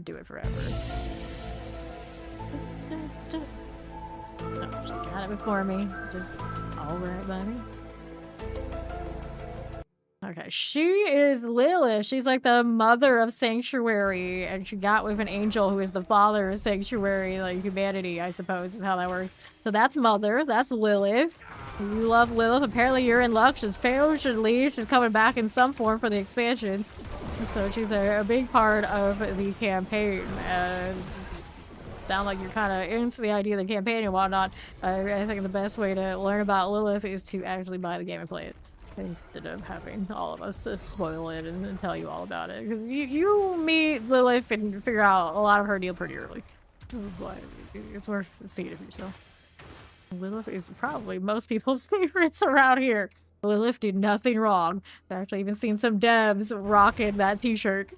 do it forever. Oh, she got it before me. Just all right, buddy. Okay, she is Lilith. She's like the mother of Sanctuary, and she got with an angel who is the father of Sanctuary, like humanity, I suppose, is how that works. So that's Mother. That's Lilith. You love Lilith. Apparently you're in luck. She's failed, should leave. She's coming back in some form for the expansion. So she's a big part of the campaign. Sound like you're kind of into the idea of the campaign and whatnot. I think the best way to learn about Lilith is to actually buy the game and play it, instead of having all of us spoil it and tell you all about it. Because you meet Lilith and figure out a lot of her deal pretty early. But it's worth seeing it for yourself. Lilith is probably most people's favorites around here. Lilith did nothing wrong. I've actually even seen some devs rocking that t-shirt.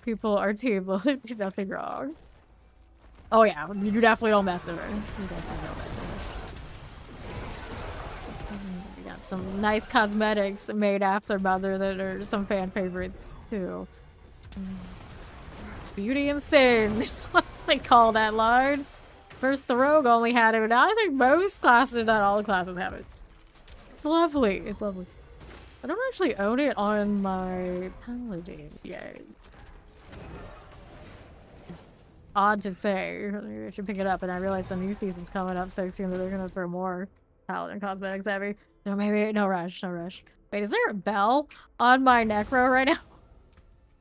People are team Lilith did nothing wrong. Oh yeah, you definitely don't mess with her. You definitely don't mess with her. We got some nice cosmetics made after Mother that are some fan favorites too. Beauty and Sin is what they call that line. First the Rogue only had it, but now I think most classes, not all the classes, have it. It's lovely. It's lovely. I don't actually own it on my Paladin yet. It's odd to say. I should pick it up, and I realize the new season's coming up so soon that they're gonna throw more Paladin cosmetics at me. No, maybe no rush, no rush. Wait, is there a bell on my Necro right now?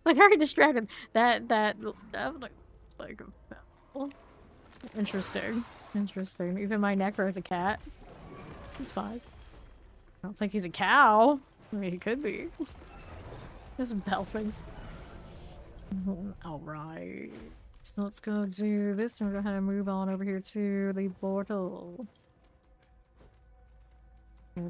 Like, very distracted. That like a bell. Interesting. Interesting. Even my Necro is a cat. He's fine. I don't think he's a cow. I mean, he could be. There's some bell things. Alright. So let's go do this and we're gonna move on over here to the portal. Now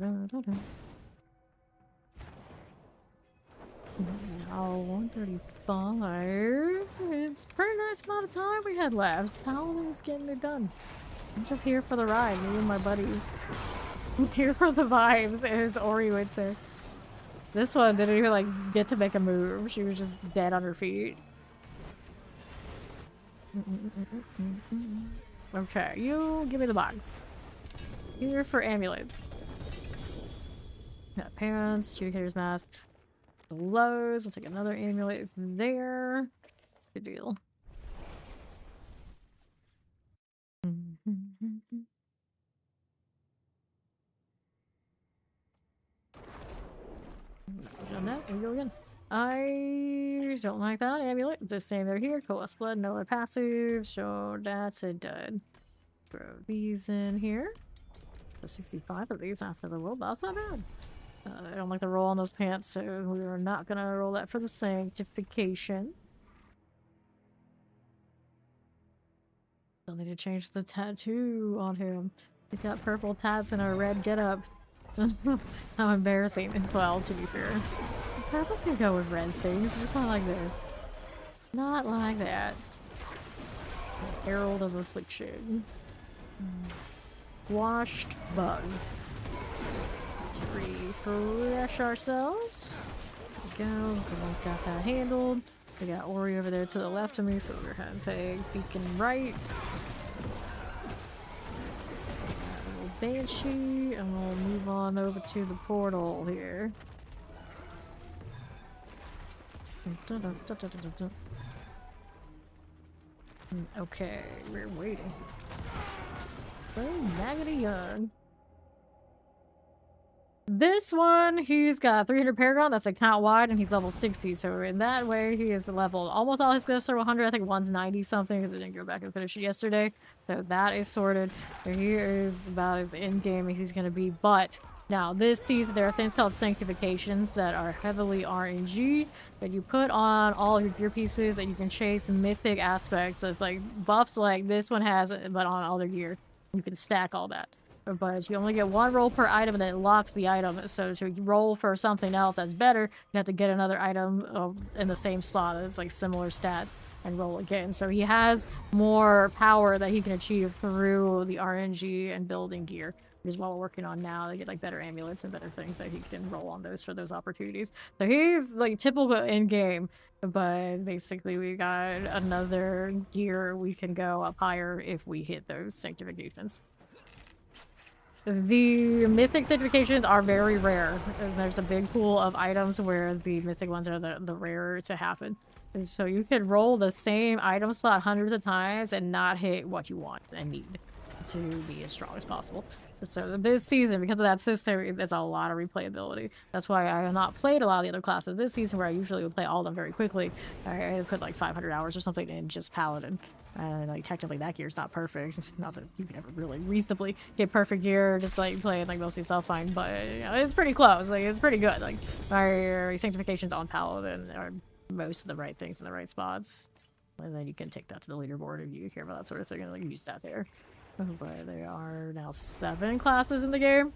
1:35. It's a pretty nice amount of time we had left. Paladin's getting it done. I'm just here for the ride, me and my buddies. I'm here for the vibes, as Ori would say. This one didn't even like get to make a move. She was just dead on her feet. Okay, you give me the box. Here for amulets. Got pants, Judicator's mask, gloves. We'll take another amulet there. Good deal. Done that, and go again. I don't like that amulet. The same over here. Coalesce blood, no other passive. So that's a dud. Throw these in here. So 65 of these after the roll. That's not bad. I don't like the roll on those pants, so we are not gonna roll that for the sanctification. Still need to change the tattoo on him. He's got purple tats and a red getup. How embarrassing. Well, to be fair. Purple can go with red things, just not like this. Not like that. The Herald of Affliction. Washed bug. Refresh ourselves. There we go. Everyone's got that handled. We got Ori over there to the left of me, so we're gonna take beacon right. Banshee, and we'll move on over to the portal here. Okay, we're waiting. Oh, Maggoty Young. This one, he's got 300 Paragon, that's account wide, and he's level 60, so in that way he is leveled. Almost all his glyphs are 100, I think one's 90 something, because I didn't go back and finish it yesterday. So that is sorted. And he is about as in-game as he's going to be, but now this season there are things called sanctifications that are heavily RNG, that you put on all your gear pieces, and you can chase mythic aspects. So it's like buffs like this one has, but on all their gear. You can stack all that. But you only get one roll per item, and then it locks the item. So to roll for something else that's better, you have to get another item in the same slot that's like similar stats and roll again. So he has more power that he can achieve through the RNG and building gear, which is what we're working on now to get like better amulets and better things that he can roll on those for those opportunities. So he's like typical in game, but basically we got another gear we can go up higher if we hit those sanctifications. The mythic certifications are very rare. There's a big pool of items where the mythic ones are the rarer to happen. And so you could roll the same item slot hundreds of times and not hit what you want and need to be as strong as possible. So this season, because of that system, there's a lot of replayability. That's why I have not played a lot of the other classes this season, where I usually would play all of them very quickly. I put like 500 hours or something in just Paladin. And like technically that gear's not perfect. Not that you can ever really reasonably get perfect gear, just like playing like mostly self-find, but you know, it's pretty close. Like it's pretty good. Like our sanctifications on Paladin are most of the right things in the right spots. And then you can take that to the leaderboard if you care about that sort of thing and like use that there. But there are now 7 classes in the game.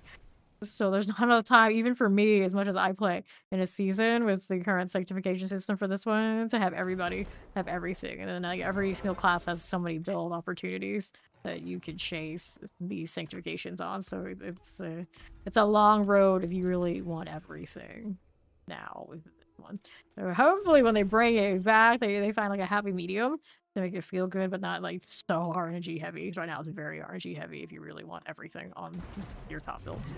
So there's not enough time, even for me, as much as I play in a season with the current sanctification system for this one, to have everybody have everything. And then like every single class has so many build opportunities that you can chase these sanctifications on. So it's a long road if you really want everything now with this one. So hopefully when they bring it back, they find like a happy medium to make it feel good, but not like so RNG heavy. Right now it's very RNG heavy if you really want everything on your top builds.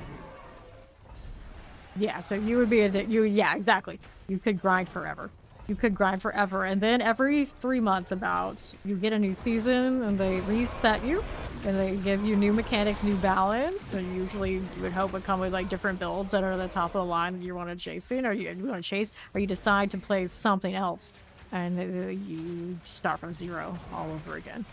Yeah, so you would be yeah, exactly. You could grind forever. You could grind forever, and then every 3 months about, you get a new season, and they reset you, and they give you new mechanics, new balance, so usually you would hope would come with like different builds that are at the top of the line that you want to chase in, or you want to chase, or you decide to play something else, and you start from zero all over again.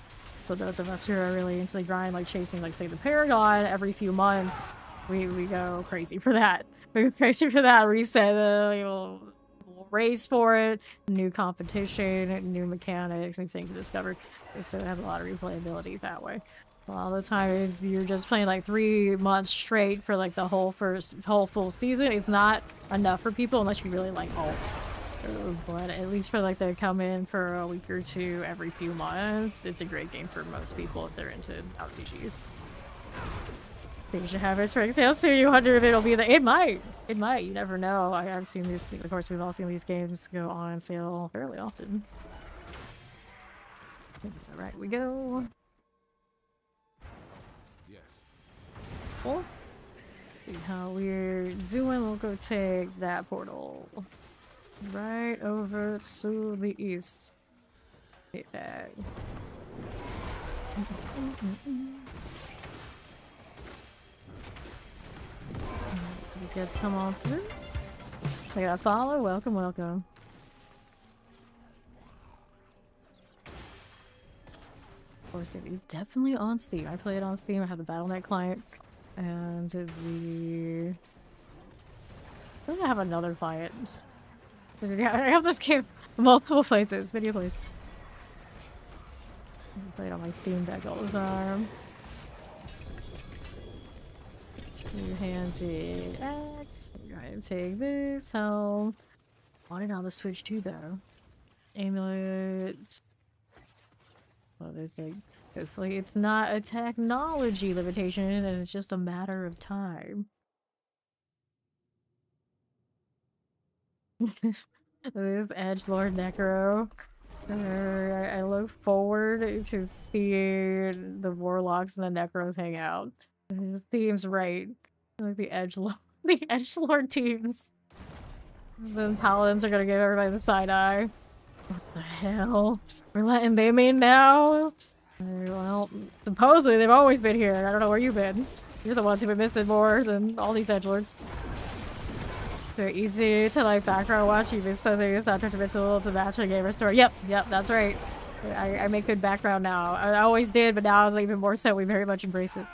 So those of us who are really into the grind, like chasing, like say the Paragon, every few months, we go crazy for that. We go crazy for that reset. We'll race for it, new competition, new mechanics, new things discovered. So it has a lot of replayability that way. All the time, if you're just playing like 3 months straight for like the whole full season, it's not enough for people unless you really like alts. But at least for like they come in for a week or two every few months, it's a great game for most people if they're into RPGs. They should have a spring sale too. You wonder if it'll be the. It might. It might. You never know. I've seen these. Of course, we've all seen these games go on sale fairly often. All right, we go. Yes. Cool. See how we're doing. We'll go take that portal right over to the east. Take that. These guys come on through. They got a follow. Welcome, welcome. Of course, it is definitely on Steam. I play it on Steam. I have the Battle.net client. And the... I think I have another client. I have this game multiple places. Video place. I play it on my Steam Deck all the time. Two-handed axe. We're gonna take this helm. Want it on the Switch too, though. Amulets. Well, there's like, hopefully it's not a technology limitation and it's just a matter of time. This edgelord Necro. I look forward to seeing the warlocks and the necros hang out. His theme's right. Like the edgelord teams. Then paladins are gonna give everybody the side eye. What the hell? We're letting them in now? Well, supposedly they've always been here. I don't know where you've been. You're the ones who've been missing more than all these edgelords. They're easy to like background watch, even so they use that detrimental to match a gamer story. Yep, that's right. I make good background now. I always did, but now it's even more so. We very much embrace it.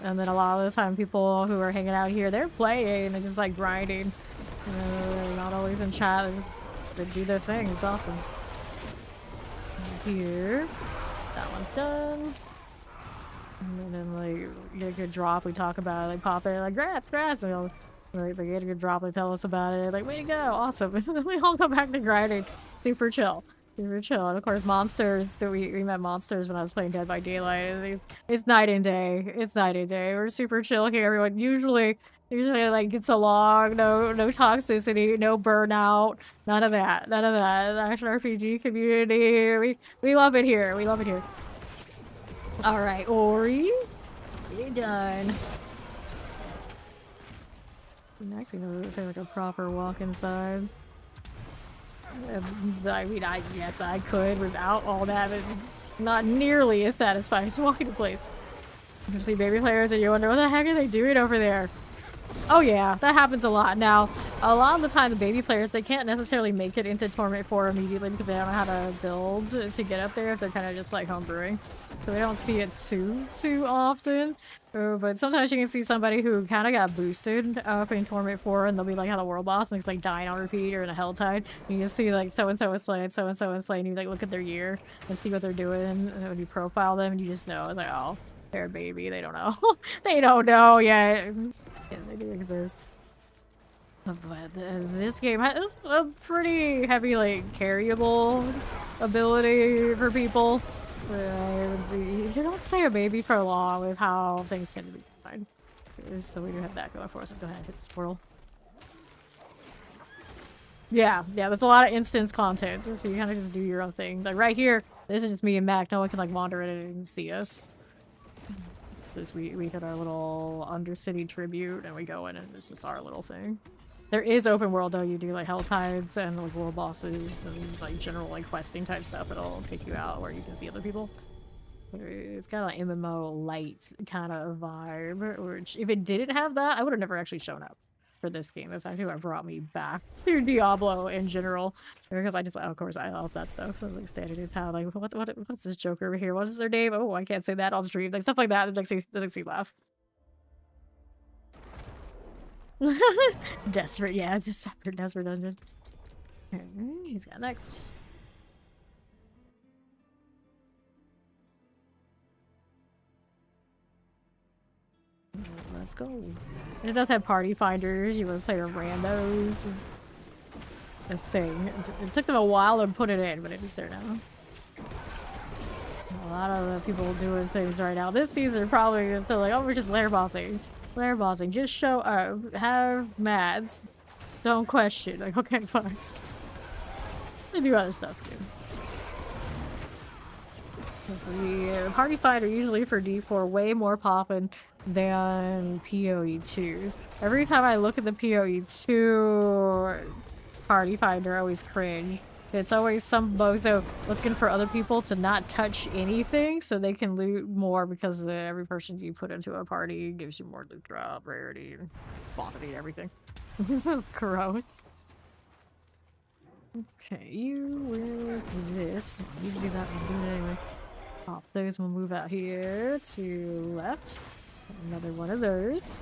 And then a lot of the time people who are hanging out here, they're playing and just like grinding. They're not always in chat, they do their thing. It's awesome. Here. That one's done. And then like you get a good drop, we talk about it, like pop in, like grats, and like they get a good drop, they tell us about it, like way to go, awesome. And then we all come back to grinding. Super chill. Super chill. And of course monsters, so we met monsters when I was playing Dead by Daylight. It's night and day. It's night and day. We're super chill here. Everyone usually like gets along, no toxicity, no burnout, none of that. The action RPG community, we love it here. We love it here. All right, Ori, you're done. Nice, we know it's like a proper walk inside. I mean, yes, I could without all that, but not nearly as satisfying as walking to place. You see baby players and you wonder what the heck are they doing over there? Oh yeah, that happens a lot. Now, a lot of the time the baby players, they can't necessarily make it into Torment 4 immediately because they don't know how to build to get up there if they're kind of just like homebrewing. So we don't see it too often. But sometimes you can see somebody who kind of got boosted up in Torment 4 and they'll be like how the world boss and it's like dying on repeat or in a Helltide. And you see like so-and-so is slain, so-and-so is slain, and you like look at their year and see what they're doing, and when you profile them, you just know, it's like, oh, they're a baby, they don't know. They don't know yet. Yeah, they do exist. But this game has a pretty heavy, like, carryable ability for people. You don't stay a baby for long with how things tend to be fine. So we do have that going for us. Let's go ahead and hit this portal. Yeah, there's a lot of instance content, so you kind of just do your own thing. Like right here, this is just me and Mac. No one can like wander in and see us. This is we hit our little Undercity tribute and we go in and this is our little thing. There is open world though. You do like Helltides and like world bosses and like general like questing type stuff that'll take you out where you can see other people. It's kind of like MMO light kind of vibe, which if it didn't have that, I would have never actually shown up for this game. That's actually what brought me back to Diablo in general, because I just, of course, I love that stuff. Like standing in town, like what's this joker over here? What is their name? Oh, I can't say that on stream. Like stuff like that. That makes me laugh. Desperate, yeah, it's just separate desperate dungeon. He's got next. Let's go. And it does have party finders. You want to play with randos. a thing. It took them a while to put it in, but it is there now. A lot of the people doing things right now this season are probably just still like, oh, we're just lair bossing. Lair bossing. Just show up. Have mads. Don't question. Like, okay, fine. They do other stuff too. The party fight are usually for D4 way more poppin' than PoE2s. Every time I look at the PoE2 party fight, they're always cringe. It's always some bozo looking for other people to not touch anything so they can loot more because every person you put into a party gives you more loot drop, rarity, and quantity, everything. This is gross. Okay, you with this. You can do that and do it anyway. Pop those, we'll move out here to left. Another one of those.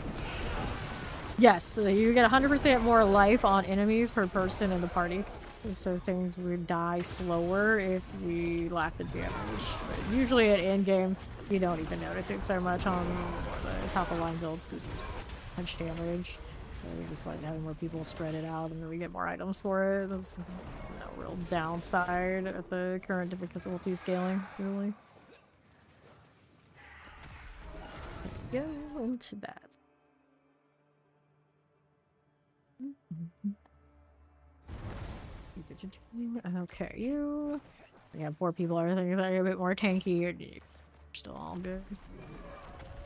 Yes, so you get 100% more life on enemies per person in the party. So things would die slower if we lack the damage. But usually at endgame, you don't even notice it so much on the top of line builds because punch damage. So we just like having more people spread it out and then we get more items for it. There's no real downside at the current difficulty scaling, really. Go into that. Okay, you. We have 4 people. Everything is a bit more tanky. You're still all good.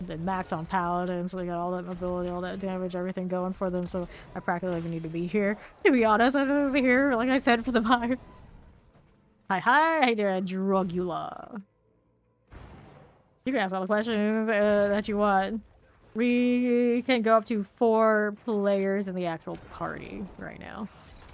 Then max on paladin, so they got all that mobility, all that damage, everything going for them. So I practically even need to be here. To be honest, I was here, like I said, for the vibes. Hi, hi, there, Drugula. You can ask all the questions that you want. We can go up to 4 players in the actual party right now.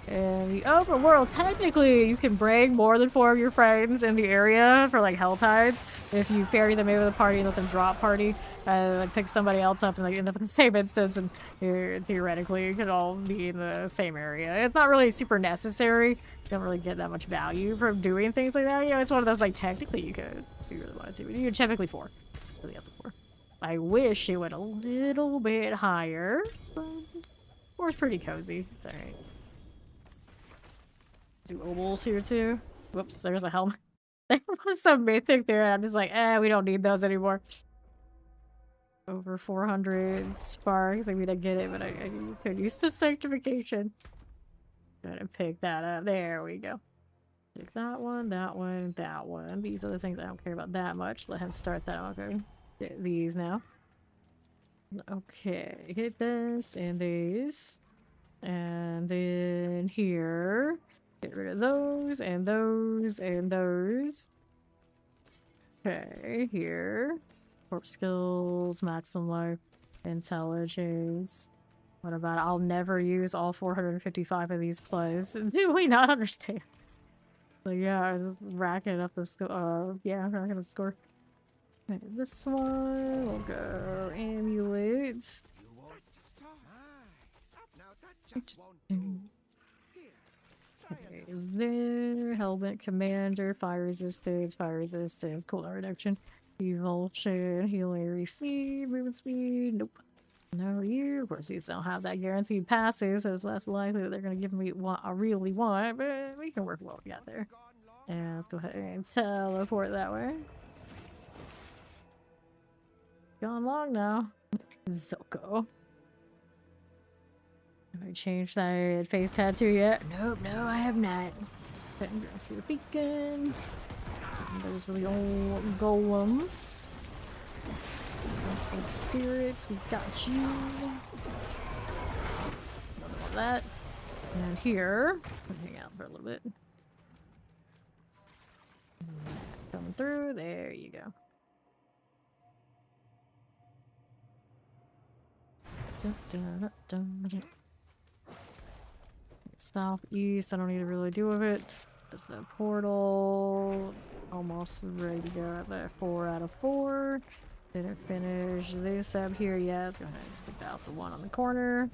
In the open world, technically, you can bring more than 4 of your friends in the area for like hell tides. If you ferry them into the party and let them drop party, like pick somebody else up and like end up in the same instance, and theoretically, you could all be in the same area. It's not really super necessary. You don't really get that much value from doing things like that. You know, it's one of those like technically you could if you really wanted to, but you could typically 4. So the other 4. I wish it went a little bit higher, but 4 is pretty cozy. It's alright. Do ovals here too. Whoops, there's a helmet. There was some mythic there, and I'm just like, we don't need those anymore. Over 400 sparks. I mean, I get it, but I could use the sanctification. Gotta pick that up. There we go. Pick that one, that one, that one. These other things I don't care about that much. Let him start that. Okay. Get these now. Okay, hit this and these. And then here. Get rid of those, and those, and those. Okay, here. Corp skills, maximum life, intelligence. What about I'll never use all 455 of these plays. Do we not understand? So yeah, I was just racking up the score. Yeah, racking the score. Okay, this one will go amulets. Okay, there, helmet, commander, fire resistance, cooldown reduction, evulsion, healing receive, movement speed, nope. No, you, of course, these don't have that guaranteed passive, so it's less likely that they're going to give me what I really want, but we can work what we got there. And let's go ahead and teleport that way. Gone long now. Zoko. Have I changed that face tattoo yet? Nope, no, I have not. That's for the beacon. And those are the old golems. Spirits, we got you. Another one of that. And here, hang out for a little bit. Coming through, there you go. Southeast, I don't need to really do with it. There's the portal. Almost ready to go at that 4 out of 4. Didn't finish this up here yet. Let's go ahead and stick out the one on the corner.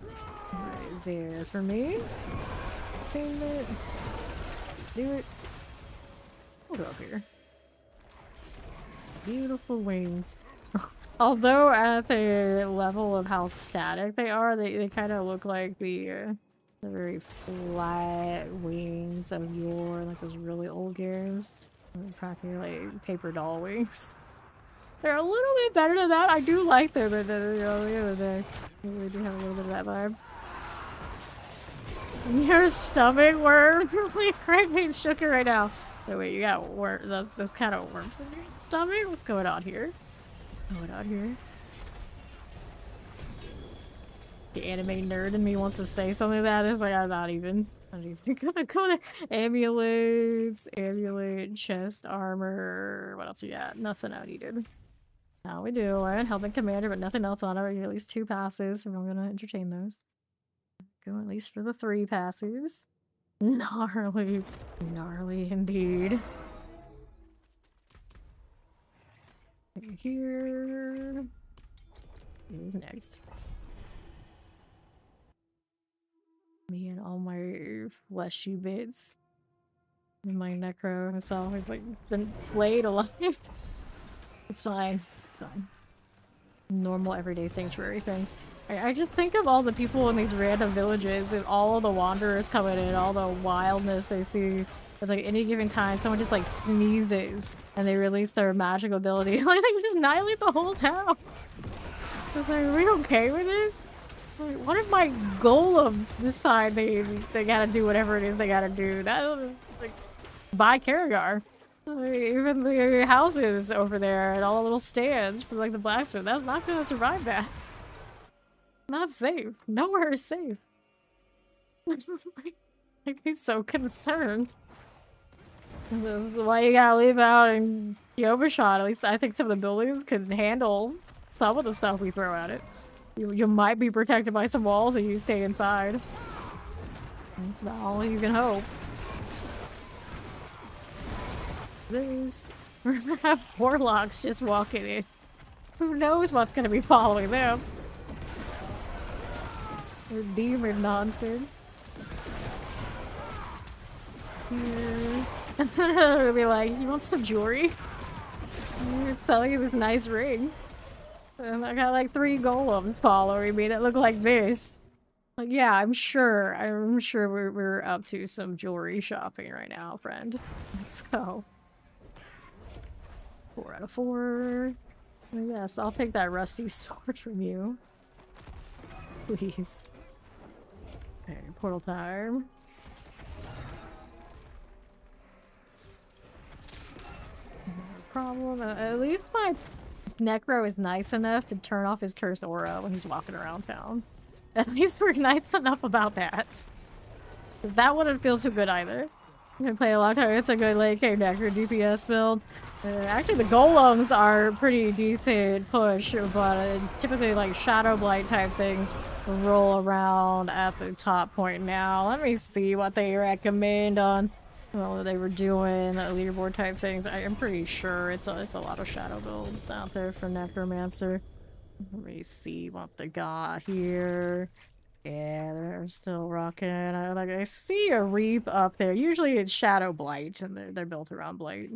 Right there for me. Seen it. Do it. We'll go up here. Beautiful wings. Although at the level of how static they are, they kind of look like the The very flat wings of yore, like those really old gears. Practically like paper doll wings. They're a little bit better than that. I do like them, but you know, the other day, they do have a little bit of that vibe. Your stomach worm really crazy shook it right now. Oh, wait, you got those kind of worms in your stomach? What's going on here? What's going on here? The anime nerd in me wants to say something that is like I'm not even gonna go there. Amulet, chest armor. What else you got? Nothing I needed. Now we do. Alright, helping commander, but nothing else on it. At least 2 passes, and I'm gonna entertain those. Go at least for the 3 passes. Gnarly. Gnarly indeed. Here. Who's next? Me and all my fleshy bits. And my necro himself has like been flayed alive. It's fine. It's fine. Normal everyday sanctuary things. I just think of all the people in these random villages and all of the wanderers coming in, all the wildness they see. At like any given time, someone just like sneezes and they release their magic ability. Like they just annihilate the whole town. So it's like, are we okay with this? Like, what if my golems decide they gotta do whatever it is they gotta do? That was like by Karagar. Like, even the houses over there and all the little stands for like the blacksmith, that's not gonna survive that. Not safe. Nowhere is safe. Like he's so concerned. This is why you gotta leave out in Kyobashot. At least I think some of the buildings could handle some of the stuff we throw at it. You might be protected by some walls and you stay inside. That's about all you can hope. There's warlocks just walking in. Who knows what's gonna be following them? Their demon nonsense. Here. That's what I'll be like, you want some jewelry? You're selling you this nice ring. And I got like 3 golems following me that look like this. Like, yeah, I'm sure we're up to some jewelry shopping right now, friend. Let's go. 4 out of 4. Yes, I'll take that rusty sword from you. Please. Okay, portal time. No problem. At least my Necro is nice enough to turn off his cursed aura when he's walking around town. At least we're nice enough about that. Because that wouldn't feel too good either. I've been playing a long time. It's a good late game Necro DPS build. Actually, the golems are pretty decent push, but typically like Shadow Blight type things roll around at the top point now. Let me see what they recommend on what they were doing, leaderboard type things. I am pretty sure it's a lot of shadow builds out there for Necromancer. Let me see what they got here. Yeah, they're still rocking. I see a Reap up there. Usually it's Shadow Blight, and they're built around Blight.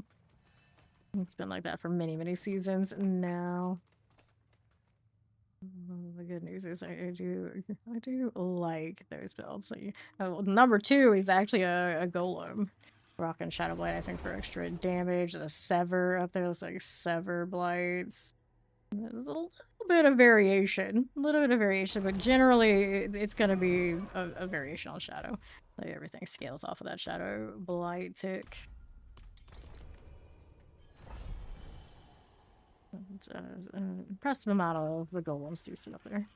It's been like that for many, many seasons now. The good news is I do like those builds. Like, number 2 is actually a golem. Rocking Shadow Blight, I think, for extra damage. The Sever up there looks like Sever Blights. There's a little bit of variation. A little bit of variation, but generally it's going to be a variation on Shadow. Like everything scales off of that Shadow Blight tick. Impressive amount of the golems do sit up there.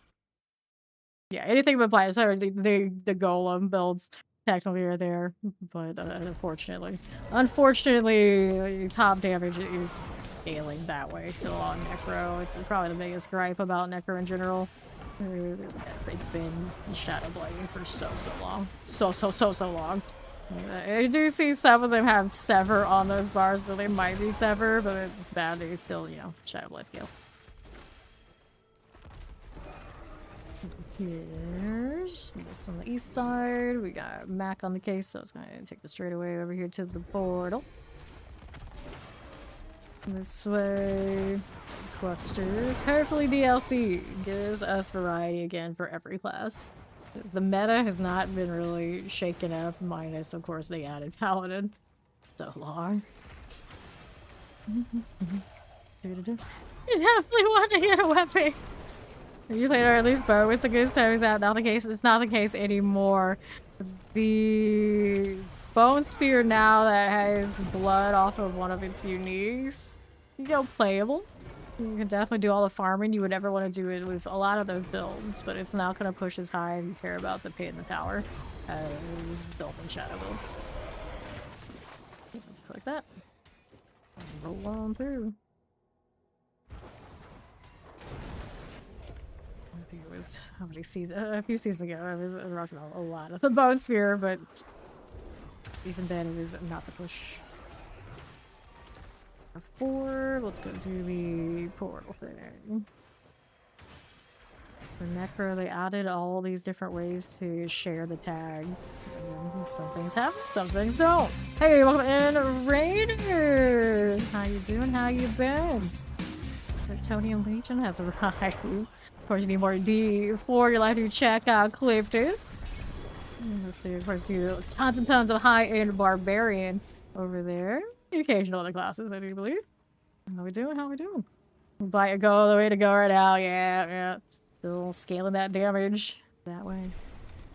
Yeah, anything but blight. Sorry, the golem builds technically are there, but unfortunately, top damage is scaling that way still on Necro. It's probably the biggest gripe about Necro in general. It's been Shadow Blighting for so long. So long. I do see some of them have Sever on those bars, so they might be Sever, but that is still, you know, Shadow Blight scale. Here's this on the east side. We got Mac on the case, so I was going to take the straightaway over here to the portal. This way. Clusters. Hopefully DLC gives us variety again for every class. The meta has not been really shaken up, minus, of course, they added Paladin. So long. You definitely want to get a weapon. You played or at least bow. It's a good time. Is that not the case? It's not the case anymore. The bone spear now that has blood off of one of its uniques, you know, playable. You can definitely do all the farming you would ever want to do it with a lot of those builds, but it's not going to push as high and care about the pit in the tower as built in shadow builds. Let's click that. Roll on through. I think it was how many seasons? A few seasons ago, I was rocking a lot of the bone spear, but even then, it was not the push. 4. Let's go to the portal thing. For Necro, they added all these different ways to share the tags. And some things happen, some things don't. Hey, welcome in, Raiders! How you doing? How you been? Tritonian Legion has arrived. Of course, you need more D4. You'll have to check out Cliftus. Let's see, of course, do tons and tons of high-end Barbarian over there. The occasional other classes, I do believe. How we doing? How we doing? Invite a go the way to go right now. Yeah. Still scaling that damage that way.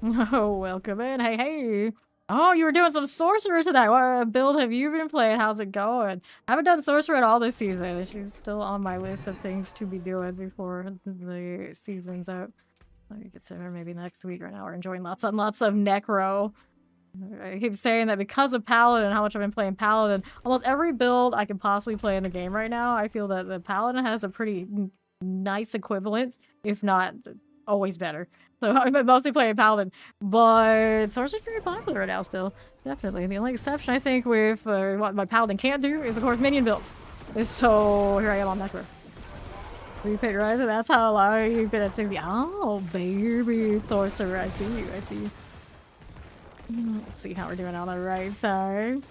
Oh, welcome in. Hey. Oh, you were doing some sorcerer tonight. What build have you been playing? How's it going? I haven't done sorcerer at all this season. She's still on my list of things to be doing before the season's out. I'll get to her maybe next week. Right now we're enjoying lots of Necro. I keep saying that because of Paladin and how much I've been playing Paladin, almost every build I can possibly play in the game right now, I feel that the Paladin has a pretty nice equivalent, if not always better. So I've been mostly playing Paladin, but Sorcerer's very popular right now still. Definitely. The only exception I think with what my Paladin can't do is of course minion builds. So here I am on Necro. Repeat, right? So that's how long you've been at 60. Oh, baby. Sorcerer, I see you. Let's see how we're doing on the right side.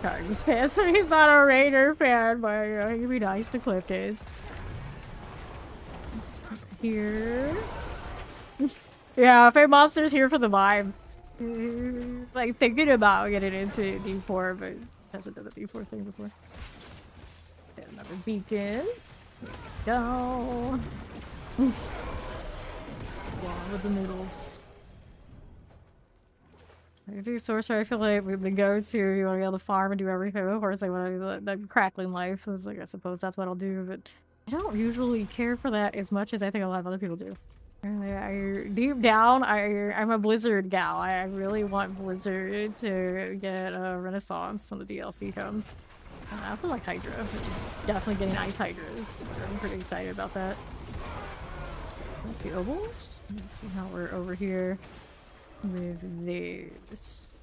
Cardinals fan, so he's not a Raider fan, but he'd be nice to Cliftus. Here. Yeah, Fate Monster's here for the vibe. Like thinking about getting into D4, but hasn't done the D4 thing before. Get another beacon. There we go. Yeah, with the noodles. I do sorcerer. I feel like the go-to. You want to be able to farm and do everything. Of course, I want to do the crackling life. I was like, I suppose that's what I'll do, but I don't usually care for that as much as I think a lot of other people do. Deep down, I'm a Blizzard gal. I really want Blizzard to get a renaissance when the DLC comes. I also like Hydra, which is definitely getting ice Hydras. I'm pretty excited about that. Let's see how we're over here with these.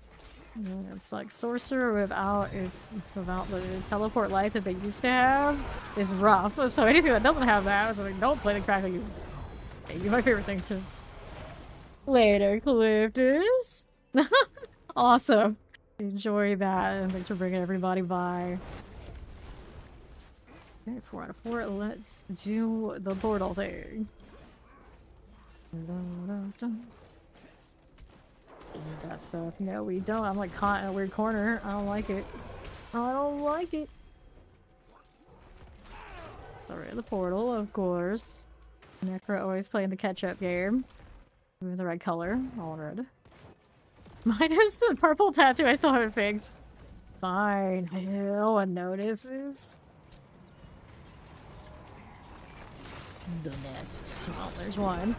It's like sorcerer without the teleport life that they used to have is rough. So anything that doesn't have that, so like, don't play the crackling. Maybe my favorite thing to later, Cliftus. Awesome. Enjoy that, and thanks for bringing everybody by. Okay, 4 out of 4. Let's do the portal thing. That stuff. No, we don't. I'm like caught in a weird corner. I don't like it. Alright, the portal, of course. Necro always playing the catch-up game. With the red color. All red. Minus the purple tattoo I still haven't fixed. Fine. No one notices. The nest. Well, there's one.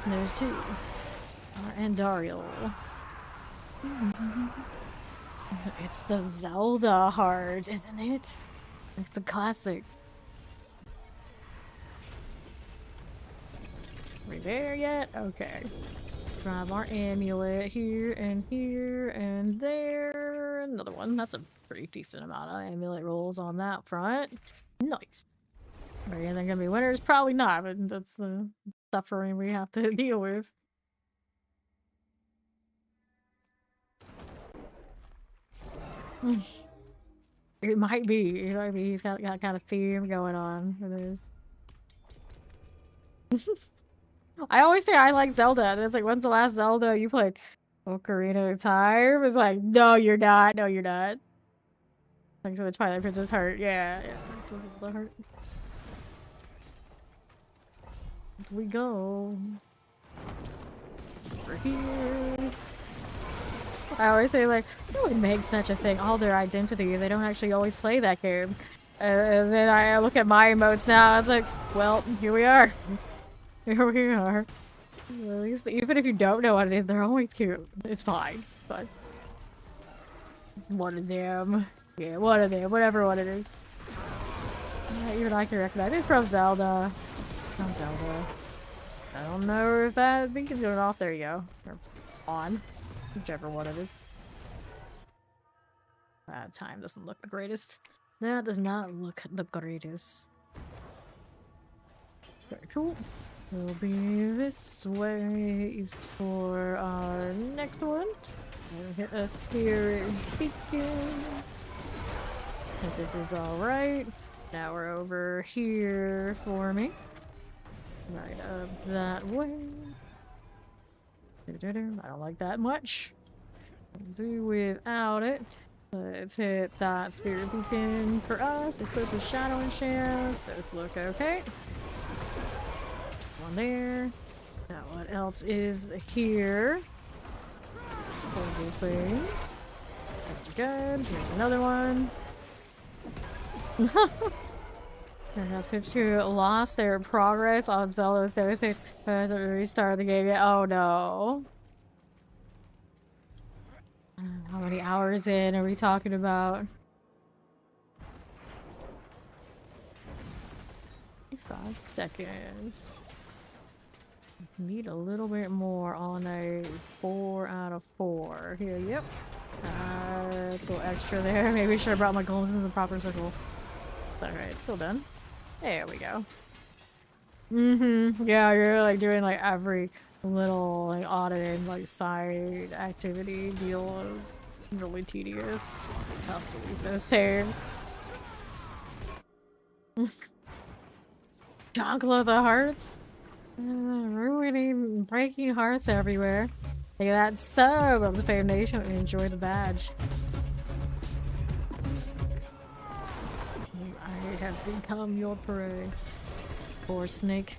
And there's two. And Dariel. It's the Zelda heart, isn't it? It's a classic. Are we there yet? Okay. Grab our amulet here and there. Another one. That's a pretty decent amount of amulet rolls on that front. Nice. Are they gonna be winners? Probably not, but that's the suffering we have to deal with. It might be. He's got kind of theme going on for this. I always say I like Zelda, and it's like, when's the last Zelda you played? Ocarina of Time? It's like, no, you're not. No, you're not. Like for the Twilight Princess heart. Yeah, yeah. That's the heart. We go. Over here. I always say, like, who would make such a thing all their identity? They don't actually always play that game. And then I look at my emotes now, it's like, well, here we are. Here we are. At least, even if you don't know what it is, they're always cute. It's fine. But one of them. Yeah, one of them. Whatever one it is. Even I can recognize it. It's from Zelda. From Zelda. I don't know if that beacon's going off. There you go. Or on. Whichever one it is. Time doesn't look the greatest. That does not look the greatest. Very cool. We'll be this way east for our next one. We'll hit a spirit beacon. If this is alright. Now we're over here for me. Right up that way. I don't like that much. Do without it. Let's hit that spirit beacon for us. Explosive shadow and chance. Those look okay. One there. Now what else is here? Holy things. Those are good. Here's another one. And that's since you lost their progress on Zelda, so they say restart the game. Oh no. How many hours in are we talking about? 5 seconds. Need a little bit more on a 4 out of 4. Here, yep. That's a little extra there. Maybe I should have brought my gold in the proper circle. Alright, still done. There we go. Yeah, you're like doing like every little like audited like side activity deal is really tedious. I'll have to lose those saves. Chocolate of the hearts. Ruining, breaking hearts everywhere. Look at that sub of the foundation and enjoy the badge. I have become your prey. Poor snake.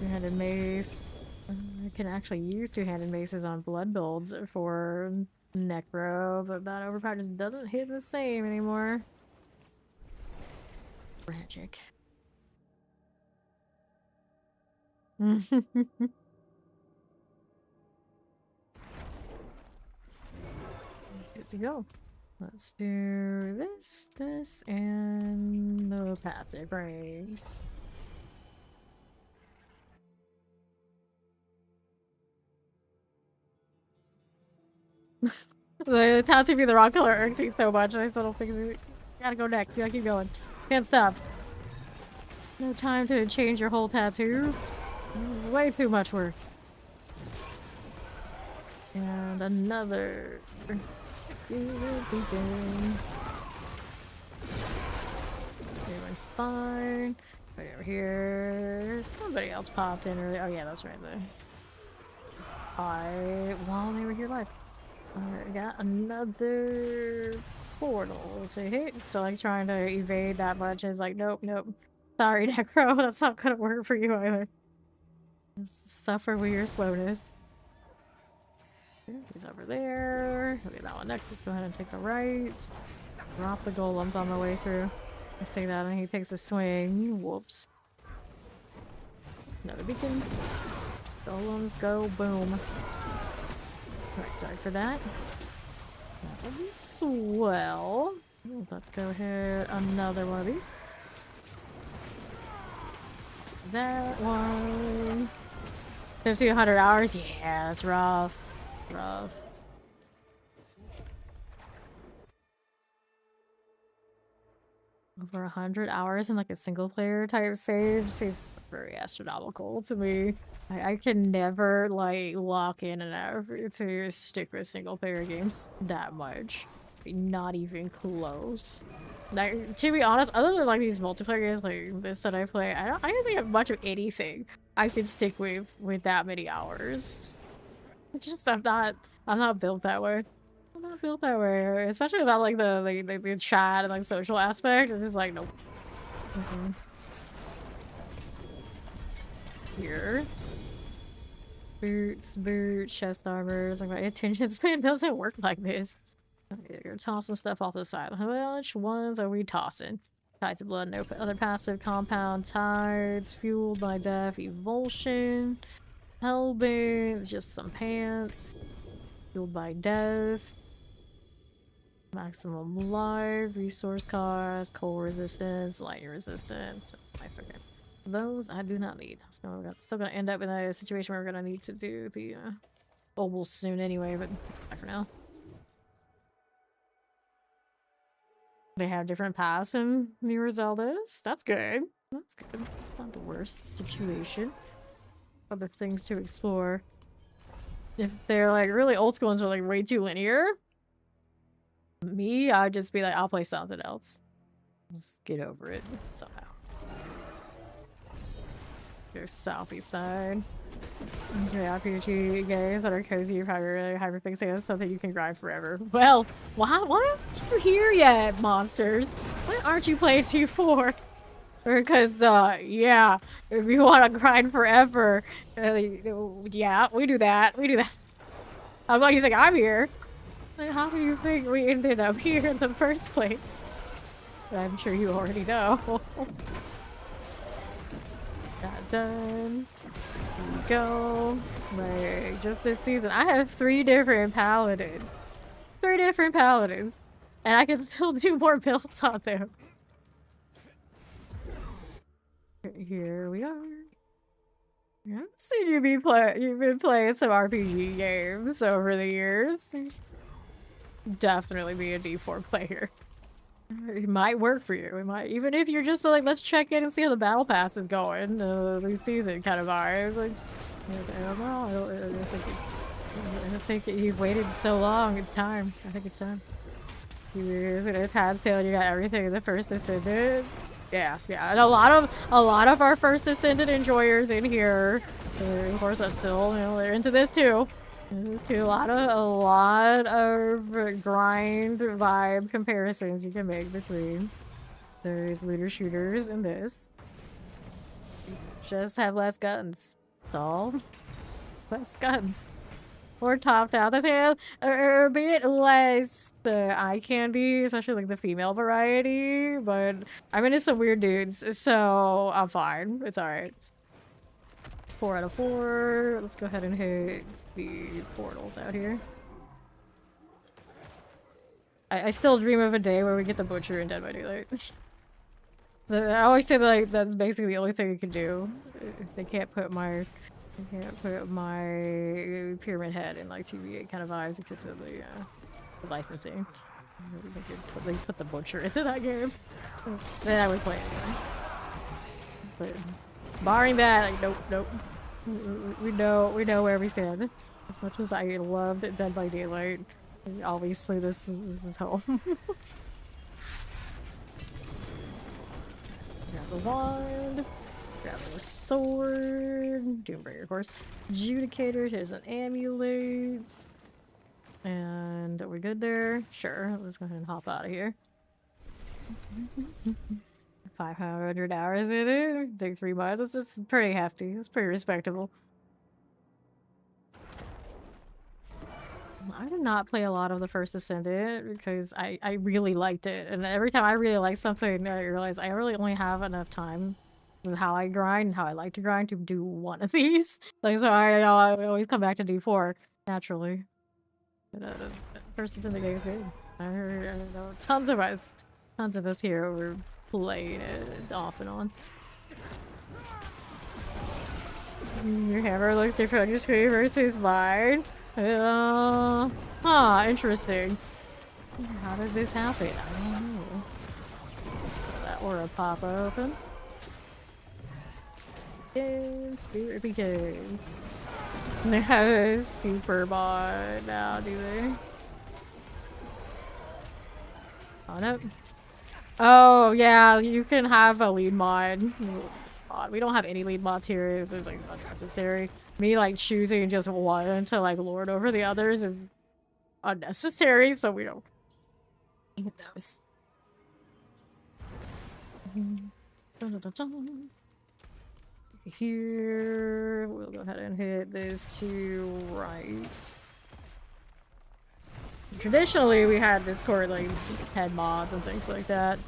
Two-handed mace. I can actually use two-handed maces on blood builds for Necro, but that overpower just doesn't hit the same anymore. Tragic. Good to go. Let's do this, this, and the passive race. The tattoo being the wrong color irks me so much. I still don't think we gotta go next. We gotta keep going. Can't stop. No time to change your whole tattoo. It's way too much work. And another. Doing fine. Right over here. Somebody else popped in earlier. Oh yeah, that's right there. While they were here live. I got another portal to hit. So like trying to evade that much is like, nope, nope. Sorry, Necro, that's not gonna work for you either. Just suffer with your slowness. He's over there. Okay, that one next. Let's go ahead and take the right. Drop the golems on the way through. I say that and he takes a swing. Whoops. Another beacon. Golems go boom. Alright, sorry for that. That will be swell. Let's go ahead. Another one of these. That one. 1,500 hours? Yeah, that's rough. Rough. Over 100 hours in like a single player type save seems very astronomical to me. I can never like lock in and out to stick with single player games that much. Not even close. Like, to be honest, other than like these multiplayer games like this that I play, I don't think I have much of anything I can stick with that many hours. It's just I'm not built that way. I'm not built that way, especially without like the chat and like social aspect. It's just like nope. Here. Boots, chest armors. Like my attention span doesn't work like this. Okay, you're tossing stuff off the side. Which ones are we tossing? Tied to blood, no other passive compound, tides, fueled by death, evulsion, hellbent, just some pants, fueled by death, maximum life, resource cost, cold resistance, lightning resistance. I forget. Those I do not need. So we're still gonna end up in a situation where we're gonna need to do the oval soon anyway, but it's fine for now. They have different paths in newer Zeldas. That's good. That's good. Not the worst situation. Other things to explore. If they're like really old school and are like way too linear, me, I'd just be like, I'll play something else. Just get over it somehow. Go southeast side. Okay, RPG games that are cozy, hyperfixated on something you can grind forever. Well, why aren't you here yet, monsters? Why aren't you playing 2-4? Because, yeah, if you want to grind forever, yeah, we do that. We do that. How about you think I'm here? Like, how do you think we ended up here in the first place? I'm sure you already know. Got done. Here we go. Like, just this season, I have 3 different paladins. 3 different paladins. And I can still do more builds on them. Here we are. I've seen you've been playing some RPG games over the years. Definitely be a D4 player. It might work for you. It might, even if you're just like, let's check in and see how the battle pass is going. This season kind of vibe. Like, I don't know. I don't think you've waited so long. It's time. I think it's time. It's had failed. You got everything in the first Ascendant. Yeah, and a lot of our first Ascendant enjoyers in here. Of course, I'm still, they're into this too. There's a lot of grind vibe comparisons you can make between those looter shooters and this. Just have less guns. That's all. Less guns. Or topped out. They say a bit less eye candy, especially like the female variety. But I'm into some weird dudes, so I'm fine. It's alright. 4 out of 4. Let's go ahead and hit the portals out here. I still dream of a day where we get the Butcher in Dead by Daylight. I always say that, like, that's basically the only thing you can do. If they can't put my Pyramid Head in like TVA kind of vibes because of the licensing. They could at least put the Butcher into that game. Then I would play it anyway. But barring that, like, nope. We know where we stand. As much as I loved Dead by Daylight, obviously this is home. Grab the wand. Grab the sword. Doombreaker, of course. Adjudicator. Here's an amulet. And are we good there? Sure. Let's go ahead and hop out of here. 500 hours in it. Take 3 months. This is pretty hefty. It's pretty respectable. I did not play a lot of the first Ascendant because I really liked it. And every time I really like something, I realize I really only have enough time with how I grind and how I like to grind to do one of these. Like, so I always come back to D4 naturally. But, first Ascendant game is good. I know tons of us here were playing it off and on. Your hammer looks different on your screen versus mine. Interesting. How did this happen? I don't know. That aura pop open. And spirit begins. They have a super mod now, do they? On up. Oh, yeah, you can have a lead mod. We don't have any lead mods here. It's like unnecessary. Me like choosing just one to like lord over the others is unnecessary, so we don't need those. Here, we'll go ahead and hit these two right. Traditionally, we had Discord like head mods and things like that.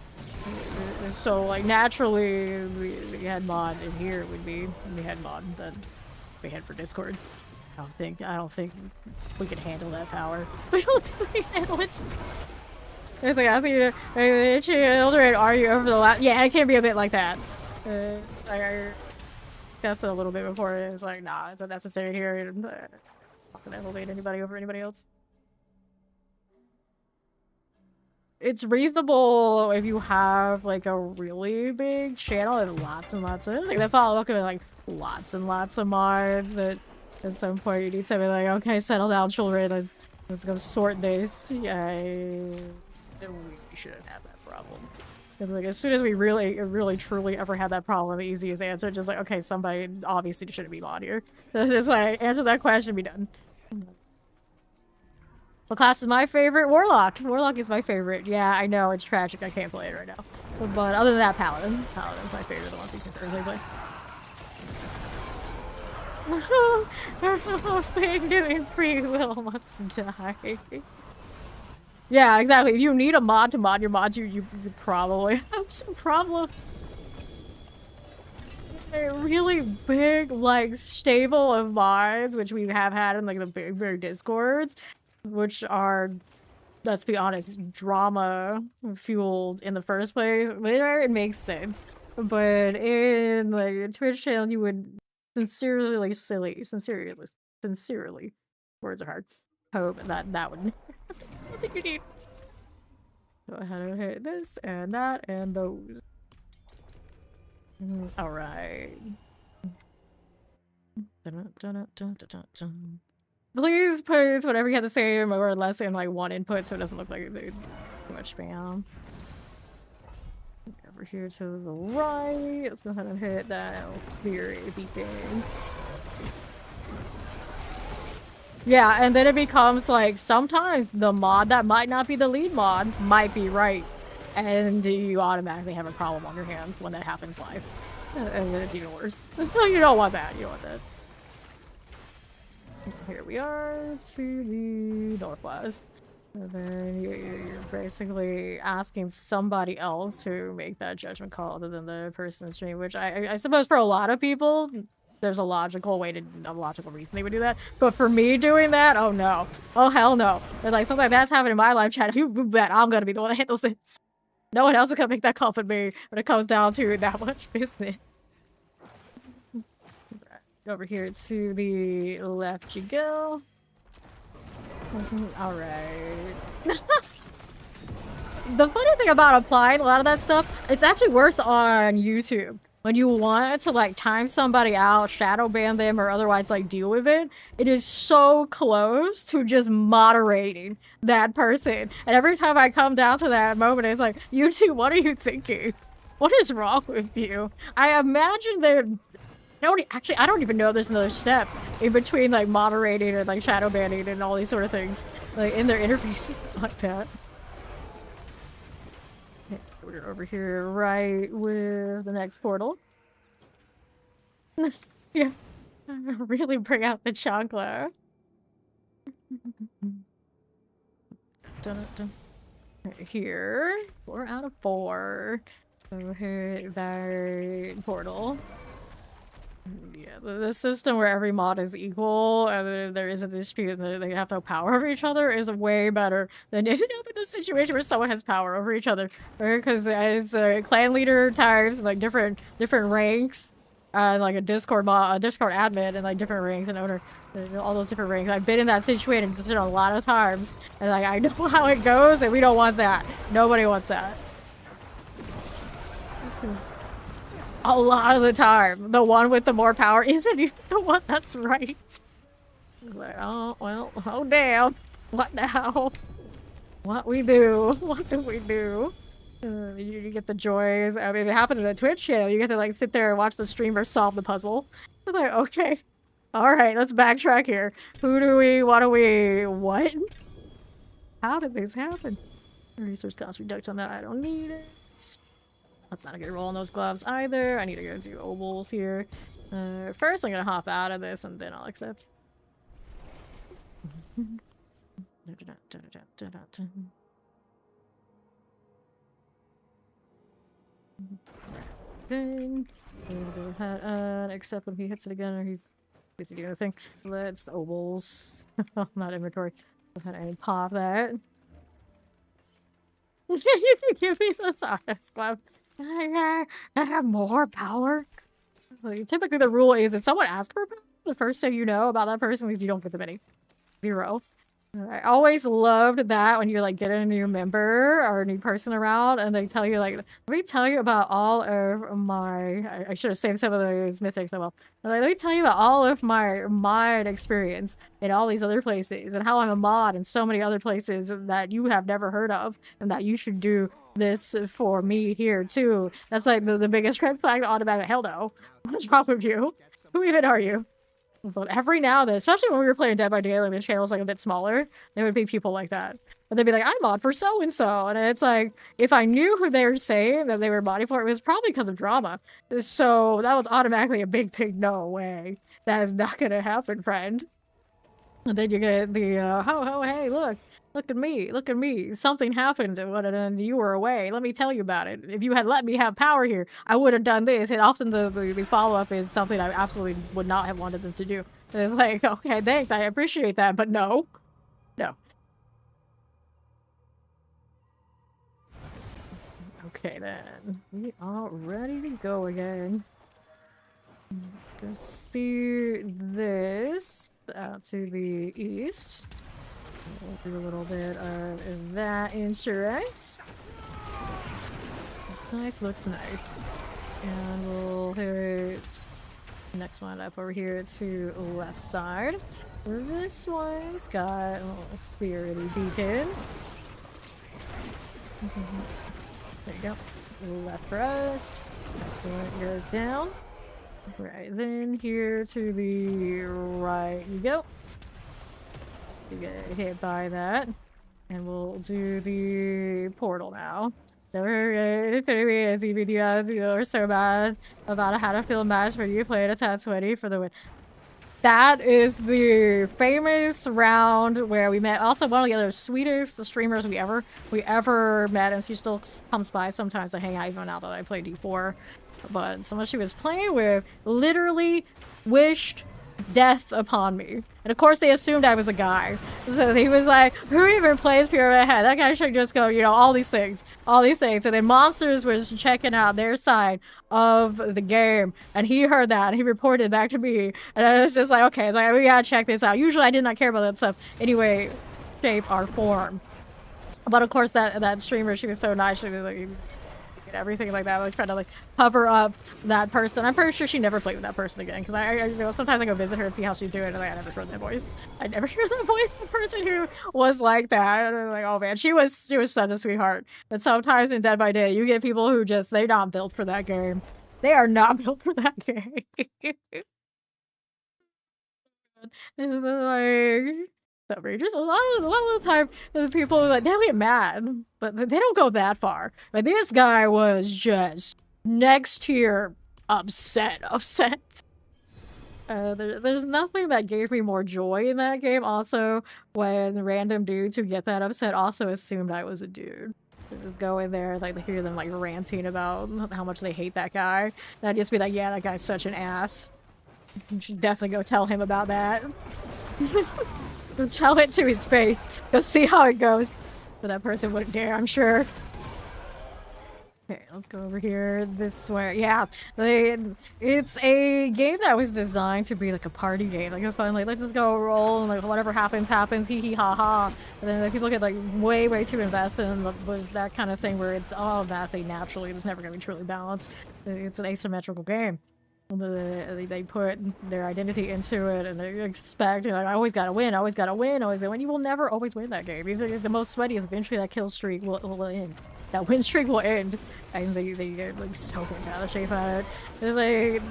So like naturally, we had mod in here would be we had mod that we had for Discords. I don't think we could handle that power. We don't handle it. It's like I think children argue over the last. Yeah, it can be a bit like that. I discussed it a little bit before. It's like nah, it's unnecessary here. I'm not gonna elevate anybody over anybody else. It's reasonable if you have like a really big channel and lots of like they follow up with like lots and lots of mods that at some point you need to be like, okay, settle down, children, let's go sort this. Yeah, we shouldn't have that problem. And like as soon as we really truly ever had that problem, the easiest answer just like, okay, somebody obviously shouldn't be mod here. Just like answer that question, be done. What class is my favorite? Warlock. Warlock is my favorite. Yeah, I know, it's tragic. I can't play it right now. But other than that, Paladin. Paladin's my favorite, the ones you can thoroughly play. Thing doing free will must die. Yeah, exactly. If you need a mod to mod your mods, you probably have some problem. A really big, like, stable of mods, which we have had in, like, the big Discords. Which are, let's be honest, drama fueled in the first place. There it makes sense, but in like a Twitch channel, you would sincerely, words are hard. Hope that would. That's what you need. Go ahead and hit this and that and those. All right. Please put whatever you have to say more or less in like one input so it doesn't look like too much spam. Over here to the right. Let's go ahead and hit that sphere beacon. Yeah, and then it becomes like sometimes the mod that might not be the lead mod might be right. And you automatically have a problem on your hands when that happens live. And then it's even worse. So you don't want that. You don't want that. Here we are to the northwest. And then you're basically asking somebody else to make that judgment call other than the person in stream, which I suppose for a lot of people, there's a logical reason they would do that. But for me doing that, oh no. Oh hell no. And like something like that's happened in my live chat, you bet I'm gonna be the one that handles this. No one else is gonna make that call but me when it comes down to that much business. Over here to the left you go. All right. The funny thing about applying a lot of that stuff, it's actually worse on YouTube. When you want to like time somebody out, shadow ban them, or otherwise like deal with it, it is so close to just moderating that person. And every time I come down to that moment, it's like, YouTube, what are you thinking? What is wrong with you? I imagine they're I don't even know there's another step in between like moderating and like shadow banning and all these sort of things like in their interfaces like that. Okay, we're over here right with the next portal. Yeah, really bring out the chocolate. Here, 4 out of 4. So hit that portal. Yeah, the system where every mod is equal and there is a dispute and they have no power over each other is way better than ending up in this situation where someone has power over each other. Because it's clan leader types, like different ranks, like a Discord admin and like different ranks and owner, all those different ranks. I've been in that situation just a lot of times, and like I know how it goes, and we don't want that. Nobody wants that. A lot of the time, the one with the more power isn't even the one that's right. It's like, oh, well, oh damn. What now? What we do? What do we do? You get the joys. I mean, if it happened in a Twitch channel, you get to like sit there and watch the streamer solve the puzzle. It's like, okay, all right, let's backtrack here. What? How did this happen? Resource cost reduction on that. I don't need it. That's not a good roll on those gloves either. I need to go do ovals here. First, I'm gonna hop out of this and then I'll accept. Then go ahead accept when he hits it again, or he's busy doing a thing. Let's ovals. Not inventory. Go ahead and pop that. You give me some honest glove. I have more power. Like, typically, the rule is if someone asks for power, the first thing you know about that person is you don't get them any. 0. I always loved that when you like get a new member or a new person around and they tell you like, let me tell you about all of my, I should have saved some of those mythics. Well, like, let me tell you about all of my mod experience in all these other places and how I'm a mod in so many other places that you have never heard of and that you should do this for me here too. That's like the biggest red flag to automatic. Hell no. What's wrong with you? Who even are you? But every now and then, especially when we were playing Dead by Daylight, the channel's like a bit smaller, there would be people like that. But they'd be like, I'm mod for so-and-so. And it's like, if I knew who they were saying that they were modding for, it was probably because of drama. So that was automatically a big no way. That is not gonna happen, friend. And then you get the, hey, look at me. Something happened and you were away. Let me tell you about it. If you had let me have power here, I would have done this. And often the follow-up is something I absolutely would not have wanted them to do. It's like, okay, thanks, I appreciate that, but no. No. Okay, then. We are ready to go again. Let's go see this out to the east. We'll do a little bit of that insurance. Looks nice. And we'll hit the next one up over here to left side. This one's got a little spirity beacon. There you go. Left for us. This one goes down. Right, then here to the right you go. You get hit by that. And we'll do the portal now. So we're gonna be a DVD or so bad about how to feel match where you played a tad sweaty for the win. That is the famous round where we met also one of the other sweetest streamers we ever met, and she still comes by sometimes to hang out even now that I play D4. But someone she was playing with literally wished death upon me. And of course they assumed I was a guy. So he was like, who even plays Pyramid Head? That guy should just go, you know, all these things. And then Monsters was checking out their side of the game. And he heard that and he reported it back to me. And I was just like, okay, it's like, we gotta check this out. Usually I did not care about that stuff. Anyway, shape or form. But of course that streamer, she was so nice. She was like, everything like that, like trying to like cover up that person. I'm pretty sure she never played with that person again because I you know, sometimes I go visit her and see how she's doing, and like, I never heard that voice. I never heard that voice. The person who was like that, and I'm like, oh man, she was such a sweetheart. But sometimes in Dead by Day, you get people who just they're not built for that game. They are not built for that game. And like. Outrageous. A lot of the time, the people like they get mad, but they don't go that far. But this guy was just next tier upset. There's nothing that gave me more joy in that game. Also, when random dudes who get that upset also assumed I was a dude. Just go in there, like, to hear them like ranting about how much they hate that guy. And I'd just be like, yeah, that guy's such an ass. You should definitely go tell him about that. Tell it to his face. Go see how it goes. But that person wouldn't dare, I'm sure. Okay, let's go over here this way. Yeah, it's a game that was designed to be like a party game, like a fun, like let's just go roll and like whatever happens, hee hee ha ha. And then like, people get like way too invested in that kind of thing where it's automatically naturally, it's never gonna be truly balanced. It's an asymmetrical game. They put their identity into it, and they expect, like, I always gotta win, always gotta win, always gotta win. You will never always win that game. Even if the most sweatiest, eventually that kill streak will end. That win streak will end, and they get like so bent out of shape at it. It's like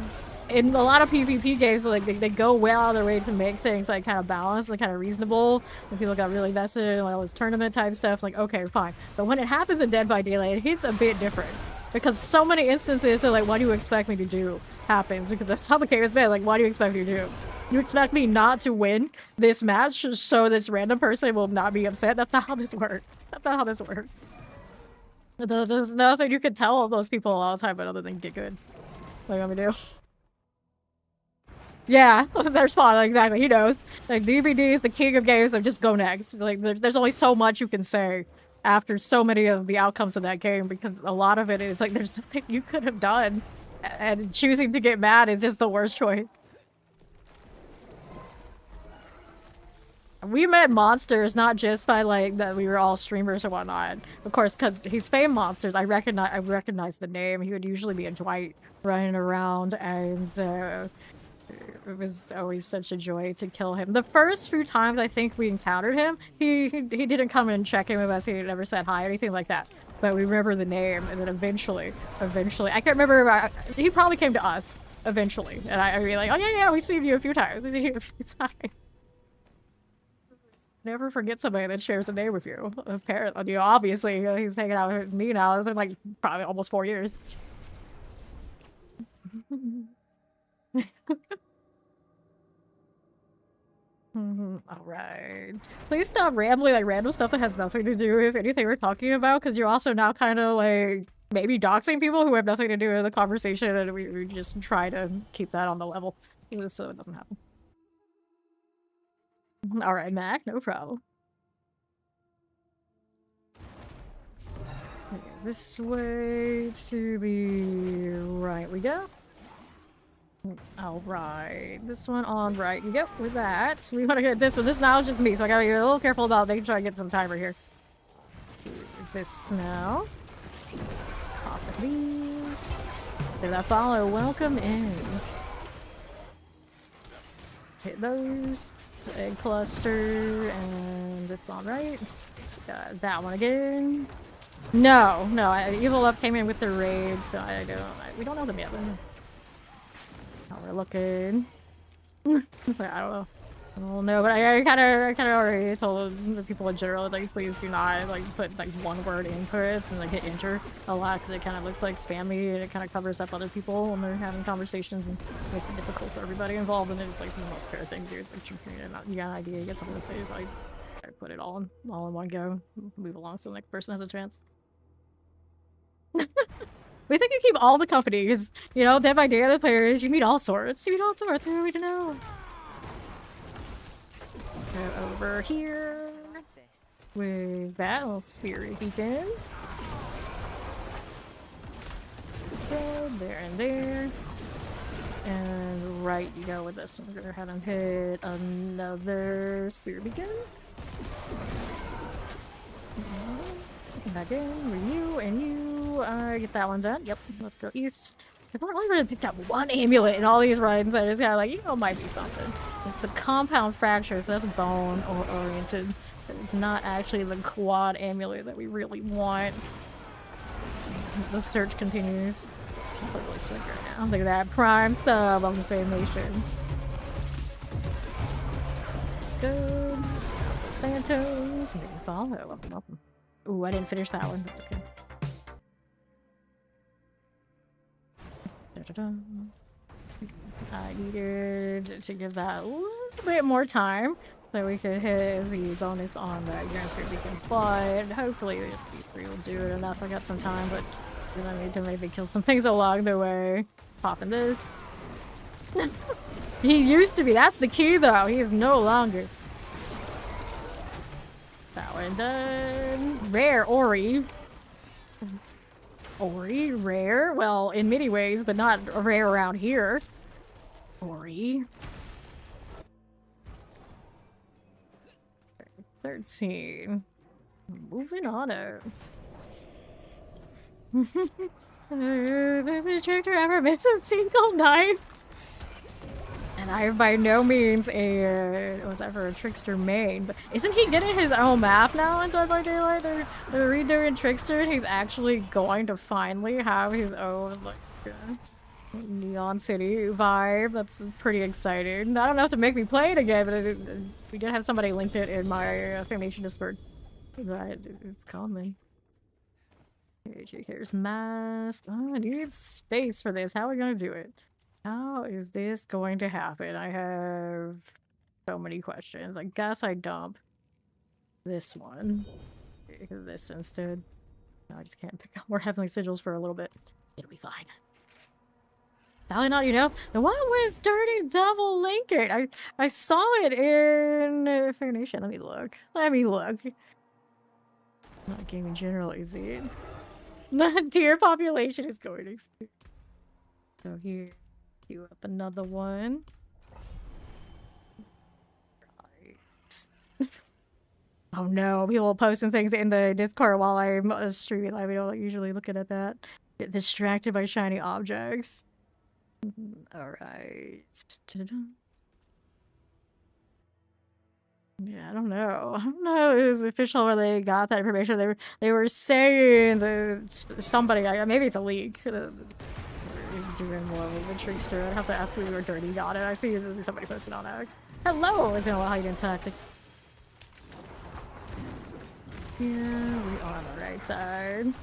in a lot of PvP games, like they go well out of their way to make things like kind of balanced and kind of reasonable. When people got really vested in like all this tournament type stuff, like okay, fine. But when it happens in Dead by Daylight, it hits a bit different. Because so many instances are like, what do you expect me to do? Happens. Because that's how the game has been. Like, what do you expect me to do? You expect me not to win this match so this random person will not be upset? That's not how this works. That's not how this works. There's nothing you can tell those people all the time but other than get good. What do you want me to do? Yeah, there's fun. Like, exactly. He knows. Like, DBD is the king of games of just go next. Like, there's only so much you can say after so many of the outcomes of that game, because a lot of it is like there's nothing you could have done, and choosing to get mad is just the worst choice. We met Monsters not just by like that we were all streamers or whatnot. Of course, because he's famed Monsters, I recognize the name. He would usually be a Dwight running around, and it was always such a joy to kill him. The first few times I think we encountered him, he didn't come in and check in with us. He never said hi or anything like that. But we remember the name, and then eventually, I can't remember. He probably came to us eventually, and I be like, oh yeah, we've seen you a few times. We've seen you a few times. Never forget somebody that shares a name with you. Apparently, obviously, he's hanging out with me now. It's been like probably almost 4 years. All right. Please stop rambling like random stuff that has nothing to do with anything we're talking about, because you're also now kind of like maybe doxing people who have nothing to do with the conversation, and we just try to keep that on the level so it doesn't happen. All right, Mac, no problem. Okay, this way to the right we go. All right, this one on right. You go with that. So we want to get this one. This now is just me, so I gotta be a little careful about making sure I get some timer here. Do this now. Pop of these. Did that follow? Welcome in. Hit those. The egg cluster and this on right. Got that one again. No, Evil Up came in with the raid, so we don't know them yet. How we're looking. It's like, I don't know, but I kind of already told the people in general, like, please do not like put like one-word inputs and like hit enter a lot, because it kind of looks like spammy and it kind of covers up other people when they're having conversations and makes it difficult for everybody involved. And it's like the most fair thing to do. It's like you got an idea, you get something to say, like put it all in one go, move along so the next person has a chance. We think you keep all the companies, you know, Dead by Daylight players, you meet all sorts. You meet all sorts, who are we to know? Go over here with that little spirit beacon. Let's go there and there. And right you go with this one. We're gonna have him hit another spirit beacon. Back in with you and you. Get that one done. Yep, let's go east. I've only really picked up one amulet in all these runs. I just got like, you know, it might be something. It's a compound fracture, so that's bone oriented. But it's not actually the quad amulet that we really want. The search continues. That's really slick right now. Look at that prime sub on the Fame Nation. Let's go. Phantoms. Maybe follow. Welcome. Ooh, I didn't finish that one. That's okay. I needed to give that a little bit more time so we could hit the bonus on the Grand Spirit Beacon, but hopefully this C3 will do it enough. I got some time, but I need to maybe kill some things along the way. Popping this. He used to be. That's the key, though. He is no longer. That one done. Rare Ori. Ori, rare? Well, in many ways, but not rare around here. Ori. 13. Moving on out. Does this trickster ever miss a single night? And I am by no means was ever a trickster main, but isn't he getting his own map now in Dead by Daylight? They're redoing Trickster, and he's actually going to finally have his own, like, Neon City vibe. That's pretty exciting. I don't know if to make me play it again, but we did have somebody linked it in my Nation Discord. But it's coming. Here's mask. Oh, I need space for this. How are we gonna do it? How is this going to happen? I have so many questions. I guess I dump this one. This instead. No, I just can't pick up more Heavenly Sigils for a little bit. It'll be fine. Probably not, you know? The one was Dirty Double Lincoln. I saw it in Nation. Let me look. Not gaming general, is it? The deer population is going extinct. So here. Queue up another one. Right. Oh no, people posting things in the Discord while I'm streaming live. We don't usually looking at that. Get distracted by shiny objects. Alright. Yeah, I don't know. I don't know if it was official where they got that information. They were saying that somebody, maybe it's a leak. Doing more with the trickster. I'd have to ask who or Dirty got it. I see somebody posted on X. Hello! It's been a while. How you doing, Toxic? Yeah, we are on the right side.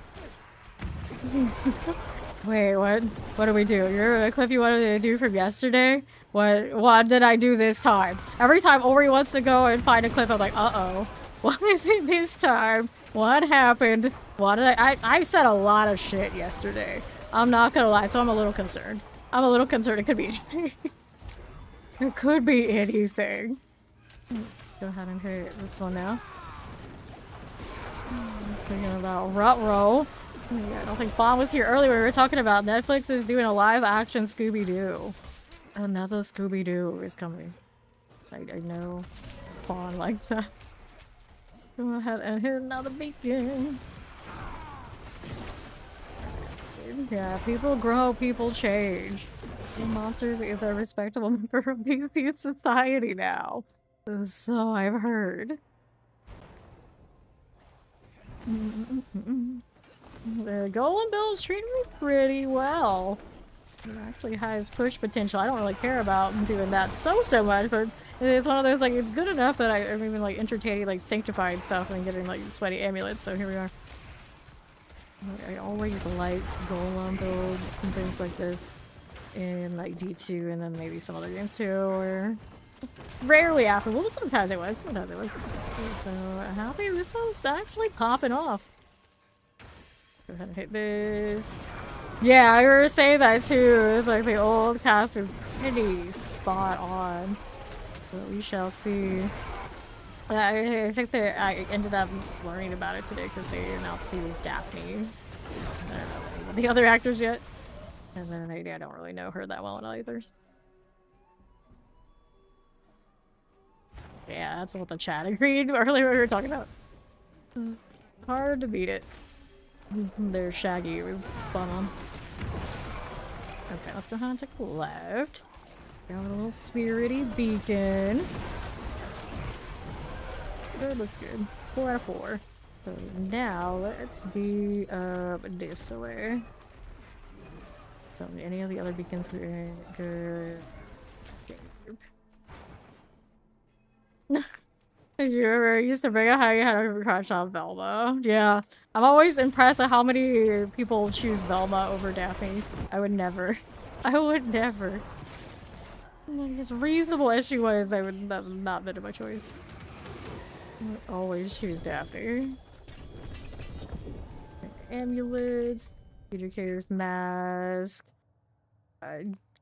Wait, what? What do we do? You remember the clip you wanted to do from yesterday? What did I do this time? Every time Ori wants to go and find a clip, I'm like, uh-oh. What is it this time? What happened? What did I said a lot of shit yesterday. I'm not gonna lie, so I'm a little concerned. It could be anything. It could be anything. Go ahead and hit this one now. Speaking about Rut-Roll. Yeah, I don't think Fawn was here earlier. We were talking about Netflix is doing a live-action Scooby-Doo. Another Scooby-Doo is coming. I know Fawn likes that. Go ahead and hit another beacon. Yeah, people grow, people change. Monsters is a respectable member of BC society now. So I've heard. The Golem Bill's treating me pretty well. It actually has push potential. I don't really care about doing that so much, but it's one of those, like, it's good enough that I'm even, like, entertaining, like, sanctified stuff and getting, like, sweaty amulets, so here we are. I always liked Golem builds and things like this in, like, D2 and then maybe some other games too, or rarely after. Well, sometimes it was. So happy this one's actually popping off. Go ahead and hit this. Yeah, I were saying that too. It's like the old cast is pretty spot on. So we shall see. I think that I ended up learning about it today because they announced he was Daphne. I don't know the other actors yet. And then I don't really know her that well either. Yeah, that's what the chat agreed earlier we were talking about. Hard to beat it. Their Shaggy was spot on. Okay, let's go ahead and take a left. Got a little spirity beacon. Good, looks good. 4 out of 4. So now let's be this way. So any of the other beacons we're good. You ever used to bring up how you had a crush on Velma? Yeah. I'm always impressed at how many people choose Velma over Daphne. I would never. As reasonable as she was, that would not been my choice. I would always choose Daphne. Amulets, Educator's Mask.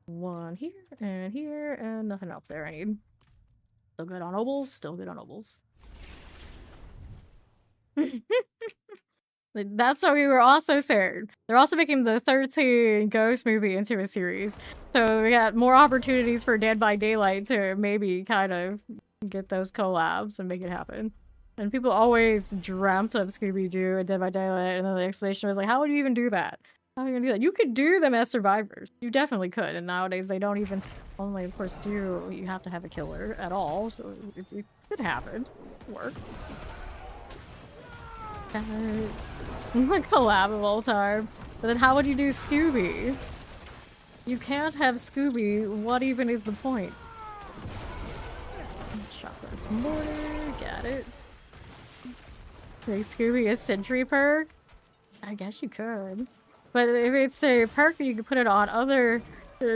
One here, and nothing else there I need. Still good on Obols. That's what we were also saying. They're also making the 13 Ghost movie into a series. So we got more opportunities for Dead by Daylight to maybe kind of get those collabs and make it happen. And people always dreamt of Scooby-Doo and Dead by Daylight, and then the explanation was like, how would you even do that? How are you gonna do that? You could do them as survivors. You definitely could, and nowadays they don't even only, of course, do you have to have a killer at all, so it could happen. Work. It's collab of all time. But then how would you do Scooby? You can't have Scooby. What even is the point? Chocolate's mortar. Got it. Make Scooby a sentry perk? I guess you could. But if it's a perk, you could put it on other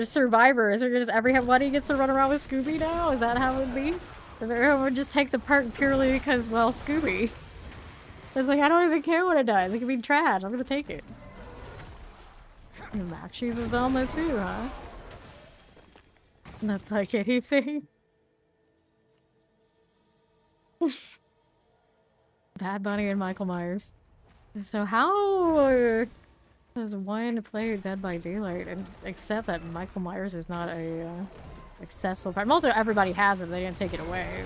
survivors. Or just everybody gets to run around with Scooby now? Is that how it would be? If everyone would just take the perk purely because, well, Scooby. It's like, I don't even care what it does. It could be trash. I'm gonna take it. Mac cheese is on that too, huh? That's like anything. Bad Bunny and Michael Myers. So how does one play Dead by Daylight and accept that Michael Myers is not a accessible part? Most of everybody has it. They didn't take it away.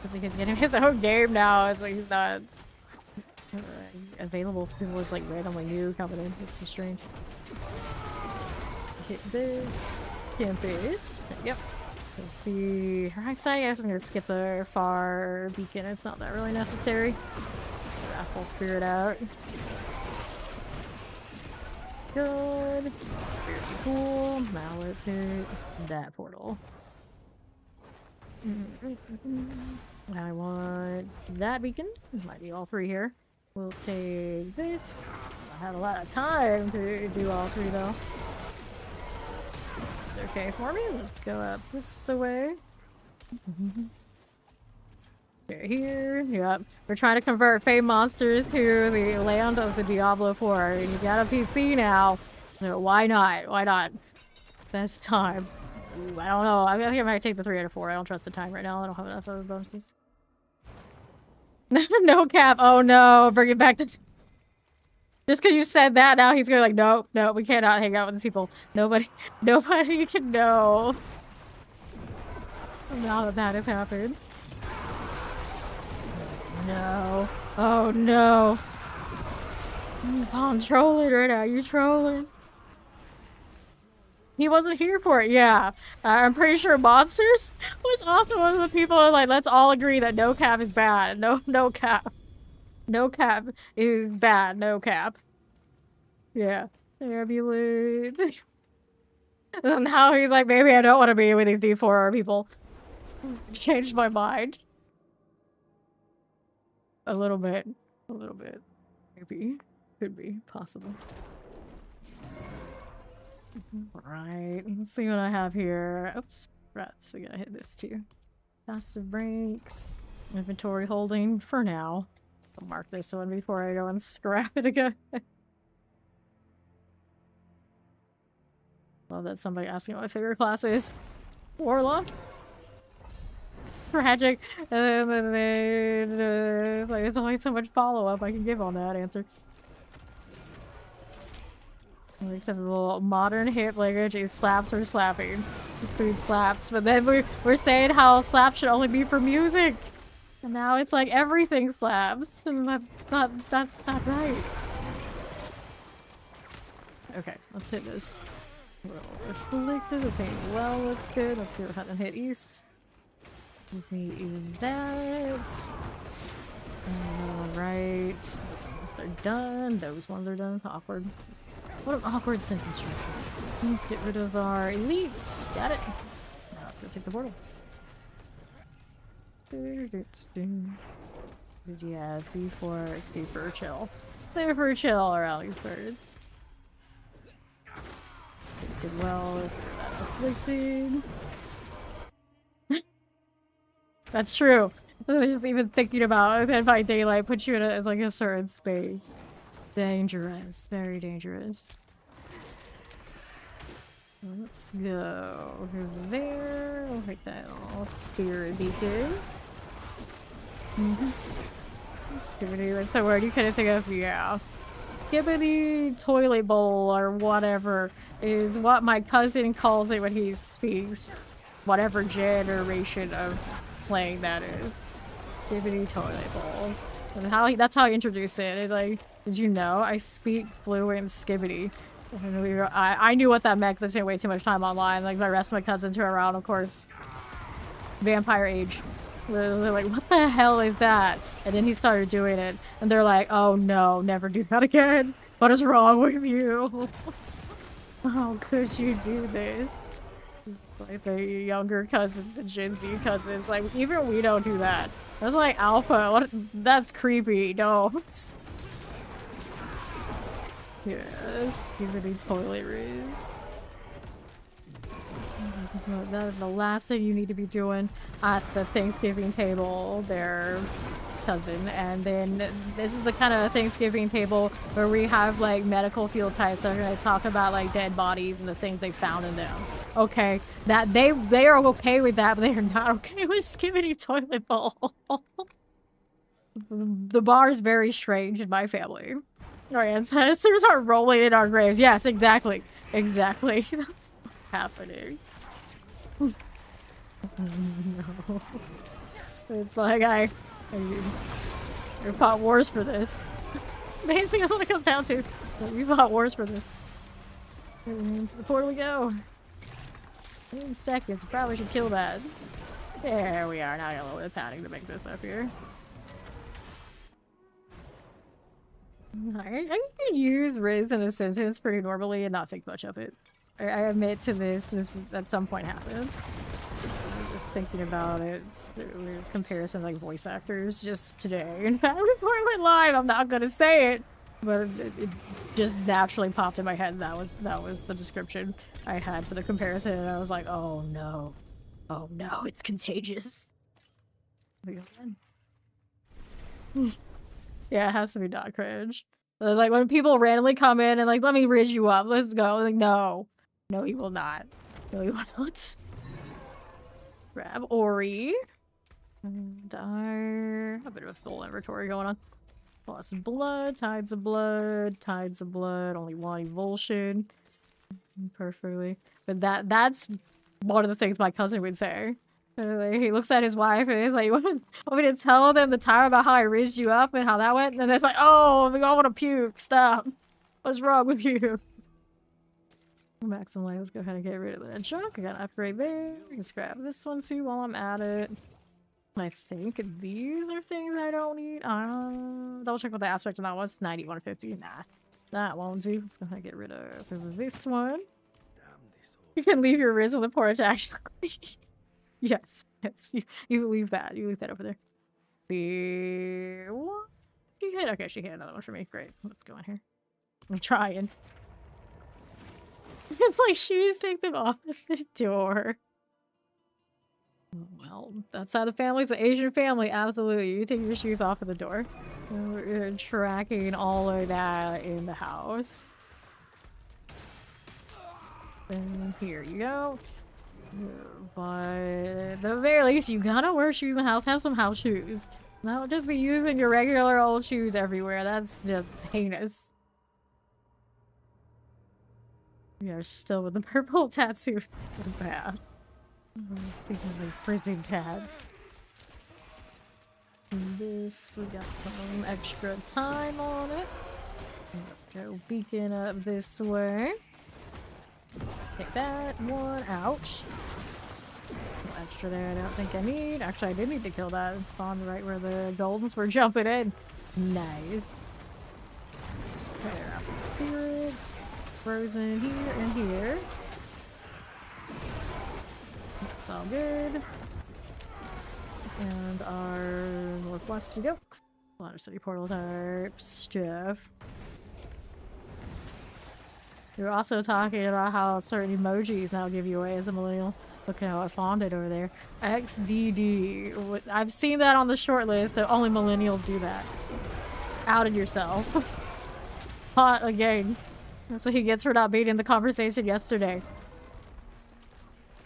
Because he's getting his own game now. It's like he's not available for people who's like randomly new coming in. It's so strange. Hit this. Hit this. Yep. Let's see. Right side, I guess I'm gonna skip the far beacon. It's not that really necessary. Full spirit out. Good. Spirits are cool. Now let's hit that portal. I want that beacon. Might be all three here. We'll take this. I had a lot of time to do all three though. Okay for me. Let's go up this way. Here, yep. We're trying to convert Fey monsters to the land of the Diablo 4. And you got a PC now. So why not? Why not? Best time. Ooh, I don't know. I think I might take the 3 out of 4. I don't trust the time right now. I don't have enough of the bonuses. No cap. Oh no. Bring it back to... Just because you said that, now he's going like, no, no, we cannot hang out with these people. Nobody can know. Now that that has happened. No. Oh no. Oh, I'm trolling right now. You trolling. He wasn't here for it. Yeah. I'm pretty sure Monsters was also one of the people who were like, let's all agree that no cap is bad. No cap. No cap is bad. No cap. Yeah. Ambulance. And now he's like, maybe I don't want to be with these D4R people. Changed my mind. A little bit. A little bit. Maybe. Could be. Possible. Alright. Let's see what I have here. Oops. Rats. We gotta hit this too. Passive breaks. Inventory holding for now. I'll mark this one before I go and scrap it again. Love that somebody asking what my favorite class is. Warlock. Tragic. And then like, there's only so much follow-up I can give on that answer. Except the little modern hit language is slaps or slapping. Food slaps. But then we're saying how slaps should only be for music. And now it's like everything slaps. And that's not right. Okay, let's hit this. Afflicted, attain well looks good. Let's go ahead and hit east. Give me that. Alright. Those ones are done. Those ones are done. Awkward. What an awkward sentence structure. Let's get rid of our elites. Got it. Now let's go take the portal. Yeah, D4 super chill. Super chill around these birds. Did well, afflicted. That's true. Just even thinking about Dead by Daylight puts you in like a certain space. Dangerous, very dangerous. Let's go over there. I'll take that little spirit beacon. Skibbity, what's the word you couldn't think of? Yeah. Skibbity toilet bowl or whatever is what my cousin calls it when he speaks. Whatever generation of playing that is. Skibbity toilet bowls. And that's how he introduced it. It's like, did you know I speak fluent skibbity? And I knew what that meant because I spent way too much time online. Like, the rest of my cousins who are around, of course, vampire age. They're like, what the hell is that? And then he started doing it. And they're like, oh no, never do that again. What is wrong with you? How could you do this? Like the younger cousins and Gen Z cousins. Like, even we don't do that. That's like alpha. What? That's creepy. No. Yes. Skibbity toiletries. That is the last thing you need to be doing at the Thanksgiving table there, cousin. And then this is the kind of Thanksgiving table where we have like medical field types that are going to talk about like dead bodies and the things they found in them. Okay, that they are okay with that, but they are not okay with skibbity toilet bowl. The bar is very strange in my family. Our ancestors are rolling in our graves. Yes, exactly. Exactly. That's what's happening. No. It's like I fought wars for this. Basically, that's what it comes down to. We fought wars for this. Into the portal we go. In seconds. Probably should kill that. There we are. Now I got a little bit of padding to make this up here. I can use Riz in a sentence pretty normally and not think much of it. I admit to this at some point happened. I'm just thinking about it. Comparison like voice actors just today. In fact, before I went live, I'm not gonna say it, but it just naturally popped in my head. That was the description I had for the comparison, and I was like, oh no, it's contagious. Yeah, it has to be not cringe. But, like, when people randomly come in and like, let me ridge you up, let's go. Like, no, he will not. No, he will not. Grab Ori. And a bit of a full inventory going on. Plus blood, tides of blood, only one evulsion. Perfectly. But that's one of the things my cousin would say. He looks at his wife and he's like, you want me to tell them the time about how I raised you up and how that went? And it's like, oh, we all want to puke. Stop. What's wrong with you? Maximum life. Let's go ahead and get rid of that junk. I got an upgrade there. We can scrap this one too while I'm at it. I think these are things I don't need. Double check what the aspect of that was. 9150. Nah, that won't do. Let's go ahead and get rid of this one. You can leave your Riz on the porch, actually. Yes. You leave that. You leave that over there. What? She hit. Okay, she hit another one for me. Great. Let's go in here. I'm trying. It's like shoes, take them off the door. Well, that side of the family is an Asian family. Absolutely. You take your shoes off of the door. We're tracking all of that in the house. And here you go. But at the very least, you gotta wear shoes in the house. Have some house shoes. Don't just be using your regular old shoes everywhere. That's just heinous. We are still with the purple tattoo. It's so bad. Speaking of prison tats. This, we got some extra time on it. Let's go beacon up this way. Take that one. Ouch. No extra there I don't think I need. Actually, I did need to kill that and spawn right where the goldens were jumping in. Nice. Okay, apple spirits. Frozen here and here. That's all good. And our northwest we go. Water city portal type stuff. We were also talking about how certain emojis now give you away as a millennial. Look at how I found it over there. XDD. I've seen that on the short list that only millennials do that. Outed yourself. Hot again. That's what he gets for not being in the conversation yesterday.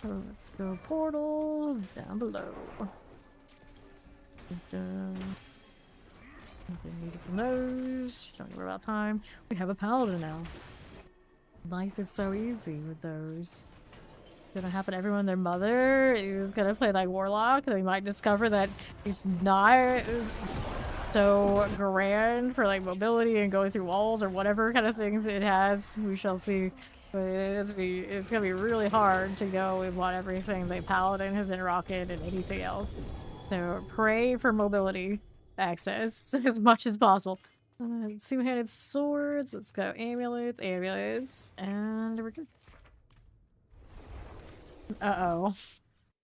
So let's go portal down below. Nothing needed from those. Don't worry about time. We have a paladin now. Life is so easy with those. Gonna happen to everyone their mother. You're gonna play like warlock and they might discover that it's not so grand for like mobility and going through walls or whatever kind of things it has. We shall see. But it's gonna be really hard to go with what everything the Paladin has in Rocket and anything else. So pray for mobility access as much as possible. Two-handed swords. Let's go amulets, and we're good. Uh-oh.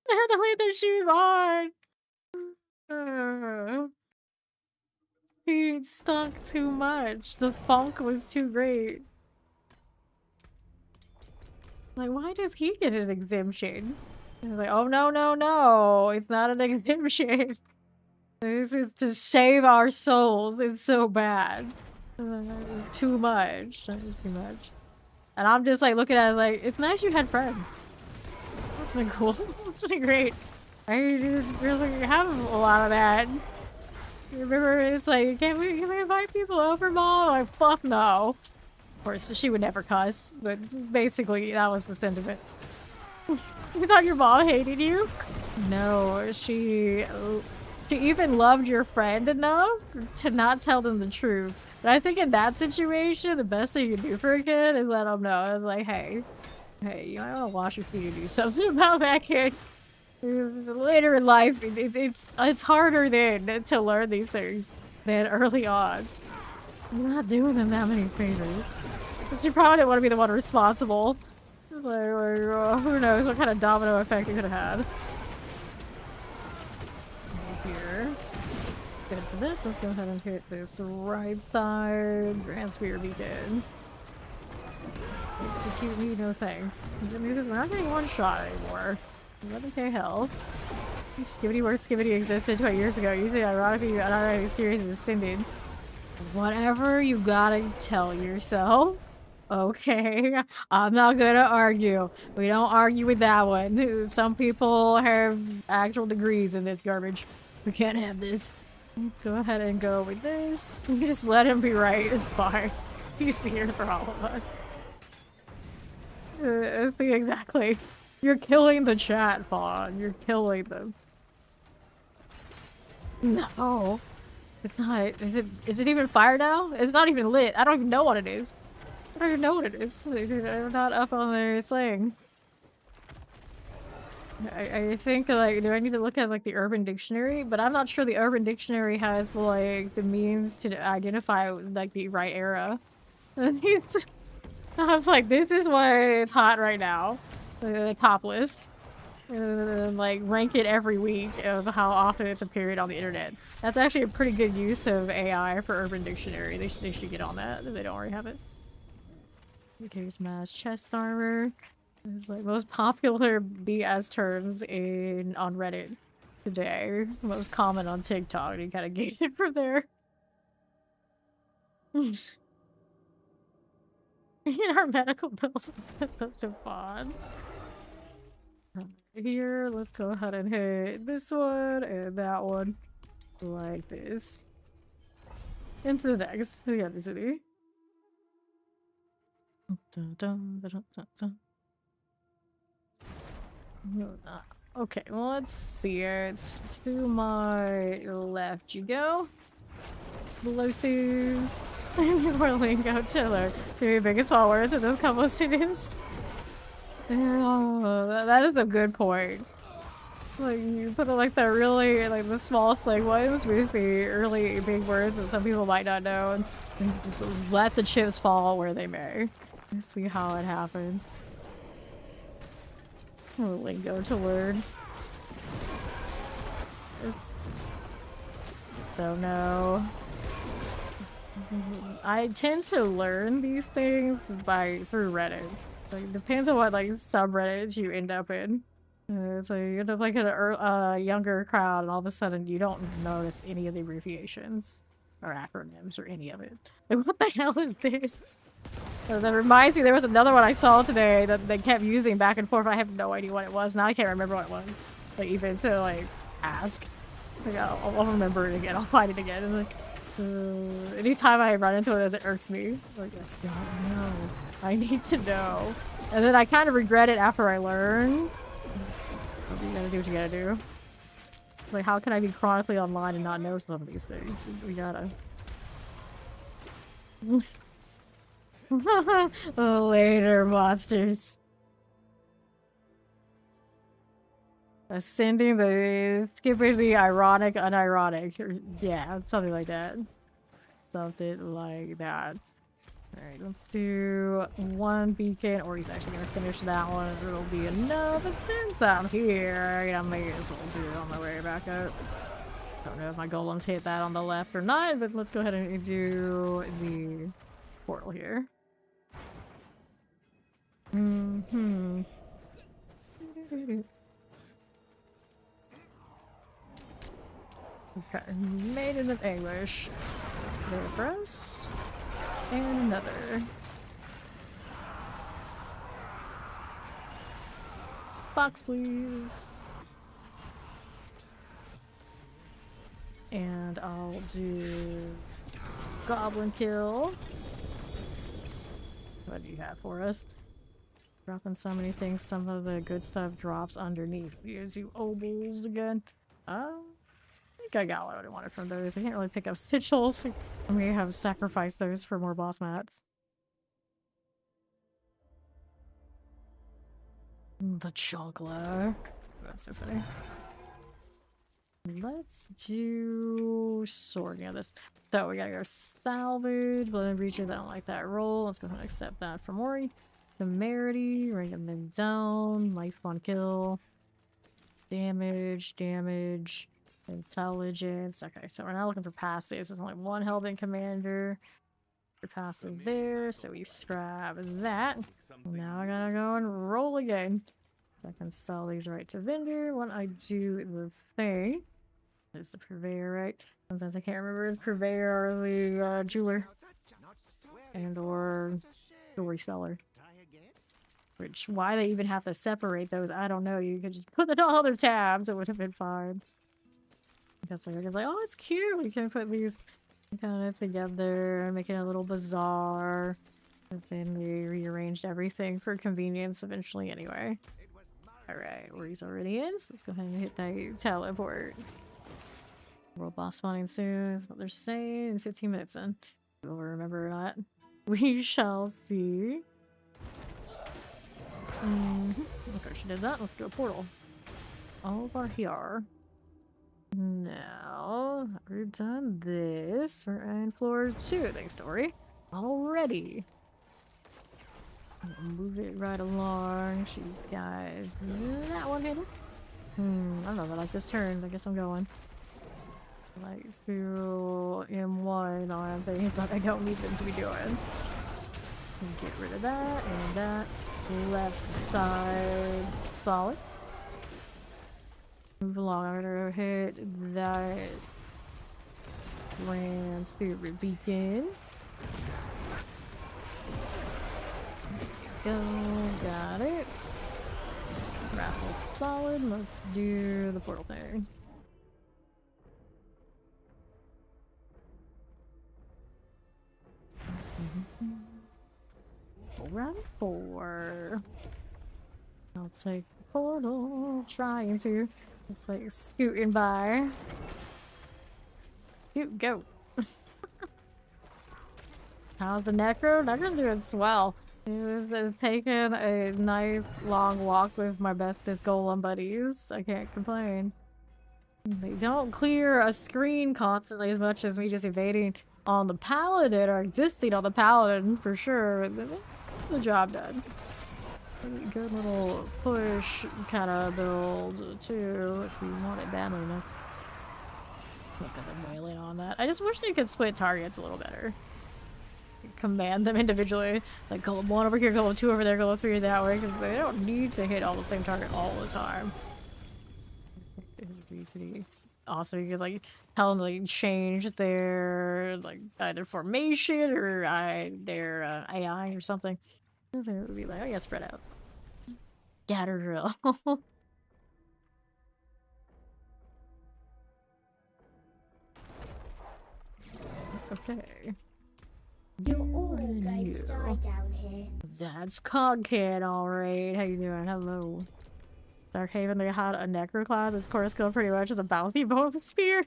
They had to leave their shoes on! He stunk too much. The funk was too great. Like, why does he get an exemption? And like, oh no, no, no. It's not an exemption. This is to save our souls. It's so bad. Too much. That is too much. And I'm just like looking at it like, it's nice you had friends. That's been cool. That's been great. I didn't really have a lot of that. Remember, it's like, can we invite people over, Mom? Like, fuck no. Of course, she would never cuss, but basically that was the sentiment. You thought your mom hated you? No, she even loved your friend enough to not tell them the truth. But I think in that situation, the best thing you can do for a kid is let them know. It's like, hey, you might want to wash your feet and do something about that kid. Later in life, it's harder then to learn these things than early on. You're not doing them that many favors. But you probably didn't want to be the one responsible. Like, who knows what kind of domino effect it could have had. Here. Good for this. Let's go ahead and hit this right side. Grand Spear Beacon. Execute me, no thanks. We're not getting one shot anymore. 11k health. Skibidi where Skibidi existed 20 years ago. Usually, ironically, you automatically series is ascended. Whatever you gotta tell yourself. Okay, I'm not gonna argue. We don't argue with that one. Some people have actual degrees in this garbage. We can't have this. Go ahead and go with this. Just let him be right. It's fine. He's here for all of us. Exactly. You're killing the chat, Fawn. You're killing them. No. It's not. Is it even fire now? It's not even lit. I don't even know what it is. I don't even know what it is. They're not up on their sling. I think, like, do I need to look at, like, the Urban Dictionary? But I'm not sure the Urban Dictionary has, like, the means to identify, like, the right era. I was like, this is why it's hot right now. The top list. And like rank it every week of how often it's appeared on the internet. That's actually a pretty good use of AI for Urban Dictionary. They should get on that if they don't already have it. Okay, smash chest armor. It's like most popular BS terms on Reddit today. Most common on TikTok. You kind of gauge it from there. In our medical bills, it's such a fun. Here, let's go ahead and hit this one and that one like this. Into the next. The other city. Okay, well, let's see here. It's to my left you go. Blowsuits. More lingo to the very biggest small words in those couple of cities. Oh, that is a good point. Like, you put like the really, like the small slang ones with the early big words that some people might not know, and just let the chips fall where they may. Let's see how it happens. Lingo to learn. Just don't know. I tend to learn these things through Reddit. Like, it depends on what like subreddits you end up in. So you end up like in a younger crowd, and all of a sudden you don't notice any of the abbreviations or acronyms or any of it. Like, what the hell is this? That reminds me, there was another one I saw today that they kept using back and forth. I have no idea what it was. Now I can't remember what it was. Like, even to like ask. Like, I'll remember it again. I'll find it again. And like, anytime I run into it, it irks me. Like, I don't know. I need to know. And then I kind of regret it after I learn. You gotta do what you gotta do. Like, how can I be chronically online and not know some of these things? We gotta. Later, monsters. Skipping the ironic, unironic. Or, yeah, something like that. Something like that. Alright, let's do one beacon, or he's actually gonna finish that one. It'll be enough. And since I'm here, I may as well do it on my way back up. Don't know if my golems hit that on the left or not, but let's go ahead and do the portal here. Okay, Maiden of Anguish. There for us. And another. Box, please. And I'll do Goblin Kill. What do you have for us? Dropping so many things, some of the good stuff drops underneath. Here's you obols again. I think I got what I wanted from those. I can't really pick up sigils. I may have sacrificed those for more boss mats. The juggler. That's so funny. Let's do sword. Yeah, this. So we gotta go salvage, but then breacher. I don't like that roll. Let's go ahead and accept that from Ori. Temerity, bringing them down. Life on kill. Damage, intelligence. Okay, so we're not looking for passives. There's only one Hellbent commander. Your passive there, so we scrap that. Now I gotta go and roll again. I can sell these right to vendor when I do the thing. There's the purveyor, right? Sometimes I can't remember the purveyor or the jeweler. And or the reseller. Which, why they even have to separate those, I don't know. You could just put it on other tabs, it would have been fine. Because they're like, oh, it's cute. We can put these kind of together and make it a little bizarre. But then we rearranged everything for convenience eventually anyway. Alright, Ori's already in, so let's go ahead and hit that teleport. World boss spawning soon is what they're saying. 15 minutes in. We'll remember or not. We shall see. Okay, she did that. Let's go portal. Over here. Now, we've done this. We're in floor 2, thanks to Ori. Already. Move it right along. She's got that one hidden. I don't know if I like this turn. I guess I'm going. Let's do M1 on things that I don't need them to be doing. Get rid of that and that. Left side solid. Move along. I'm gonna hit that Grand Spirit Beacon. Go, got it. Raffle solid. Let's do the portal thing. Round 4. I'll take the portal. Trying to. It's like scooting by. Scoot, go. How's the Necro? Necro's doing swell. It was taking a nice long walk with my bestest golem buddies. I can't complain. They don't clear a screen constantly as much as me just evading on the paladin or existing on the paladin for sure. The job done. Good little push kind of build too if you want it badly enough. Look at them wailing on that. I just wish they could split targets a little better. Command them individually. Like golem 1 over here, golem 2 over there, golem 3 that way, because they don't need to hit all the same target all the time. It would be pretty awesome. You could like tell them to like change their like either formation or their AI or something. It would be like, oh yeah, spread out. Scatter drill. Okay. You're all going to die down here. That's Cogcat, alright. How you doing? Hello. Darkhaven, they had a Necro class. Its core skill pretty much is a bouncy bow spear.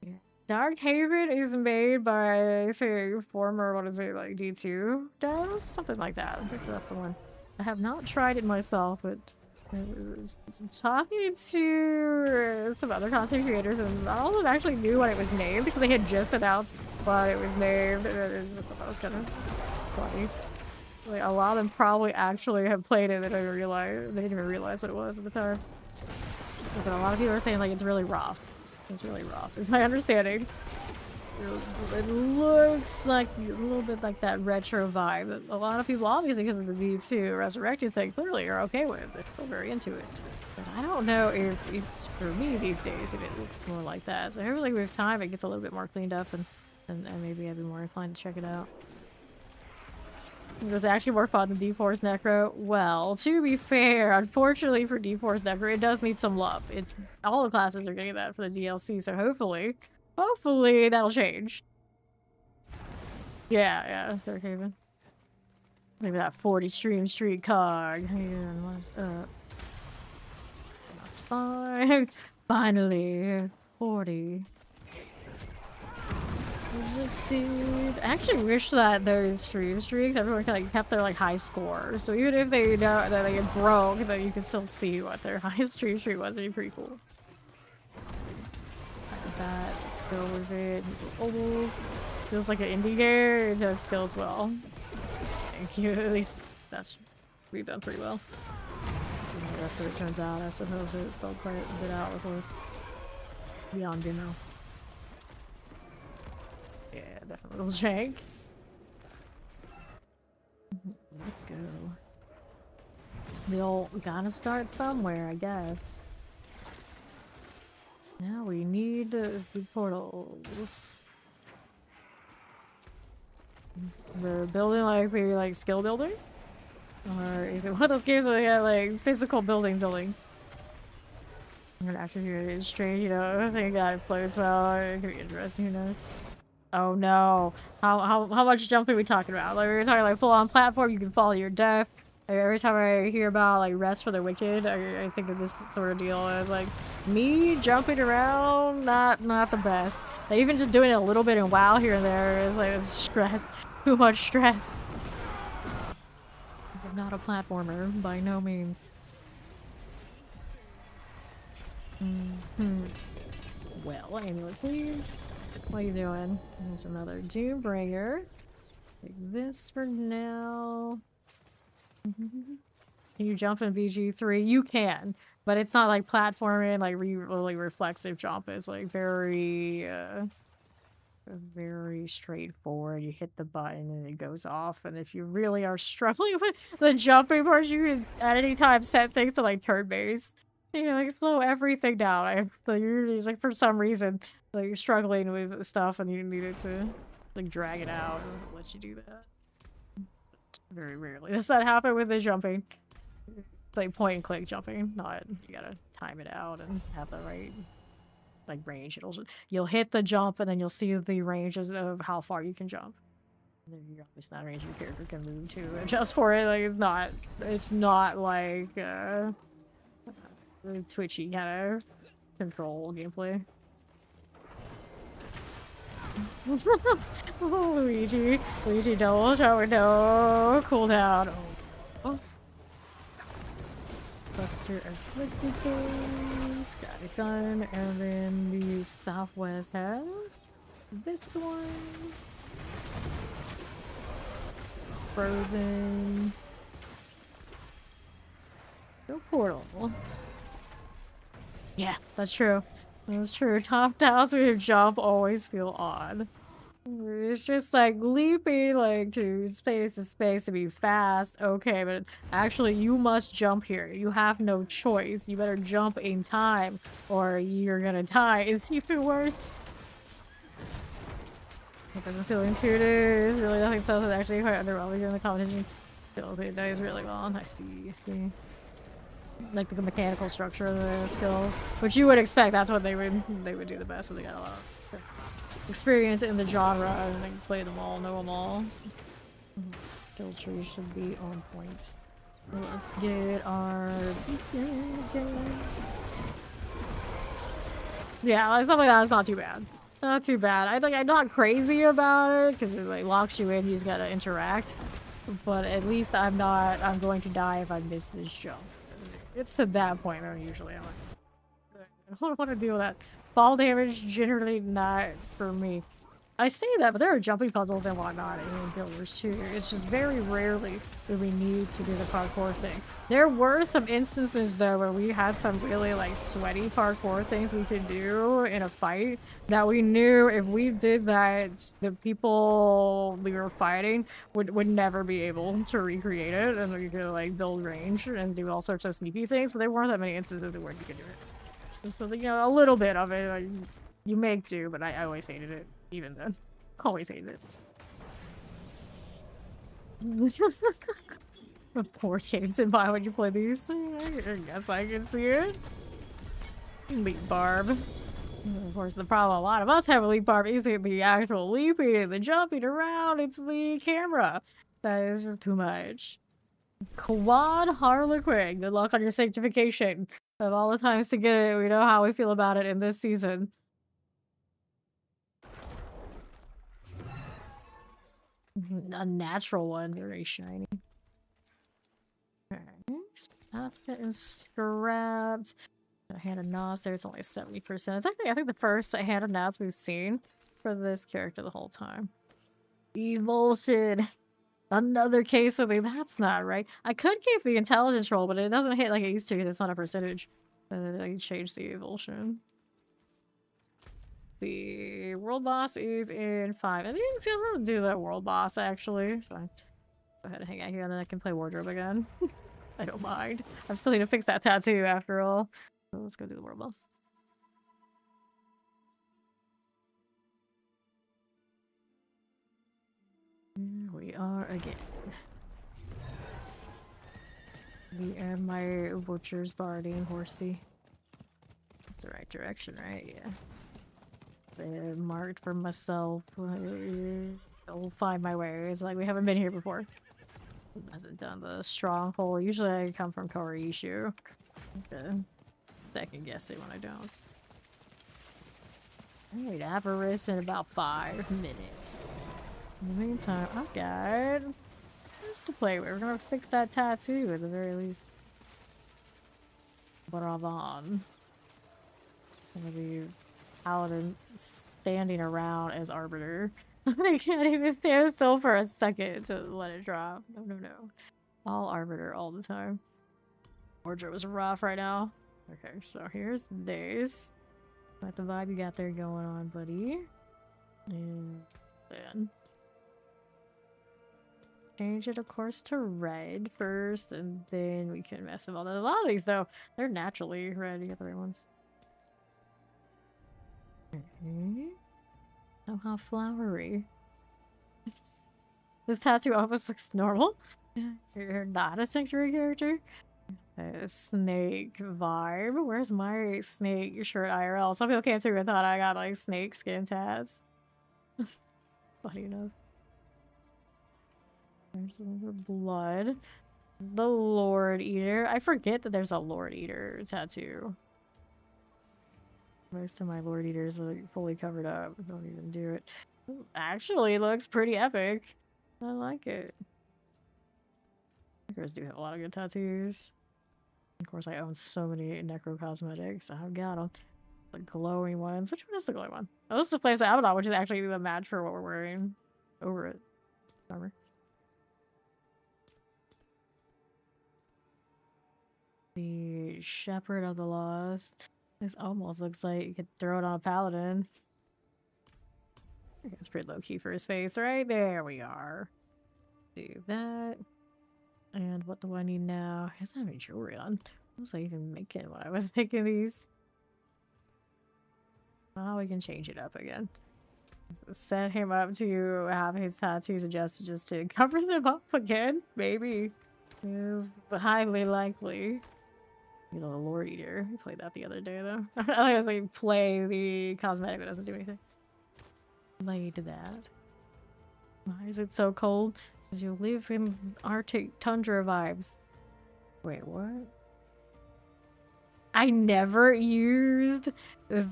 Yeah. Darkhaven is made by, I think, former, what is it, like D2 devs? Something like that. I'm pretty sure that's the one. I have not tried it myself, but I was talking to some other content creators, and all of them actually knew what it was named because they had just announced what it was named. And I thought that was kind of funny. Like, a lot of them probably actually have played it. They didn't even realize what it was at the time. But a lot of people are saying like it's really rough. It's really rough, is my understanding. It looks like a little bit like that retro vibe that a lot of people, obviously because of the V2 Resurrected thing, clearly are okay with. They're still very into it. But I don't know if it's for me these days, if it looks more like that. So hopefully with time it gets a little bit more cleaned up and maybe I'd be more inclined to check it out. It was actually more fun than D4's Necro. Well, to be fair, unfortunately for D4's Necro, it does need some love. It's all the classes are getting that for the DLC, so hopefully that'll change. Yeah, Darkhaven. Maybe that 40 stream street cog. What's up? That's fine. Finally, 40. Dude, I actually wish that those stream streaks, everyone like kept their like high scores. So even if they know that they get broke, then you can still see what their highest stream streak was. It'd be pretty cool. Like that, skill with it. Almost feels like an indie game. It does skills well. Thank you. At least that's we've done pretty well. And the rest of it turns out, I suppose it's still quite a bit out with beyond demo. Yeah, definitely a little jank. Let's go. We all gotta start somewhere, I guess. Now we need the portals. We're building like maybe like skill building? Or is it one of those games where they got like physical buildings? I'm gonna actually hear it is strange, you know, I think that it plays well. It could be interesting, who knows? Oh no. How much jumping are we talking about? Like, we're talking like full on platform, you can fall to your death. Like, every time I hear about like rest for the wicked, I think of this sort of deal as like me jumping around, not the best. Like, even just doing it a little bit in WoW here and there is like stress. Too much stress. I'm not a platformer, by no means. Well, amulet, please. What are you doing? There's another Doombringer. Take this for now. Can you jump in BG3? You can, but it's not like platforming, like really reflexive jump. It's like very straightforward. You hit the button and it goes off. And if you really are struggling with the jumping part, you can at any time set things to like turn-based. You know, like slow everything down. You're like for some reason like struggling with stuff and you needed to like drag it out and let you do that. Very rarely does that happen with the jumping. It's like point and click jumping, not you gotta time it out and have the right like range. You'll hit the jump and then you'll see the ranges of how far you can jump. And then you're obviously not range your character can move to adjust for it. Like it's not like twitchy kind of control gameplay. Oh, Luigi double shot with no cooldown. Oh. Cluster afflicted things. Got it done. And then the Southwest has this one. Frozen. No portal. Yeah, that's true. That's true. Top downs with jump always feel odd. It's just like leaping like to space to be fast. Okay, but actually you must jump here. You have no choice. You better jump in time or you're gonna die. It's even worse. It doesn't feel intuitive. Really nothing so it's actually quite underwhelming in the competition. Feels it does really well. I see. Like the mechanical structure of the skills, which you would expect. That's what they would do the best. So they got a lot of experience in the genre and they can play them all, know them all. Skill tree should be on point. Let's get our... Yeah, like stuff like that is not too bad. Not too bad. I think I'm not crazy about it because it like locks you in. You just gotta interact. But at least I'm going to die if I miss this jump. It's to that point where usually I'm like, I don't want to deal with that. Fall damage generally not for me. I say that, but there are jumping puzzles and whatnot in Builders too. It's just very rarely that we need to do the parkour thing. There were some instances though where we had some really like sweaty parkour things we could do in a fight that we knew if we did that, the people we were fighting would never be able to recreate it, and we could like build range and do all sorts of sneaky things. But there weren't that many instances where you could do it. So you know, a little bit of it like, you make do, but I always hated it. Even then. Always hated it. The poor games in by when you play these. I guess I can see it. Leap barb. Of course, the problem a lot of us have a leap barb isn't the actual leaping and the jumping around, it's the camera. That is just too much. Quad Harlequin. Good luck on your sanctification. Of all the times to get it, we know how we feel about it in this season. A natural one, very shiny. Alright, that's getting scrapped. A hand of Nos there, it's only 70%. It's actually, I think, the first hand of Nos we've seen for this character the whole time. Evulsion! Another case of me, that's not right. I could keep the intelligence roll, but it doesn't hit like it used to because it's not a percentage. I changed the evulsion. The world boss is in 5. I didn't feel to do that world boss actually. It's fine. Go ahead and hang out here and then I can play wardrobe again. I don't mind. I'm still need to fix that tattoo after all. So let's go do the world boss. Here we are again. Me and my butcher's barding horsey. That's the right direction, right? Yeah. Marked for myself. I'll find my way. It's like we haven't been here before. Hasn't done the stronghold. Usually I come from Koreishu. Okay. Second guess it when I don't. Alright, Avarice in about 5 minutes. In the meantime, I've got just to play with. We're gonna fix that tattoo at the very least. Bravan. One of these paladin standing around as arbiter. They can't even stand still for a second to let it drop. No, no, no. All arbiter all the time. Wardrobe was rough right now. Okay, so here's this. Like the vibe you got there going on, buddy. And then change it, of course, to red first, and then we can mess with all that. A lot of these, though, they're naturally red. You got the right ones. Okay. Oh, how flowery. This tattoo almost looks normal. You're not a sanctuary character. A snake vibe. Where's my snake shirt IRL? Some people came through and thought I got like snake skin tats. Funny enough. There's a little blood. The Lord Eater. I forget that there's a Lord Eater tattoo. Most of my Lord Eaters are like fully covered up. Don't even do it. Actually looks pretty epic. I like it. Necros do have a lot of good tattoos. Of course, I own so many Necro cosmetics. I've got them. The glowing ones. Which one is the glowing one? Oh, this is the place I Abaddon, which is actually the match for what we're wearing over it. Armor. The Shepherd of the Lost. This almost looks like you could throw it on a paladin. I think it's pretty low key for his face, right? There we are. Do that. And what do I need now? He doesn't have any jewelry on. What was I even making when I was making these? Well, we can change it up again. So set him up to have his tattoos adjusted just to cover them up again? Maybe. Is highly likely. You know, the Lord Eater. We played that the other day, though. I like play the cosmetic, but it doesn't do anything. Played that. Why is it so cold? Because you live in Arctic tundra vibes. Wait, what? I never used the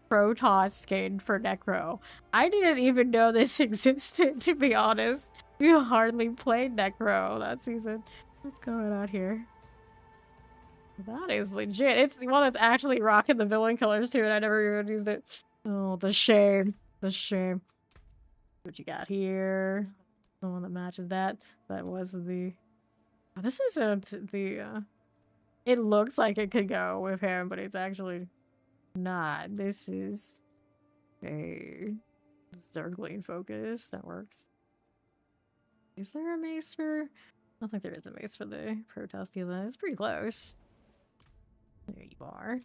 Protoss skin for Necro. I didn't even know this existed, to be honest. You hardly played Necro that season. What's going on here? That is legit. It's the one that's actually rocking the villain colors too, and I never even used it. Oh, the shame. The shame. What you got here? The one that matches that. That was the... Oh, this isn't the... It looks like it could go with him, but it's actually not. This is a Zergling focus. That works. Is there a mace for... I don't think there is a mace for the Protoss deal. It's pretty close. There you are.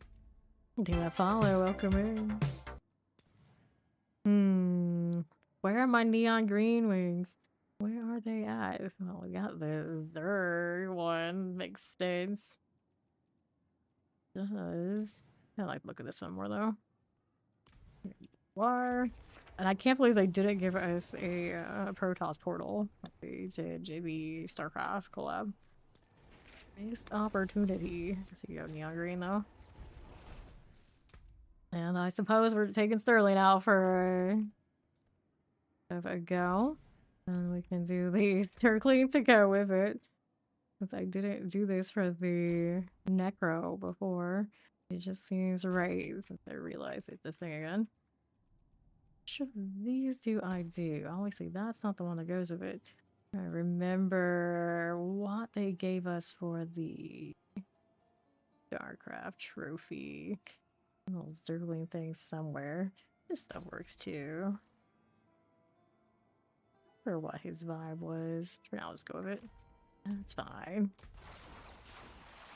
Do that follow. Welcome in. Where are my neon green wings? Where are they at? Well, we got the third one. Makes sense. Does. I like look at this one more though. Here you are. And I can't believe they didn't give us a Protoss portal like they did JB StarCraft collab. Missed opportunity. So you go neon green though. And I suppose we're taking Sterling out for a go. And we can do the Turkling to go with it. Since I didn't do this for the Necro before. It just seems right since I realized it's a thing again. Which of these do I do? Obviously, that's not the one that goes with it. I remember what they gave us for the StarCraft trophy. Little Zergling thing somewhere. This stuff works too. Or what his vibe was. For now, let's go with it. That's fine.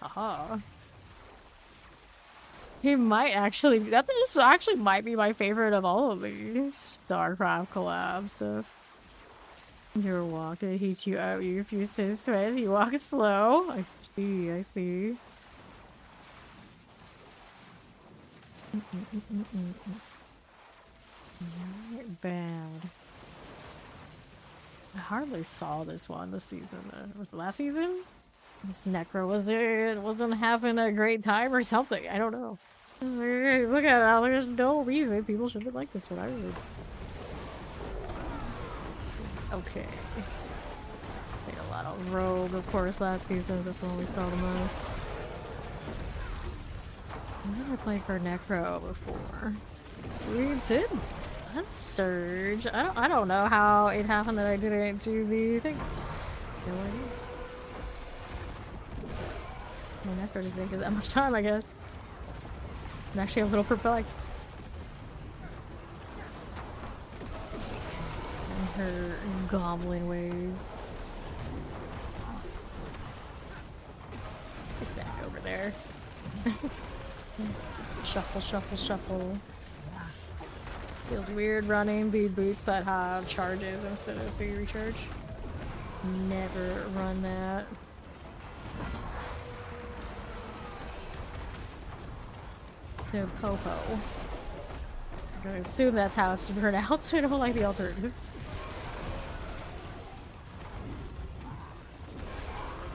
Aha. He might actually. This actually might be my favorite of all of these StarCraft collab stuff. Your walk to heat you up. You refuse to sweat. You walk slow. I see. I see. Not bad. I hardly saw this one this season. Was it last season? This Necro wasn't having a great time or something. I don't know. Look at it. There's no reason people shouldn't like this one. I really... Okay. Played a lot of Rogue, of course, last season. That's the one we saw the most. I've never played for Necro before. We did. That's Surge. I don't know how it happened that I didn't do the thing. No idea. Well, Necro just didn't get that much time, I guess. I'm actually a little perplexed. And her goblin ways. Get back over there. Shuffle, shuffle, shuffle. Feels weird running the boots that have charges instead of the recharge. Never run that. No Popo. I'm gonna assume that's how it's pronounced, so I don't like the alternative.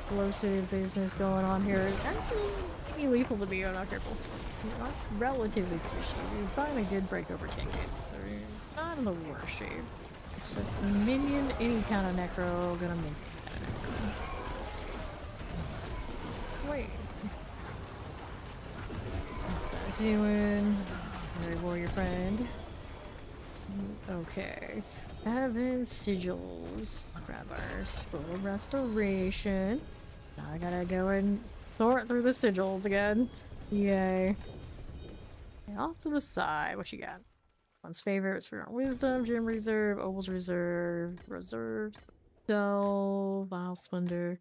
Explosive business going on here is actually maybe lethal to me. I'm not careful. Not relatively squishy. We finally did break over 10k. So not in the worst shape. It's just minion, any kind of Necro, gonna minion kind of Necro. Wait. What's that doing? Very warrior friend. Okay. 7 sigils. Grab our scroll of restoration. Now I gotta go and sort through the sigils again. Yay. And off to the side, what you got? One's favorites for wisdom, gem reserve, ovals reserve, reserves, dull, vile splendor,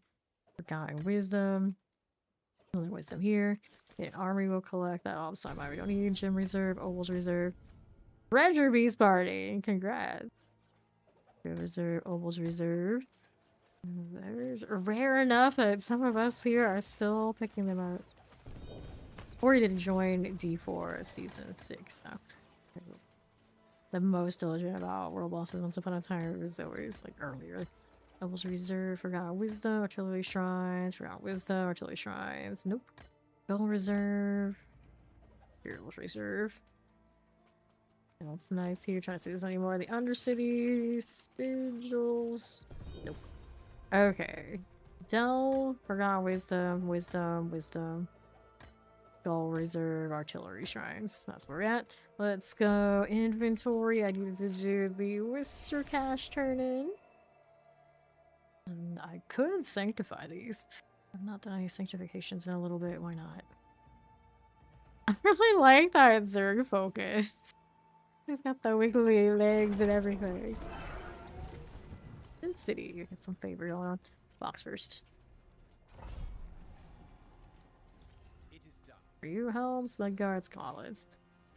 forgotten wisdom, another wisdom here. Okay, army will collect that all the time. We don't need gem reserve, ovals reserve. Treasure Beast Party! Congrats! Reserve, ovals reserve. There's rare enough that some of us here are still picking them up. Or you didn't join D4 season 6 now. The most diligent about world bosses once upon a time was always like earlier. Levels reserve, forgotten wisdom, artillery shrines, forgotten wisdom, artillery shrines. Nope. Goal reserve. Levels reserve. And what's nice here, trying to see if there's any more of the Undercity sigils. Nope. Okay. Dell, forgotten wisdom, wisdom. Goal reserve, artillery shrines. That's where we're at. Let's go inventory. I need to do the Whisker Cash turn in. And I could sanctify these. I've not done any sanctifications in a little bit. Why not? I really like that Zerg focus. He's got the wiggly legs and everything. City, get some favor going on. Box first. It is done. For you, helms, the guards, gauntlets.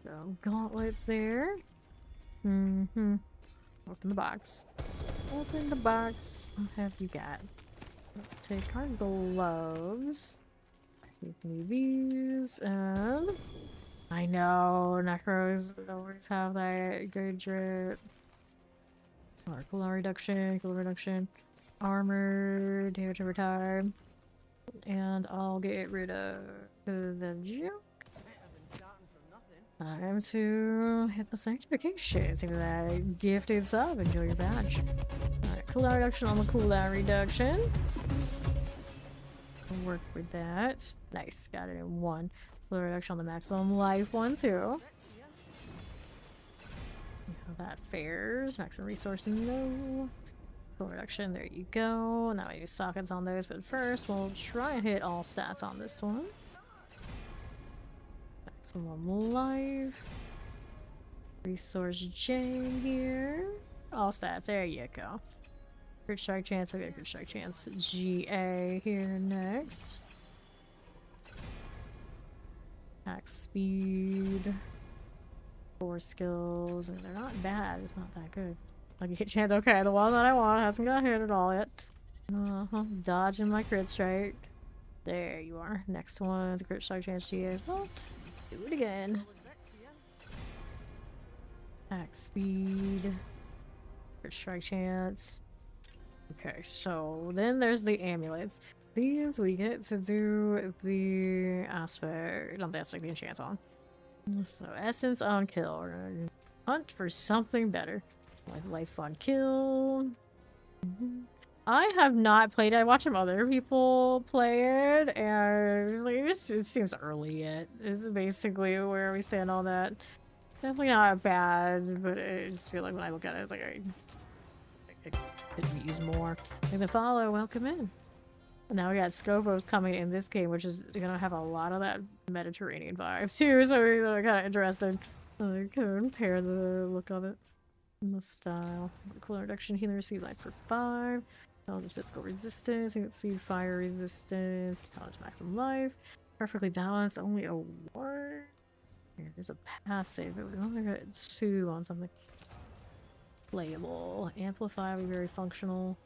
So gauntlets there. Open the box. Open the box. What have you got? Let's take our gloves. Give me these, and I know Necros always have that good drip. Or cooldown reduction, armor, damage over time, and I'll get rid of the junk. Time to hit the sanctification. See that gifted sub. Enjoy your badge. Alright, cooldown reduction on the cooldown reduction. Work with that. Nice, got it in one. Cooldown reduction on the maximum life one too. See how that fares. Maximum resource no. Cooldown reduction, there you go. Now I use sockets on those, but first we'll try and hit all stats on this one. Maximum life. Resource J here. All stats, there you go. Crit strike chance, okay, crit strike chance. GA here next. Attack speed. 4 skills, and they're not bad, it's not that good. Lucky hit chance, okay, the one that I want hasn't got hit at all yet. Dodging my crit strike. There you are. Next one's a crit strike chance GA. Well, do it again. Attack speed. Crit strike chance. Okay, so then there's the amulets. These we get to do the aspect, not the aspect, the enchant on. So essence on kill. We're gonna hunt for something better. Like life on kill. I have not played it. I watch some other people play it, and like, it seems early yet. This is basically where we stand on that. Definitely not bad, but I just feel like when I look at it, it's like I could use more. Like the follow, welcome in. And now we got Scopos coming in this game, which is gonna have a lot of that Mediterranean vibe too, so we're kind of interested. I compare the look of it and the style. Cool reduction, healing receive life for 5. Challenge physical resistance, you can speed fire resistance, challenge maximum life. Perfectly balanced, only a 1. Here, there's a passive, but we only got 2 on something. Playable. Amplify will be very functional.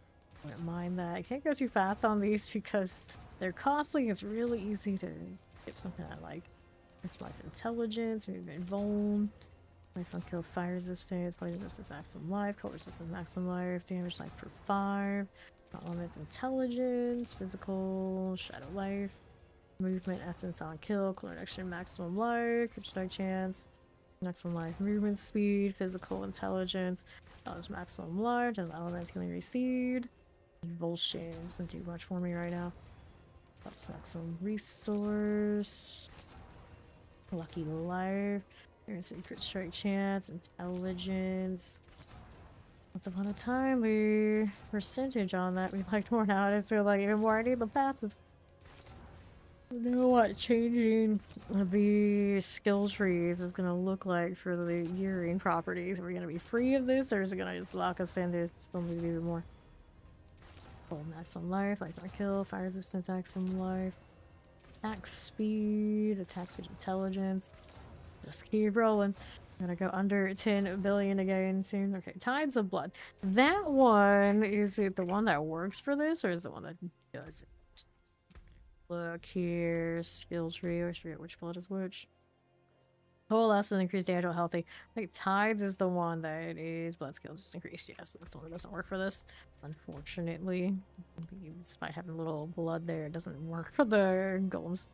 I don't mind that. I can't go too fast on these because they're costly. It's really easy to skip something I like. It's life intelligence, movement vuln. Life on kill, fire resistance, poison resistance maximum life, cold resistance maximum life, damage life for 5. Elements intelligence, physical, shadow life, movement essence on kill, cool reduction maximum life, crit strike chance, maximum life, movement speed, physical intelligence, knowledge maximum life, and elements healing received. Bullshit, doesn't do much for me right now. That's maximum resource. Lucky life. There's a crit strike chance, intelligence. Once upon a time, the percentage on that we liked more. Now I just feel like even more I need the passives. You know what changing the skill trees is gonna look like for the gearing properties? Are we gonna be free of this, or is it gonna just lock us in to still need even more? Full maximum life, life on kill, fire resistance maximum life, attack speed intelligence. Just keep rolling. I'm gonna go under 10 billion again soon. Okay, Tides of Blood. That one, is it the one that works for this, or is it the one that does it? Look here, skill tree. I forget which blood is which. Coalesce and increased damage while healthy. Like Tides is the one that is blood skills just increased. Yes, that's the one that doesn't work for this. Unfortunately. Despite having a little blood there, it doesn't work for the golems.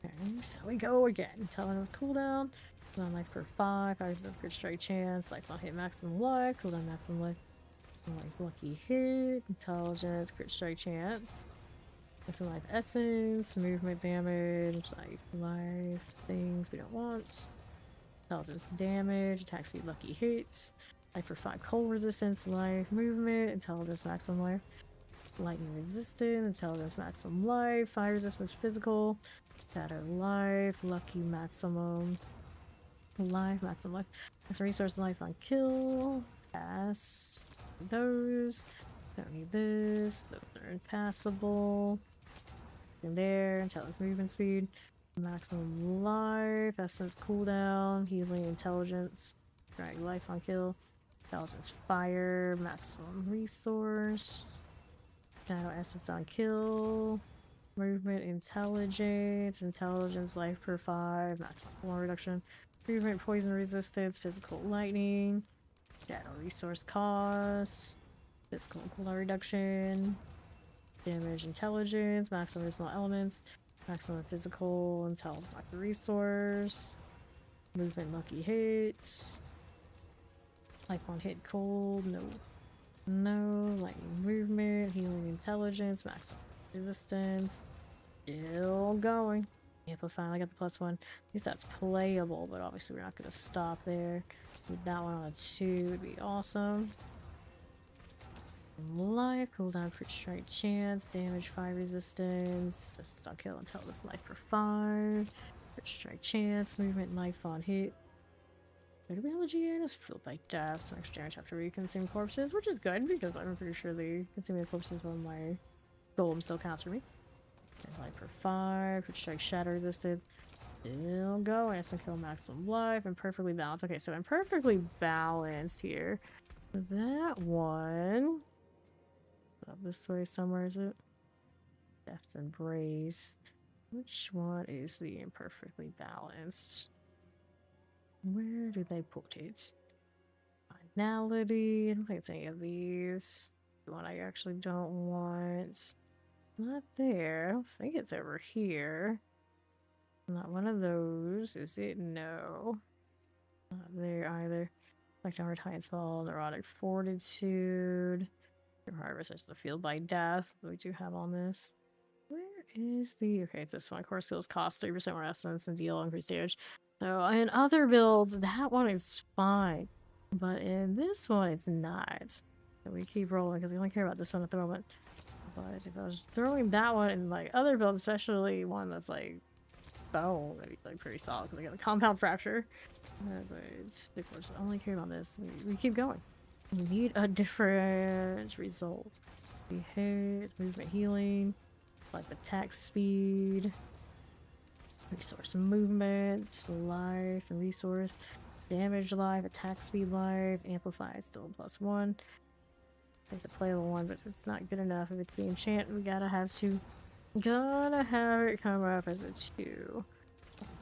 Okay, so we go again. Telling us cooldown. Cooldown life for 5. 5 is a good strike chance. Life on hit maximum life. Cooldown maximum life. Like lucky hit. Intelligence. Crit strike chance. Maximum life essence. Movement damage. Life things we don't want. Intelligence damage. Attack speed lucky hits. Life for 5 cold resistance. Life movement. Intelligence maximum life. Lightning resistant. Intelligence maximum life. Fire resistance physical. Shadow life, lucky maximum life, maximum life, maximum resource life on kill, pass those, don't need this, those are impassable, in there, intelligence movement speed, maximum life, essence cooldown, healing intelligence, drag life on kill, intelligence fire, maximum resource, shadow essence on kill, movement, intelligence, life per 5, maximum cooldown reduction, movement, poison resistance, physical lightning, shadow resource cost, physical cooldown reduction, damage, intelligence, maximum personal elements, maximum physical, intelligence, lucky resource, movement, lucky hits, life on hit cold, no, lightning movement, healing intelligence, maximum resistance, still going. Amplify, I got the +1. At least that's playable, but obviously we're not going to stop there. With that one on a 2 would be awesome. Life, cooldown, crit strike chance, damage 5 resistance, assist on kill until it's life for 5, crit strike chance, movement, life on hit. Metallurgy is filled by deaths, next damage after we consume corpses, which is good because I'm pretty sure the consuming corpses on my golem still counts for me. Life for 5, crit strike shatter resisted. Still going, instant kill maximum life, and perfectly balanced. Okay, so I'm perfectly balanced here. That one. Up this way somewhere, is it? Death's Embrace. Which one is the imperfectly balanced? Where do they put it? Finality. I don't think it's any of these. The one I actually don't want. Not there. I don't think it's over here. Not one of those, is it? No. Not there either. Like downward Titan's Fall, Neurotic Fortitude. Your harvest is the field by death. We do have on this. Where is the... Okay, it's this one. Core skills cost 3% more essence and deal increased damage. So in other builds, that one is fine. But in this one, it's not. So we keep rolling because we only care about this one at the moment. But if I was throwing that one in like other builds, especially one that's like bone, that'd be like pretty solid because I got a compound fracture. But it's, of course, I only care about this. We keep going. We need a different result. We hit, movement healing, like attack speed, resource movement, life and resource, damage life, attack speed life, amplify still +1. Take the playable one, but it's not good enough. If it's the enchant, we gotta have to. Gotta have it come up as a 2.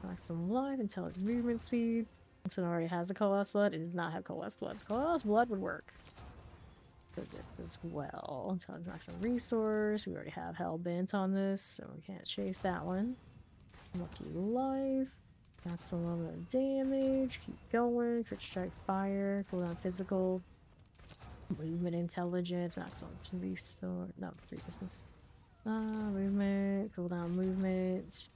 Maximum life, intelligence movement speed. This one already has the Coalesce Blood. It does not have Coalesce Blood. Coalesce Blood would work. So this as well. Intelligence maximum resource. We already have Hellbent on this, so we can't chase that one. Lucky life. Maximum damage. Keep going. Crit strike fire. Cooldown physical. Movement intelligence. Maximum resource. No, resistance. Movement. Cooldown movement.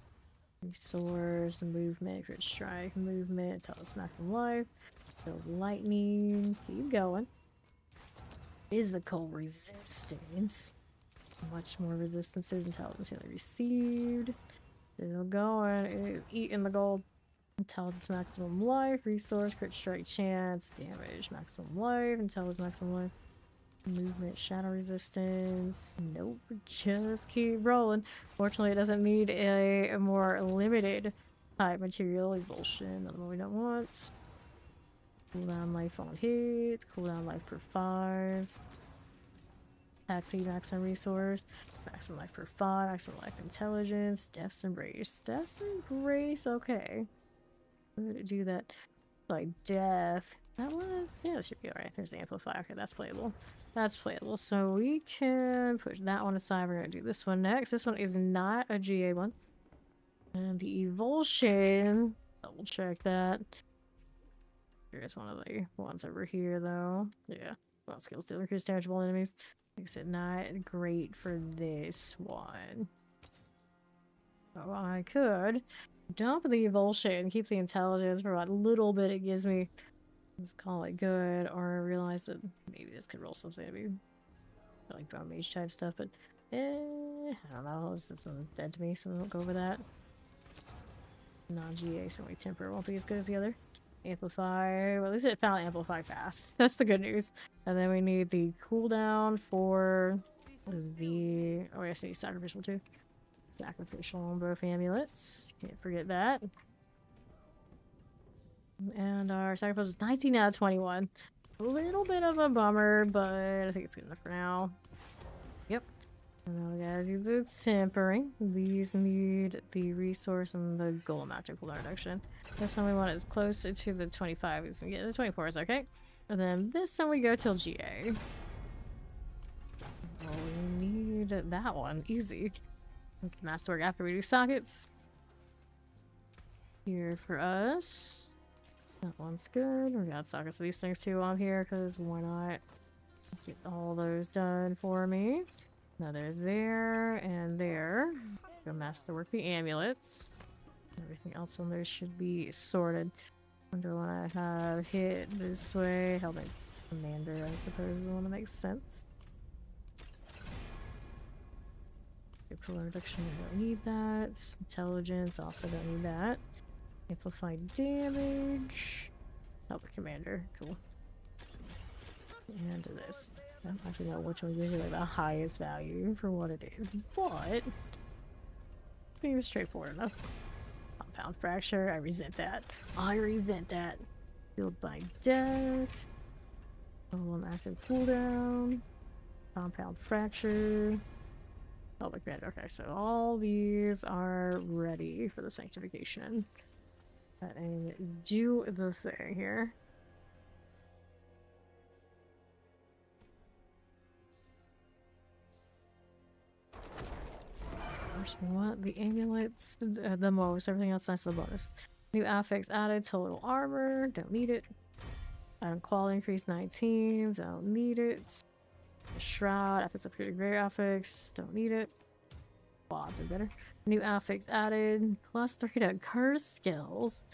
Resource, movement, crit strike, movement, intelligence maximum life, build lightning, keep going. Physical resistance. Much more resistances, intelligence healing received. Still going, eating the gold. Intelligence maximum life, resource, crit strike chance, damage maximum life, intelligence maximum life. Movement, shadow resistance. Nope, just keep rolling. Fortunately, it doesn't need a more limited type material like bullshit. Another one we don't want. Cooldown life on hit. Cooldown life per 5. Taxi, maximum resource. Maximum life per 5. Maximum life intelligence. Death's Embrace. Death's Embrace, okay. do that by death. That was, yeah, that should be alright. There's the amplifier. Okay, that's playable. That's playable. So we can push that one aside. We're gonna do this one next. This one is not a GA one. And the Evulsion, double check that. There's one of the ones over here, though. Yeah. Well, skill steal, increase damage to all enemies. Like I said, not great for this one. So I could dump the Evulsion, keep the intelligence for what little bit it gives me. Just call it good, or realize that maybe this could roll something to be like bone mage type stuff, but I don't know. This one's dead to me, so we won't go over that. Non-GA, so my temper won't be as good as the other. Amplify. Well, at least it found amplify fast. That's the good news. And then we need the cooldown for the. Oh, I see sacrificial too. Sacrificial on both amulets. Can't forget that. And our sacrifice is 19 out of 21. A little bit of a bummer, but I think it's good enough for now. Yep. And then we gotta do the tempering. These need the resource and the Golemancer cooldown reduction. This one we want it as close to the 25 as we get. The 24 is okay. And then this one we go till GA. Oh, we need that one. Easy. Okay, masterwork after we do sockets. Here for us. That one's good. We got sockets of these things too on here, because why not? Get all those done for me. Another there and there. Go masterwork the amulets. Everything else on there should be sorted. Wonder when I have hit this way. How makes commander, I suppose, is the one that makes sense. Polar reduction, we don't need that. Intelligence, also don't need that. Amplified damage. Help the commander, cool. And this. I don't actually know which one gives you like the highest value for what it is, but seems straightforward enough. Compound fracture, I resent that. I resent that. Healed by death. Active cooldown. Compound fracture. Oh, like that. Okay, so all these are ready for the sanctification. And do the thing here. First, we want the amulets the most. Everything else nice as a bonus. New affix added. Total armor. Don't need it. Quality increase 19. Don't need it. Shroud. Affix upgraded to greater affix. Don't need it. Odds are better. New affix added. Plus 3 to curse skills.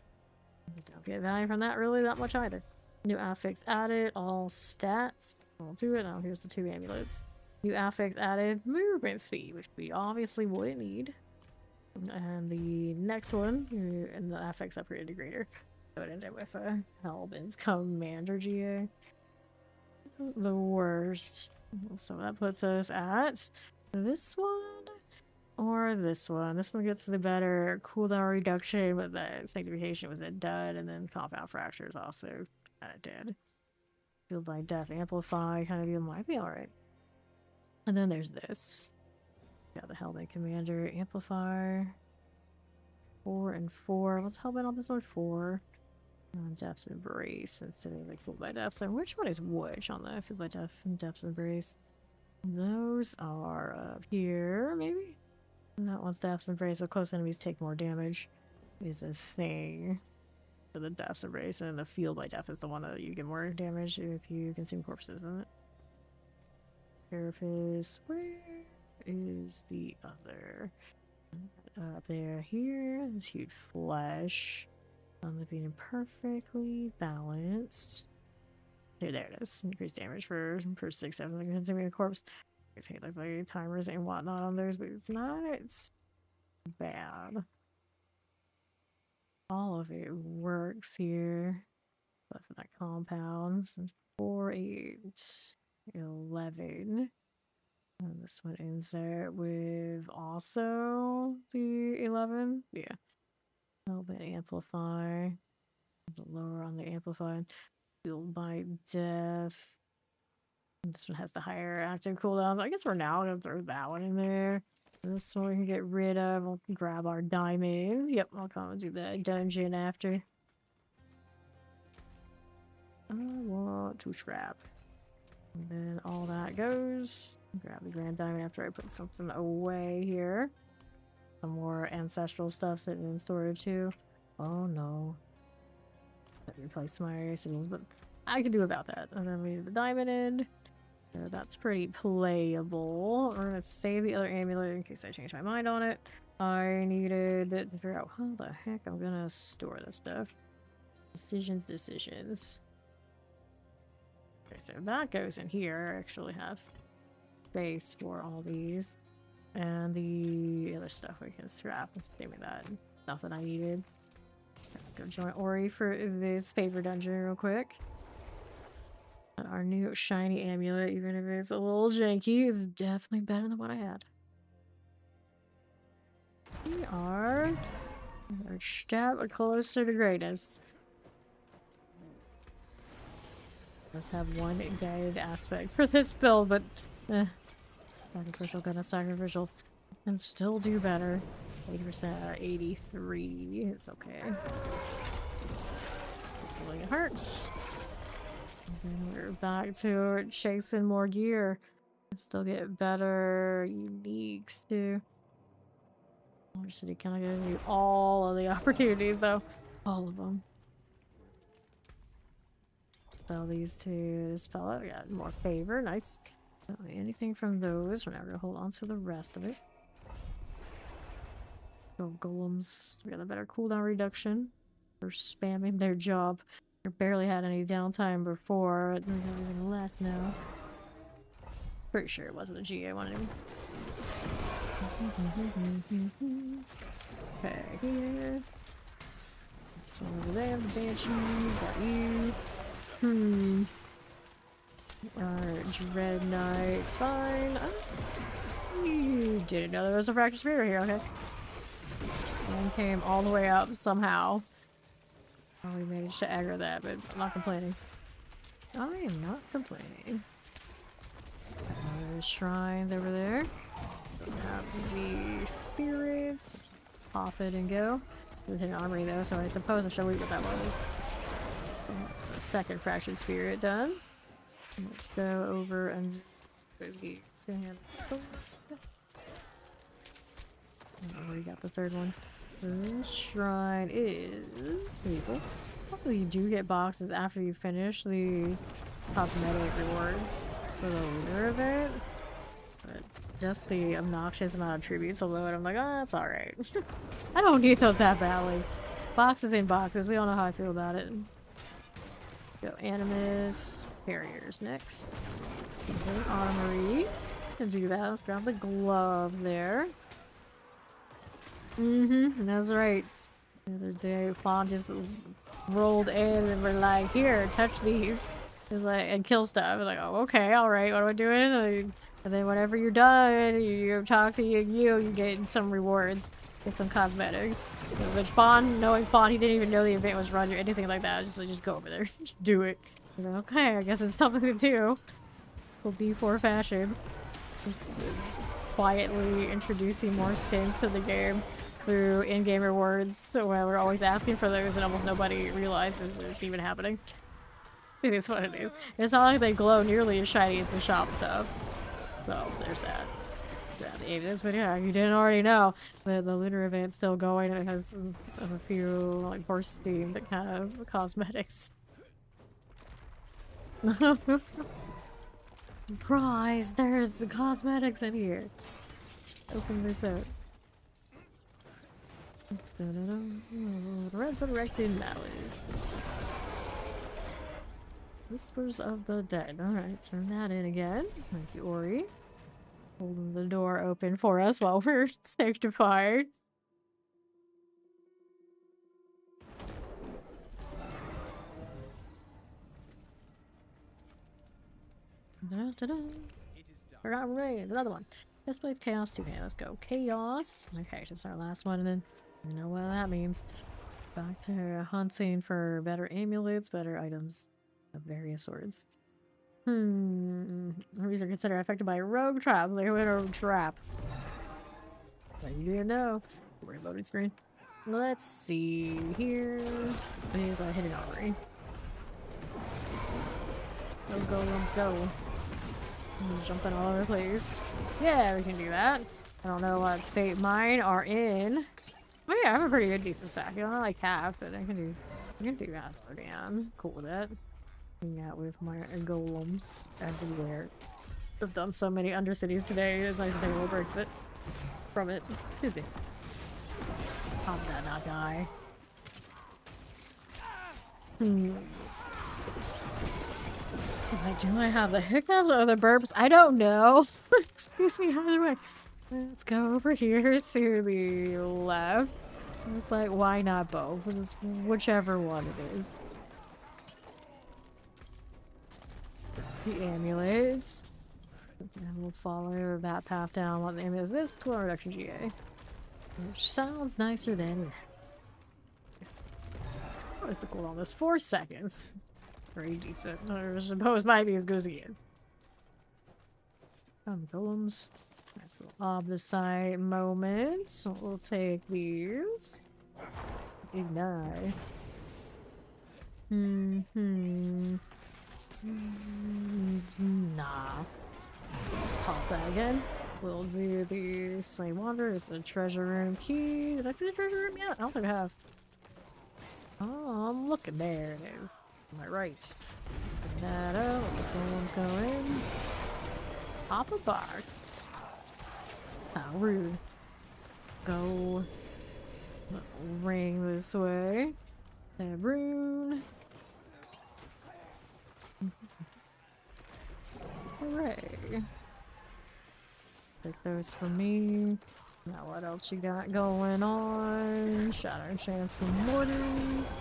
Don't get value from that really that much either. New affix added. All stats. I'll do it. Now here's the 2 amulets. New affix added. Movement speed, which we obviously wouldn't need. And the next one, and the affix upgraded to greater. So it ended with a Hellbin's Commander GA. The worst. So that puts us at this one or this one. This one gets the better cooldown reduction, but the sanctification was a dud, and then compound fracture is also kind of dead. Healed by death, amplify kind of deal might be alright. And then there's this. Got the Hellbent Commander, amplify. 4 and 4. What's Hellbent on this one? 4. Depth's Embrace instead of like Fueled by Death. So which one is which on the Fueled by Death and Depth's Embrace? Those are up here, maybe? And that one's Depth's Embrace, so close enemies take more damage. Is a thing. For the Depth's Embrace, and the Fueled by Death is the one that you get more damage if you consume corpses, isn't it? Carapace, where is the other? Up there, here, this huge flesh. Being perfectly balanced. Here, there it is. Increased damage for 6 7 consuming a corpse. There's hate like the timers and whatnot on those, but it's not bad. All of it works here. But for that compounds, 4 8 11. And this one ends there with also the 11. Yeah. A little bit amplify. A bit lower on the amplify. Fueled by death. And this one has the higher active cooldown. I guess we're now gonna throw that one in there. This one we can get rid of. We'll grab our diamond. Yep, I'll come and do the dungeon after. I want to scrap. And then all that goes. Grab the grand diamond after I put something away here. Some more ancestral stuff sitting in storage too. Oh no. Let me replace my signals, but I can do about that. And then we need the diamond in. That's pretty playable. We're gonna save the other amulet in case I change my mind on it. I needed to figure out how the heck I'm gonna store this stuff. Decisions. Okay, so that goes in here. I actually have space for all these. And the other stuff we can scrap. Give me that. Nothing I needed. Go join Ori for this favor dungeon real quick. Our new shiny amulet, even if it's a little janky, is definitely better than what I had. We are a step closer to greatness. Let's have one dead aspect for this build, but sacrificial, gonna sacrificial, and still do better. 80% 83 is okay. Hopefully it hurts. And we're back to chasing more gear. Still get better uniques too. Water City kind of gonna do all of the opportunities though. All of them. Sell these to this fella. We got more favor. Nice. Don't need anything from those. We're not gonna hold on to the rest of it. Go golems. We got a better cooldown reduction for spamming their job. We barely had any downtime before. It doesn't even less now. Pretty sure it wasn't a GA one anymore. Okay, here. This one over there, the Banshee. Got you. Dread Knight's fine. Oh, you didn't know there was a fractured spirit here, okay. One came all the way up somehow. Oh, we managed to aggro that, but I'm not complaining. I am not complaining. There's shrines over there. We have the spirits. Just pop it and go. There's an armory though, so I suppose I should read what that was. That's the second fractured spirit done. Let's go over and we got the third one. This shrine is legal. Hopefully you do get boxes after you finish the cosmetic rewards for the leader event. But just the obnoxious amount of tributes alone, I'm like, oh, that's alright. I don't need those that badly. Boxes in boxes, we all know how I feel about it. Go Animus, barriers next. Okay, armory. Can do that. Let's grab the gloves there. That's right. The other day, Fawn just rolled in and we're like, here, touch these. It's like, and kill stuff. I was like, oh, okay, alright, what am I doing? And then whenever you're done, you talk to you get some rewards. Get some cosmetics. Which Fawn, knowing Fawn, he didn't even know the event was run or anything like that. Just go over there. Just do it. Like, okay, I guess it's something to do. Full D4 fashion. Just quietly introducing more skins to the game through in-game rewards. So we're always asking for those and almost nobody realizes it's even happening. It is what it is. It's not like they glow nearly as shiny as the shop stuff. So there's that. Yeah, the aim of this video, you didn't already know, the lunar event's still going and it has a few like horse themed kind of cosmetics. Surprise! There's the cosmetics in here. Open this up. Resurrected malice. Whispers of the Dead. Alright, turn that in again. Thank you, Ori. Holding the door open for us while we're sanctified. Forgotten Raid, another one. Let's play Chaos 2. Okay, let's go. Chaos. Okay, just our last one, and then you know what that means. Back to hunting for better amulets, better items of various sorts. These are considered affected by a rogue trap. Like a rogue trap. But you didn't know. Reloading screen. Let's see here. Is a hidden armory. Go, go, let's go. I'm jumping all over the place. Yeah, we can do that. I don't know what state mine are in. But yeah, I have a pretty good decent stack. You know, not like half, but I can do Asmodean. Cool with that. Hang out with my golems everywhere. I've done so many undercities today. It's nice to take a little break from it. Excuse me. How did that not die? Like, do I have the hiccups or the burps? I don't know. Excuse me, either way. Let's go over here to the left. It's like, why not both? Just whichever one it is. The amulets. And we'll follow that path down. What the amulet is this? Cooldown reduction GA. Which sounds nicer than... What is the cooldown on this? 4 seconds. Pretty decent. I suppose might be as good as it gets. Found the golems. Nice little oblicite moment. So we'll take these. Ignite. Nah. Let's pop that again. We'll do the Slain Wanderer. It's a treasure room key. Did I see the treasure room yet? I don't think I have. Oh, I'm looking. There it is. On my right. Open that up. The golems go in. Pop a box. How rude. Go. Ring this way. That rune. Hooray. Take those for me. Now what else you got going on? Shadow Chance and Mortars.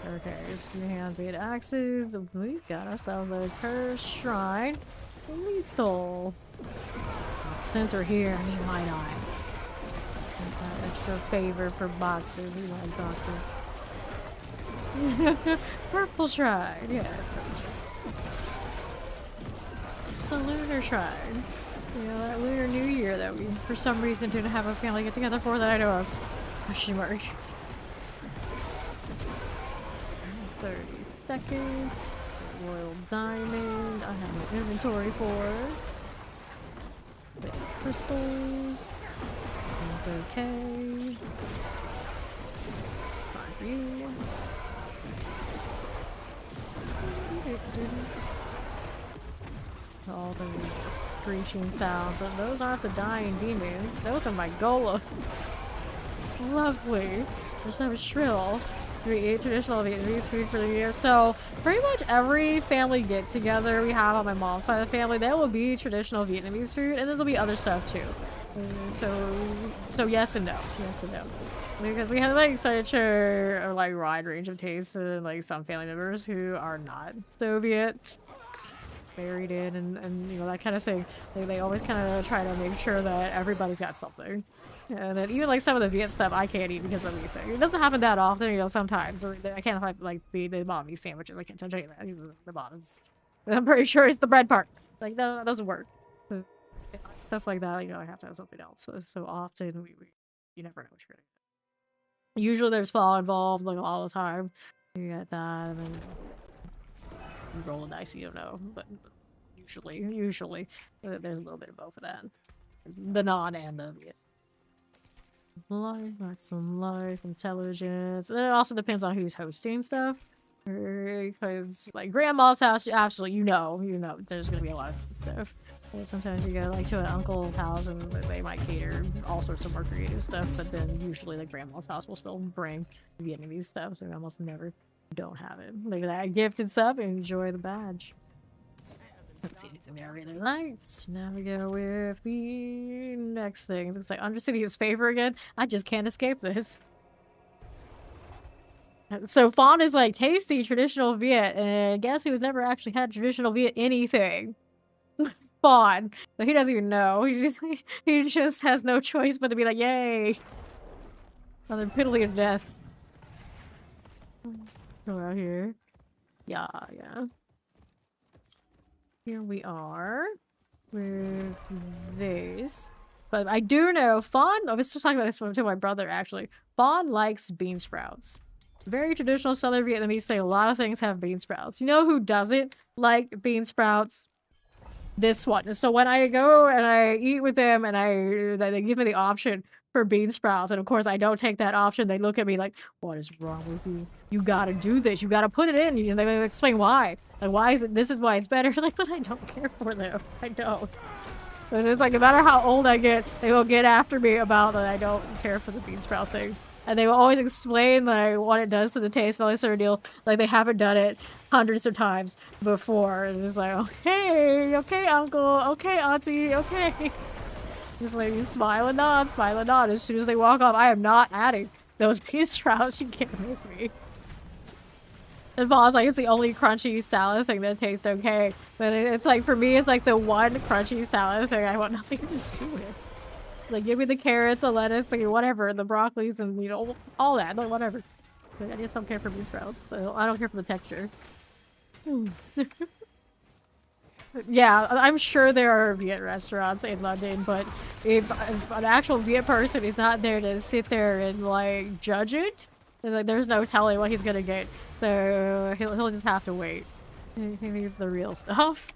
Okay, it's your hands, 8 axes. We got ourselves a cursed shrine. Lethal. Since we're here, I need my eye. Extra favor for boxes. We like boxes. Purple shrine. Yeah, purple shrine. The lunar shrine. You know, that lunar new year that we, for some reason, didn't have a family get together for that I know of. Question mark. 30 seconds. Royal diamond. I have no inventory for. Bit of crystals. It's okay. Fine for you. All those screeching sounds, but those aren't the dying demons. Those are my golems. Lovely. Just have a shrill. We eat traditional Vietnamese food for the year. So pretty much every family get together we have on my mom's side of the family, there will be traditional Vietnamese food, and then there'll be other stuff too. So yes and no. Yes and no. Because we have like such a like wide range of tastes, and like some family members who are not Soviet. Buried in and you know, that kind of thing. They always kind of try to make sure that everybody's got something. And then even like some of the Viet stuff I can't eat because of anything. It doesn't happen that often, you know, sometimes. I can't have like the mommy sandwiches. I can't touch any of that. The bottoms. I'm pretty sure it's the bread part. Like, no, that doesn't work. But stuff like that, you know, I have to have something else. So often you never know what you're gonna get. Usually there's fall involved, like all the time. You get that, and then you roll a dice, you don't know. But usually there's a little bit of both of that. The non and the Viet. Life, maximum life, intelligence. It also depends on who's hosting stuff. Because, like, grandma's house, absolutely, you know, there's gonna be a lot of stuff. And sometimes you go, like, to an uncle's house and they might cater all sorts of more creative stuff, but then usually, like, grandma's house will still bring Vietnamese stuff, so we almost never don't have it. Look at that gifted sub, enjoy the badge. Let's see anything there I really liked. Now we go with the next thing. Looks like Undercity is favor again. I just can't escape this. So Fawn is like tasty traditional Viet, and guess who's never actually had traditional Viet anything? Fawn. But he doesn't even know. He just has no choice but to be like, yay! Another piddly of death. Go out here. Yeah. Here we are with this. But I do know Fawn, I was just talking about this to my brother actually. Fawn likes bean sprouts. Very traditional Southern Vietnamese say a lot of things have bean sprouts. You know who doesn't like bean sprouts? This one. So when I go and I eat with them and they give me the option for bean sprouts, and of course I don't take that option, they look at me like, what is wrong with you? You gotta do this. You gotta put it in. And they explain why. Like, why is it? This is why it's better. Like, but I don't care for them. I don't. But it's like, no matter how old I get, they will get after me about that I don't care for the bean sprout thing. And they will always explain like what it does to the taste and all this sort of deal. Like they haven't done it hundreds of times before. And it's like, okay, okay, uncle, okay, auntie, okay. Just like you smile and nod, smile and nod. As soon as they walk off, I am not adding those bean sprouts. You can't make me. And Paul's like, it's the only crunchy salad thing that tastes okay. But it's like, for me, it's like the one crunchy salad thing I want nothing to do with. Like, give me the carrots, the lettuce, like, whatever, the broccolis, and, you know, all that, like, whatever. Like, I just don't care for bean sprouts, so I don't care for the texture. Yeah, I'm sure there are Viet restaurants in London, but if an actual Viet person is not there to sit there and, like, judge it, then, like, there's no telling what he's gonna get. So he'll just have to wait. He needs the real stuff.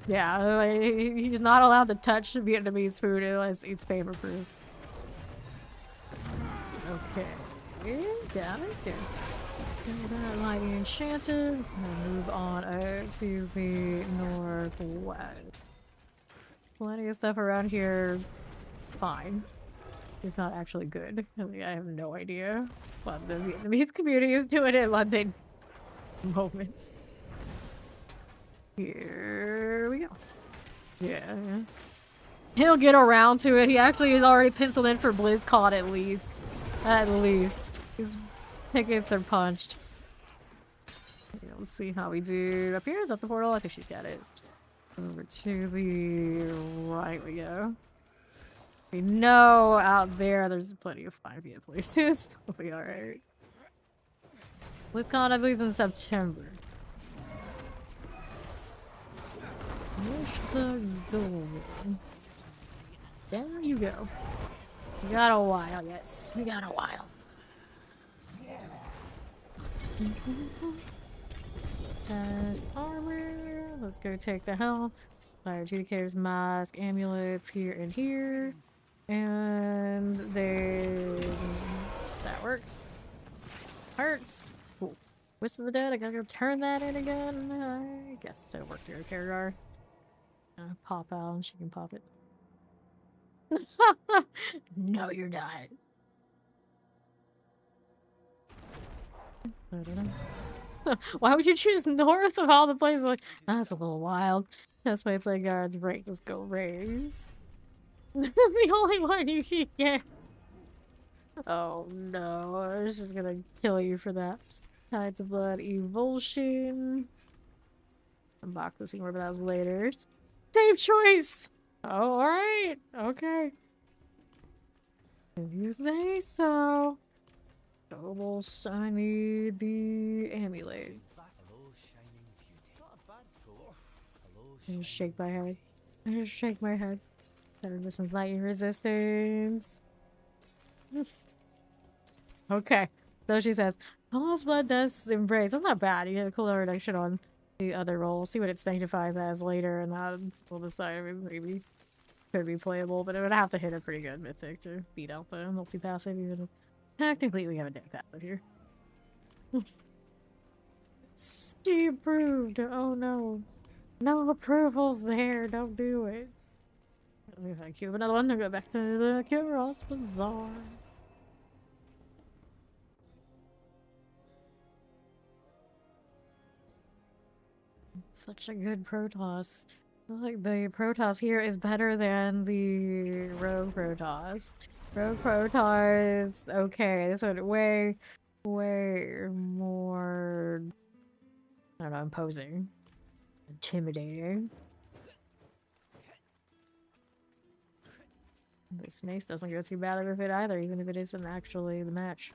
Yeah, like, he's not allowed to touch Vietnamese food unless it's paper-proof. Okay. Got it. Good. That lighting enchanted. Let's move on to the northwest. Plenty of stuff around here. Fine. It's not actually good. I mean, I have no idea what the Vietnamese community is doing in London. Moments. Here we go. Yeah. He'll get around to it. He actually is already penciled in for BlizzCon at least. At least. His tickets are punched. Yeah, let's see how we do. Up here? Is that the portal? I think she's got it. Over to the right we go. We know out there there's plenty of fine Viet places. We'll be alright. BlizzCon, I believe, is in September. Where's the goal? There you go. We got a while, yes. We got a while. Test armor. Let's go take the helm. Fire adjudicator's mask, amulets here and here. And then that works. Hurts. Cool. Wisp of the Dead, I gotta go turn that in again. I guess it'll work through Kargar. Pop out and she can pop it. No, you're not. Why would you choose north of all the places? Like, that's a little wild. That's why it's like, right, let's go raise. The only one you can get. Oh no, I was just gonna kill you for that. Tides of Blood, Evulsion. Unbox this thing, but that was later. Same choice! Oh, alright. Okay. If you say so. Doubles, I need the amulet. I just shake my head. I just shake my head. Better listen to lightning resistance. Okay. So she says, Paul's blood does embrace. That's not bad. You get a cooldown reduction on the other roll. See what it sanctifies as later, and that will decide. I mean, maybe could be playable, but it would have to hit a pretty good mythic to beat out the multi-passive, even if technically we have a deck passive here. She approved. Oh no. No approvals there. Don't do it. Let me find Cube another one to go back to the Kuros Bazaar. Such a good Protoss. Like the Protoss here is better than the Rogue Protoss. Rogue Protoss, okay, this one way more, I don't know, imposing. Intimidating. This mace doesn't go too badly with it either, even if it isn't actually the match.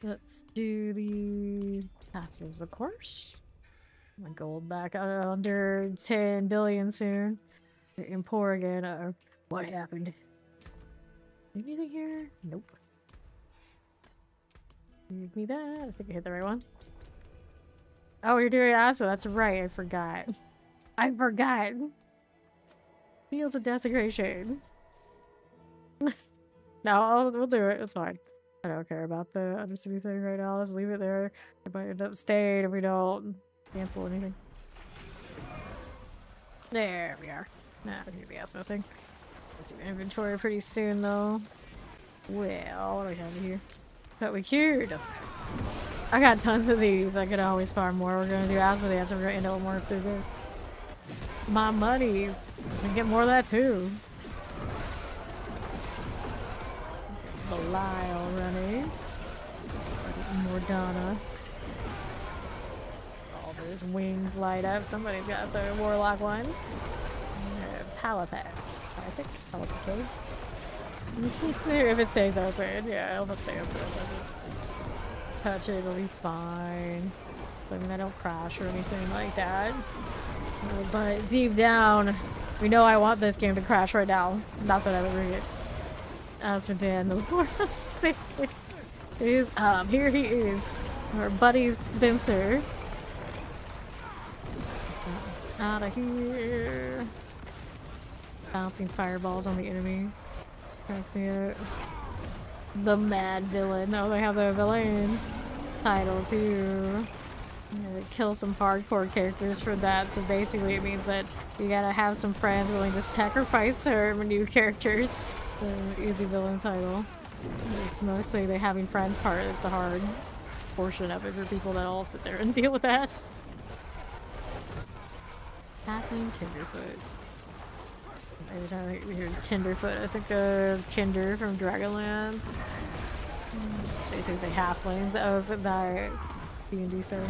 Let's do the passives, of course. My gold back under 10 billion soon. And pour again. Uh-oh. What happened? Anything here? Nope. Give me that. I think I hit the right one. Oh, you're doing Asmo. That's right. I forgot. I forgot. Fields of Desecration. No, we'll do it. It's fine. I don't care about the Undercity thing right now. Let's leave it there. It might end up staying if we don't cancel anything. There we are. Nah, I think the Asmo thing. We'll do inventory pretty soon though. Well, what do we have here? But we cure. Doesn't matter. I got tons of these. I could always farm more. We're gonna do Asmo the answer. We're gonna end up with more through this. My money. I get more of that too. Belial running. Morgana. All those wings light up. Somebody's got the warlock ones. Palapat. I think Palapat. If it stays open, yeah, it'll just stay open. Touch it, it'll be fine. I mean, I don't crash or anything like that. But deep down, we know I want this game to crash right now. Not that I would read it. As for Dan, the worst thing is, here he is. Our buddy Spencer. Out of here. Bouncing fireballs on the enemies. Cracks me up. The mad villain. Oh, they have the villain title too. Kill some hardcore characters for that. So basically it means that you gotta have some friends willing to sacrifice some new characters. The easy villain title. It's mostly the having friends part is the hard portion of it for people that all sit there and deal with that. Happening Tenderfoot. Every time I hear Tenderfoot, I think of Kinder from Dragonlance. Basically the halflings of that D&D setting.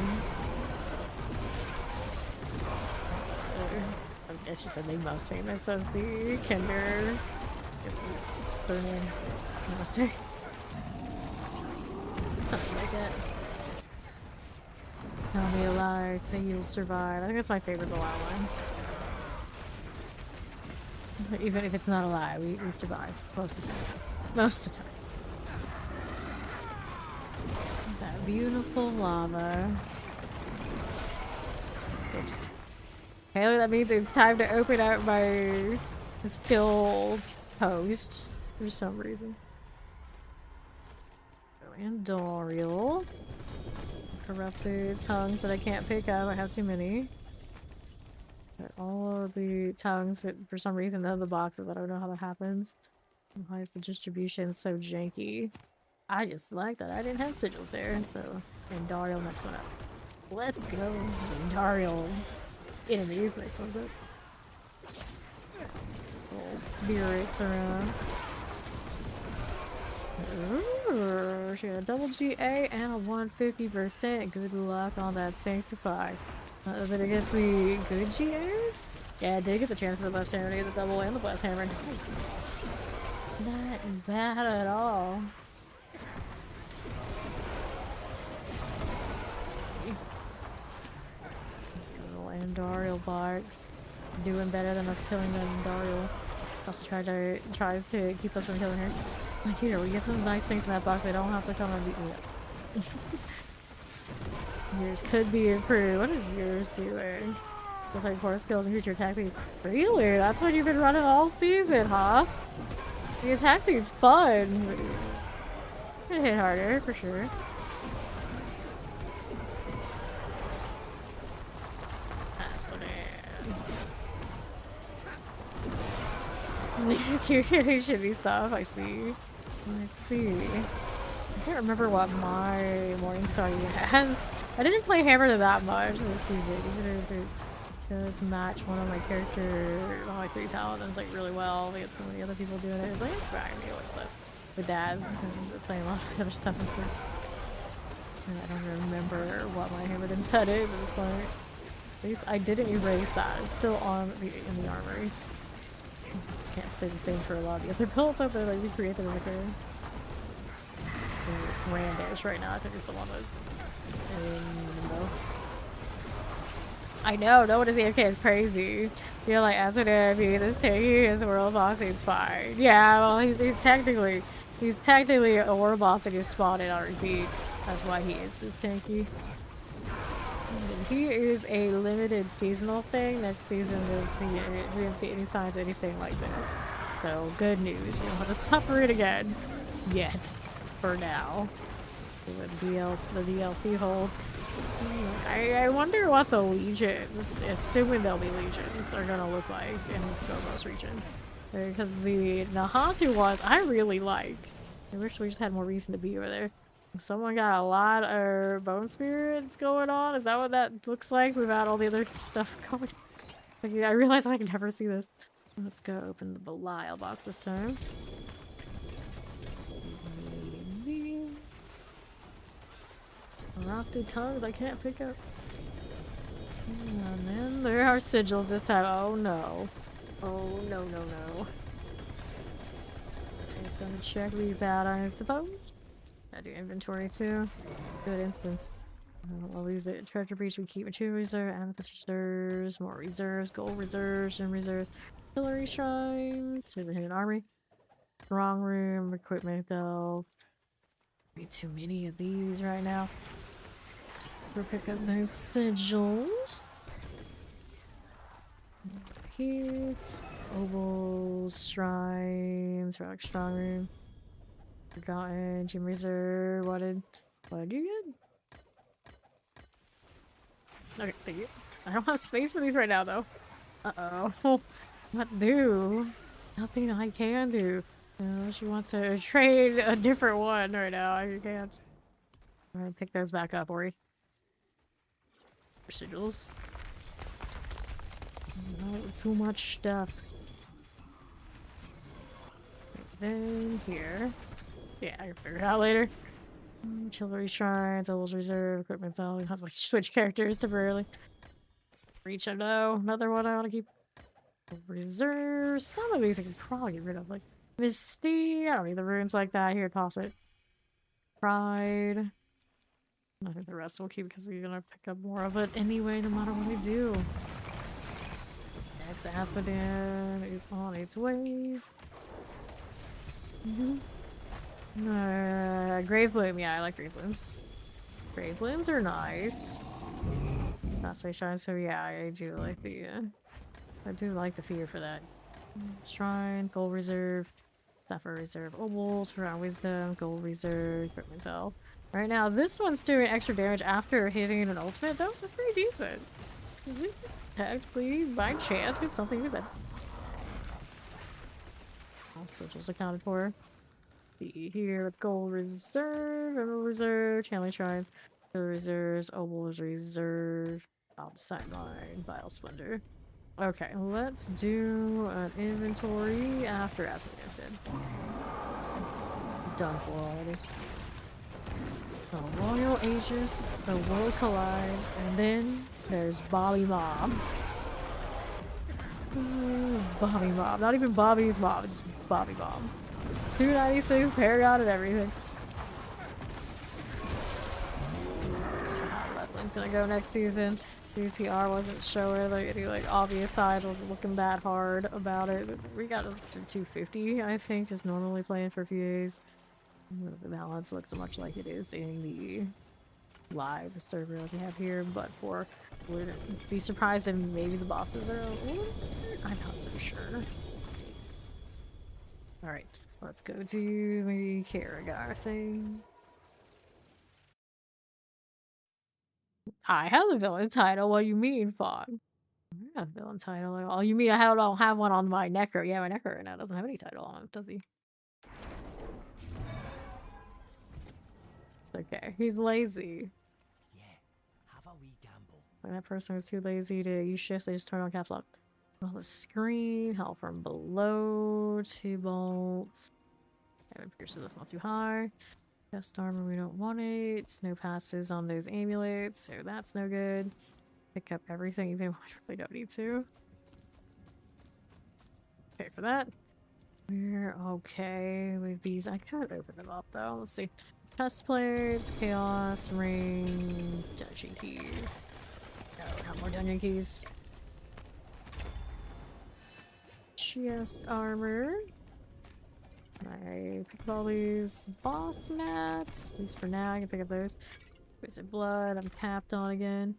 I guess you said the most famous of the Kinder. It's their name. I want to say. Something like that. Tell me a lie, say you'll survive. I think that's my favorite Belial one. But even if it's not a lie, we survive most of the time. Most of the time. That beautiful lava. Oops. Okay, that means it's time to open up my skill post for some reason. And Doriel. Corrupted tongues that I can't pick up. I have too many. But all of the tongues, for some reason, none of the boxes. I don't know how that happens. Why is the distribution so janky? I just like that I didn't have sigils there. So, and Doriel next one up. Let's go. Doriel enemies next one's up. Little spirits around. Ooh, she got a double GA and a 150%. Good luck on that Sanctify. Did I get the good GAs? Yeah, I did get the chance for the Blessed Hammer to get the double and the Blessed Hammer. Nice. Not bad at all. Little Andariel box. Doing better than us killing the Andariel. Also tries to keep us from killing her. Like here, we get some nice things in that box. They don't have to come and beat me up. Yours could be improved. What is yours doing? Looks like 4 skills and future attack speed. Really? That's what you've been running all season, huh? The attack speed's fun. Could hit harder, for sure. That's what it is. You're getting shitty stuff, I see. I see. I can't remember what my Morningstar unit has. I didn't play Hammer that much this season, even if it does match one of my characters, one of my 3 paladins, like really well. We had so many other people doing it. It's like inspiring me with dads because we're playing a lot of other stuff and stuff. And I don't remember what my Hammer set is at this point. At least I didn't erase that. It's still on in the armory. Can't say the same for a lot of the other builds out there that we created in the game. Randish right now, I think it's the one that's in limbo. I know, no one is AFK, it's crazy. You're like, as an AFK, this tanky is a world boss, he's fine. Yeah, well, he's technically a world boss that you spawned in on repeat. That's why he is this tanky. He is a limited seasonal thing. Next season, we didn't see any signs of anything like this. So, good news. You don't have to suffer it again. Yet. For now. The DLC holds. I wonder what the legions, assuming they'll be legions, are gonna look like in the Skobos region. Because the Nahatu ones, I really like. I wish we just had more reason to be over there. Someone got a lot of bone spirits going on. Is that what that looks like without all the other stuff going? Like, I realize I can never see this. Let's go open the Belial box this time. Rocky tongues I can't pick up. And then there are sigils this time. Oh no. Oh no no no. It's gonna check these out, I suppose. I do inventory too. Good instance. I'll use it. Treasure breach, we keep material reserve, amethyst reserves, more reserves, gold reserves, gem reserves, pillory shrines, here's a hidden armory, strong room, equipment though. Be too many of these right now. We'll pick up those sigils. Here, ovals, shrines, relic strong room. Forgotten, gym reserve, what did you get? Okay, thank you. I don't have space for these right now though. Uh-oh. What do? Nothing I can do. She wants to trade a different one right now. I can't. I'm gonna pick those back up, Ori. Sigils. No, too much stuff. Then here. Yeah, I can figure it out later. Artillery shrines, ovals reserve, equipment though. It has like switch characters temporarily. Reach, I know. Another one I want to keep. Reserve. Some of these I can probably get rid of. Like Misty. I don't need the runes like that. Here, toss it. Pride. I think the rest we'll keep because we're gonna pick up more of it anyway, no matter what we do. Next Asphodel is on its way. Grave Bloom, yeah, I like Grave Blooms. Grave Blooms are nice. That's my shrine, so yeah, I do like the I do like the fear for that. Shrine, gold reserve, Sapphire reserve, ovals, profound wisdom, gold reserve, equipment cell. Right now, this one's doing extra damage after hitting an ultimate, though, so it's pretty decent. We could technically, by chance, get something to that. All sigils accounted for. See here with gold reserve, emerald reserve, channeling shrines, reserves, ovals reserve, outside line, vile splendor. Okay, let's do an inventory after Asmodeus said. Done for already. The Royal Aegis, the World Collide, and then there's Bobby Mob. Bobby Mob. Not even Bobby's Mob, just Bobby Mob. 296, Paragon, and everything. Redland's gonna go next season. UTR wasn't showing like any like obvious side, wasn't looking that hard about it. But we got up to 250, I think, just normally playing for a few days. The balance looks much like it is in the live server that we have here, but would be surprised if maybe the bosses are I'm not so sure. Alright, let's go to the Karagar thing. I have a villain title, what do you mean, Fawn? I have a villain title. Oh, you mean I don't have one on my Necro? Yeah, my Necro right now doesn't have any title on it, does he? Okay, he's lazy. Yeah, have a wee gamble. When that person is too lazy to use shifts, they just turn on caps lock. Well, the screen, hell from below, 2 bolts. Heaven piercer, that's not too high. Chest armor, we don't want it. Snow passes on those amulets, so that's no good. Pick up everything, even if I really don't need to. Okay, for that. We're okay with these. I could open them up though. Let's see. Chest plates, chaos, rings, dungeon keys. No, not more dungeon keys. Chest armor. I pick up all these boss mats. At least for now, I can pick up those. Wizard blood, I'm capped on again.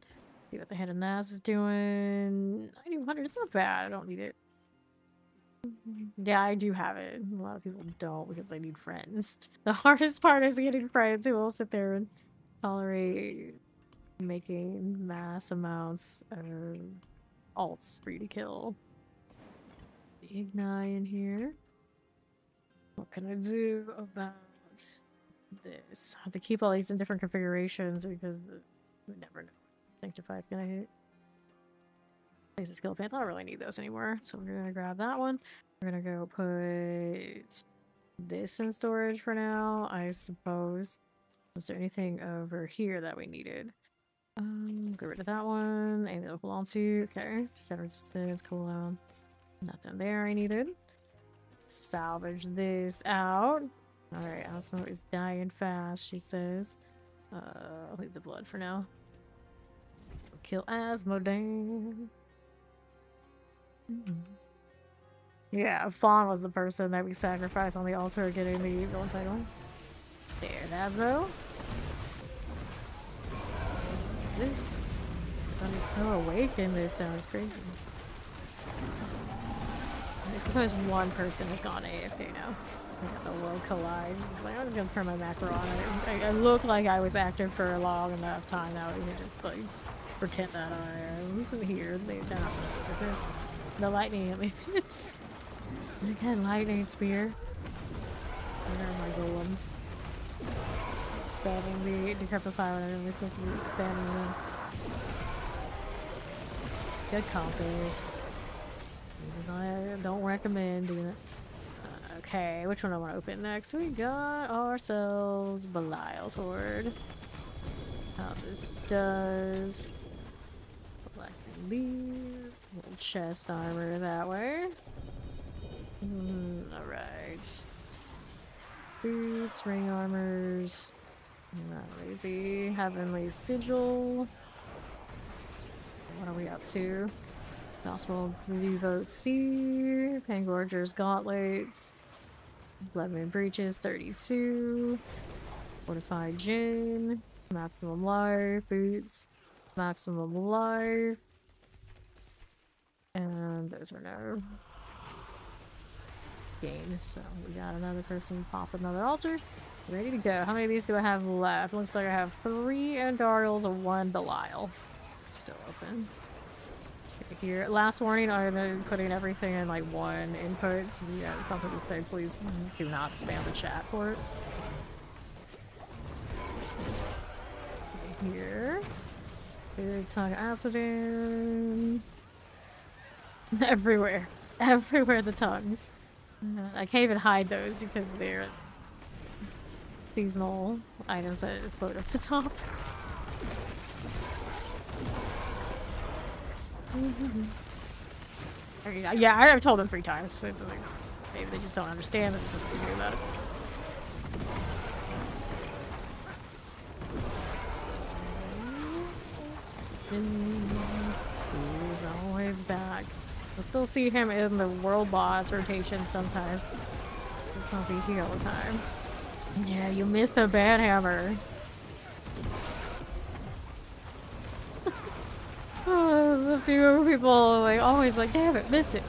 See what the head of Nas is doing. 9100, it's not bad. I don't need it. Yeah, I do have it. A lot of people don't because they need friends. The hardest part is getting friends who will sit there and tolerate making mass amounts of alts for you to kill. Ignite in here. What can I do about this? I have to keep all these in different configurations because we never know. Sanctify's gonna hit. Place a skill pants. I don't really need those anymore, so we're gonna grab that one. We're gonna go put this in storage for now, I suppose. Was there anything over here that we needed? Get rid of that one. Aim the hold on to. Okay, shadow resistance, cooldown. Nothing there I needed. Salvage this out. Alright, Osmo is dying fast, she says. I'll leave the blood for now. Kill Asmodane. Yeah, Fawn was the person that we sacrificed on the altar getting the villain title. There, Asmo. This. I'm so awake in this sounds crazy. I suppose one person has gone AFK now. I got the world collide. He's like, I'm just gonna turn my macro on. I look like I was active for a long enough time now. We can just like pretend that I am here. They're not gonna look at this. The lightning at least hits. Again, lightning spear. Where are my golems? Spamming the decrepit fire when I'm supposed to be spamming them. Good compass. I don't recommend doing it. Okay, which one I want to open next? We got ourselves Belial's Horde. How this does. Selecting these. Little chest armor that way. Alright. Boots, ring armors. Not lazy. Heavenly Sigil. What are we up to? Gospel Revote C, Pangorger's Gauntlets, Bloodman Breaches 32, Fortified Gin, Maximum Life, Boots, Maximum Life, and those are no games. So we got another person pop another altar. Ready to go. How many of these do I have left? Looks like I have 3 Andariels and 1 Belial. Still open. Here, last warning, are they putting everything in like one input? So yeah, something to say, please do not spam the chat for it. Here. Here, tongue Asmodane. Everywhere. Everywhere the tongues. I can't even hide those because they're seasonal items that float up to top. Yeah, I've told them 3 times. So it's like, maybe they just don't understand and what to do about it. He's always back. I'll still see him in the world boss rotation sometimes. Just won't be here all the time. Yeah, you missed a bad hammer. A few people like always like, damn it, missed it.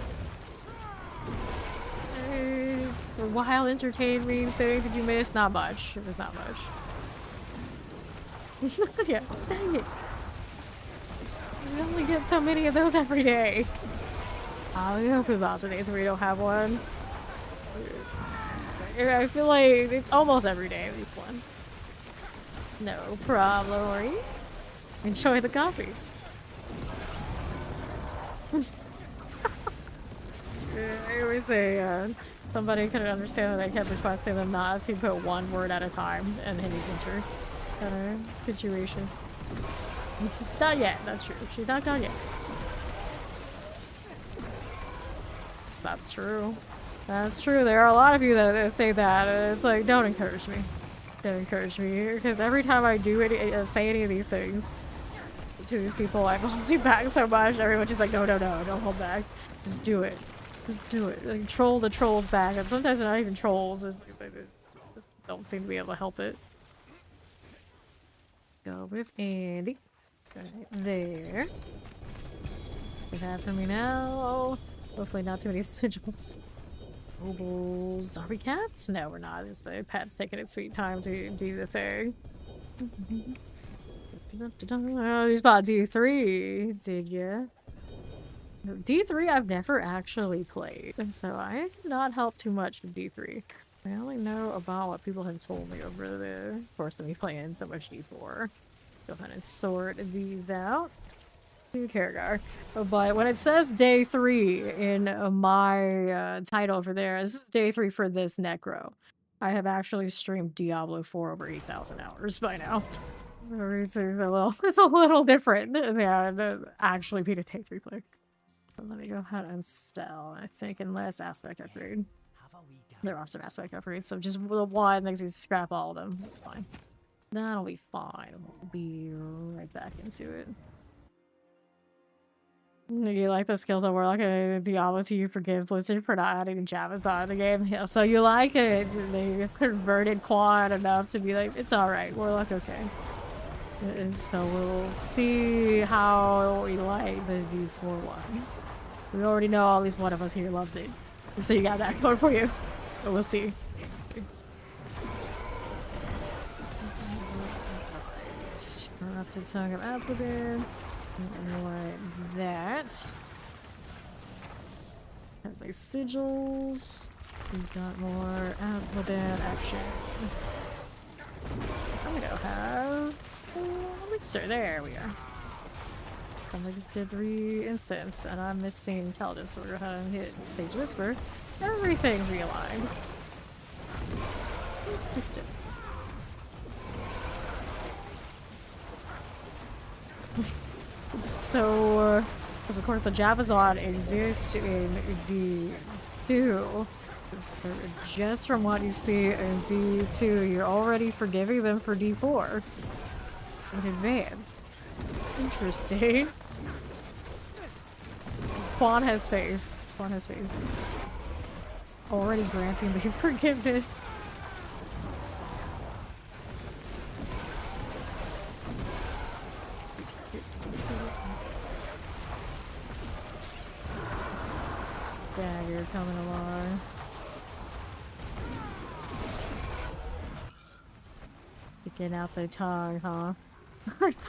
The wild entertaining thing did you miss? Not much. It was not much. Yeah, dang it. We only get so many of those every day. We hope there's lots of days where we don't have one. I feel like it's almost every day at least one. No problem, Ori. Enjoy the coffee. I always say somebody couldn't understand that I kept requesting them not to put one word at a time and hit each other kind of situation. Not yet, that's true. She's not done yet. That's true. That's true. There are a lot of you that say that. It's like, don't encourage me. Don't encourage me. Because every time I do say any of these things to these people, I'm holding back so much. Everyone's just like, no, no, no, don't hold back. Just do it. Just do it. Like, troll the trolls back. And sometimes they're not even trolls. It's, they just don't seem to be able to help it. Go with Andy. Right there. Is that for me now? Hopefully not too many sigils. Nobles. Are we cats? No, we're not. It's the pet's taking its sweet time to do the thing. Oh, you spot D3, did ya? D3 I've never actually played, so I did not help too much with D3. I only know about what people have told me over the course of me playing so much D4. Go ahead and sort these out. Kargar. But when it says day 3 in my title over there, this is day 3 for this Necro. I have actually streamed Diablo for over 8,000 hours by now. It's a little different than actually beat a day 3 player. So let me go ahead and sell. I think unless aspect upgrade. There are some aspect upgrades, so just the one makes you scrap all of them. That's fine. That'll be fine. We'll be right back into it. You like the skills of Warlock and Diablo 2 you forgive Blizzard for not adding Javazon in the game? Yeah, so you like it. They converted Quan enough to be like, it's alright, Warlock okay. So we'll see how we like the D4 one. We already know at least one of us here loves it. So you got that going for you. But we'll see. Corrupted Tongue of Azkaban. Like that. Have like sigils. We've got more Azkaban action. I'm gonna have a mixer. There we are. I just did 3 instants, and I'm missing intelligence, so we're gonna have to hit Sage Whisper. Everything's realigned. 6 So, of course, the Javazon exists in Z2. So just from what you see in Z2, you're already forgiving them for D4 in advance. Interesting. Quan has faith. Quan has faith. Already granting the forgiveness. Stagger coming along. Sticking out the tongue, huh?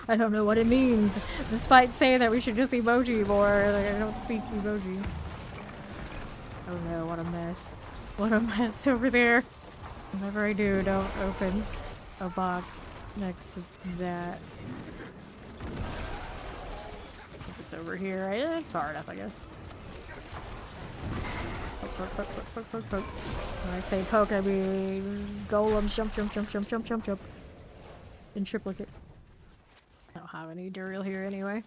I don't know what it means. Despite saying that we should just emoji more, like I don't speak emoji. Oh no, what a mess. What a mess over there. Whenever I do, don't open a box next to that. If it's over here, right? It's far enough, I guess. Poke, poke, poke, poke, poke, poke, poke. When I say poke, I mean golem, jump, jump, jump, jump, jump, jump, jump. In triplicate. I don't have any Duriel here anyway.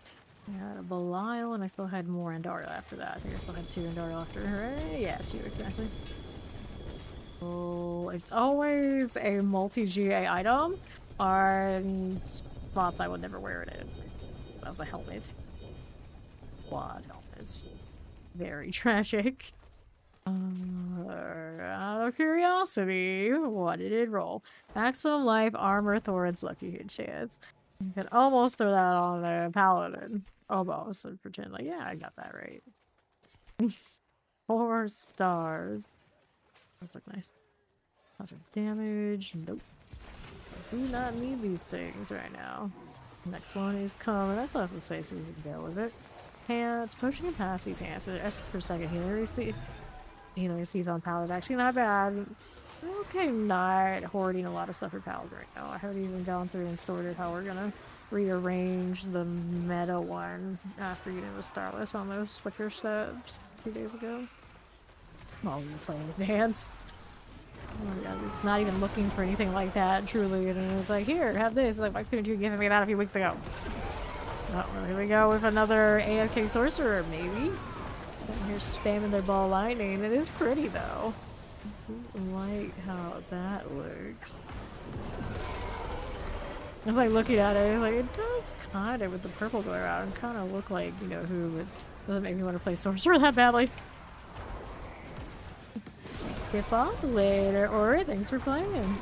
I had a Belial and I still had more Andariel after that. I think I still had 2 Andariel after her. Yeah, 2 exactly. Oh, it's always a multi-GA item on spots I would never wear it in. That was a helmet. Quad helmets. Very tragic. Out of curiosity, what did it roll? Maximum life, armor, thorns, lucky hit chance. You could almost throw that on a paladin. Almost. And pretend like, yeah, I got that right. 4 stars. Those look nice. Conscious damage. Nope. I do not need these things right now. Next one is coming. I still have some space so we can go with it. Pants. Potion capacity pants. With S per second healing received on paladin. Actually not bad. Okay, not hoarding a lot of stuff for paladin right now. I haven't even gone through and sorted how we're gonna rearrange the meta one after getting the Starless on those Flicker steps 2 days ago. Well, we playing advance. Oh my god, it's not even looking for anything like that, truly. And it's like, here, have this. Like, why couldn't you give me that a few weeks ago? Oh, well, here we go with another AFK Sorcerer, maybe. And here spamming their ball lightning. It is pretty, though. I like how that looks. I'm like looking at it, like it does kind of with the purple going around, kind of look like, you know, who, but doesn't make me want to play Sorcerer that badly. skip off later. Or thanks for playing.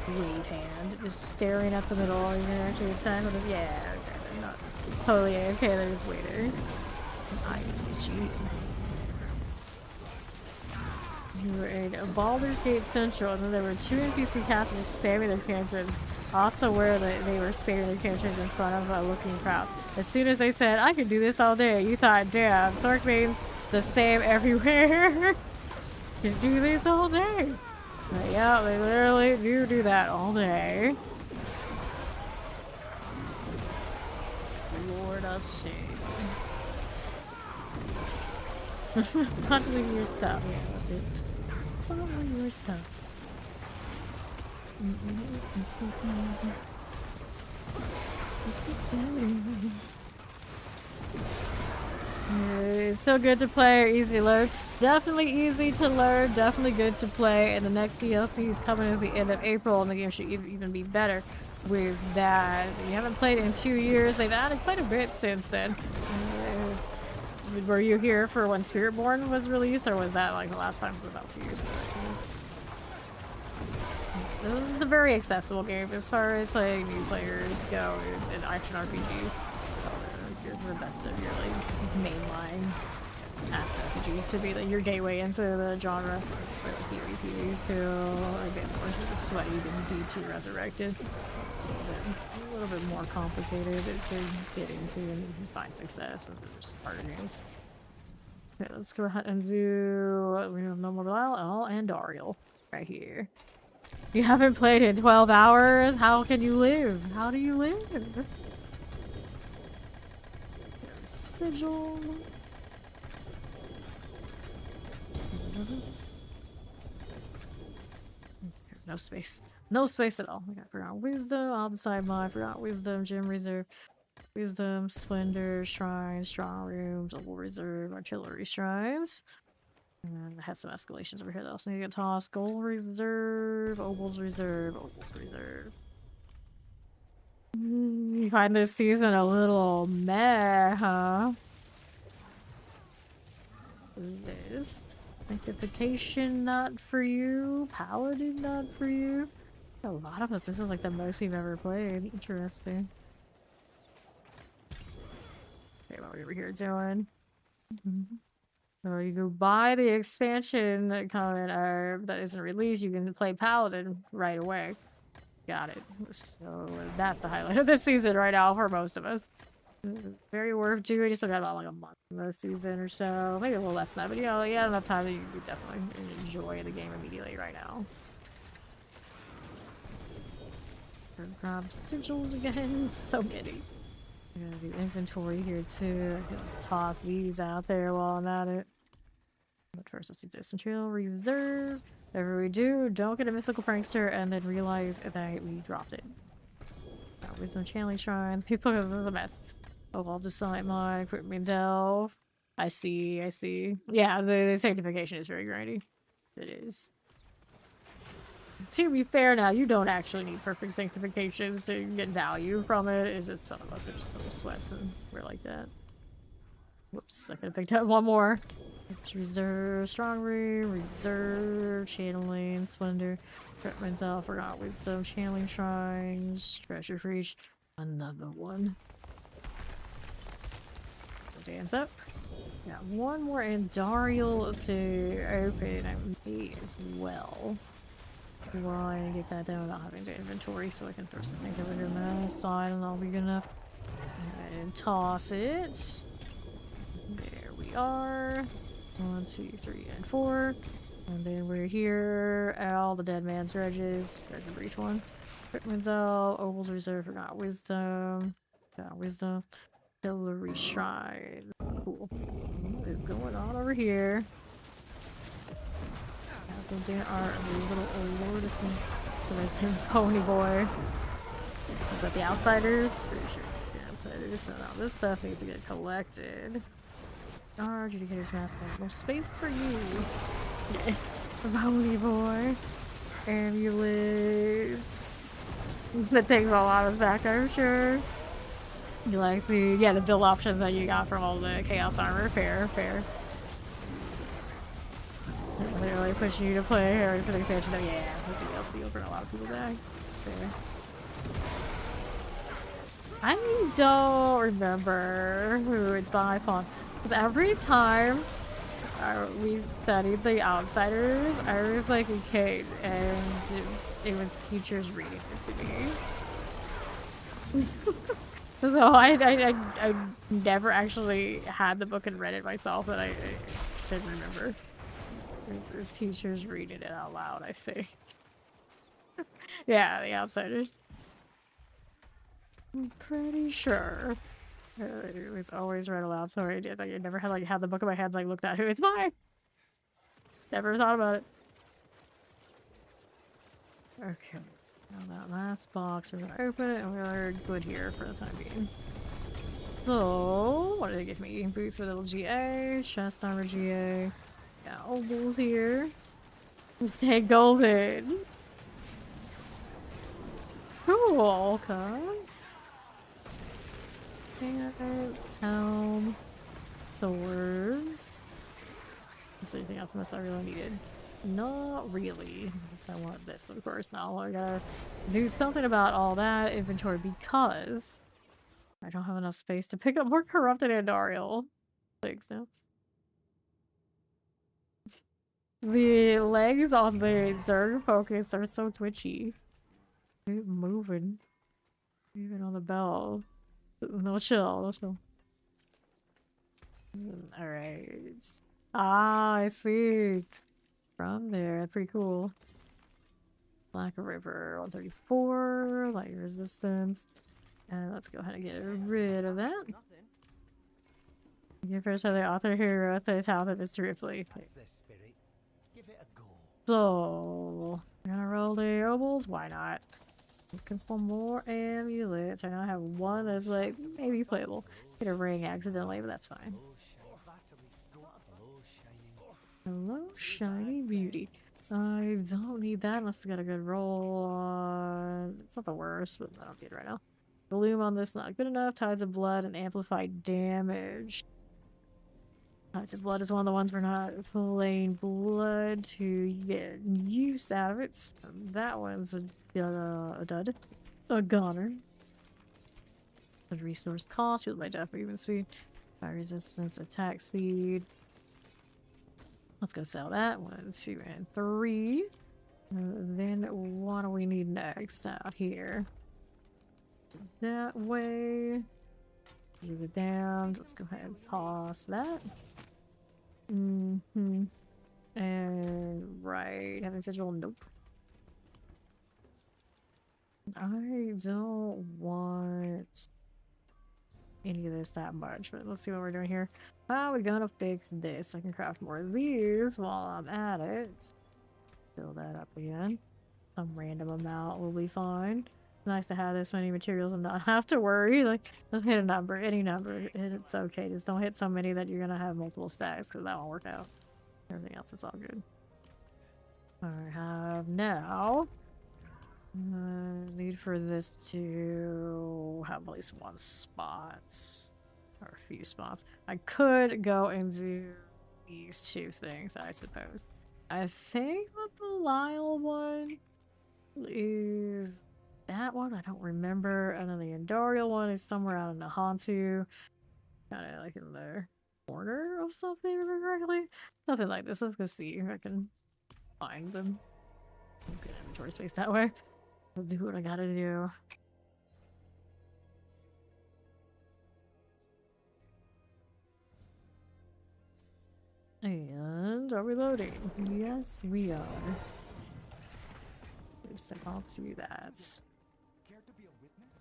Wave hand, just staring at the middle. You're gonna actually attack with it. Yeah, okay, they're not totally okay. They're just waiter. I can cheat. You were in Baldur's Gate Central, and then there were 2 NPC casters just spamming their cantrips. Also, where they were spamming their cantrips in front of a looking crowd. As soon as they said, "I could do this all day," you thought, "Damn, Sork means the same everywhere." You do this all day. But yeah, they literally do that all day. Lord of Shame. Bundling your stuff. Yeah, that's it. Bundling your stuff. It's still good to play or easy to learn. Definitely easy to learn, definitely good to play, and the next DLC is coming at the end of April, and the game should even be better with that. You haven't played in 2 years, they've added quite a bit since then. Were you here for when Spiritborn was released, or was that like the last time? It was about 2 years ago. This is a very accessible game as far as like new players go in action RPGs. You're the best of your like mainline action RPGs to be like your gateway into the genre for like PvP to Advanced Wars Sweaty and D2 Resurrected. A little bit more complicated to get into and find success, and there's harder games. Okay, let's go ahead and do we have no more Belial and Dariel right here. You haven't played in 12 hours? How can you live? How do you live? Sigil. No space. No space at all. I got Forgotten Wisdom, I'll decide my Forgotten Wisdom, Gem Reserve, Wisdom, Splendor, Shrine, Strong Room, Double Reserve, Artillery Shrines. And it has some escalations over here though. So you get toss, Gold Reserve, Opals Reserve, Opals Reserve. You find this season a little meh, huh? This Sanctification not for you, Paladin not for you. A lot of us, this is like the most we've ever played. Interesting. Okay, what are we over here doing? So you go buy the expansion coming that isn't released, you can play Paladin right away. Got it. So that's the highlight of this season right now for most of us. Very worth doing. You still got about like a month in this season or so. Maybe a little less than that, but you know, you have enough time that you could definitely enjoy the game immediately right now. Grab sigils again. So many. I'm gonna do inventory here too. I'm gonna toss these out there while I'm at it. But first, let's do this. Material reserve. Whatever we do, don't get a mythical prankster and then realize that we dropped it. Wisdom channeling shrines. People are a mess. Oh, I'll just cite my equipment delve. I see. Yeah, the sanctification is very grindy. It is. To be fair now, you don't actually need perfect sanctification to get value from it. It's just some of us are just little sweats and we're like that. Whoops, I could have picked up one more. Reserve, strong room, reserve, channeling, splendor, equipment delve, forgot wisdom, channeling shrines, treasure for each. Another one. Dance up. Got one more Andariel to open. I may as well. While I get that done without having to inventory, so I can throw some things over here on the side and I'll be good enough. And toss it. There we are. 1, 2, 3, and 4. And then we're here at all the dead man's dredges. Treasure for each one. Mademoiselle, Opals Reserve, forgot wisdom. Got wisdom. Hillary Shrine. Cool. What is going on over here? So there are a little lord of some pony boy. Is that the outsiders? Pretty sure the outsiders. So now this stuff needs to get collected. Adjudicator's mask. No space for you. Okay. Pony boy. Ambulance. That takes a lot of back, I'm sure. You like the build options that you got from all the chaos armor. Fair. They're really pushing you to play Harry for the expansion. Oh, yeah, the DLC will bring a lot of people back. Fair. I don't remember who it's by font. Because every time we studied the Outsiders, I was like a kid, and it was teachers reading it to me. So I never actually had the book and read it myself, and I didn't remember. It was teachers reading it out loud, I think. Yeah, the Outsiders. I'm pretty sure. It was always read aloud, so I never had had the book in my hands, like looked at who it's by. Never thought about it. Okay, now that last box, we're gonna open it, and we're good here for the time being. So, what did they give me? Boots with little GA, chest armor GA. Got obols here. Stay golden. Cool, okay. Pants, helm, swords. Is there anything else in this I really needed? Not really. I want this, of course. Now I gotta do something about all that inventory because I don't have enough space to pick up more corrupted Andariel things now. The legs on the Durg focus are so twitchy. Keep moving. Even on the bell. No chill, no chill. Alright. Ah, I see. From there, pretty cool. Black River, 134, light resistance. And let's go ahead and get rid of that. You first have the author hero at the top of Mr. Ripley. That's the spirit. Give it a go. So, I'm gonna roll the obols? Why not? Looking for more amulets. I now have one that's like maybe playable. Hit a ring accidentally, but that's fine. Hello, shiny beauty. I don't need that unless it's got a good roll on. It's not the worst, but I don't need it right now. Volume on this not good enough. Tides of blood and amplified damage. Tides of blood is one of the ones we're not playing blood to get use out of it. So that one's a dud. A goner. The resource cost, fueled by death, movement speed. Fire resistance, attack speed. Let's go sell that. 1, 2, and 3. Then what do we need next out here? That way. Leave it down. Let's go ahead and toss that. And right. Having sigil, nope. I don't want any of this that much, but let's see what we're doing here. Oh, we're gonna fix this. I can craft more of these while I'm at it. Fill that up again. Some random amount will be fine. It's nice to have this many materials and not have to worry. Like, just hit a number, any number, it's okay. Just don't hit so many that you're gonna have multiple stacks, because that won't work out. Everything else is all good. I have now. Need for this to have at least one spot. Or a few spots. I could go and do these two things, I suppose. I think that the Lyle one is that one. I don't remember. And then the Andariel one is somewhere out in the Hantu. Kind of like in the corner of something, if I remember correctly. Nothing like this. Let's go see if I can find them. Good inventory space that way. I'll do what I gotta do. And are we loading? Yes, we are. So I'll do that. Care to be a witness?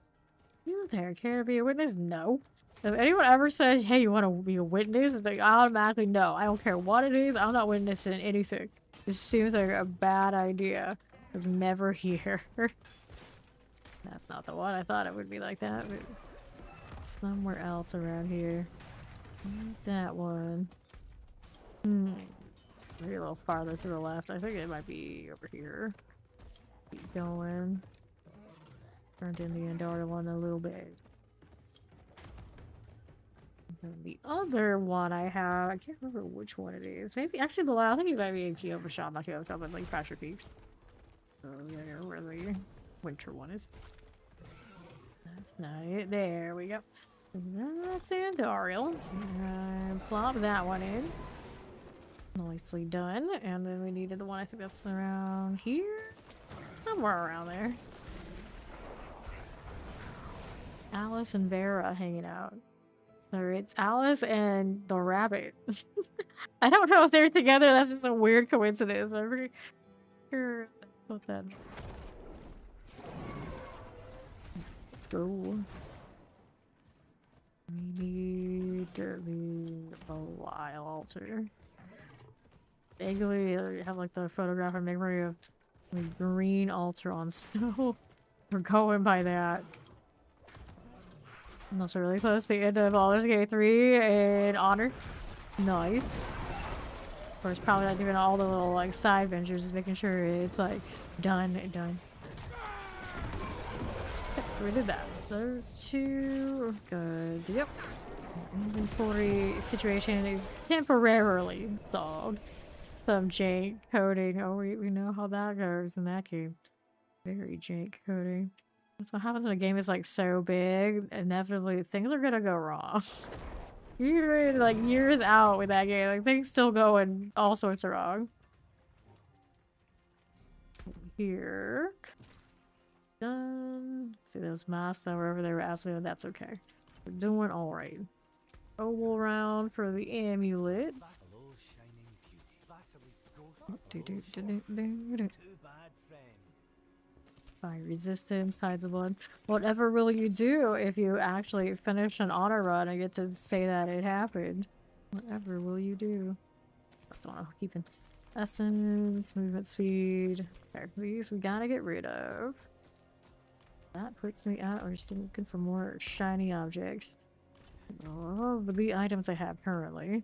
You there care to be a witness? No. If anyone ever says, hey, you want to be a witness? They automatically no. I don't care what it is. I'm not witnessing anything. This seems like a bad idea. I was never here. That's not the one. I thought it would be like that, but somewhere else around here. Not that one. Maybe a little farther to the left. I think it might be over here. Keep going. Turned in the Andariel one a little bit. And the other one I have, I can't remember which one it is. Maybe actually the last. I think it might be Geoba Shop, not Geoba Shop, but like Pressure Peaks. Oh yeah, where the winter one is. That's not it. There we go. That's Andariel. Plop that one in. Nicely done. And then we needed the one, I think that's around here? Somewhere around there. Alice and Vera hanging out. So it's Alice and the rabbit. I don't know if they're together, that's just a weird coincidence, but I'm pretty sure about that. Let's go. We need the Belial altar. Vaguely have like the photograph in memory of the green altar on snow. We're going by that. I'm also really close to the end of Baldur's Gate 3 in honor. Nice. Of course, probably not doing all the little like side ventures, just making sure it's like done. Okay, so we did that. Those two are good. Yep. Inventory situation is temporarily solved. Some jank coding. Oh, we know how that goes in that game. Very jank coding. That's what happens when a game is like so big. Inevitably, things are gonna go wrong. You're like years out with that game. Like things still going all sorts of wrong. Here. Done. See those masks that were over there were asking me, that's okay. We're doing alright. Oval round for the amulets. Fire resistance, hides of blood. Whatever will you do if you actually finish an honor run and get to say that it happened? Whatever will you do? That's the one I'm keeping. Essence, movement speed. Okay, these we gotta get rid of. That puts me out. We're still looking for more shiny objects. Oh, the items I have currently.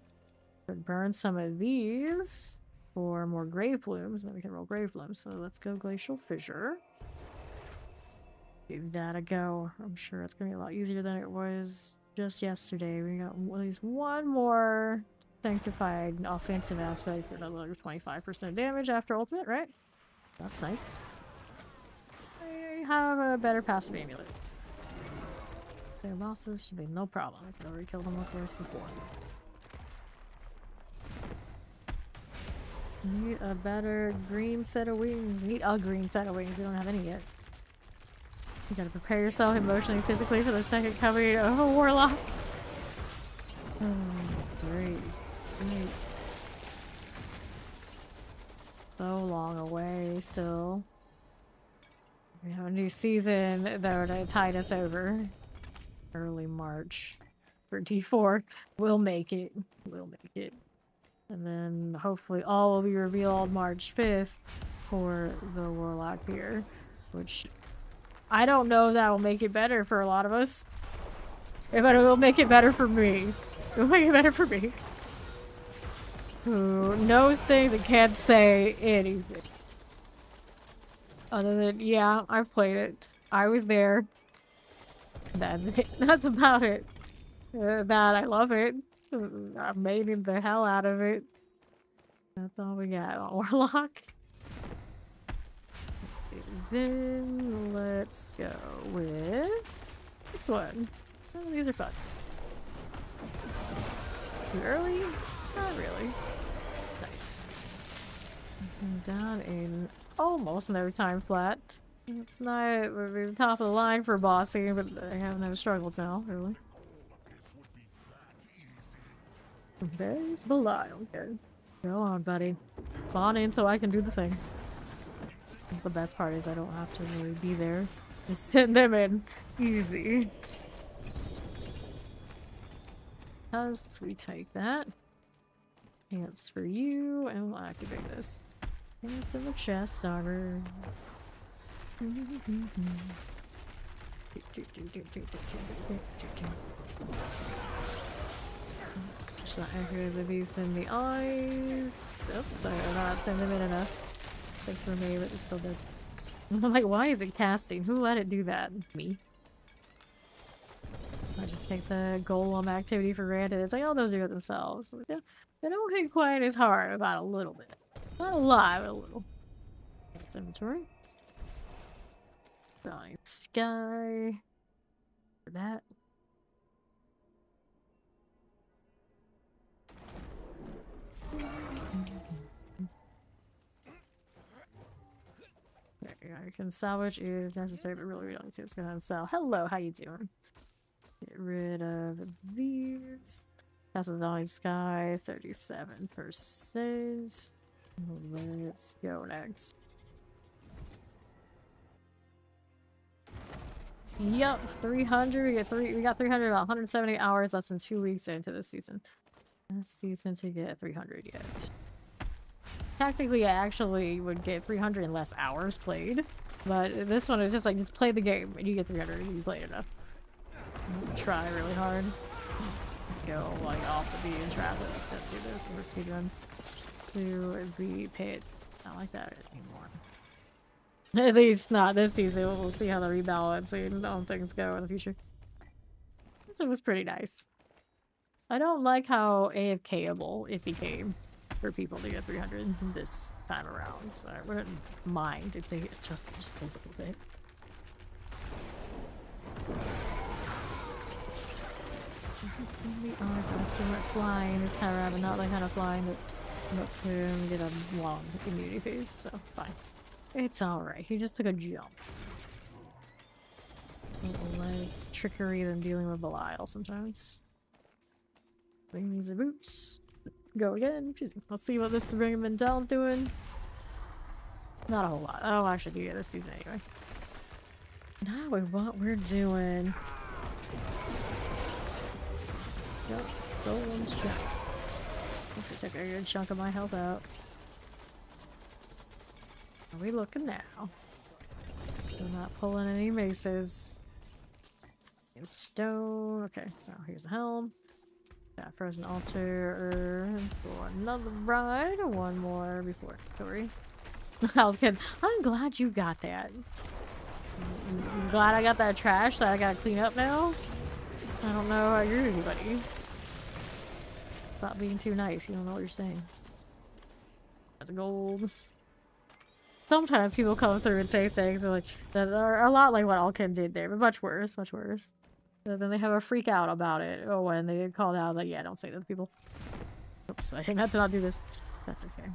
Could burn some of these for more grave plumes, and then we can roll grave plumes. So let's go glacial fissure. Give that a go. I'm sure it's gonna be a lot easier than it was just yesterday. We got at least one more sanctified offensive aspect for another 25% damage after ultimate, right? That's nice. I have a better passive amulet. Their bosses should be no problem. I could already kill them with theirs before. Need a better green set of wings. Need a green set of wings. We don't have any yet. You gotta prepare yourself emotionally, physically for the second coming of a warlock. Sorry. So long away still. We have a new season though to tide us over. Early March for D4. We'll make it. We'll make it. And then hopefully all will be revealed March 5th for the warlock here, which I don't know if that will make it better for a lot of us, but it will make it better for me. It will make it better for me. Who knows things and can't say anything. Other than, yeah, I've played it. I was there. That's it. That's about it. That I love it. I'm making the hell out of it. That's all we got on Warlock. Then let's go with this one. Oh, these are fun. Too early? Not really. Nice. Down in almost another time flat. It's not we're top of the line for bossing, but I have no struggles now, really. There's Belial. Okay. Go on, buddy. Spawn in so I can do the thing. The best part is I don't have to really be there. Just send them in. Easy. Because we take that. Pants for you, and we'll activate this. Pants in the chest armor. Just not accurate the beast in the eyes. Oops, I did not send them in enough. Good for me, but it's still dead. I'm like, why is it casting? Who let it do that? Me. I just just take the golem activity for granted. It's like, oh, they'll do it themselves. They don't hit quite as hard, about a little bit. Not a lot, but a little. That's inventory. Drawing sky. For that. There you go. You can salvage if necessary, but really we don't need to. Just go ahead and sell. Hello, how you doing? Get rid of these. That's a Dawning Sky, 37%. Let's go next. Yup, 300. We got 300 about 170 hours less than 2 weeks into this season. This season to get 300 yet. Technically, I actually would get 300 and less hours played, but this one is just like, just play the game and you get 300 if you play it enough. Try really hard. Go like off the beaten track. Let's just do this for speedruns to the pit. Not like that anymore. At least not this season. We'll see how the rebalancing on things go in the future. This was pretty nice. I don't like how AFK-able it became for people to get 300 this time around. So I wouldn't mind if they adjusted just a little bit. The honest after flying is kind of rather not the kind of flying that lets him get a long immunity phase, so fine. It's alright, he just took a jump. A little less trickery than dealing with Belial sometimes. Wings and boots. Go again. Let's see what this Ring of Mentel's doing. Not a whole lot. I don't actually do it this season anyway. Now with what we're doing. Yep, go one shot. Okay, took a good chunk of my health out. How are we looking now? Still not pulling any maces. In stone. Okay, so here's the helm. Got frozen altar for another ride. One more before story. I'm glad you got that. I'm glad I got that trash that I gotta clean up now. I don't know how you're anybody. Stop being too nice. You don't know what you're saying. That's gold. Sometimes people come through and say things like that are a lot like what Alkin did there, but much worse, much worse. So then they have a freak out about it. Oh, when they get called out, like, yeah, don't say that to people. Oops, I meant to not do this. That's okay.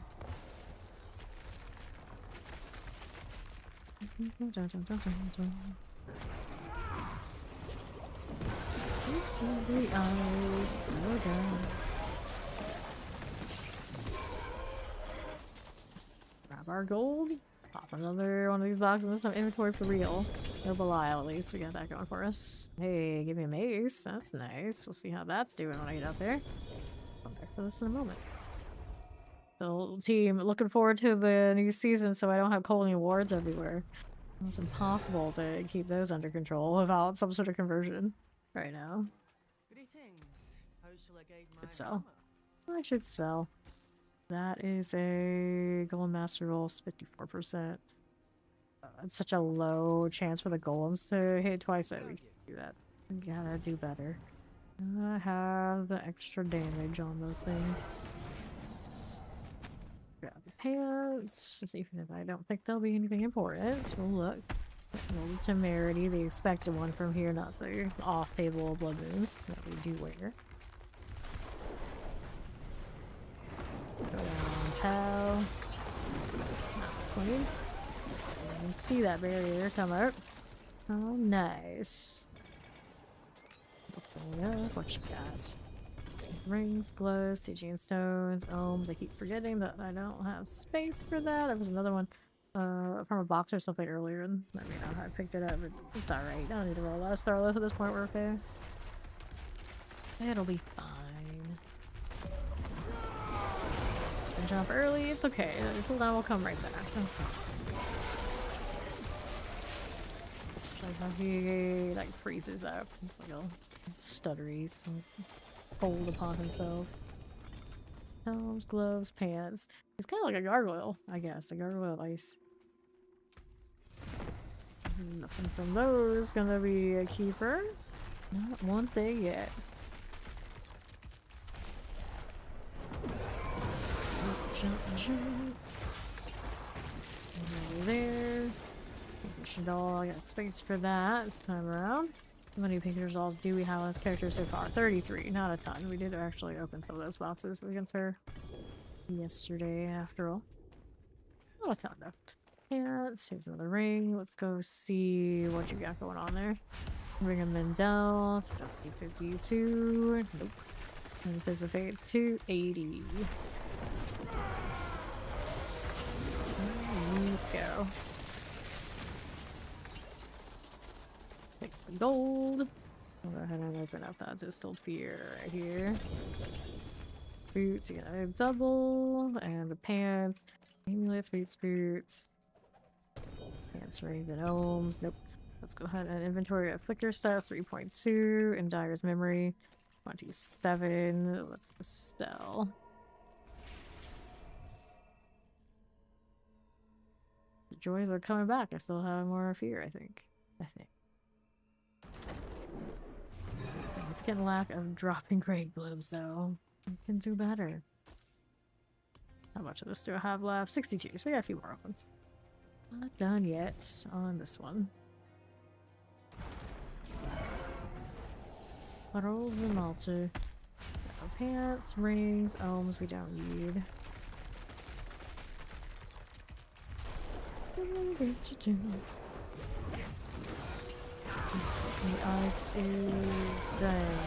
Grab our gold. Pop another one of these boxes with some inventory for real. No Belial, at least. We got that going for us. Hey, give me a mace. That's nice. We'll see how that's doing when I get out there. Come back for this in a moment. The whole team looking forward to the new season so I don't have colony wards everywhere. It's impossible to keep those under control without some sort of conversion right now. Should sell. I should sell. That is a Golemancer rolls 54%. It's such a low chance for the golems to hit twice that we can do that. We gotta do better. I have the extra damage on those things. Grab the pants. Even if I don't think there'll be anything important. So look. Roll temerity, the expected one from here, not the off-table blood moons that we do wear. Go down, pow. That's clean. You can see that barrier come up. Oh, nice. What you got? Rings, gloves, Stygian stones, ohms. I keep forgetting that I don't have space for that. There was another one from a box or something earlier, and I mean, I picked it up, but it's alright. I don't need to roll. Let's throw this at this point. We're okay. It'll be fine. Jump early, it's okay. The cooldown will come right back. Like how he like freezes up. It's like a stutteries and hold upon himself. Helms, gloves, pants. He's kind of like a gargoyle, I guess. A gargoyle of ice. Nothing from those. Gonna be a keeper. Not one thing yet. Jump, jump. Over there. Picture doll. I got space for that this time around. How many picture dolls do we have as characters so far? 33. Not a ton. We did actually open some of those boxes against her yesterday, after all. Not a ton, though. Yeah, here's another ring. Let's go see what you got going on there. Ring of Mendel, 752. Nope. And Fades 280. There you go. Take the gold. I'll go ahead and open up that distilled fear right here. Boots, you got a double. And the pants. Amulets, boots. Pants, Raven, Ohms. Nope. Let's go ahead and inventory of Flicker stats, 3.2, and Dyer's Memory, 27. Let's go sell. The joys are coming back. I still have more fear, I think. Significant lack of dropping grade blooms, though. We can do better. How much of this do I have left? 62, so we got a few more opens. Not done yet on this one. Bottles and Malta. No pants, rings, ohms we don't need. The ice is done.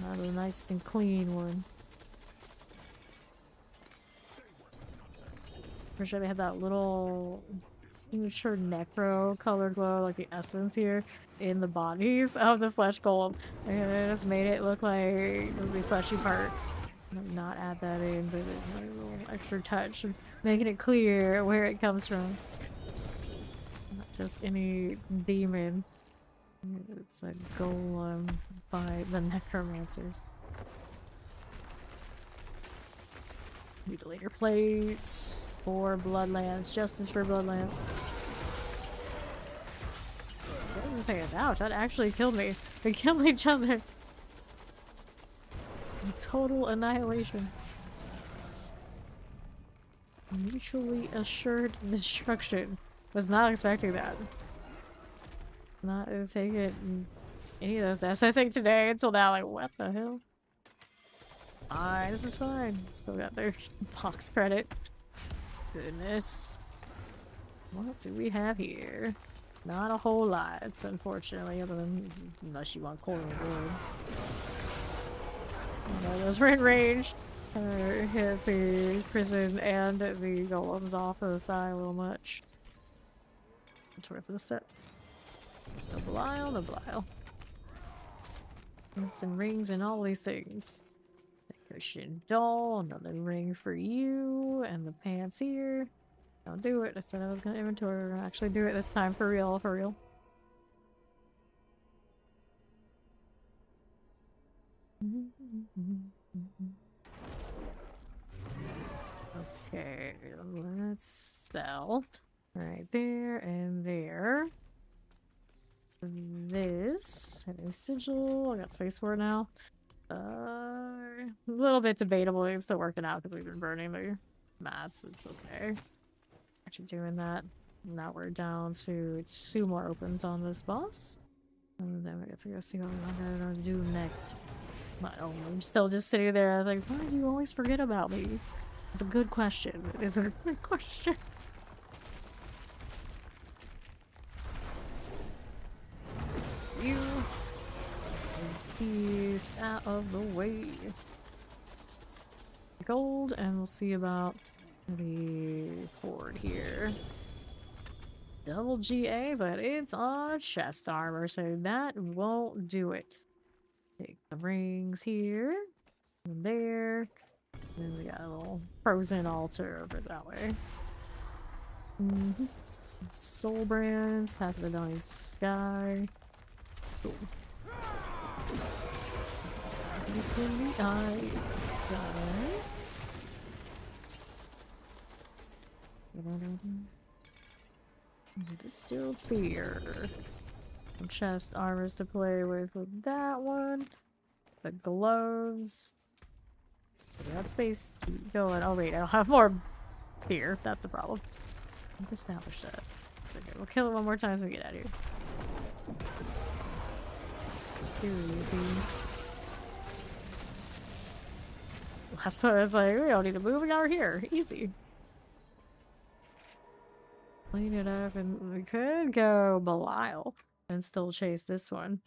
Not a nice and clean one. For sure they had that little signature Necro color glow, like the essence here, in the bodies of the flesh golem. And it just made it look like the fleshy part. Not add that in, but it's like a little extra touch, making it clear where it comes from. Not just any demon. It's a golem by the necromancers. Mutilator plates for Bloodlands. Justice for Bloodlands. Ouch, that actually killed me. They killed each other. Total annihilation. Mutually assured destruction. Was not expecting that. Not taking any of those deaths, I think, today until now. Like, what the hell? Alright, this is fine. Still got their box credit. Goodness. What do we have here? Not a whole lot, unfortunately, other than unless you want coral goods. Those were in range. Hit the prison and the golems off to the side a little much. Towards the sets. The Belial, the Belial. And some rings and all these things. The cushion doll, another ring for you, and the pants here. Don't do it. I said I was gonna inventory. We're gonna actually do it this time for real, for real. Okay, let's sell. Right there and there. This and a sigil. I got space for it now. A little bit debatable. It's still working out because we've been burning the mats. It's okay. Actually doing that. Now we're down to 2 more opens on this boss. And then we get to go see what we're gonna do next. I'm still just sitting there. I was like, why do you always forget about me? It's a good question. It is a good question. You. He's out of the way. Gold, and we'll see about the Ford here. Double GA, but it's on chest armor, so that won't do it. Take the rings here and there. And we got a little frozen altar over that way. Soul brands has been on his sky. Cool. It's in the eyes. Distill fear. some chest armors to play with that one. The gloves. We got space to keep going. Oh wait, I don't have more here. That's the problem. I've established that. Okay, we'll kill it one more time as we get out of here. Too easy. Last one I was like, we don't need to move, we got her here. Easy. Clean it up, and we could go Belial and still chase this one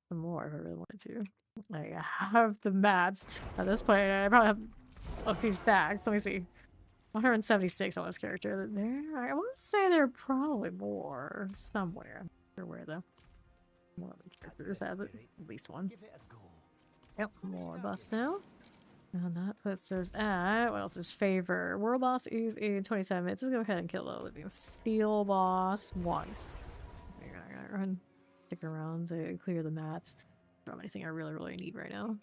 some more if I really wanted to. I have the mats. At this point, I probably have a few stacks. Let me see. 176 on this character. I want to say there are probably more somewhere. I'm not sure where though. More of the characters have it. At least one. Give it a go. Yep, more buffs now. And that puts us at, what else is favor? World boss is in 27 minutes. Let's go ahead and kill the living steel boss once. I'm gonna run, stick around to clear the mats. I don't have anything I really need right now.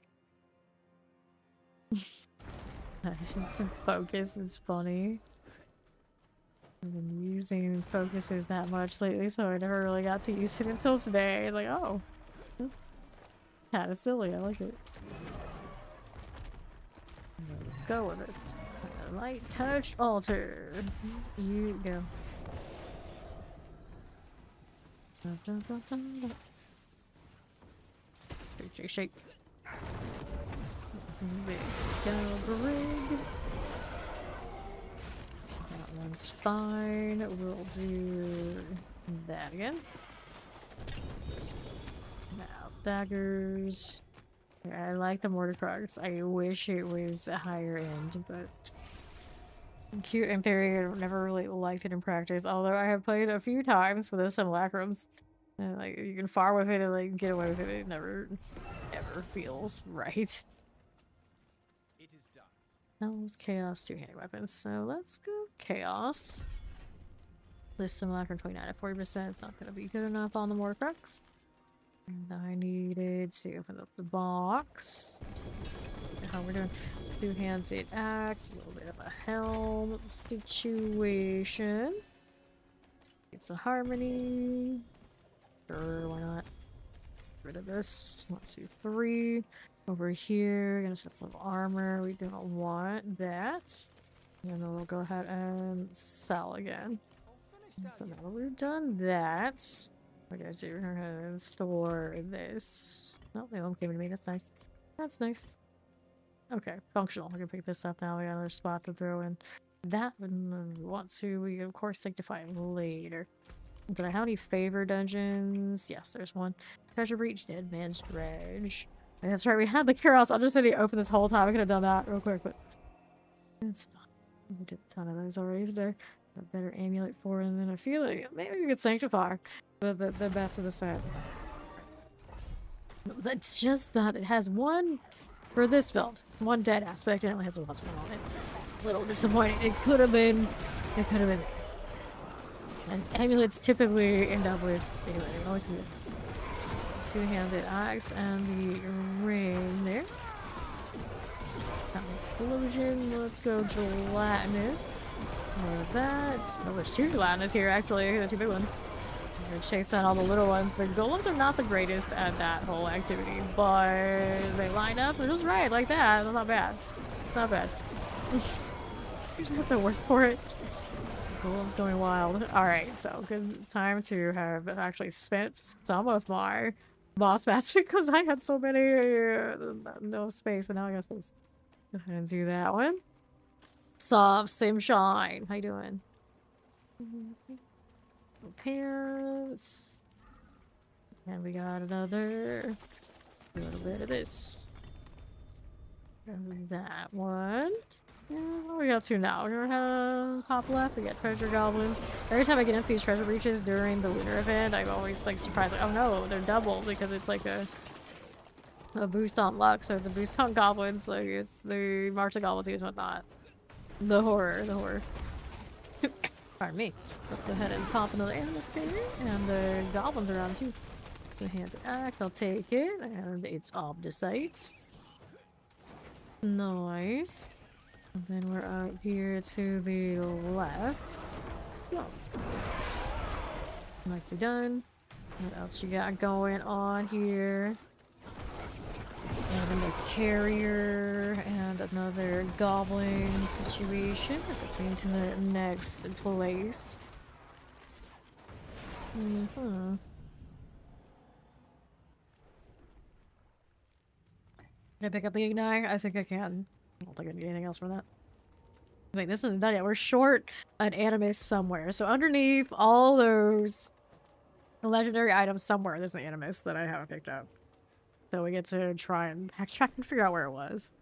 Some focus is funny. I've been using focuses that much lately, so I never really got to use it until today. Like, oh, that's kind of silly. I like it. Let's go with it. Light touch altar. You go. Dun, dun, dun, dun, dun. Shake, shake. Big go, brig. That one's fine. We'll do that again. Now, daggers. I like the mortar crocs. I wish it was a higher end, but cute in theory. I never really liked it in practice. Although I have played a few times with the simulacrums, and like you can far with it and like get away with it. It never feels right. It is done. Those chaos two-handed weapons. So let's go chaos. This simulacrum 29 at 40%. It's not gonna be good enough on the mortar crocs. And I needed to open up the box. How we're doing? Two-handed axe, a little bit of a helm situation. It's a harmony. Sure, why not? Get rid of this. 1, 2, 3. Over here, gonna set up a little armor. We don't want that. And then we'll go ahead and sell again. So now that we've done that, what do I do? We're gonna store this. Oh, the home came to me. That's nice. That's nice. Okay, functional. I can pick this up now. We got another spot to throw in. That when we want to, we of course sanctify it later. Did I have any favor dungeons? Yes, there's one. Treasure Breach, Dead Man's Dredge. And that's right, we had the Kuros Undercity open this whole time. I could have done that real quick, but it's fine. We did a ton of those already today. A better amulet for, and then I feel like maybe we could sanctify the best of the set. That's just that it has one for this build, one dead aspect, and it only has one hospital on it. A little disappointing. It could have been. As amulets typically end up with, anyway, they always do. Two-handed axe and the ring there. Got an explosion. Let's go gelatinous. More of that. Oh, there's 2 gelatinous here actually. The 2 big ones. I'm gonna chase down all the little ones. The golems are not the greatest at that whole activity, but they line up and just right like that. That's not bad. It's not bad. You just have to work for it. Golem's going wild. Alright, so good time to have actually spent some of my boss mats because I had so many no space, but now I got space. Go ahead and do that one. Soft Sim Shine. How you doing? Pants. And we got another little bit of this. And that one. Yeah, what do we got to now? We're gonna top left. We got treasure goblins. Every time I get into these treasure breaches during the lunar event, I'm always like surprised. Like, oh no, they're double because it's like a boost on luck. So it's a boost on goblins. Like it's the March of Goblins and whatnot. The horror. Pardon me. Let's go ahead and pop another animal scanner, and the goblins are on too. The hand axe, I'll take it, and it's obdicite. Nice. And then we're up here to the left. Oh. Nicely done. What else you got going on here? Animus carrier and another goblin situation. That means in the next place. Can I pick up the ignite? I think I can. I don't think I need anything else from that. Wait, this isn't done yet. We're short an animus somewhere. So underneath all those legendary items somewhere, there's an animus that I haven't picked up. So we get to try and figure out where it was.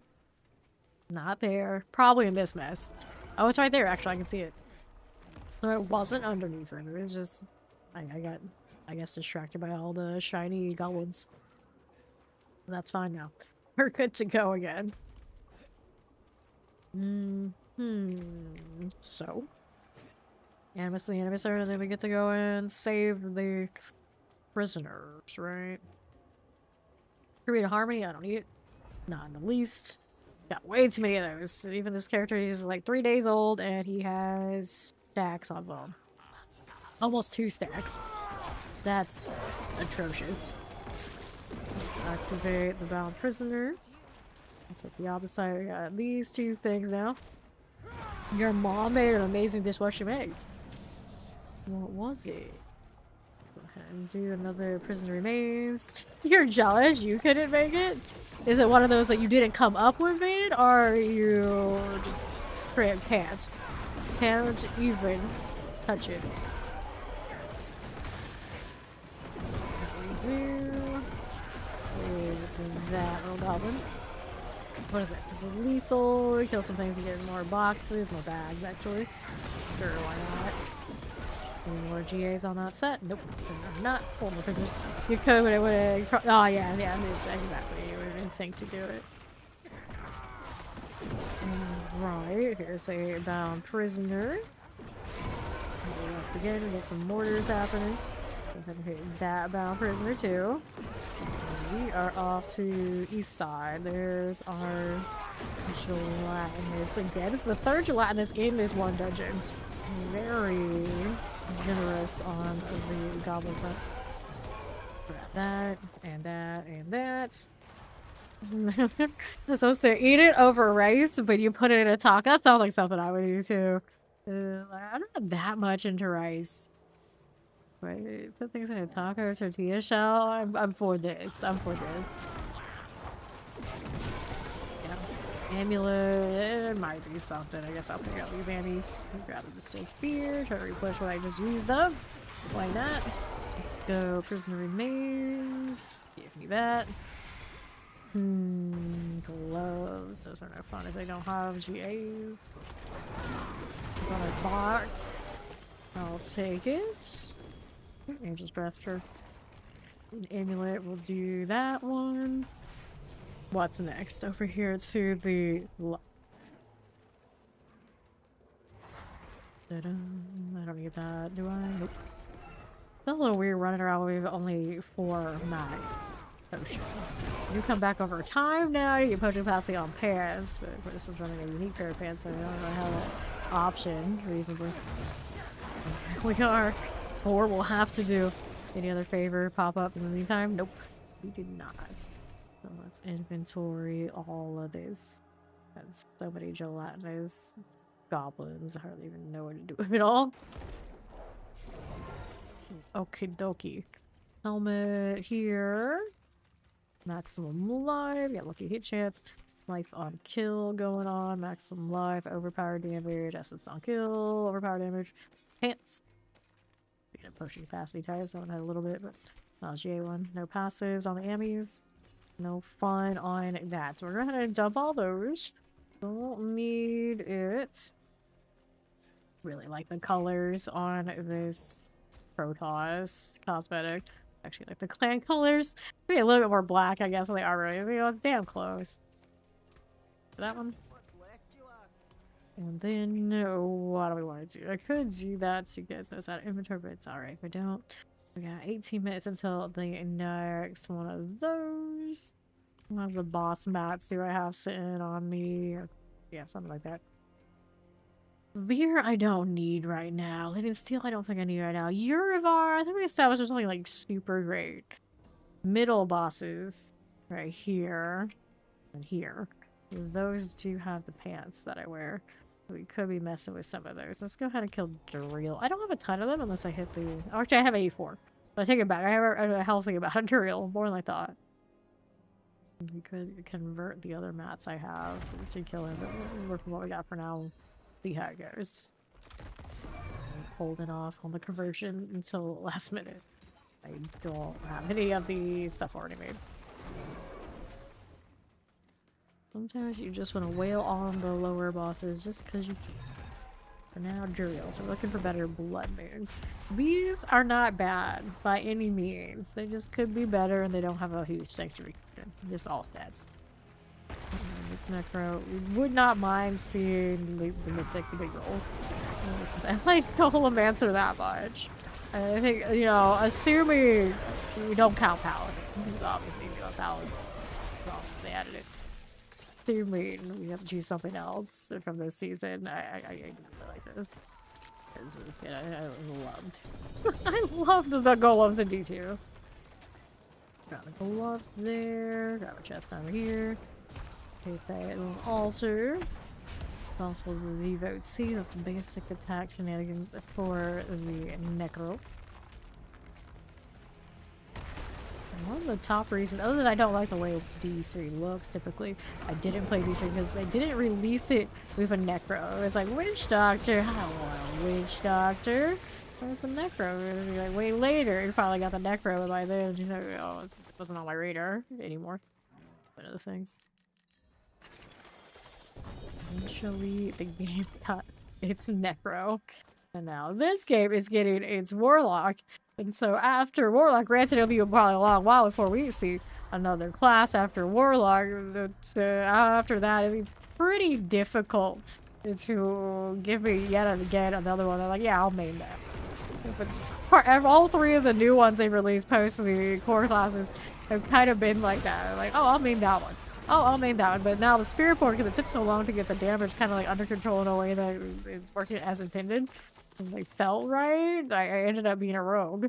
Not there. Probably in this mess. Oh, it's right there. Actually, I can see it. So it wasn't underneath it. It was just... I got, I guess, distracted by all the shiny goblins. That's fine now. We're good to go again. So... Animus the Animus, and then we get to go and save the prisoners, right? Create a harmony? I don't need it. Not in the least. Got way too many of those. Even this character is like 3 days old and he has stacks on them. Almost 2 stacks. That's atrocious. Let's activate the bound prisoner. Let's take the opposite side. We got these 2 things now. Your mom made an amazing dish. What she made? What was it? Go ahead and do another prisoner remains. You're jealous you couldn't make it? Is it one of those that you didn't come up with it, or you just can't? Can't even touch it. What we do with that little goblin. What is this? This is lethal. We kill some things, you get more boxes, more bags actually. Sure, why not? Any more GAs on that set? Nope. Not. Hold more prisoners. You could, but it would. Oh, yeah, this is exactly. You would think to do it. Right, here's a bound prisoner. Again, we get some mortars happening. Go ahead and hit that bound prisoner too. And we are off to east side. There's our gelatinous again. This is the 3rd gelatinous in this one dungeon. Very generous on the goblin front. Grab that, and that, and that. You're supposed to eat it over rice, but you put it in a taco. That sounds like something I would do too. I'm not that much into rice. Wait, put things in a taco or tortilla shell? I'm for this. I'm for this. Yeah. Amulet, it might be something. I guess I'll pick up these anties. Grab the mistake fear. Try to repush what I just used them. Why not? Let's go. Prisoner remains. Give me that. Gloves. Those are no fun if they don't have GAs. It's on a box. I'll take it. Angel's Breath, sure. An amulet, we'll do that one. What's next? Over here to the I don't need that, do I? Nope. It's a little weird running around with only 4 max potions. You come back over time now, you get potion capacity on pants, but this one's running a unique pair of pants, so I don't really have that option reasonably. We are. Or we'll have to do any other favor pop up in the meantime. Nope, we did not. So let's inventory all of this. That's so many gelatinous goblins. I hardly even know what to do with it all. Okie dokie. Helmet here. Maximum life. Yeah, lucky hit chance. Life on kill going on. Maximum life. Overpower damage. Essence on kill. Overpower damage. Pants. Potion capacity types. That one had a little bit, but GA1. No passives on the Ammies. No fun on that. So we're going to dump all those. Don't need it. Really like the colors on this Protoss cosmetic. Actually like the clan colors. Maybe a little bit more black, I guess, on the armor. I mean, it's damn close. That one. And then, what do we want to do? I could do that to get those out of inventory, but it's alright if I don't. We got 18 minutes until the next one of those. One of the boss mats do I have sitting on me? Yeah, something like that. Spear I don't need right now. Hidden Steel I don't think I need right now. Urivar, I think we established there's something like super great. Middle bosses right here and here. Those do have the pants that I wear. We could be messing with some of those. Let's go ahead and kill Duriel. I don't have a ton of them unless I hit the... Oh, actually, I have 84. But I take it back. I have a healthy amount of Duriel, more than I thought. We could convert the other mats I have to kill him, but we'll work with what we got for now. See how it goes. I'm holding off on the conversion until last minute. I don't have any of the stuff already made. Sometimes you just want to wail on the lower bosses just because you can. For now, Duriels. We're looking for better blood moons. These are not bad by any means. They just could be better and they don't have a huge sanctuary. Just all stats. This Necro, we would not mind seeing the mythic, the big rolls. I like Golemancer that much. I think, you know, assuming we don't count Paladin. Because obviously, you know, Paladin. Awesome, they added it. Assuming we have to choose something else from this season, I really like this. Yeah, I loved. I loved the golems in D2. Got the gloves there. Got a chest over here. Take that little altar. Possible to revote C. That's basic attack shenanigans for the Necro. One of the top reasons, other than I don't like the way D3 looks typically, I didn't play D3 because they didn't release it with a Necro. It was like, Witch Doctor? I don't want a Witch Doctor. Where's the Necro? It would be like way later. You finally got the Necro, and by then, you know, oh, it wasn't on my radar anymore. One of the things. Eventually, the game got its Necro. And now this game is getting its Warlock. And so after Warlock, granted it'll be probably a long while before we see another class after Warlock. After that, it'll be pretty difficult to give me yet again another one. I'm like, yeah, I'll main that. But all three of the new ones they released post the core classes have kind of been like that. Like, oh, I'll main that one. Oh, I'll main that one. But now the Spirit Board, because it took so long to get the damage kind of like under control in a way that it's working as intended. And they felt right. I ended up being a rogue,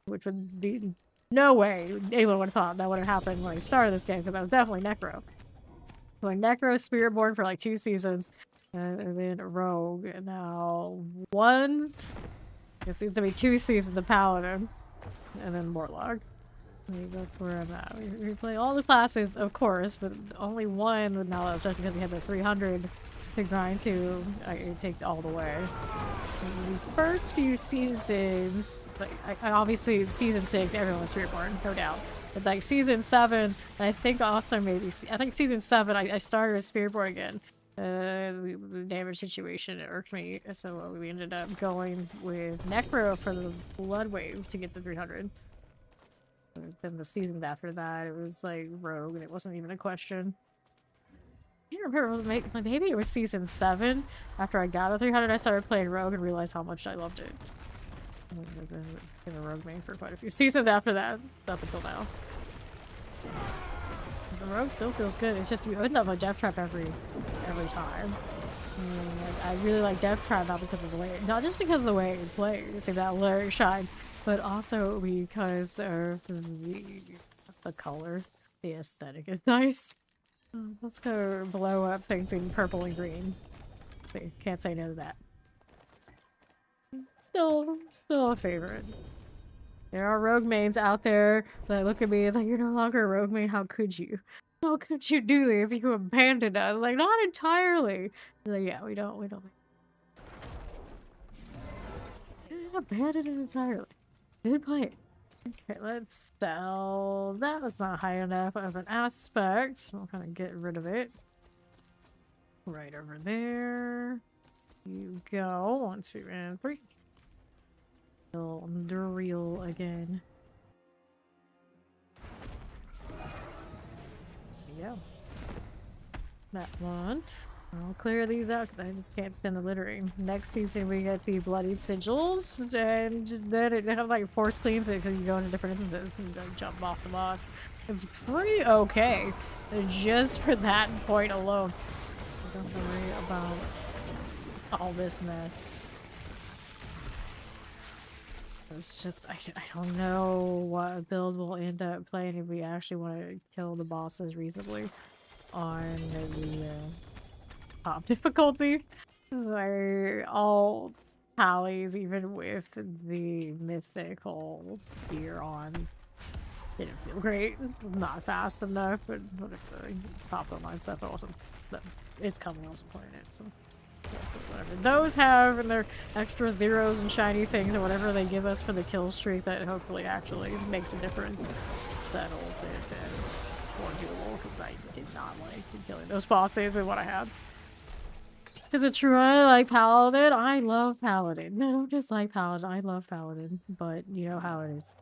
which would be no way anyone would have thought that would have happened when I started this game, because I was definitely Necro. So like Necro, Spiritborn for like 2 seasons, and then a rogue, and now it seems to be 2 seasons of Paladin, and then Warlock. That's where I'm at. We play all the classes, of course, but only one now, especially because we had the 300 to grind to. I take all the way. The first few seasons, like I obviously season 6, everyone's Spiritborn, no doubt. But like season 7, I think also maybe I think season 7, I started as Spiritborn again. The damage situation irked me, so we ended up going with Necro for the Blood Wave to get the 300. Then the seasons after that, it was like Rogue, and it wasn't even a question. I can't remember, maybe it was season 7. After I got a 300, I started playing Rogue and realized how much I loved it. I've been a Rogue main for quite a few seasons after that, up until now. The Rogue still feels good. It's just you end up a Death Trap every time. I really like Death Trap not because of the way, not just because of the way it plays, like that lyric shine, but also because of the color. The aesthetic is nice. Let's go blow up things in purple and green. Can't say no to that. Still a favorite. There are rogue mains out there that look at me like, you're no longer a rogue main. How could you? How could you do this? You abandoned us. Like, not entirely. Like, yeah, we don't. Abandoned it entirely. Good play. Okay, let's sell. That was not high enough of an aspect. We'll kind of get rid of it. Right over there. You go. 1, 2, and 3. Duriel again. There you go. That one. I'll clear these out because I just can't stand the littering. Next season we get the bloodied sigils, and then they have like force cleans it because you go into different instances and like jump boss to boss. It's pretty okay, just for that point alone. Don't worry about all this mess. It's just, I don't know what build we'll end up playing if we actually want to kill the bosses reasonably on the top difficulty. Like, all tallies, even with the mythical gear on, didn't feel great. Not fast enough, but if the top of my stuff, it's coming, I wasn't playing it, so. Whatever. Those have in their extra zeros and shiny things or whatever they give us for the kill streak that hopefully actually makes a difference. Settles it as more doable because I did not like killing those bosses with what I had. Is it true I like Paladin? I love Paladin. No, I don't just like Paladin. I love Paladin, but you know how it is.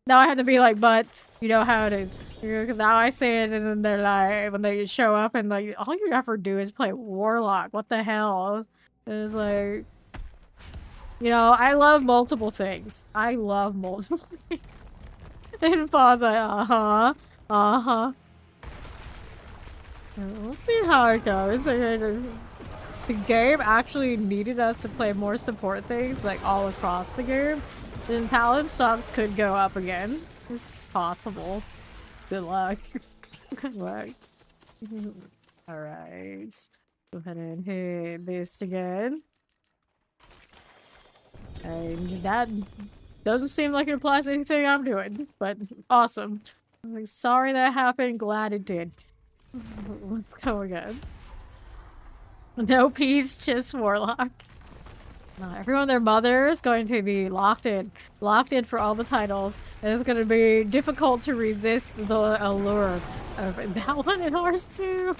Now I had to be like, but you know how it is. Because now I say it and then they're like, when they show up and like, all you ever do is play Warlock. What the hell? It's like, you know, I love multiple things. I love multiple things. And Paul's like, uh-huh, uh-huh. We'll see how it goes. The game actually needed us to play more support things, like all across the game. Then Paladin stocks could go up again. It's possible. Good luck. Good luck. Alright. Go ahead and hit this again. And that doesn't seem like it applies to anything I'm doing, but awesome. I'm like, sorry that happened, glad it did. Let's go again. No peace, just Warlock. Everyone, their mother is going to be locked in for all the titles. And it's going to be difficult to resist the allure of that one in ours too.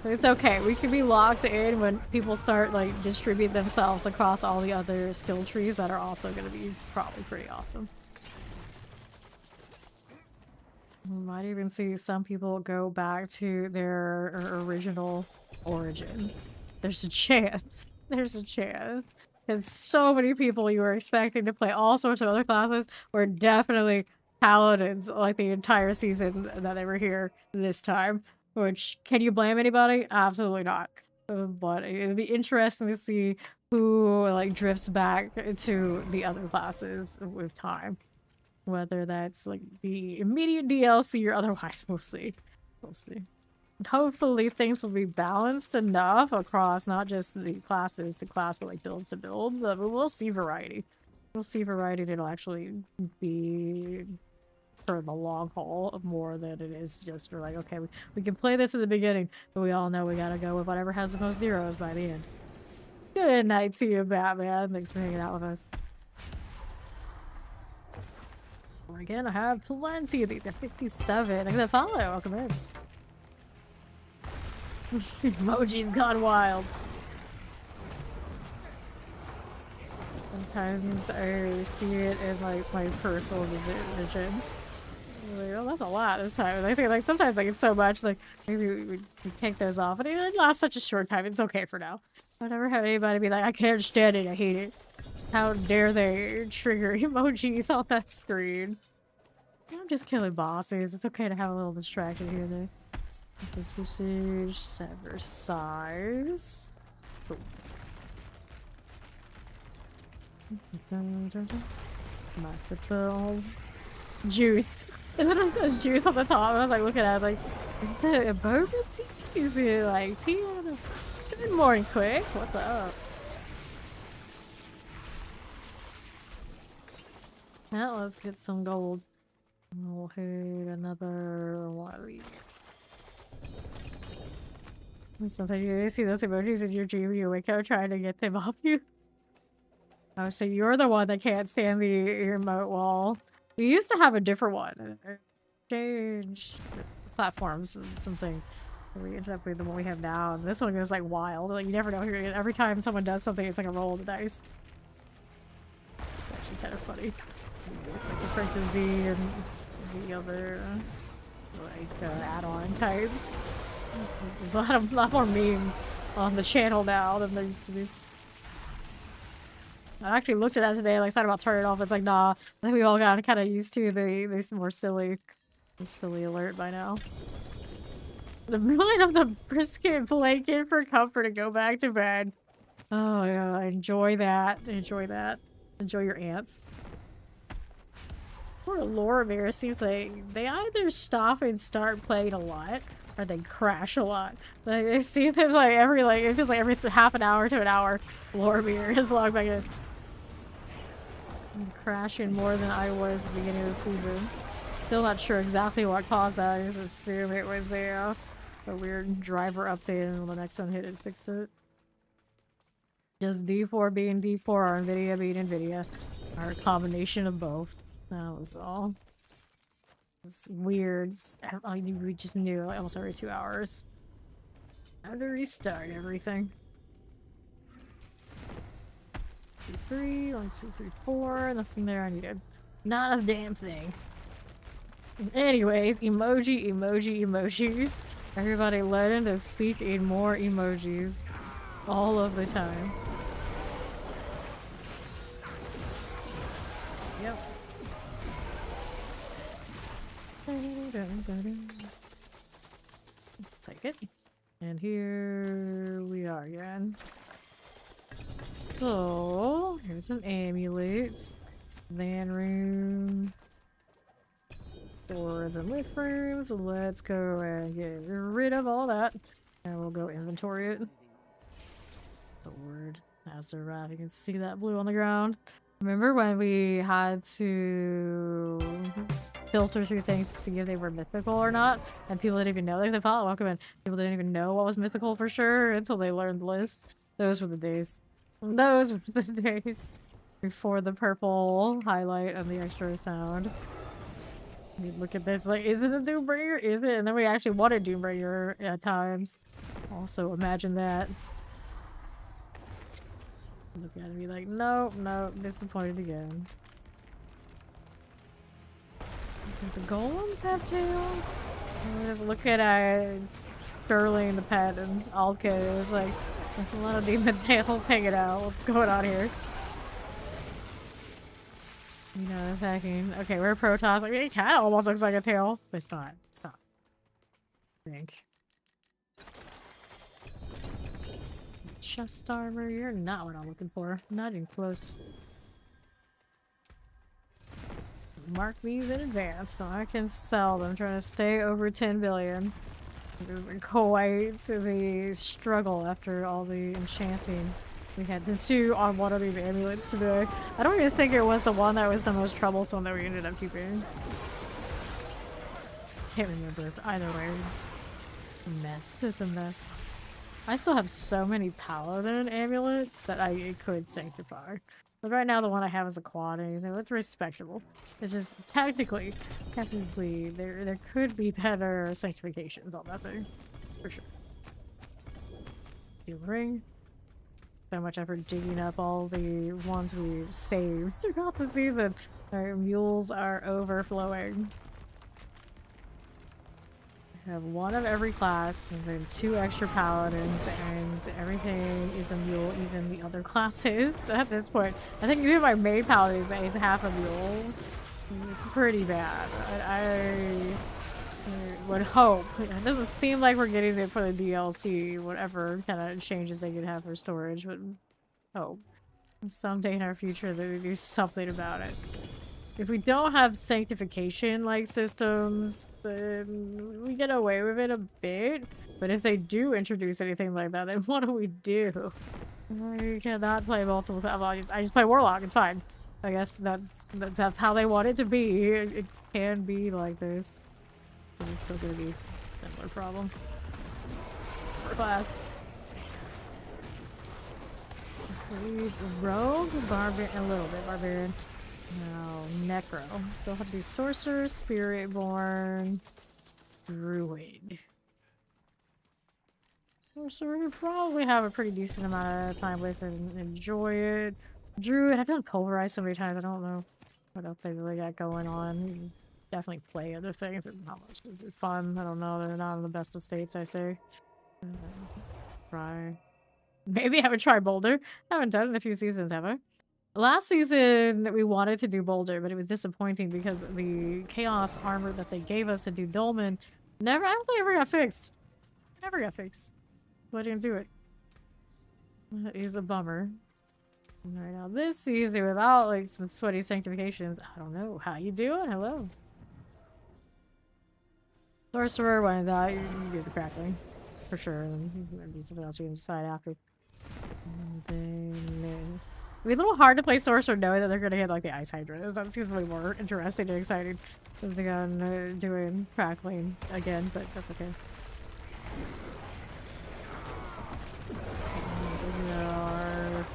It's okay. We can be locked in when people start like distribute themselves across all the other skill trees that are also going to be probably pretty awesome. We might even see some people go back to their original origins. There's a chance. There's a chance. Because so many people you were expecting to play all sorts of other classes were definitely paladins like the entire season that they were here this time. Which, can you blame anybody? Absolutely not. But it would be interesting to see who like drifts back to the other classes with time. Whether that's like the immediate DLC or otherwise, we'll see. We'll see. Hopefully things will be balanced enough across not just the classes to class, but like builds to build. But we'll see variety. We'll see variety that'll actually be for the long haul more than it is just for like, okay, we can play this at the beginning, but we all know we gotta go with whatever has the most zeros by the end. Good night to you, Batman. Thanks for hanging out with us. Again, I have plenty of these. I have 57. I got follow. Welcome in. Emoji's gone wild. Sometimes I see it in like my peripheral vision. Like, oh, that's a lot this time. And I think like sometimes like it's so much like maybe we take those off, and it lasts such a short time. It's okay for now. I've never had anybody be like, I can't stand it. I hate it. How dare they trigger emojis on that screen? I'm just killing bosses. It's okay to have a little distraction here and there. This message, sever size. Oh. Microphone. Juice. It literally says juice on the top. I was like looking at it like, is it a bourbon tea? Is it like tea? Good morning, Quick. What's up? Now let's get some gold. We'll hit another one of these. Sometimes you see those emojis in your dream, you wake up trying to get them off you. Oh, so you're the one that can't stand the emote wall. We used to have a different one. Change platforms and some things. We ended up with the one we have now, and this one goes like wild. Like you never know. Every time someone does something, it's like a roll of the dice. It's actually kind of funny. It's like the Frank Z and the other like add-on types. There's a lot more memes on the channel now than there used to be. I actually looked at that today, like thought about turning it off. It's like, nah. I think we all got kind of used to the more silly alert by now. The million of the brisket blanket for comfort to go back to bed. Oh yeah, enjoy that. Enjoy that. Enjoy your ants. Poor Lorimer seems like they either stop and start playing a lot, or they crash a lot. Like I see them like it feels like every half an hour to an hour. Lorimer is logged back in. I'm crashing more than I was at the beginning of the season. Still not sure exactly what caused that. I just assume it was a weird driver update, and the next one hit it fixed it. Just D4 being D4 or Nvidia being Nvidia, or a combination of both. That was all. It's weird. We just knew like almost every 2 hours. How to restart everything. 2, 3, 1, 2, 3, 4. Nothing there I needed. Not a damn thing. Anyways, emojis. Everybody learn to speak in more emojis. All of the time. Yep. Take it. And here we are again. So, here's some amulets. Van room. Doors and lift rooms. Let's go and get rid of all that. And we'll go inventory it. Sword. As they're right, you can see that blue on the ground. Remember when we had to filter through things to see if they were mythical or not? And people didn't even know. Like, they thought, welcome in. People didn't even know what was mythical for sure until they learned the list. Those were the days. Those were the days. Before the purple highlight and the extra sound. You look at this, like, is it a Doombringer? Is it? And then we actually wanted Doombringer at times. Also, imagine that. Look at it and be like, nope, disappointed again. Do the golems have tails? Just look at Sterling the pet and Alke. It's like, there's a lot of demon tails hanging out. What's going on here? You know, attacking. Okay, we're Protoss. I mean, it kind of almost looks like a tail, but it's not. It's not. I think. Chest armor, you're not what I'm looking for. Not even close. Mark these in advance so I can sell them. Trying to stay over 10 billion. It was quite the struggle after all the enchanting. We had the 2 on one of these amulets today. I don't even think it was the one that was the most troublesome that we ended up keeping. Can't remember. Either way. A mess. It's a mess. I still have so many paladin amulets that I could sanctify. But right now the one I have is a quad and it's respectable. It's just technically there could be better sanctifications on that thing. For sure. Steel ring. So much effort digging up all the ones we've saved throughout the season. Our mules are overflowing. I have 1 of every class, and then 2 extra paladins, and everything is a mule, even the other classes at this point. I think even my main paladin is half a mule. It's pretty bad. I would hope. It doesn't seem like we're getting it for the DLC, whatever kind of changes they could have for storage, but hope. Someday in our future that we do something about it. If we don't have sanctification-like systems, then we get away with it a bit. But if they do introduce anything like that, then what do we do? I cannot play multiple. Well, I just play Warlock. It's fine. I guess that's how they want it to be. It can be like this. It's still gonna be a similar problem for class. Rogue, barbarian, a little bit barbarian. No, Necro. Still have to do Sorcerer, Spiritborn, Druid. Sorcerer, we probably have a pretty decent amount of time with and enjoy it. Druid, I've done Pulverize so many times, I don't know what else they really got going on. You can definitely play other things, but how much is it fun? I don't know, they're not in the best of states, I say. Try. Maybe I haven't tried Boulder. I haven't done it in a few seasons, have I? Last season, we wanted to do Boulder, but it was disappointing because the Chaos armor that they gave us to do Dolmen I don't think ever got fixed. Never got fixed. Why didn't do it? That is a bummer. Alright, now this easy without like some sweaty sanctifications. I don't know. How you doing? Hello. Sorcerer, when that you do the crackling. For sure. And there'd be something else you can decide after. And then, it'd be a little hard to play Sorcerer knowing that they're gonna hit like the Ice Hydra. That seems way more interesting and exciting than doing crackling again, but that's okay. Our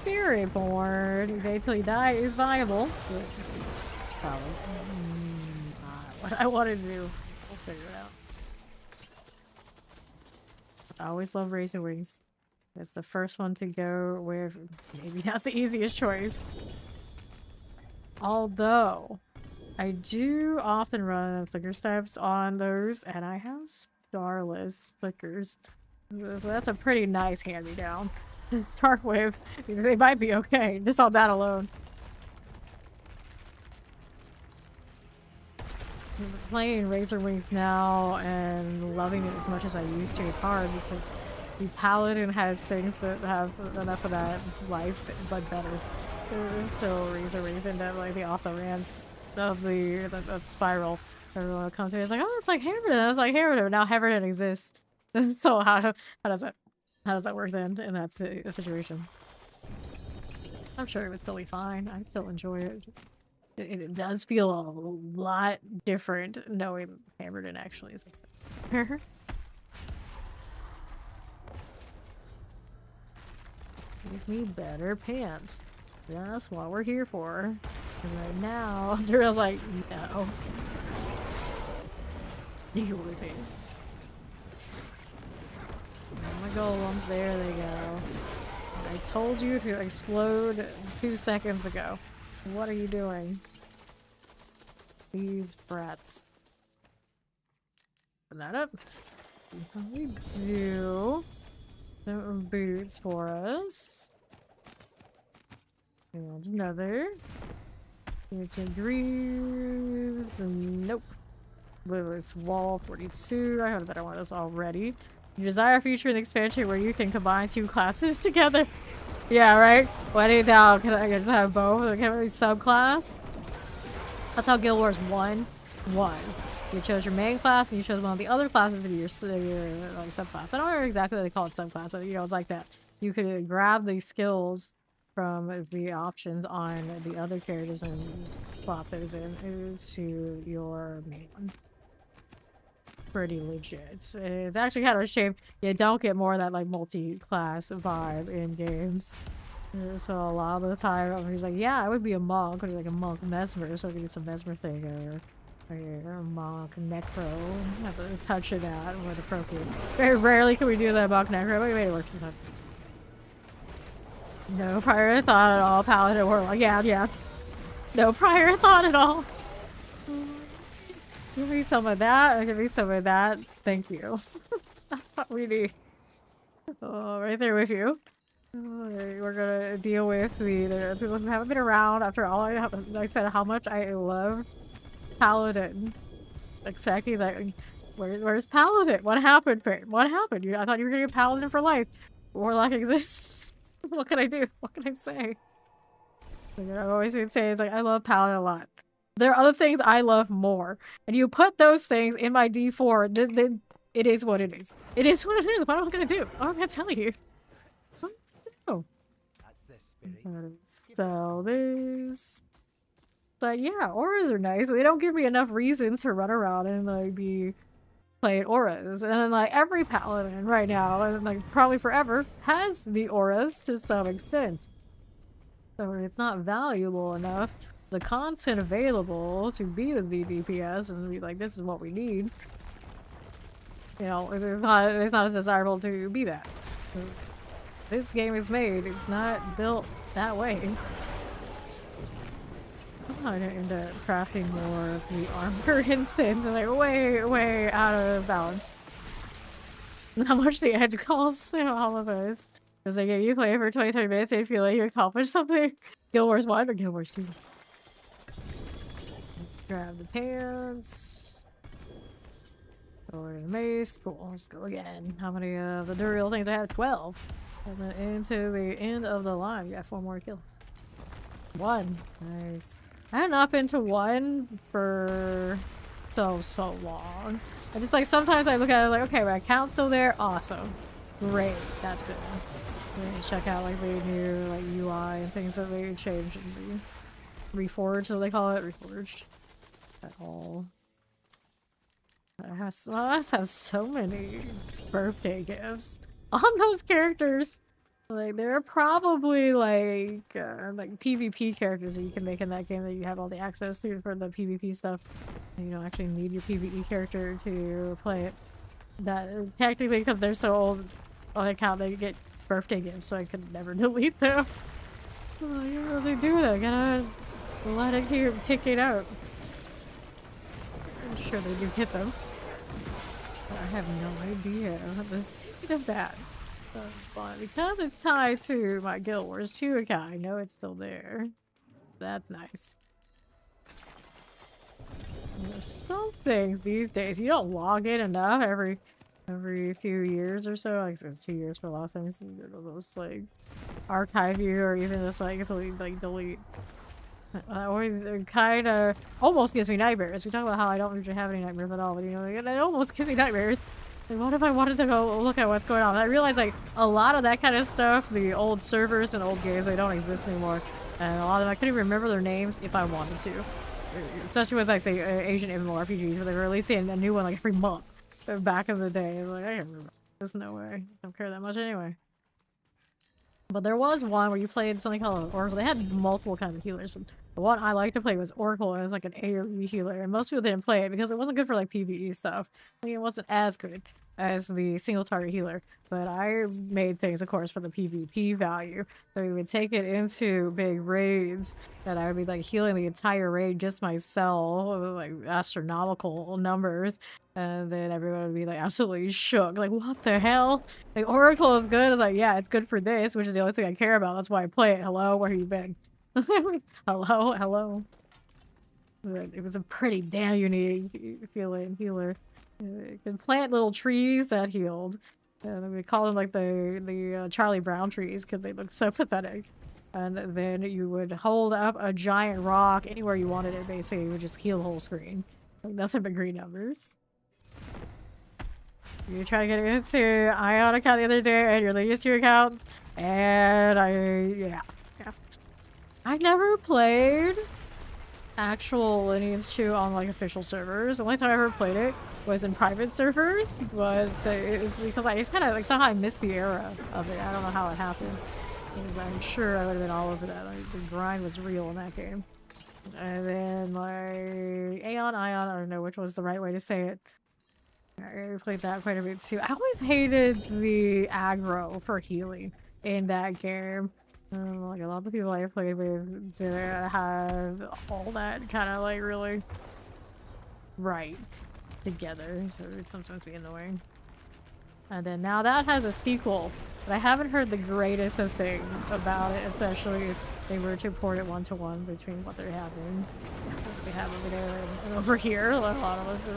Spirit Board, okay, till you die is viable. But probably not what I want to do. We'll figure it out. I always love Razor Wings. It's the first one to go with maybe not the easiest choice. Although, I do often run flicker steps on those, and I have starless flickers. So that's a pretty nice hand-me-down to start with. They might be okay, just on that alone. Playing Razor Wings now and loving it as much as I used to is hard because the Paladin has things that have enough of that life, but better. So Razor Wings and like the also ran of that spiral. Everyone will come to me, it's like, oh, it's like Hammerton. I was like, Hammerton. Now Hammerton exists. So how does that work then in that situation? I'm sure it would still be fine. I'd still enjoy it. It does feel a lot different knowing Hammerton actually is. Give me better pants. That's what we're here for. And right now, they're like, no. You with pants. Oh, my golems, there they go. I told you to explode 2 seconds ago. What are you doing? These brats. Open that up. We do some boots for us. And another. Get some greaves. Nope. Lewis Wall 42. I have a better one of those already. You desire a feature in the expansion where you can combine 2 classes together. Yeah, right? What in now? Can I just have both? Can I have a subclass? That's how Guild Wars 1 was. You chose your main class and you chose one of the other classes to be your like, subclass. I don't remember exactly what they call it subclass, but you know, it's like that. You could grab the skills from the options on the other characters and swap those into your main one. Pretty legit. It's actually kind of a shame you don't get more of that like multi-class vibe in games. So a lot of the time I'm just like, yeah, I would be a monk, or like a monk mesmer, so I could do some mesmer thing, or a monk necro. Have a touch of that when appropriate. Very rarely can we do that monk necro, but we made it work sometimes. No prior thought at all, paladin warlock. Yeah. No prior thought at all. Give me some of that, or give me some of that. Thank you. That's what we need. Oh, right there with you. Alright, we're gonna deal with the people who haven't been around after all I said how much I love Paladin. Expecting that, where's Paladin? What happened, Fame? What happened? I thought you were gonna be a Paladin for life. Warlock exists. What can I do? What can I say? Like, I always would say is like, I love Paladin a lot. There are other things I love more. And you put those things in my D4, then it is what it is. It is what it is. What am I gonna do? What am I gonna tell you? Oh. So this. But yeah, auras are nice. They don't give me enough reasons to run around and like be playing auras. And then like every paladin right now, and like probably forever, has the auras to some extent. So it's not valuable enough. The content available to be the DPS and be like, this is what we need. You know, it's not as desirable to be that. So this game is made, it's not built that way. I'm gonna end up crafting more of the armor and sin, like way out of balance. How much the edge costs to all of us. Because like if you play for 20-30 minutes and you feel like you accomplished something. Guild Wars 1 or Guild Wars 2? Let's grab the pants. Sword and mace. Cool. Let's go again. How many of the Duriel things I have? 12. And then into the end of the line. We got 4 more to kill. 1. Nice. I have not been to 1 for so long. I just like sometimes I look at it like, okay, my account's still there. Awesome. Great. That's good. Then check out like the new like UI and things that they changed in the Reforged, so they call it Reforged. At all. Us has so many birthday gifts on those characters. Like there are probably like PvP characters that you can make in that game that you have all the access to for the PvP stuff. And you don't actually need your PvE character to play it. That technically, because they're so old on account, they get birthday gifts, so I could never delete them. Oh, you really do that. Gotta let it keep ticking out. I'm sure they do hit them. I have no idea the state of that. But because it's tied to my Guild Wars 2 account, I know it's still there. That's nice. There's some things these days you don't log in enough every few years or so. Like it's 2 years for a lot of things. Those like archive you or even just like delete. Or kind of almost gives me nightmares. We talk about how I don't usually have any nightmares at all, but you know, it almost gives me nightmares. Like, what if I wanted to go look at what's going on? And I realized like a lot of that kind of stuff, the old servers and old games, they don't exist anymore. And a lot of them, I couldn't even remember their names if I wanted to. Especially with like the Asian MMORPGs, where they were releasing a new one like every month. Back in the day, like I can't remember. There's no way. I don't care that much anyway. But there was one where you played something called Oracle. They had multiple kinds of healers. The one I liked to play was Oracle, and it was like an AoE healer. And most people didn't play it because it wasn't good for like PvE stuff. I mean, it wasn't as good as the single target healer. But I made things, of course, for the PvP value. So we would take it into big raids, and I would be like healing the entire raid just myself, with, like astronomical numbers. And then everyone would be like absolutely shook. Like, what the hell? Like, Oracle is good. It's like, yeah, it's good for this, which is the only thing I care about. That's why I play it. Hello, where have you been? Hello. It was a pretty damn unique feeling healer. You can plant little trees that healed. And we call them like the Charlie Brown trees because they look so pathetic. And then you would hold up a giant rock anywhere you wanted it. Basically, it would just heal the whole screen. Like nothing but green numbers. You try to get into Ion account the other day and your latest 2 account, and yeah. I never played actual Lineage 2 on like official servers. The only time I ever played it was in private servers, but it's because I just kind of like somehow I missed the era of it. I don't know how it happened. I'm sure I would have been all over that. Like, the grind was real in that game. And then like Ion, I don't know which was the right way to say it. I played that quite a bit too. I always hated the aggro for healing in that game. Like a lot of the people I played with didn't have all that kind of like really right together, so it would sometimes be annoying. And then now that has a sequel, but I haven't heard the greatest of things about it, especially if they were to port it one-to-one between what they're having, what they have over there and over here. A lot of us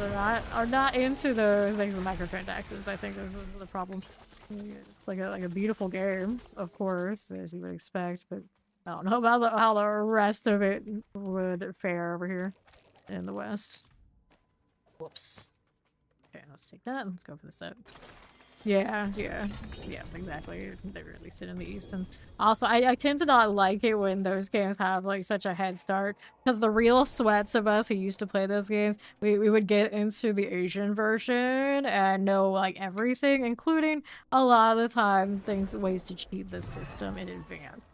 are not into those things with microtransactions. I think this is the problem. It's like a beautiful game, of course, as you would expect, but I don't know about how the rest of it would fare over here in the West. Whoops. Okay, let's take that. Let's go for the set. Yeah, exactly. They released it in the East, and also I tend to not like it when those games have like such a head start, because the real sweats of us who used to play those games, we would get into the Asian version and know like everything, including a lot of the time ways to cheat the system in advance,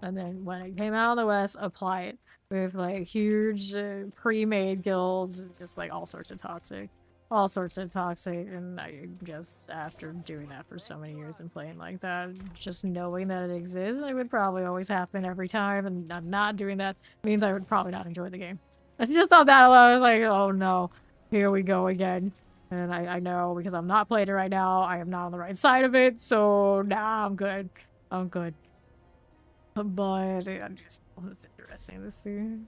and then when it came out in the West, apply it with like huge pre-made guilds, just like all sorts of toxic. And I just, after doing that for so many years and playing like that, just knowing that it exists, it would probably always happen every time, and I'm not doing that means I would probably not enjoy the game. And just on that alone, I was like, oh no, here we go again. And I know, because I'm not playing it right now, I am not on the right side of it, so nah, I'm good. But it's interesting to see.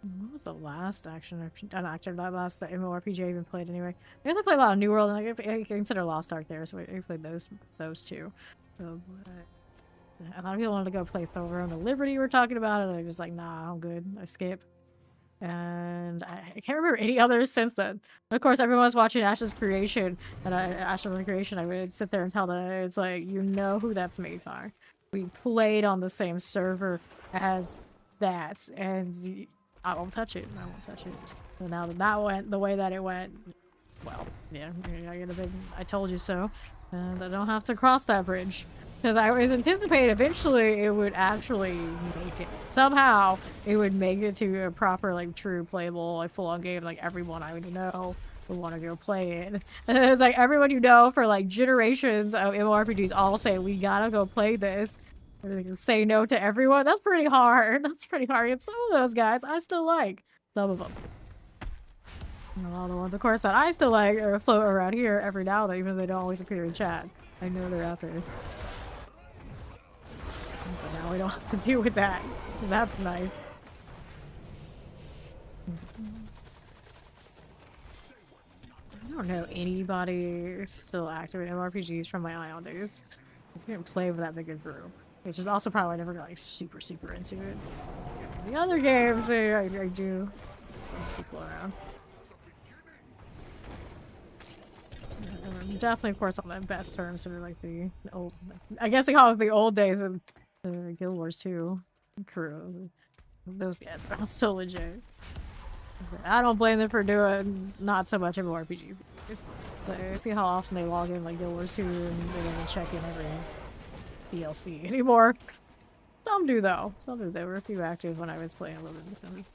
What was the last action? Not that last MMORPG I even played anyway. I only played a lot of New World, and I consider Lost Ark there, so I played those two. So, a lot of people wanted to go play Throne of Liberty. We're talking about it. I was like, nah, I'm good. I skip. And I can't remember any others since then. Of course, everyone was watching Ash's Creation, and Ash's Creation, I would sit there and tell them, it's like, you know who that's made by. We played on the same server as that, and I won't touch it. I won't touch it. So now that that went the way that it went, well, yeah, I get a big I told you so. And I don't have to cross that bridge. Because I was anticipating eventually it would actually make it. Somehow, it would make it to a proper, like, true playable, like, full-on game. Like, everyone I would know would want to go play it. And it's like, everyone you know for, like, generations of MMORPGs all say, we gotta go play this. And they can say no to everyone. That's pretty hard. That's pretty hard. And some of those guys, I still like. Some of them. And all the ones, of course, that I still like are float around here every now and then, even though they don't always appear in chat. I know they're out there. But now we don't have to deal with that. That's nice. I don't know anybody still active in MMORPGs from my Ion days. I didn't play with that big a group. Which is also probably why I never got like super into it. The other games, I do people around. Definitely, of course, on the best terms, sort of like the old. I guess they call it the old days with Guild Wars 2 crew. Those guys are still legit. I don't blame them for doing not so much MMORPGs. I see how often they log in like Guild Wars 2 and they don't even check in every DLC anymore. Some do though. Some do. There were a few active when I was playing a little bit with them.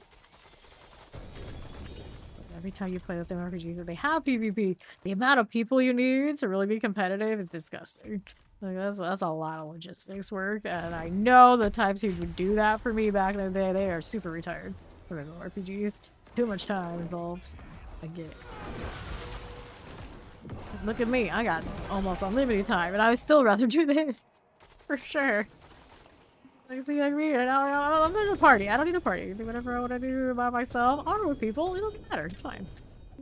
Every time you play those MMORPGs, they have PvP. The amount of people you need to really be competitive is disgusting. Like that's a lot of logistics work, and I know the types who would do that for me back in the day, they are super retired for MMORPGs. Too much time involved. I get it. Look at me, I got almost unlimited time, and I would still rather do this. For sure. Like me, I'm not a party. I don't need a party. Do whatever I want to do by myself. Or with people, it doesn't matter. It's fine.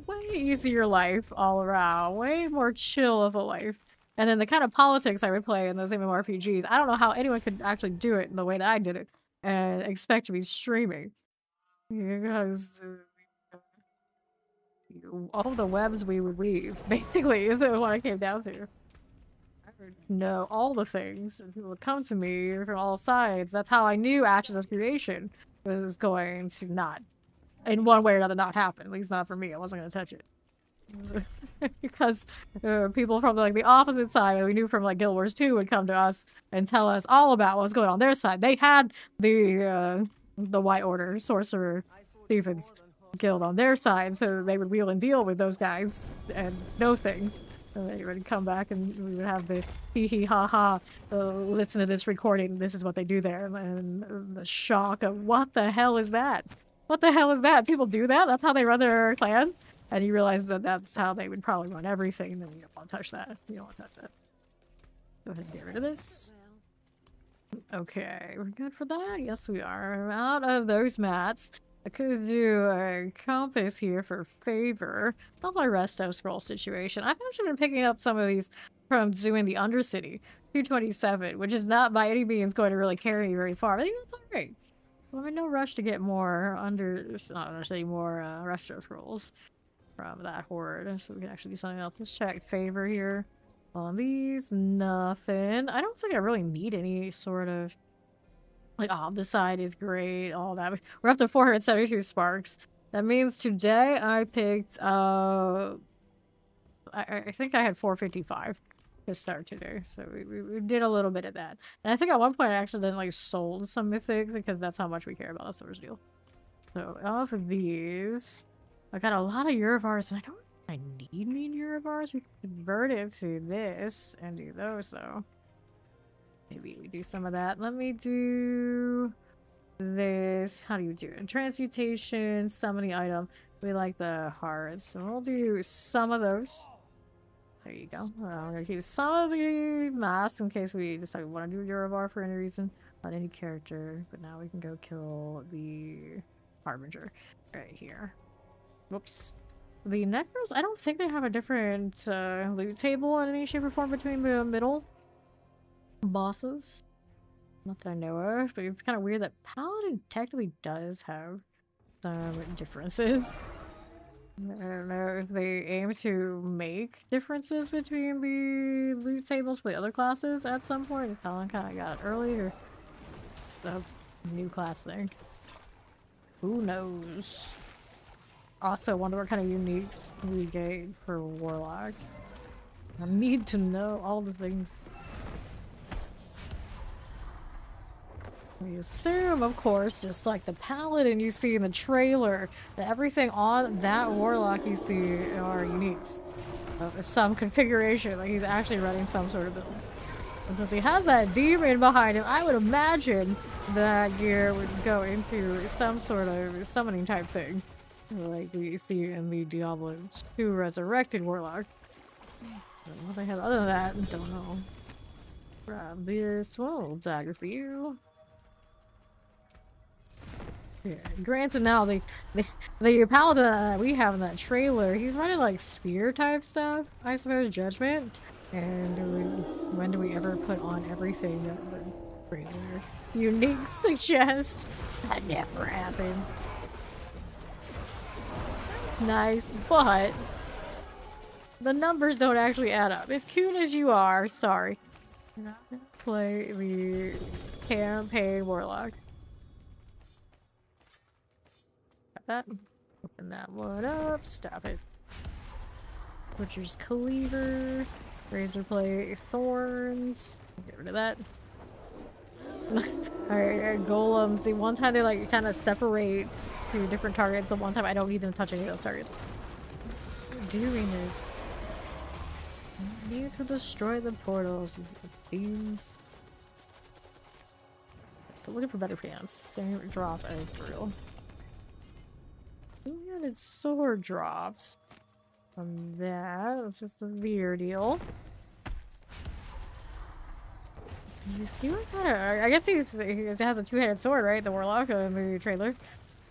Way easier life all around. Way more chill of a life. And then the kind of politics I would play in those MMORPGs, I don't know how anyone could actually do it in the way that I did it and expect to be streaming. Because all the webs we would weave, basically, is what I came down to. I would know all the things, and people would come to me from all sides. That's how I knew Ashes of Creation was going to not, in one way or another, not happen. At least not for me. I wasn't going to touch it. Because people from like the opposite side that we knew from like Guild Wars 2 would come to us and tell us all about what was going on their side. They had the White Order Sorcerer Stevens guild on their side, so they would wheel and deal with those guys and know things. And they would come back and we would have the hee hee ha ha, listen to this recording, this is what they do there, and the shock of what the hell is that? What the hell is that? People do that? That's how they run their clan? And you realize that that's how they would probably run everything, and then you don't want to touch that. You don't want to touch that. Go ahead and get rid of this. Okay, we're good for that? Yes, we are. Out of those mats, I could do a compass here for favor. Not my resto scroll situation. I've actually been picking up some of these from doing the Undercity 227, which is not by any means going to really carry me very far. I think that's alright. Well, I'm in no rush to get more more resto scrolls from that horde, so we can actually do something else. Let's check favor here. On these, nothing. I don't think I really need any sort of like Omnicide is great, all that. We're up to 472 sparks. That means today I picked I think I had 455 to start today, so we did a little bit of that. And I think at one point I accidentally sold some mythics because that's how much we care about the source deal. So off of these, I got a lot of Eurivars, and I don't I need Eurivars. We can convert it to this and do those though. Maybe we do some of that. Let me do this. How do you do it? Transmutation, summoning item. We like the hearts, so we'll do some of those. There you go. I'm gonna keep some of the masks in case we decide we want to do Eurivar for any reason on any character. But now we can go kill the Harbinger right here. Whoops. The Necros, I don't think they have a different loot table in any shape or form between the middle bosses. Not that I know of, but it's kind of weird that Paladin technically does have some differences. I don't know if they aim to make differences between the loot tables for the other classes at some point. If Paladin kind of got it early, or a new class thing. Who knows? Also, wonder what kind of uniques we get for Warlock. I need to know all the things. We assume, of course, just like the Paladin you see in the trailer, that everything on that Warlock you see are uniques. Some configuration, like he's actually running some sort of build. And since he has that demon behind him, I would imagine that gear would go into some sort of summoning type thing. Like we see in the Diablo 2 Resurrected Warlock. What they have other than that, don't know. Grab this one, dagger for you. Yeah, granted now the Paladin that we have in that trailer, he's running like spear type stuff, I suppose, judgment. And when do we ever put on everything that the trailer unique suggests? That never happens. It's nice, but the numbers don't actually add up. As cute as you are, sorry. You're not gonna play the campaign Warlock. That. Open that one up. Stop it. Butcher's Cleaver. Razorblade Thorns. Get rid of that. Alright, Golems. The one time they like kind of separate to different targets, the one time I don't need them to touch any of those targets. What you're doing is you need to destroy the portals, you fiends. Still looking for better pants. Same drop as Drill. Two-handed sword drops from that. That's just a weird deal. You see what kind of? I guess he has a two-handed sword, right? The Warlock in the trailer.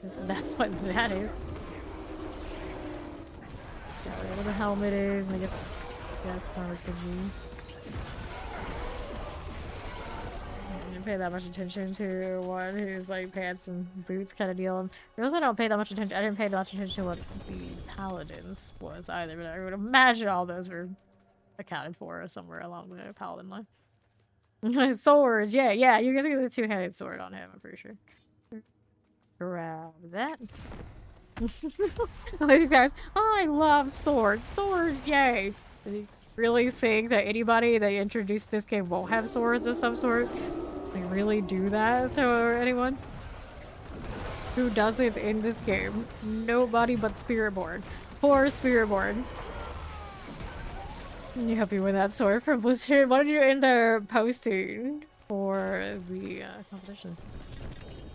That's what that is. Yeah, whatever the helmet is, and I guess stomach could be. I didn't pay that much attention to what his like pants and boots kind of deal. And I also don't pay that much attention. I didn't pay that much attention to what the Paladins was either. But I would imagine all those were accounted for somewhere along the Paladin line. Swords, yeah, you can see the two-handed sword on him. I'm pretty sure. Grab that. These guys, oh, I love swords. Swords, yay! Do you really think that anybody that introduced this game won't have swords of some sort? They really do that to anyone? Who doesn't in this game? Nobody but Spiritborn. Poor Spiritborn. You happy with that sword from Blizzard? What did you end up posting for the competition?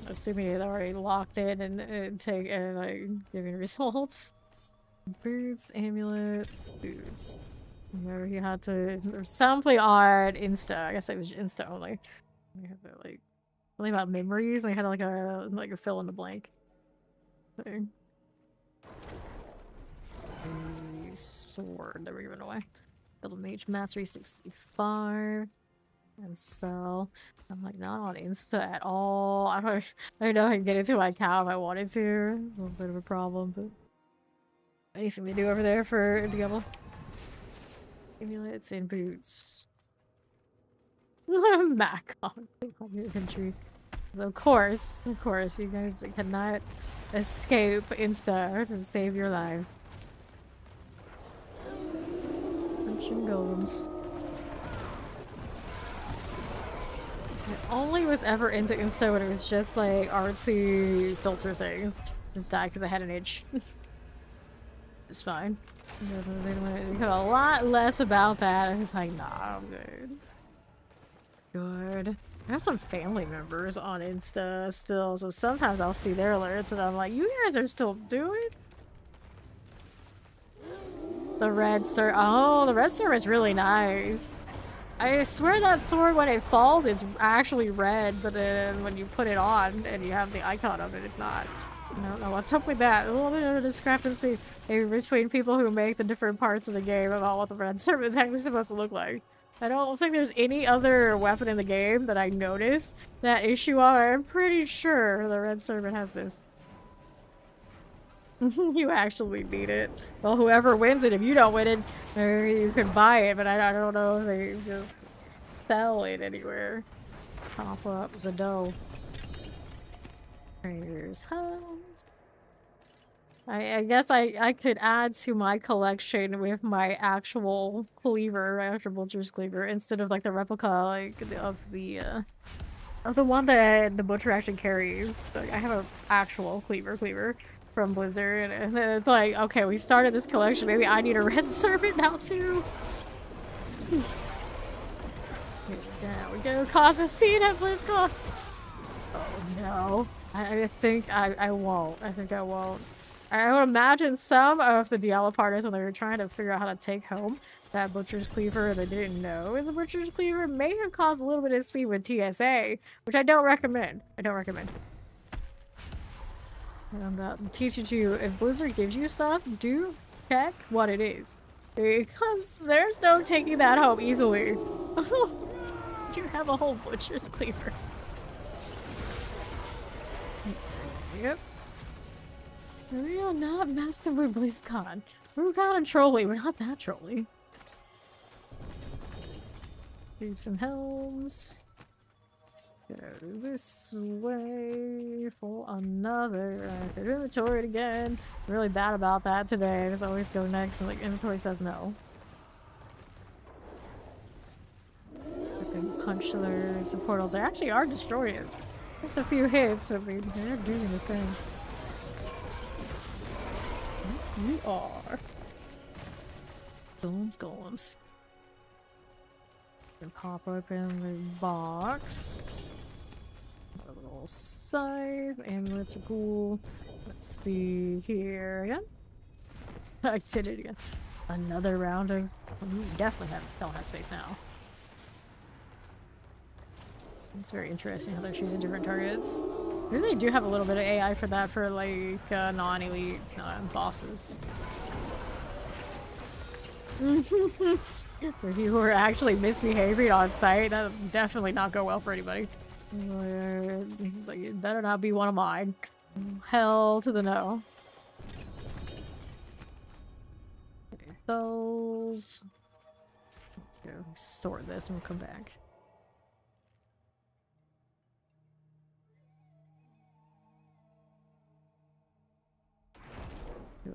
Assuming it already locked in and like giving results. Boots, amulets, boots. Where he had to something on Insta. I guess it was Insta only. We had to like something about memories. I had like a fill in the blank thing. The sword that we're giving away. Double Mage Mastery 65. And so I'm like not on Insta at all. I don't know if I can get into my account if I wanted to. A little bit of a problem, but anything to do over there for Diablo. Amulets and boots. Back on your infantry. Of course, you guys cannot escape Insta and save your lives. Punching golems. I only was ever into Insta when it was just like artsy filter things. Just die because I had an itch. It's fine. They have a lot less about that. I was like, nah, I'm good. Good. I have some family members on Insta still, so sometimes I'll see their alerts and I'm like, you guys are still doing? The red sword. Oh, the red sword is really nice. I swear that sword, when it falls, it's actually red, but then when you put it on and you have the icon of it, it's not. I don't know what's up with that. A little bit of a discrepancy between people who make the different parts of the game about what the red serpent is actually supposed to look like. I don't think there's any other weapon in the game that I noticed that issue on. I'm pretty sure the red serpent has this. You actually need it. Well, whoever wins it, if you don't win it, you can buy it, but I don't know if they just sell it anywhere. Pop up the dough. Trader's house. I guess I could add to my collection with my actual cleaver, my actual butcher's cleaver, instead of like the replica like of the one that the butcher actually carries. Like, I have an actual cleaver from Blizzard, and then it's like, okay, we started this collection. Maybe I need a red serpent now too. Down we go, cause a scene at BlizzCon. Oh no. I think I won't. I think I won't. I would imagine some of the Diablo parties, when they were trying to figure out how to take home that butcher's cleaver they didn't know the butcher's cleaver, may have caused a little bit of scene with TSA, which I don't recommend. I don't recommend. I'm teaching you, if Blizzard gives you stuff, do check what it is. Because there's no taking that home easily. You have a whole butcher's cleaver. Yep. We are not messing with BlizzCon. We're kind of trolly. We're not that trolly. Need some helms. Go this way for another. Inventory again. I'm really bad about that today. I just always go next and like inventory says no. Freaking punch those portals. They actually are destroying. It's a few hits. I mean, they're doing the thing. You are. Golems. And pop open the box. A little scythe. Amulets are cool. Let's see here again. I did it again. Another round of. You definitely don't have space now. It's very interesting how they're choosing different targets. Maybe they do have a little bit of AI for that for like non-elites, non-bosses. For you who are actually misbehaving on site, that'll definitely not go well for anybody. Like, it better not be one of mine. Hell to the no. Okay, those. Let's go sort this and we'll come back.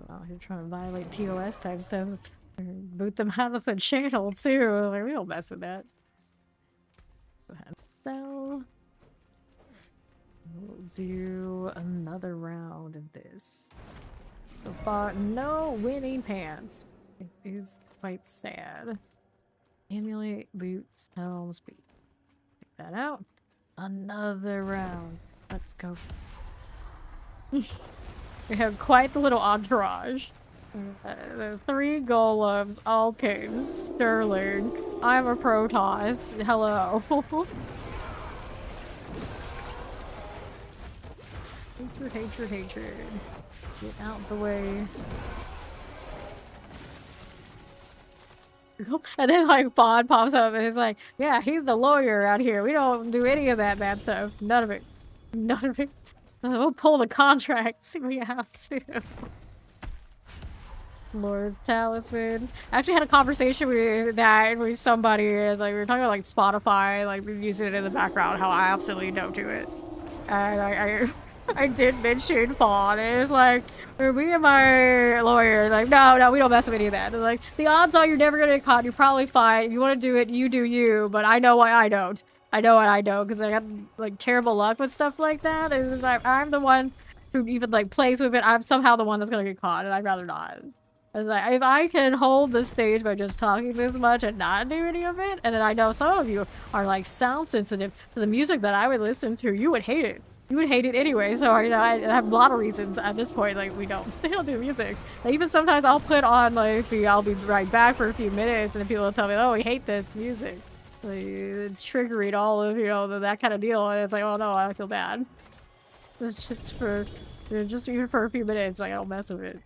Out here trying to violate TOS type stuff. Boot them out of the channel too. Like, we don't mess with that. Go ahead. So we'll do another round of this. So far, no winning pants. It is quite sad. Amulet, boots, helms, beat. Check that out. Another round. Let's go. We have quite the little entourage. The 3 golems, all kings, Sterling. I'm a Protoss. Hello. Hatred. Get out the way. And then like Bond pops up and it's like, yeah, he's the lawyer around here. We don't do any of that bad stuff. None of it. We'll pull the contract if we have to. Lord's Talisman. I actually had a conversation with that with somebody, like we were talking about like Spotify, like we're using it in the background, how I absolutely don't do it. And I did mention Fawn, and it's like, me and my lawyer, like, no, we don't mess with any of that. And like, the odds are you're never gonna get caught, you're probably fine. If you wanna do it, you do you, but I know why I don't. I know what I don't, because I have like terrible luck with stuff like that. It's like, I'm the one who even like plays with it. I'm somehow the one that's gonna get caught, and I'd rather not. It's like, if I can hold the stage by just talking this much and not do any of it, and then I know some of you are like sound sensitive to the music that I would listen to, you would hate it. You would hate it anyway, so you know, I have a lot of reasons at this point, like they don't do music. Like, even sometimes I'll put on like I'll be right back for a few minutes and people will tell me, oh, we hate this music. Like, it's triggering all of, you know, that kind of deal, and it's like, oh no, I feel bad. It's just for Just even for a few minutes, like I don't mess with it.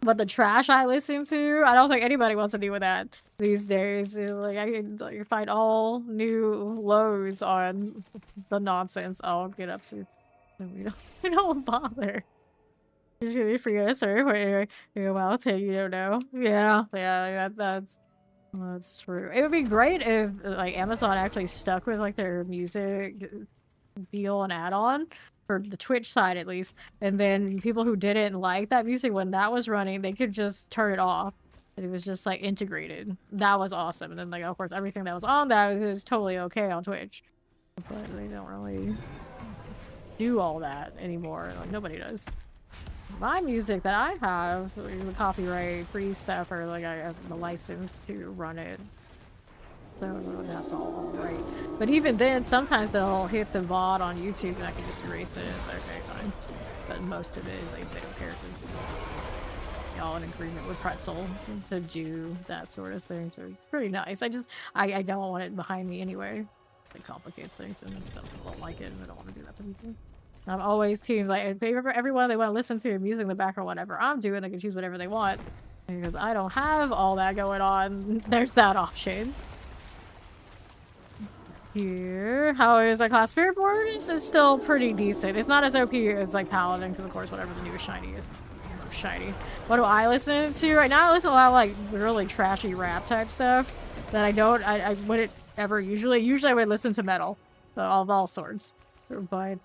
But the trash I listen to, I don't think anybody wants to deal with that these days. You know, like I can like, find all new lows on the nonsense I'll get up to. And we don't bother. You're gonna be free answer. Wait, well, I'll tell you don't know. Yeah, that's true. It would be great if like Amazon actually stuck with like their music deal and add-on for the Twitch side at least, and then people who didn't like that music when that was running, they could just turn it off. And it was just like integrated. That was awesome. And then like of course everything that was on that was totally okay on Twitch, but they don't really do all that anymore. Like nobody does. My music that I have, the copyright-free stuff, or like I have the license to run it, so that's all right. But even then, sometimes they'll hit the VOD on YouTube, and I can just erase it. It's okay, fine. But most of it, like they don't care because y'all in agreement with Pretzel to do that sort of thing. So it's pretty nice. I don't want it behind me anyway. It complicates things, and some people don't like it, and they don't want to do that to people. I'm always team like if everyone they want to listen to music in the background, whatever I'm doing, they can choose whatever they want. Because I don't have all that going on. There's that option. Here, how is a class spirit board? It's still pretty decent. It's not as OP as like Paladin, because of course whatever the newest shiny is. Shiny. What do I listen to right now? I listen to a lot of like really trashy rap type stuff that I wouldn't ever usually I would listen to metal of all sorts. But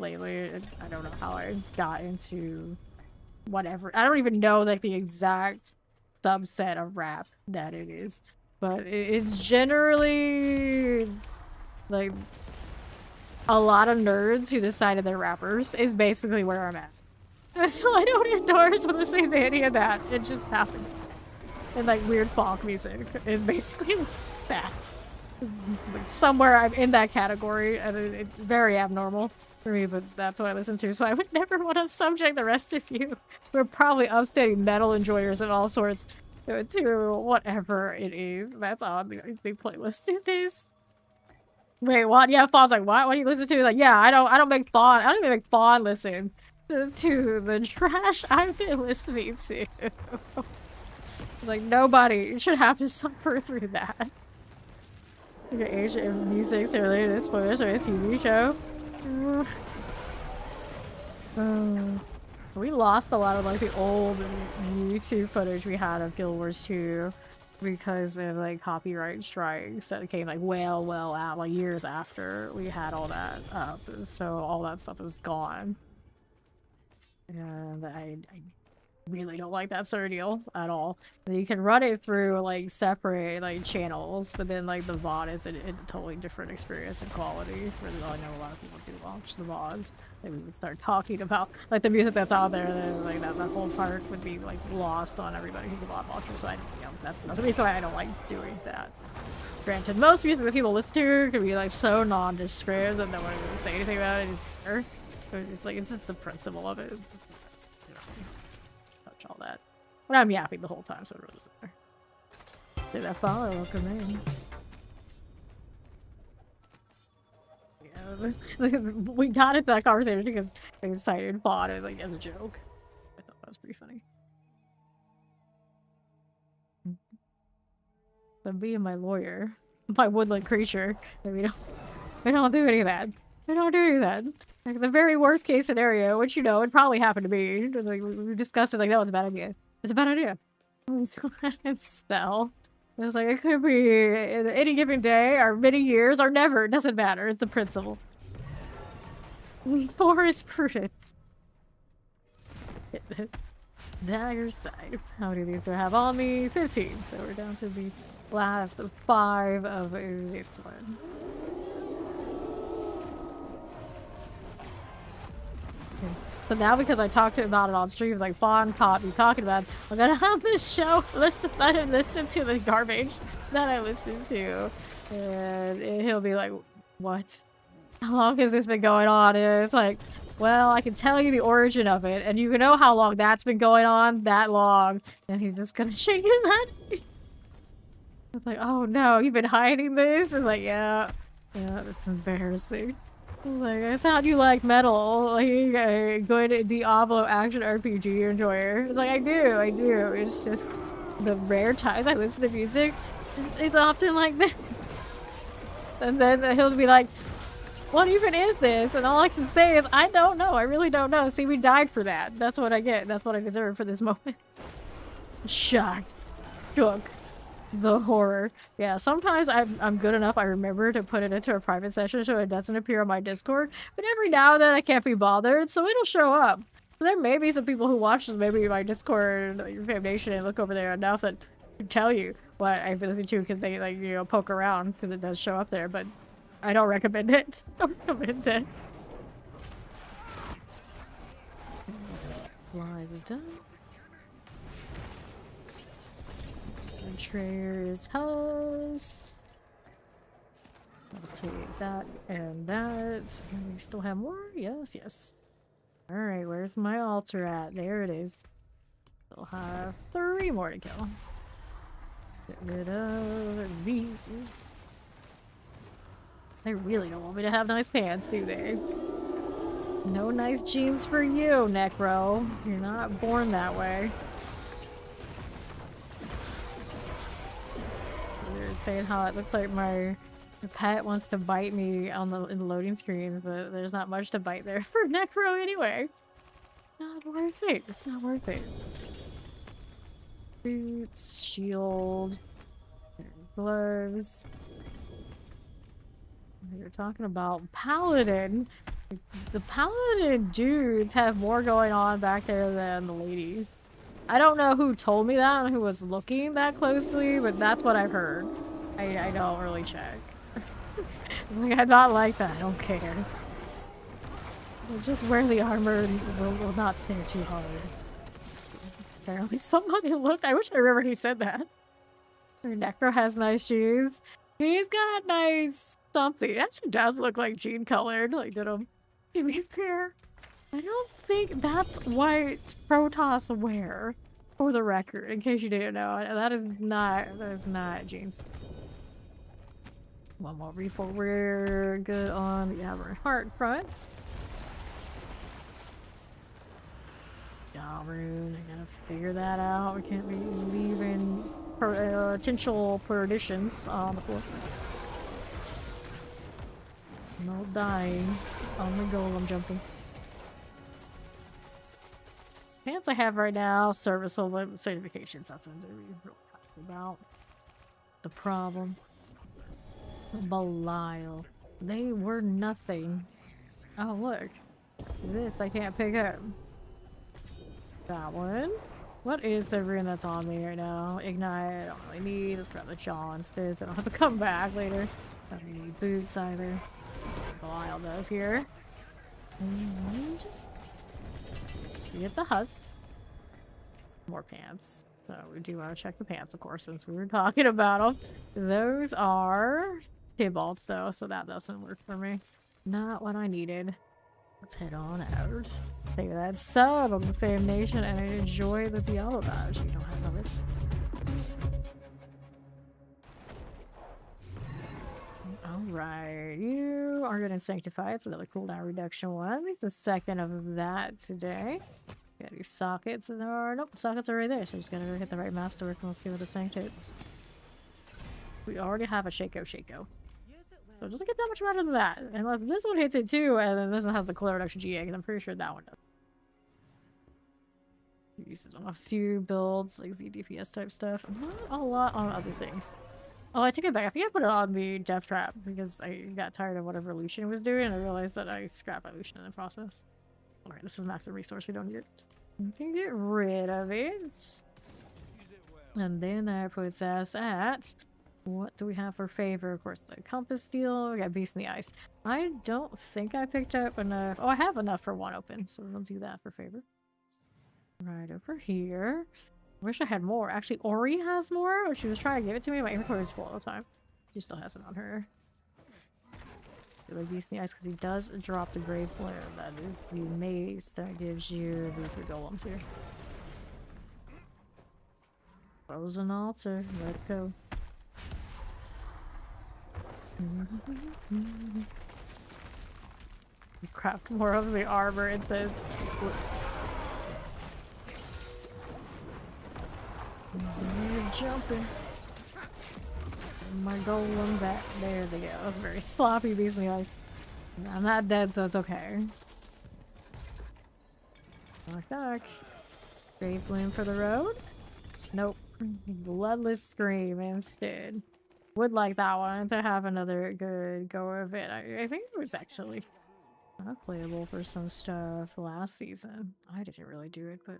lately, I don't know how I got into whatever. I don't even know like the exact subset of rap that it is. But it's generally like a lot of nerds who decided they're rappers is basically where I'm at. So I don't endorse or listen to any of that. It just happened. And like weird folk music is basically that. Like somewhere I'm in that category, and it's very abnormal for me, but that's what I listen to, so I would never want to subject the rest of you. We're probably upstating metal enjoyers of all sorts to whatever it is that's on the playlist these days. Wait, what? Yeah, Fawn's like, what? What do you listen to? Like, yeah, I don't make Fawn. I don't even make Fawn listen to the trash I've been listening to. Like, nobody should have to suffer through that. Your age of music's related to spoilers or a TV show. We lost a lot of like the old YouTube footage we had of Guild Wars 2 because of like copyright strikes that came like well out like years after we had all that up. So all that stuff is gone. And I really don't like that sort of deal at all. You can run it through like separate like channels, but then like the VOD is a totally different experience and quality. Really, I know a lot of people do watch the VODs. Maybe we would start talking about like the music that's out there. Then, like that whole part would be like lost on everybody who's a VOD watcher. So that's another reason why I don't like doing that. Granted, most music that people listen to can be like so nondescript that no one would say anything about it. It's like it's just the principle of it. All that. But I'm yapping the whole time, so it really doesn't matter. Say that follow, welcome in. Yeah, we got into that conversation because I excited fought it like as a joke. I thought that was pretty funny. But being my lawyer, my woodland creature, we don't do any of that. We don't do any of that. Like the very worst case scenario, which you know would probably happen to me. Like we discussed it, like that was a bad idea. It's a bad idea. So and sell. It was like it could be any given day, or many years, or never. It doesn't matter. It's the principle. 4 is prudence. It's dagger side. How many of these do I have on me? 15. So we're down to the last 5 of this one. So now because I talked about it on stream, like Fawn caught me talking about it, I'm gonna have this show let him listen to the garbage that I listen to. And he'll be like, what? How long has this been going on? And it's like, well, I can tell you the origin of it, and you can know how long that's been going on, that long. And he's just gonna shake his head. It's like, oh no, you've been hiding this? And like, yeah, that's embarrassing. Like, I thought you liked metal. Like, a good Diablo action RPG enjoyer. It's like, I do. It's just the rare times I listen to music, it's often like that. And then he'll be like, what even is this? And all I can say is, I don't know. I really don't know. See, we died for that. That's what I get. That's what I deserve for this moment. Shocked. Shook. The horror. Yeah, sometimes I'm good enough I remember to put it into a private session so it doesn't appear on my Discord, but every now and then I can't be bothered, so it'll show up. So there may be some people who watch maybe my Discord, your Fam Nation, and look over there enough that can tell you what I've listened to because they, like, you know, poke around because it does show up there, but I don't recommend it. Don't recommend it. Flies is done. Betrayer's house. I'll take that and that. And we still have more? Yes, yes. Alright, where's my altar at? There it is. We'll have 3 more to kill. Get rid of these. They really don't want me to have nice pants, do they? No nice jeans for you, Necro. You're not born that way. They're saying how it looks like my pet wants to bite me on in the loading screen, but there's not much to bite there for Necro anyway. Not worth it. It's not worth it. Boots, shield, gloves. You're talking about Paladin. The Paladin dudes have more going on back there than the ladies. I don't know who told me that and who was looking that closely, but that's what I've heard. I don't really check. Like, I'm not like that. I don't care. Just wear the armor and will not stare too hard. Apparently somebody looked. I wish I remembered who said that. Necro has nice jeans. He's got nice something. It actually does look like jean colored. Like, did him give me a pair? I don't think that's what Protoss wear, for the record, in case you didn't know. That is not jeans. One more refill. We're good on the Aberrant Heart front. Rune, I gotta figure that out. We can't be leaving potential perditions on the floor. No dying. Only golem jumping. Pants I have right now, serviceable certifications. That's what I'm really talking about. The problem. Belial. They were nothing. Oh, look. This I can't pick up. That one. What is the rune that's on me right now? Ignite. I don't really need. Let's grab the jaw instead. So I don't have to come back later. I don't need boots either. Belial does here. And we get the husk. More pants. So we do want to check the pants, of course, since we were talking about them. Those are Tibalts, though, so that doesn't work for me. Not what I needed. Let's head on out. Take that sub of the Fam Nation and enjoy the Diablo badge. You don't have it. Alright, you are going to sanctify. It's another cooldown reduction one. At least the second of that today. Got your sockets in there. Nope, sockets are right there. So I'm just gonna hit the right masterwork and we'll see what the sanctates. We already have a Shaco. So it doesn't get that much better than that. Unless this one hits it too, and then this one has the cooldown reduction GA, because I'm pretty sure that one does. Uses on a few builds, like ZDPS type stuff. Not a lot on other things. Oh, I take it back. I think I put it on the Death Trap because I got tired of whatever Lucian was doing, and I realized that I scrapped my Lucian in the process. Alright, this is maximum resource. We don't need it. We can get rid of it. And then that puts us at... What do we have for favor? Of course, the compass steel. We got Beast in the Ice. I don't think I picked up enough. Oh, I have enough for one open, so we'll do that for favor. Right over here. Wish I had more. Actually, Ori has more. She was trying to give it to me. My inventory is full all the time. She still has it on her. Like Beast in the Ice because he does drop the Grave Flare. That is the mace that gives you the 3 golems here. Frozen altar. Let's go. Craft more of the armor, it says. Whoops. He's jumping. My golem back. There they go. That was very sloppy, beast in the ice. I'm not dead, so it's okay. Knock knock. Grave bloom for the road? Nope. Bloodless scream instead. Would like that one to have another good go of it. I think it was actually not playable for some stuff last season. I didn't really do it, but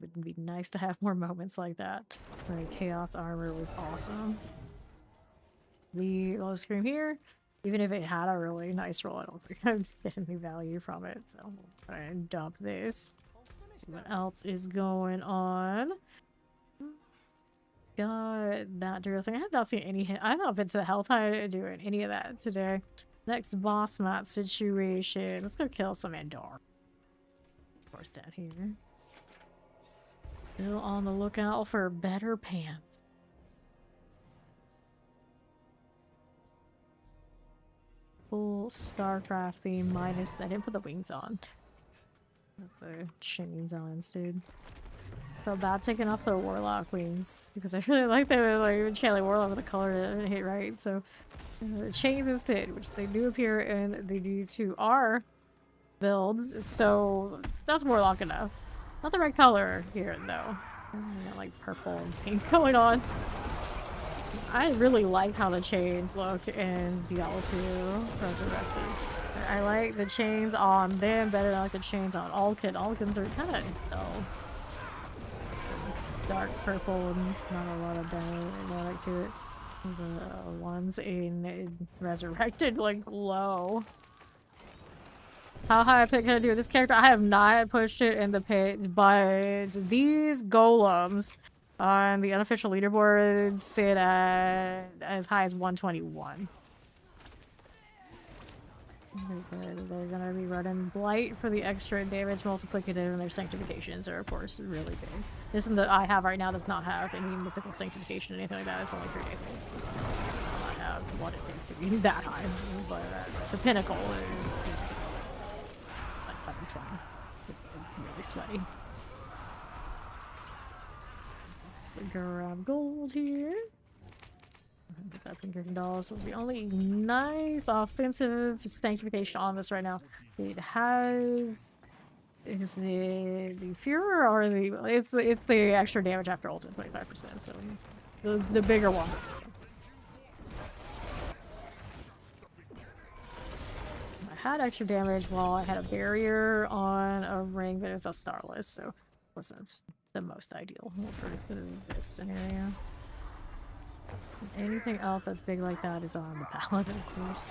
it would be nice to have more moments like that. Like Chaos Armor was awesome. The scream here, even if it had a really nice roll, I don't think I was getting any value from it. So we'll try and dump this. What else is going on? Got that drill thing. I have not seen any. I have not been to the Helltide doing any of that today. Next boss mat situation. Let's go kill some Endor. Of course, down here. Still on the lookout for better pants. Full StarCraft theme minus. I didn't put the wings on. Put the chains on instead. Felt bad taking off the Warlock wings because I really like the Chandler Warlock with the color to hit right. So chains instead, which they do appear in the D2R build. So that's Warlock enough. Not the right color here though. Got like purple and pink going on. I really like how the chains look in Diablo 2 Resurrected. I like the chains on them better than I like the chains on Alkin. Alkins are kind of dull. Dark purple and not a lot of dynamic to it. The ones in Resurrected like glow. How high up can I do with this character? I have not pushed it in the pit, but these golems on the unofficial leaderboard sit at as high as 121. They're gonna be running Blight for the extra damage multiplicative, and their sanctifications are of course really big. This one that I have right now does not have any mythical sanctification or anything like that. It's only 3 days old. I don't have what it takes to be that high, but the pinnacle is like 120. Really sweaty. Let's grab gold here. Get that $15. So the only nice offensive sanctification on this right now. It has is the Furor or it's the extra damage after ultimate 25%. So the bigger one. So. I had extra damage while I had a barrier on a ring that is a starless, so it wasn't the most ideal for this scenario. Anything else that's big like that is on the paladin, of course.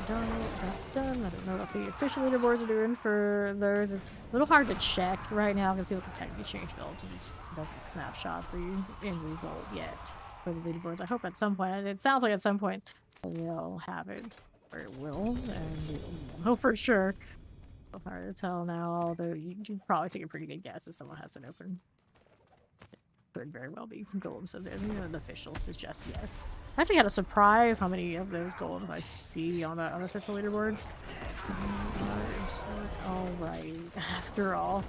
Done. That's done. I don't know what the official leaderboards are doing for those. It's a little hard to check right now because people can technically change builds and it just doesn't snapshot the end result yet for the leaderboards. I hope at some point, it sounds like at some point they'll have it, or it will, and we'll know for sure. It's hard to tell now, although you can probably take a pretty good guess if someone has it open. Could very well be golems, so the official suggests yes. I actually had a surprise how many of those golems I see on that unofficial leaderboard. Alright, after all.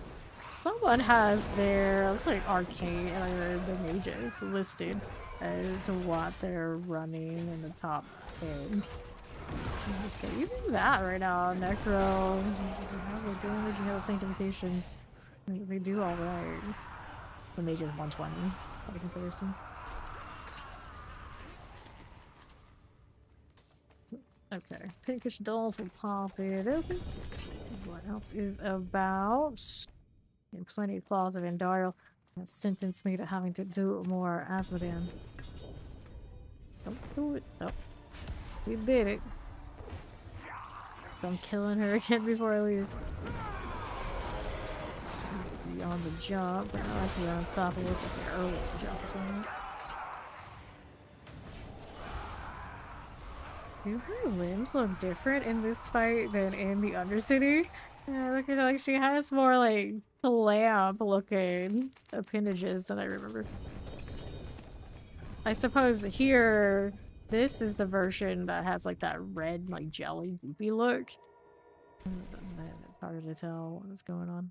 Someone has their, looks like arcane, the mages listed as what they're running in the top 10. So even that right now, Necro, have the damage and the sanctifications, they do alright. The mage is 120 by comparison. Okay, pinkish dolls will pop it open. What else is about? And plenty of claws of Endariel sentenced me to having to do more Asmodan. Don't do it. Nope. We did it. So I'm killing her again before I leave. On the jump, but I like the unstoppable with the early jump or something. Do her limbs look different in this fight than in the Undercity? Yeah, look at like she has more like clamp looking appendages than I remember. I suppose here This is the version that has like that red, like jelly, goopy look. It's hard to tell what's going on.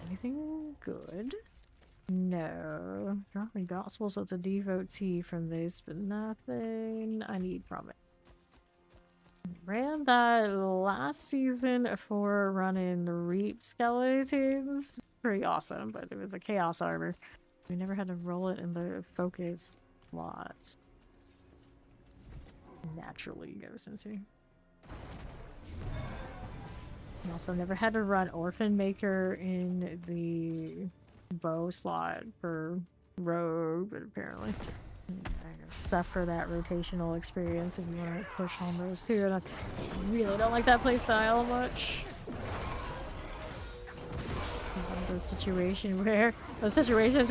Anything good? No. Dropping gospel, so it's a devotee from this, but nothing I need from it. Ran that last season for running Reap Skeletons. Pretty awesome, but it was a Chaos Armor. We never had to roll it in the focus slots. Naturally goes into. We also never had to run Orphan Maker in the bow slot for Rogue, but apparently I suffer that rotational experience if you want to push on those two, and I really don't like that playstyle much. Those situations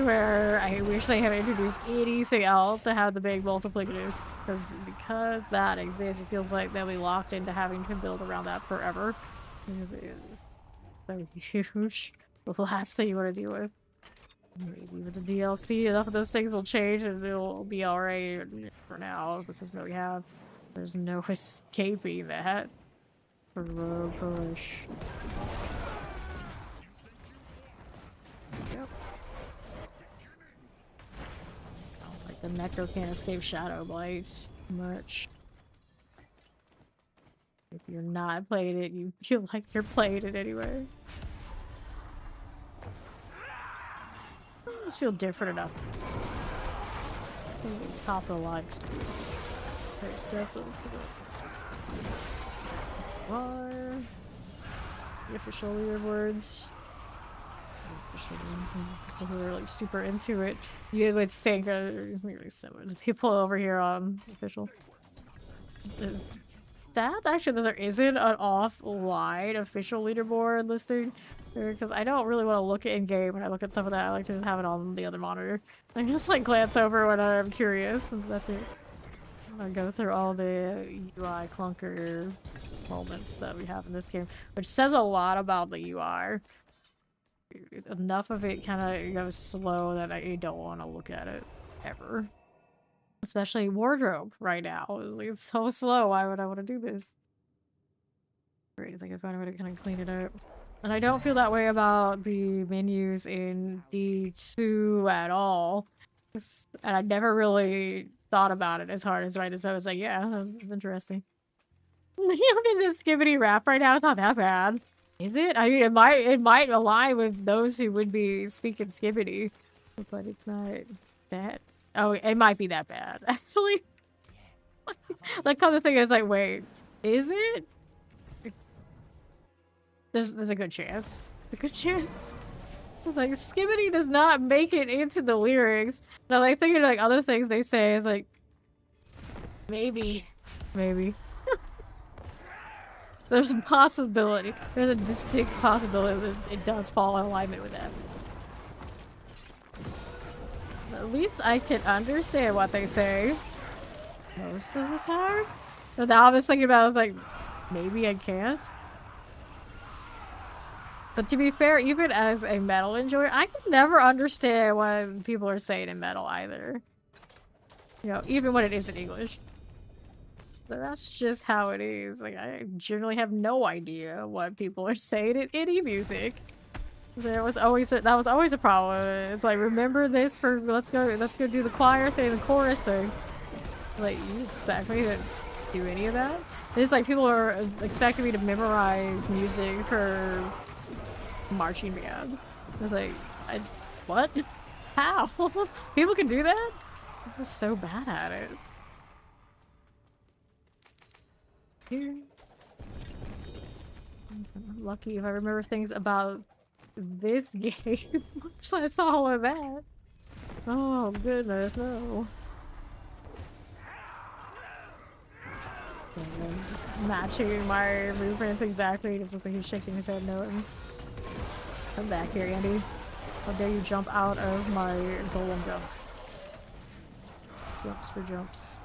where I wish they had introduced anything else to have the big multiplicative, because that exists, it feels like they'll be locked into having to build around that forever. It's so huge. The last thing you want to deal with. Maybe with the DLC, enough of those things will change and it'll be alright for now. This is what we have. There's no escaping that. For Rogue push. Yep. Like the Necro can't escape Shadow Blight much. If you're not playing it, you feel like you're playing it anyway. I just feel different enough. Top of the line. Type stuff. Let's War. The official leaderboards. People who are like super into it. You would think maybe some people over here on official. That actually there isn't an offline official leaderboard listed, because I don't really want to look at in game when I look at some of that. I like to just have it on the other monitor. I just like glance over when I'm curious, and that's it. I'm gonna go through all the UI clunker moments that we have in this game, which says a lot about the UI. Enough of it kind of goes slow that I don't want to look at it ever. Especially wardrobe right now. It's so slow. Why would I want to do this? Great, I think I found a way to kind of clean it up. And I don't feel that way about the menus in D2 at all. And I never really thought about it as hard as right this. I was like, yeah, that's interesting. You know, this skibbity rap right now, it's not that bad. Is it? I mean, it might align with those who would be speaking skibbity, but it's not that. Oh, it might be that bad, actually. Like, come to think, it's like, wait, is it? There's a good chance. A good chance. Like, skibbity does not make it into the lyrics. And I'm like thinking like other things they say is like, maybe. There's a possibility. There's a distinct possibility that it does fall in alignment with that. At least I can understand what they say most of the time. So now I was thinking about it, I was like, maybe I can't. But to be fair, even as a metal enjoyer, I can never understand what people are saying in metal either. You know, even when it isn't English. So that's just how it is. Like, I generally have no idea what people are saying in any music. That was always a problem. It's like, remember this for let's go do the choir thing, the chorus thing. Like, you expect me to do any of that? It's like people are expecting me to memorize music for marching band. I was like, what? How? People can do that? I was so bad at it. Here. I'm lucky if I remember things about this game. I saw all of that. Oh goodness, no. Matching my movements exactly. Just looks like he's shaking his head no. Come back here, Andy. How dare you jump out of my golem jump. Jumps for jumps.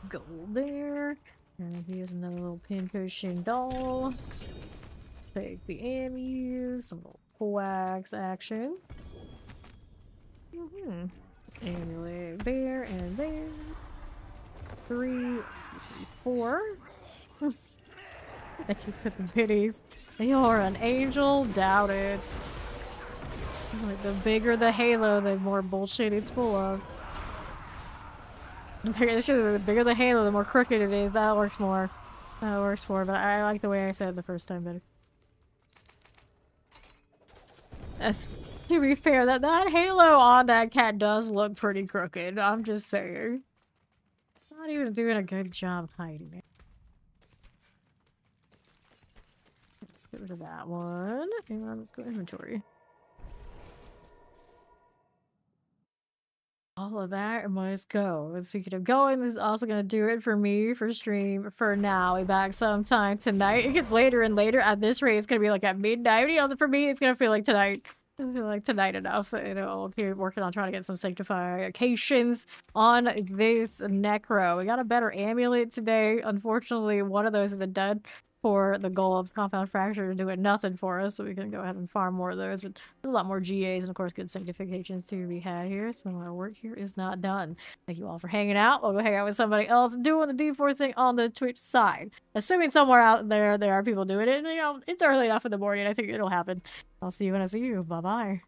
Gold there. And here's another little pincushion doll. Take the ammus, some little coax action. Amulet there and there. 3, 4. Thank you for the goodies. You're an angel? Doubt it. Like, the bigger the halo, the more bullshit it's full of. The bigger the halo, the more crooked it is. That works more. That works more, but I like the way I said it the first time better. To be fair, that halo on that cat does look pretty crooked. I'm just saying. Not even doing a good job hiding it. Let's get rid of that one. Hang on, let's go inventory. All of that must go. And speaking of going, this is also gonna do it for me for stream for now. I'll be back sometime tonight. It gets later and later. At this rate, it's gonna be like at midnight. You know, for me, it's gonna feel like tonight. I feel like tonight enough. You know, I'll keep working on trying to get some sanctifications on this Necro. We got a better amulet today. Unfortunately, one of those isn't dead for the golem's compound fracture doing nothing for us, so we can go ahead and farm more of those. But there's a lot more GAs and of course good sanctifications to be had here, so our work here is not done. Thank you all for hanging out. We'll go hang out with somebody else doing the D4 thing on the Twitch side. Assuming somewhere out there are people doing it, you know, it's early enough in the morning. I think it'll happen. I'll see you when I see you. Bye-bye.